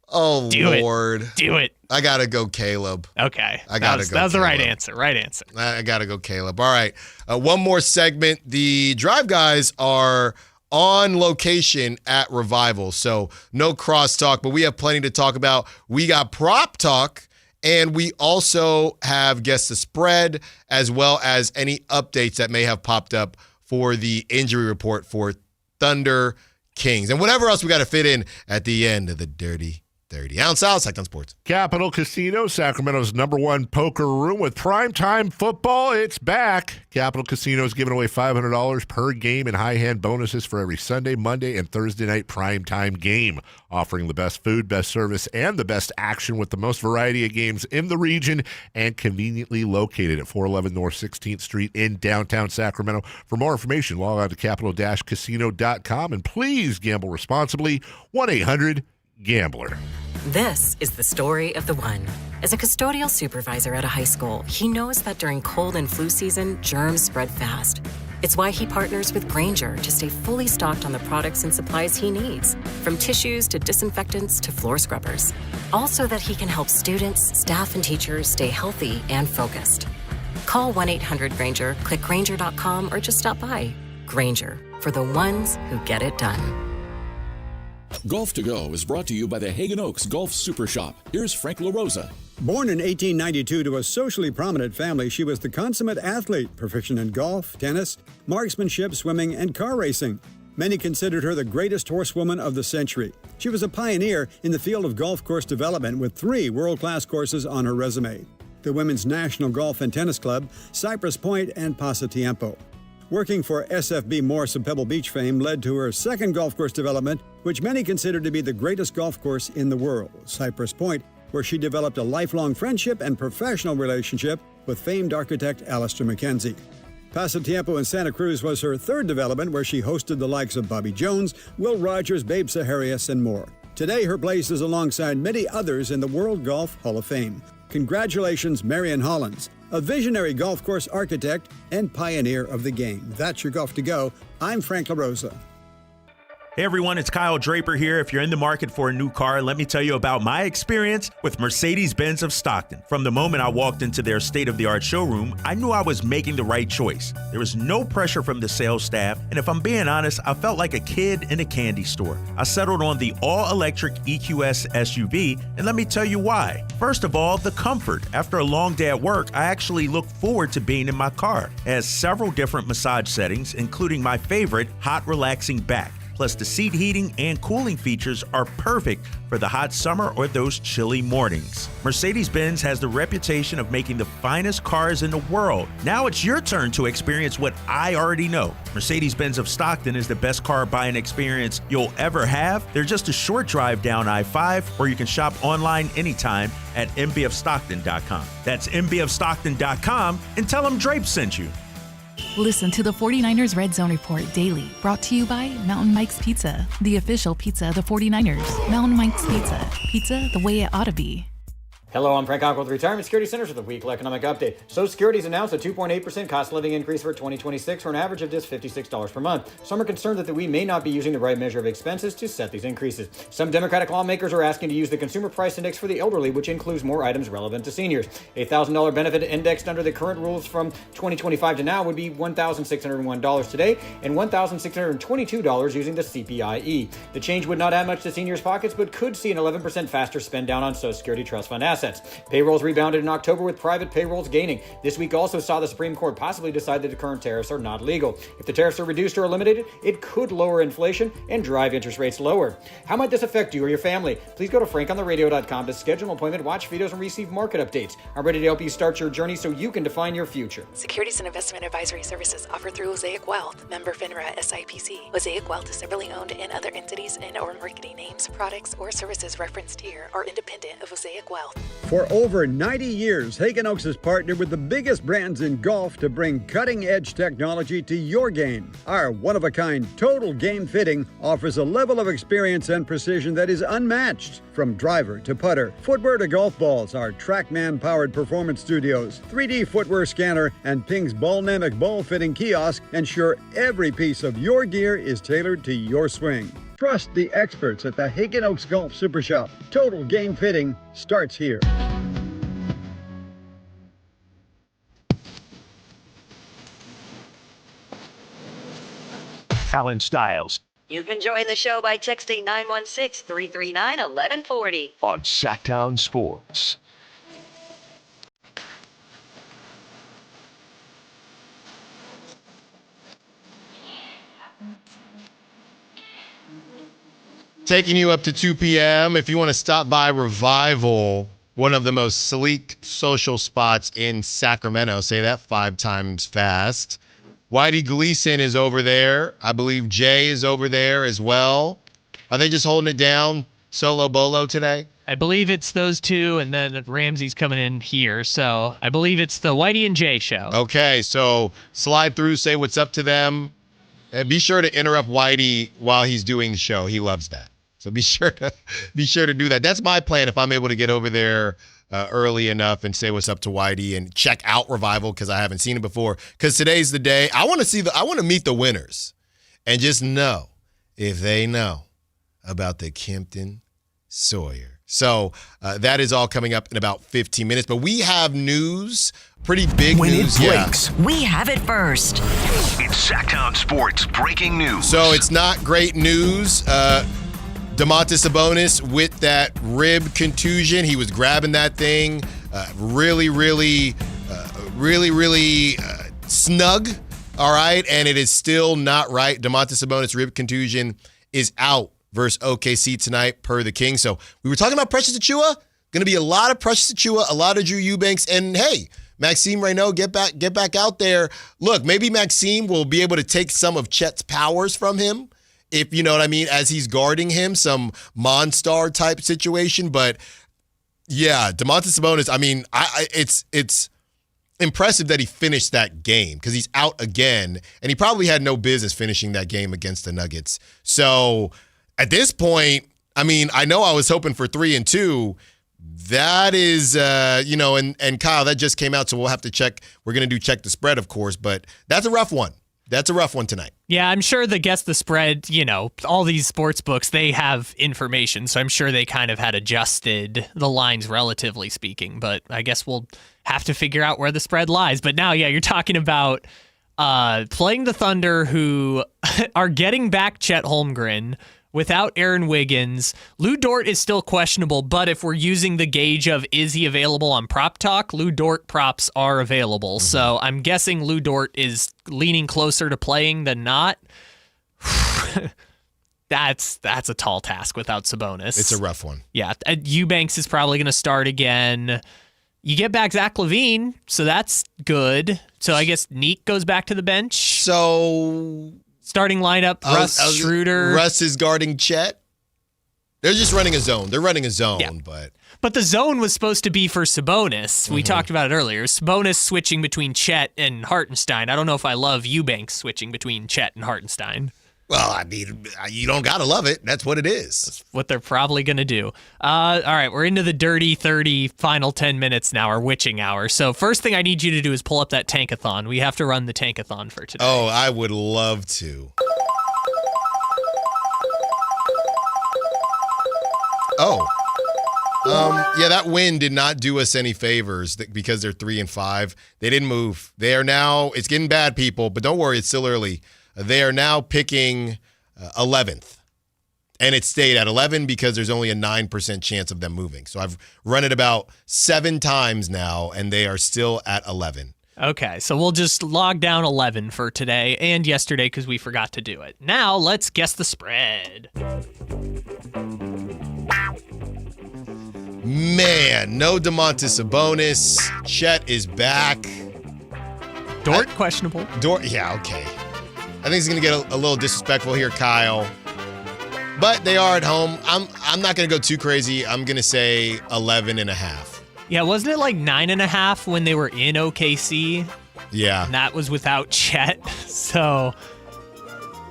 [SPEAKER 1] Oh, Lord.
[SPEAKER 2] Do it.
[SPEAKER 1] I got to go Caleb.
[SPEAKER 2] Okay.
[SPEAKER 1] I got to go
[SPEAKER 2] That was the right
[SPEAKER 1] Caleb.
[SPEAKER 2] answer. Right answer.
[SPEAKER 1] I got to go Caleb. All right. One more segment. The Drive guys are on location at Revival, so no crosstalk, but we have plenty to talk about. We got prop talk, and we also have Guess the Spread, as well as any updates that may have popped up for the injury report for Thunder Kings, and whatever else we got to fit in at the end of the Dirty 30. Allen Stiles, Sactown Sports.
[SPEAKER 7] Capital Casino, Sacramento's #1 poker room with primetime football. It's back. Capital Casino is giving away $500 per game in high-hand bonuses for every Sunday, Monday, and Thursday night primetime game. Offering the best food, best service, and the best action with the most variety of games in the region and conveniently located at 411 North 16th Street in downtown Sacramento. For more information, log on to capital-casino.com and please gamble responsibly. 1-800-GAMBLER.
[SPEAKER 8] This is the story of the one. As a custodial supervisor at a high school, he knows that during cold and flu season, germs spread fast. It's why he partners with Grainger to stay fully stocked on the products and supplies he needs, from tissues to disinfectants to floor scrubbers. All so that he can help students, staff, and teachers stay healthy and focused. Call 1-800-GRAINGER, click Grainger.com, or just stop by. Grainger, for the ones who get it done.
[SPEAKER 9] Golf to Go is brought to you by the Hagen Oaks Golf Super Shop. Here's Frank LaRosa.
[SPEAKER 15] Born in 1892 to a socially prominent family, she was the consummate athlete, proficient in golf, tennis, marksmanship, swimming, and car racing. Many considered her the greatest horsewoman of the century. She was a pioneer in the field of golf course development with 3 world-class courses on her resume: the Women's National Golf and Tennis Club, Cypress Point, and Pasatiempo. Working for SFB Morse of Pebble Beach fame led to her 2nd golf course development, which many consider to be the greatest golf course in the world, Cypress Point, where she developed a lifelong friendship and professional relationship with famed architect Alistair McKenzie. Pasatiempo in Santa Cruz was her third development, where she hosted the likes of Bobby Jones, Will Rogers, Babe Saharias, and more. Today, her place is alongside many others in the World Golf Hall of Fame. Congratulations, Marion Hollins, a visionary golf course architect and pioneer of the game. That's your Golf to Go. I'm Frank LaRosa.
[SPEAKER 5] Hey everyone, it's Kyle Draper here. If you're in the market for a new car, let me tell you about my experience with Mercedes-Benz of Stockton. From the moment I walked into their state-of-the-art showroom, I knew I was making the right choice. There was no pressure from the sales staff, and if I'm being honest, I felt like a kid in a candy store. I settled on the all-electric EQS SUV, and let me tell you why. First of all, the comfort. After a long day at work, I actually look forward to being in my car. It has several different massage settings, including my favorite, hot relaxing back. Plus, the seat heating and cooling features are perfect for the hot summer or those chilly mornings. Mercedes-Benz has the reputation of making the finest cars in the world. Now it's your turn to experience what I already know. Mercedes-Benz of Stockton is the best car buying experience you'll ever have. They're just a short drive down I-5, or you can shop online anytime at mbfstockton.com. That's mbfstockton.com, and tell them Drape sent you.
[SPEAKER 6] Listen to the 49ers Red Zone Report daily, brought to you by Mountain Mike's Pizza, the official pizza of the 49ers. Mountain Mike's Pizza, pizza the way it ought to be.
[SPEAKER 10] Hello, I'm Frank Conklin with Retirement Security Centers with a weekly economic update. Social Security's announced a 2.8% cost of living increase for 2026 for an average of just $56 per month. Some are concerned that we may not be using the right measure of expenses to set these increases. Some Democratic lawmakers are asking to use the Consumer Price Index for the elderly, which includes more items relevant to seniors. A $1,000 benefit indexed under the current rules from 2025 to now would be $1,601 today and $1,622 using the CPIE. The change would not add much to seniors' pockets, but could see an 11% faster spend down on Social Security trust fund assets. Payrolls rebounded in October, with private payrolls gaining. This week also saw the Supreme Court possibly decide that the current tariffs are not legal. If the tariffs are reduced or eliminated, it could lower inflation and drive interest rates lower. How might this affect you or your family? Please go to frankontheradio.com to schedule an appointment, watch videos, and receive market updates. I'm ready to help you start your journey so you can define your future.
[SPEAKER 6] Securities and investment advisory services offered through Mosaic Wealth, member FINRA SIPC. Mosaic Wealth is severally owned, and other entities and or marketing names, products, or services referenced here are independent of Mosaic Wealth.
[SPEAKER 15] For over 90 years, Hagen Oaks has partnered with the biggest brands in golf to bring cutting-edge technology to your game. Our one-of-a-kind total game fitting offers a level of experience and precision that is unmatched. From driver to putter, footwear to golf balls, our TrackMan-powered performance studios, 3D footwear scanner, and Ping's Ballnamic ball fitting kiosk ensure every piece of your gear is tailored to your swing. Trust the experts at the Hagen Oaks Golf Super Shop. Total game fitting starts here.
[SPEAKER 19] Allen Stiles
[SPEAKER 3] You can join the show by texting 916-339-1140
[SPEAKER 19] on Sactown Sports.
[SPEAKER 1] Taking you up to 2 p.m. If you want to stop by Revival, one of the most sleek social spots in Sacramento. Say that 5 times fast. Whitey Gleason is over there. I believe Jay is over there as well. Are they just holding it down solo bolo today?
[SPEAKER 2] I believe it's those two, and then Ramsey's coming in here. So I believe it's the Whitey and Jay show.
[SPEAKER 1] Okay, so slide through, say what's up to them. And be sure to interrupt Whitey while he's doing the show. He loves that. So be sure to do that. That's my plan if I'm able to get over there early enough and say what's up to Whitey and check out Revival because I haven't seen it before. Because today's the day. I want to meet the winners and just know if they know about the Kempton Sawyer. So that is all coming up in about 15 minutes. But we have news, pretty big
[SPEAKER 16] when
[SPEAKER 1] news.
[SPEAKER 16] When it breaks, we have it first. It's Sactown Sports breaking news.
[SPEAKER 1] So it's not great news. Domantas Sabonis with that rib contusion. He was grabbing that thing really snug, all right? And it is still not right. Domantas Sabonis rib contusion is out versus OKC tonight per the Kings. So we were talking about Precious Achiuwa. Going to be a lot of Precious Achiuwa, a lot of Drew Eubanks, and hey, Maxime Reynaud, get back out there. Look, maybe Maxime will be able to take some of Chet's powers from him, if you know what I mean, as he's guarding him, some Monstar type situation. But yeah, Domantas Sabonis, I mean, it's impressive that he finished that game because he's out again, and he probably had no business finishing that game against the Nuggets. So at this point, I mean, I know I was hoping for 3-2. That is, and Kyle, that just came out, so we'll have to check. We're going to check the spread, of course, but that's a rough one. That's a rough one tonight.
[SPEAKER 2] Yeah, I'm sure the guess the spread, all these sports books, they have information, so I'm sure they kind of had adjusted the lines relatively speaking, but I guess we'll have to figure out where the spread lies. But now, yeah, you're talking about playing the Thunder, who are getting back Chet Holmgren without Aaron Wiggins. Lou Dort is still questionable, but if we're using the gauge of is he available on Prop Talk, Lou Dort props are available. Mm-hmm. So I'm guessing Lou Dort is leaning closer to playing than not. That's a tall task without Sabonis.
[SPEAKER 1] It's a rough one.
[SPEAKER 2] Yeah, Eubanks is probably going to start again. You get back Zach LaVine, so that's good. So I guess Neek goes back to the bench.
[SPEAKER 1] So
[SPEAKER 2] starting lineup, Russ, Schroeder.
[SPEAKER 1] Russ is guarding Chet. They're just running a zone. They're running a zone,
[SPEAKER 2] yeah.
[SPEAKER 1] But
[SPEAKER 2] the zone was supposed to be for Sabonis. We talked about it earlier. Sabonis switching between Chet and Hartenstein. I don't know if I love Eubanks switching between Chet and Hartenstein.
[SPEAKER 1] Well, I mean, you don't got to love it. That's what it is.
[SPEAKER 2] That's what they're probably going to do. All right, we're into the dirty 30 final 10 minutes now, our witching hour. So first thing I need you to do is pull up that tankathon. We have to run the tankathon for today.
[SPEAKER 1] Oh, I would love to. Oh. Yeah, that win did not do us any favors because they're 3-5. They didn't move. They are now, it's getting bad, people, but don't worry, it's still early. They are now picking 11th. And it stayed at 11 because there's only a 9% chance of them moving. So I've run it about 7 times now, and they are still at 11.
[SPEAKER 2] Okay, so we'll just log down 11 for today and yesterday because we forgot to do it. Now let's guess the spread.
[SPEAKER 1] Man, no Domantas Sabonis. Chet is back.
[SPEAKER 2] Dort, questionable.
[SPEAKER 1] Dort, yeah, okay. I think it's going to get a little disrespectful here, Kyle. But they are at home. I'm not going to go too crazy. I'm going to say 11.5.
[SPEAKER 2] Yeah, wasn't it like 9.5 when they were in OKC?
[SPEAKER 1] Yeah.
[SPEAKER 2] And that was without Chet. So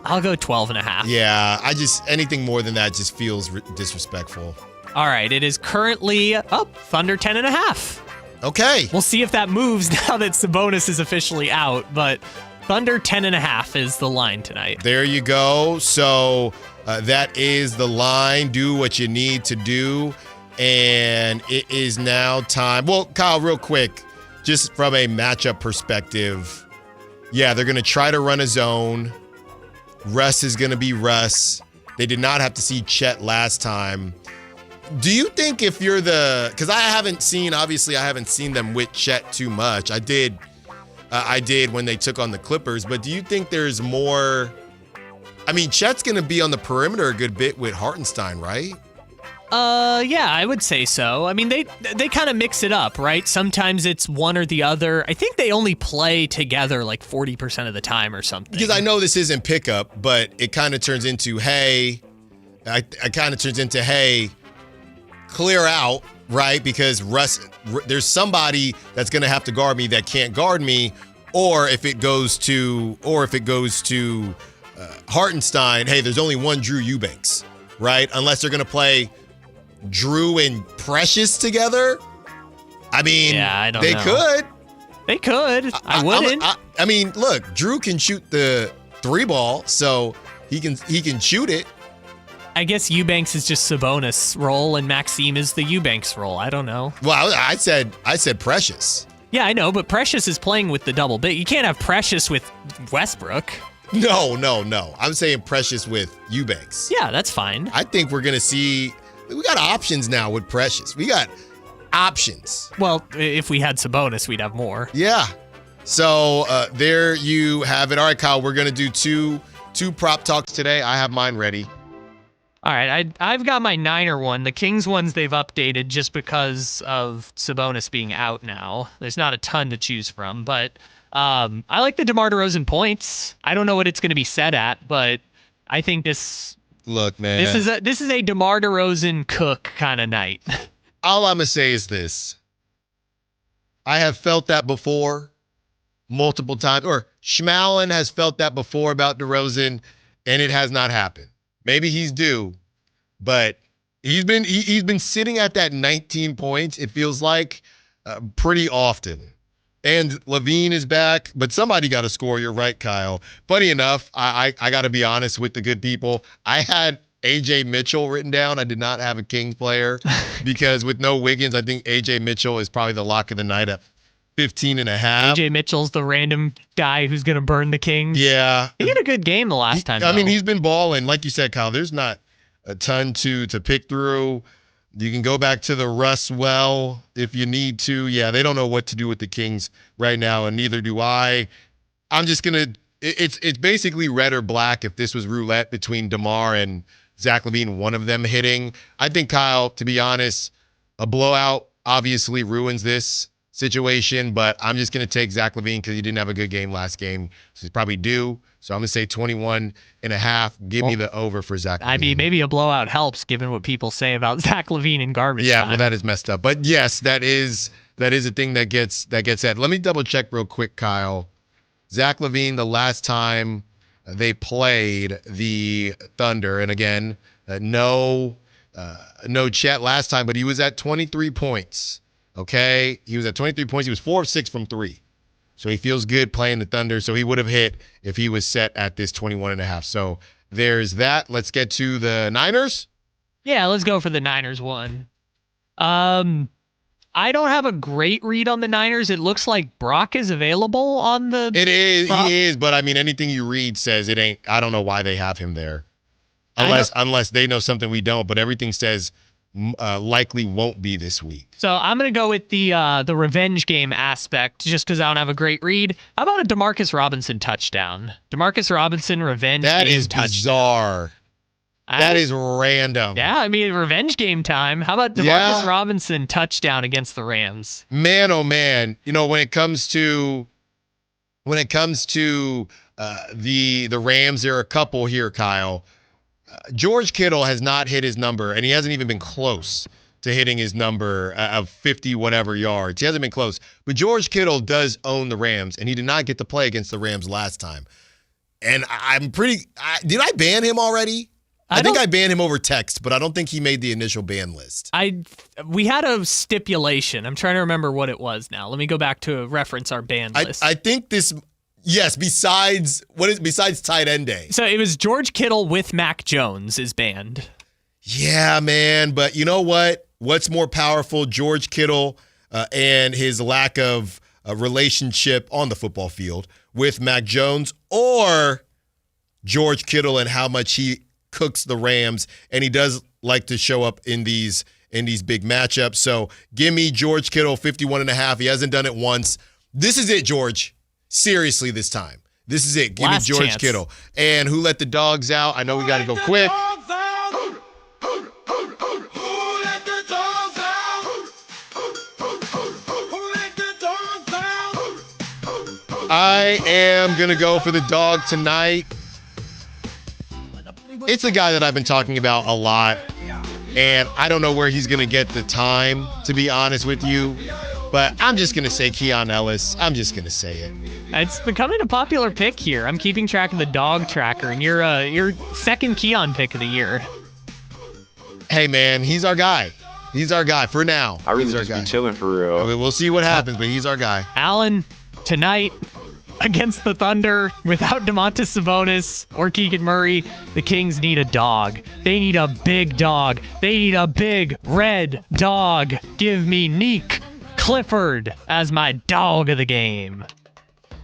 [SPEAKER 2] I'll go 12.5.
[SPEAKER 1] Yeah, anything more than that just feels disrespectful.
[SPEAKER 2] All right, it is currently Thunder 10.5.
[SPEAKER 1] Okay.
[SPEAKER 2] We'll see if that moves now that Sabonis is officially out, but Thunder 10.5 is the line tonight.
[SPEAKER 1] There you go. So that is the line. Do what you need to do. And it is now time. Well, Kyle, real quick, just from a matchup perspective, yeah, they're going to try to run a zone. Russ is going to be Russ. They did not have to see Chet last time. Do you think if you're because I haven't seen them with Chet too much. I did when they took on the Clippers, but do you think there's more? I mean, Chet's going to be on the perimeter a good bit with Hartenstein, right?
[SPEAKER 2] Yeah, I would say so. I mean, they kind of mix it up, right? Sometimes it's one or the other. I think they only play together like 40% of the time or something.
[SPEAKER 1] Because I know this isn't pickup, but it kind of turns into, hey, clear out, right? Because there's somebody that's going to have to guard me that can't guard me, or if it goes to Hartenstein, hey, there's only one Drew Eubanks, right? Unless they're going to play Drew and Precious together. I mean,
[SPEAKER 2] yeah, I don't
[SPEAKER 1] know.
[SPEAKER 2] Could. They could. I wouldn't.
[SPEAKER 1] I mean, look, Drew can shoot the 3-ball, so he can shoot it.
[SPEAKER 2] I guess Eubanks is just Sabonis' role, and Maxime is the Eubanks role. I don't know.
[SPEAKER 1] Well, I said Precious.
[SPEAKER 2] Yeah, I know, but Precious is playing with the double big. You can't have Precious with Westbrook.
[SPEAKER 1] No. I'm saying Precious with Eubanks.
[SPEAKER 2] Yeah, that's fine.
[SPEAKER 1] I think we're going to see. We got options now with Precious. We got options.
[SPEAKER 2] Well, if we had Sabonis, we'd have more.
[SPEAKER 1] Yeah. So there you have it. All right, Kyle, we're going to do two prop talks today. I have mine ready.
[SPEAKER 2] All right, I've got my Niner one. The Kings ones they've updated just because of Sabonis being out now. There's not a ton to choose from, but I like the DeMar DeRozan points. I don't know what it's going to be set at, but I think this.
[SPEAKER 1] Look, man,
[SPEAKER 2] this is a DeMar DeRozan cook kind of night.
[SPEAKER 1] All I'm gonna say is this: I have felt that before multiple times, or Schmallen has felt that before about DeRozan, and it has not happened. Maybe he's due, but he's been sitting at that 19 points, it feels like, pretty often. And Levine is back, but somebody got to score. You're right, Kyle. Funny enough, I got to be honest with the good people. I had A.J. Mitchell written down. I did not have a Kings player because with no Wiggins, I think A.J. Mitchell is probably the lock of the night at 15.5.
[SPEAKER 2] A.J. Mitchell's the random guy who's going to burn the Kings.
[SPEAKER 1] Yeah.
[SPEAKER 2] He had a good game the last time.
[SPEAKER 1] I mean, he's been balling. Like you said, Kyle, there's not a ton to pick through. You can go back to the Russ well if you need to. Yeah, they don't know what to do with the Kings right now, and neither do I. I'm just going to – it's basically red or black if this was roulette between DeMar and Zach LaVine, one of them hitting. I think, Kyle, to be honest, a blowout obviously ruins this situation, but I'm just going to take Zach LaVine because he didn't have a good game last game, so he's probably due. So I'm going to say 21.5. Give me the over for Zach LaVine.
[SPEAKER 2] I mean, maybe a blowout helps given what people say about Zach LaVine in garbage time.
[SPEAKER 1] Well, that is messed up. But yes, that is a thing that gets said. Let me double check real quick, Kyle. Zach LaVine, the last time they played the Thunder, and again, no Chet last time, but he was at 23 points. Okay, he was at 23 points. He was 4 of 6 from 3. So he feels good playing the Thunder. So he would have hit if he was set at this 21.5. So there's that. Let's get to the Niners.
[SPEAKER 2] Yeah, let's go for the Niners one. I don't have a great read on the Niners. It looks like Brock is available on the...
[SPEAKER 1] It is. He is. But, I mean, anything you read says it ain't. I don't know why they have him there. Unless they know something we don't. But everything says likely won't be this week.
[SPEAKER 2] So I'm going to go with the revenge game aspect just because I don't have a great read. How about a DeMarcus Robinson touchdown? DeMarcus Robinson revenge game touchdown. That is
[SPEAKER 1] bizarre. That is random.
[SPEAKER 2] Yeah, I mean, revenge game time. How about DeMarcus Robinson touchdown against the Rams?
[SPEAKER 1] Man, oh man. You know, when it comes to the Rams, there are a couple here, Kyle. George Kittle has not hit his number, and he hasn't even been close to hitting his number of 50 whatever yards. He hasn't been close. But George Kittle does own the Rams, and he did not get to play against the Rams last time. And did I ban him already? I think I banned him over text, but I don't think he made the initial ban list.
[SPEAKER 2] We had a stipulation. I'm trying to remember what it was now. Let me go back to reference our ban list.
[SPEAKER 1] I think this... Yes, besides tight end day.
[SPEAKER 2] So it was George Kittle with Mac Jones is banned.
[SPEAKER 1] Yeah, man. But you know what? What's more powerful, George Kittle and his lack of relationship on the football field with Mac Jones, or George Kittle and how much he cooks the Rams, and he does like to show up in these big matchups. So give me George Kittle 51.5. He hasn't done it once. This is it, George. Seriously, this time. This is it. Give me George Kittle. And who let the dogs out? I know we got to go quick. I am going to go for the dog tonight. It's a guy that I've been talking about a lot, and I don't know where he's going to get the time, to be honest with you. But I'm just going to say Keon Ellis. I'm just going to say it.
[SPEAKER 2] It's becoming a popular pick here. I'm keeping track of the dog tracker, and your second Keon pick of the year.
[SPEAKER 1] Hey, man, he's our guy. He's our guy for now.
[SPEAKER 17] I really just be chilling for real.
[SPEAKER 1] I mean, we'll see what happens, but he's our guy.
[SPEAKER 2] Allen, tonight against the Thunder, without Domantas Sabonis or Keegan Murray, the Kings need a dog. They need a big dog. They need a big red dog. Give me Neek Clifford as my dog of the game.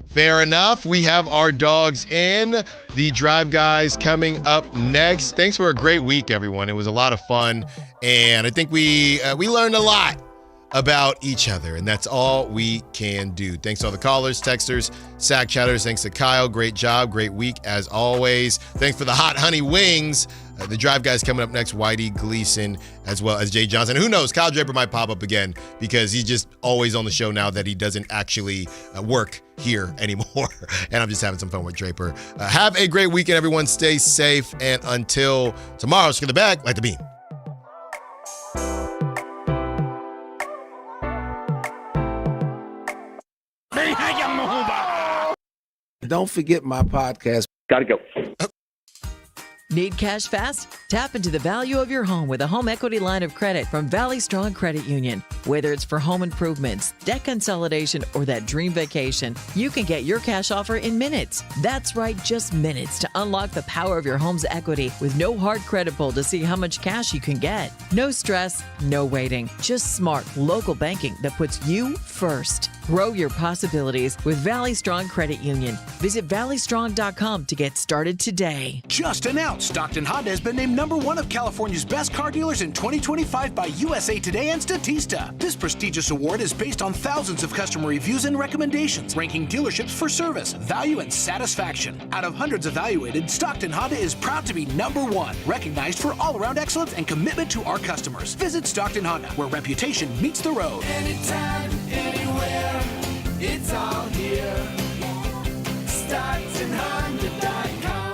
[SPEAKER 1] Fair enough. We have our dogs in. The Drive Guys coming up next. Thanks for a great week, everyone. It was a lot of fun, and I think we learned a lot about each other, and that's all we can do. Thanks to all the callers, texters, Sack Chatters. Thanks to Kyle. Great job. Great week as always. Thanks for the hot honey wings. The Drive Guys coming up next, Whitey Gleason, as well as Jay Johnson. Who knows? Kyle Draper might pop up again because he's just always on the show now that he doesn't actually work here anymore. And I'm just having some fun with Draper. Have a great weekend, everyone. Stay safe. And until tomorrow, skin the bag like the beam.
[SPEAKER 17] don't forget my podcast. Gotta go.
[SPEAKER 18] Need cash fast? Tap into the value of your home with a home equity line of credit from Valley Strong Credit Union. Whether it's for home improvements, debt consolidation, or that dream vacation, you can get your cash offer in minutes. That's right, just minutes to unlock the power of your home's equity with no hard credit pull to see how much cash you can get. No stress, no waiting. Just smart local banking that puts you first. Grow your possibilities with Valley Strong Credit Union. Visit valleystrong.com to get started today.
[SPEAKER 20] Just announced, Stockton Honda has been named #1 of California's best car dealers in 2025 by USA Today and Statista. This prestigious award is based on thousands of customer reviews and recommendations, ranking dealerships for service, value, and satisfaction. Out of hundreds evaluated, Stockton Honda is proud to be #1, recognized for all-around excellence and commitment to our customers. Visit Stockton Honda, where reputation meets the road.
[SPEAKER 21] Anytime, anywhere, it's all here. StocktonHonda.com.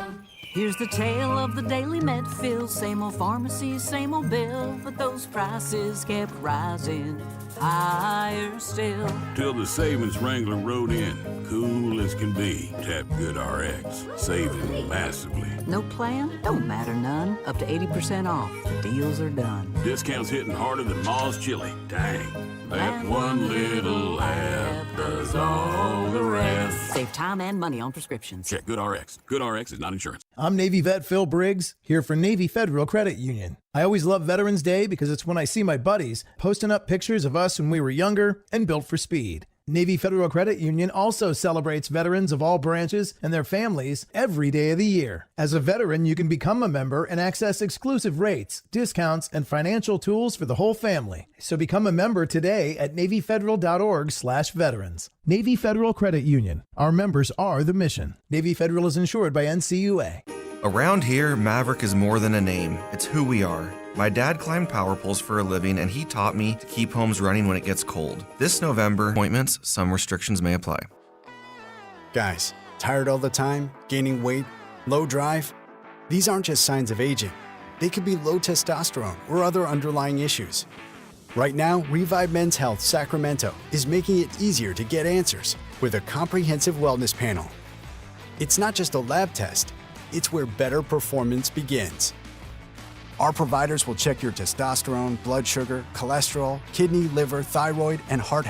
[SPEAKER 22] Here's the tale of the daily med fill. Same old pharmacy, same old bill, but those prices kept rising higher still.
[SPEAKER 23] Till the savings wrangler rode in, cool as can be. Tap GoodRx, saving massively.
[SPEAKER 22] No plan? Don't matter none. Up to 80% off. The deals are done.
[SPEAKER 23] Discounts hitting harder than Ma's chili. Dang. That one little app does all the rest.
[SPEAKER 22] Save time and money on prescriptions.
[SPEAKER 23] Check GoodRx. GoodRx is not insurance.
[SPEAKER 24] I'm Navy vet Phil Briggs, here for Navy Federal Credit Union. I always love Veterans Day because it's when I see my buddies posting up pictures of us when we were younger and built for speed. Navy Federal Credit Union also celebrates veterans of all branches and their families every day of the year. As a veteran, you can become a member and access exclusive rates, discounts, and financial tools for the whole family. So become a member today at NavyFederal.org/veterans. Navy Federal Credit Union. Our members are the mission. Navy Federal is insured by NCUA.
[SPEAKER 25] Around here, Maverick is more than a name. It's who we are. My dad climbed power poles for a living, and he taught me to keep homes running when it gets cold. This November, appointments, some restrictions may apply.
[SPEAKER 12] Guys, tired all the time, gaining weight, low drive? These aren't just signs of aging. They could be low testosterone or other underlying issues. Right now, Revive Men's Health Sacramento is making it easier to get answers with a comprehensive wellness panel. It's not just a lab test, it's where better performance begins. Our providers will check your testosterone, blood sugar, cholesterol, kidney, liver, thyroid, and heart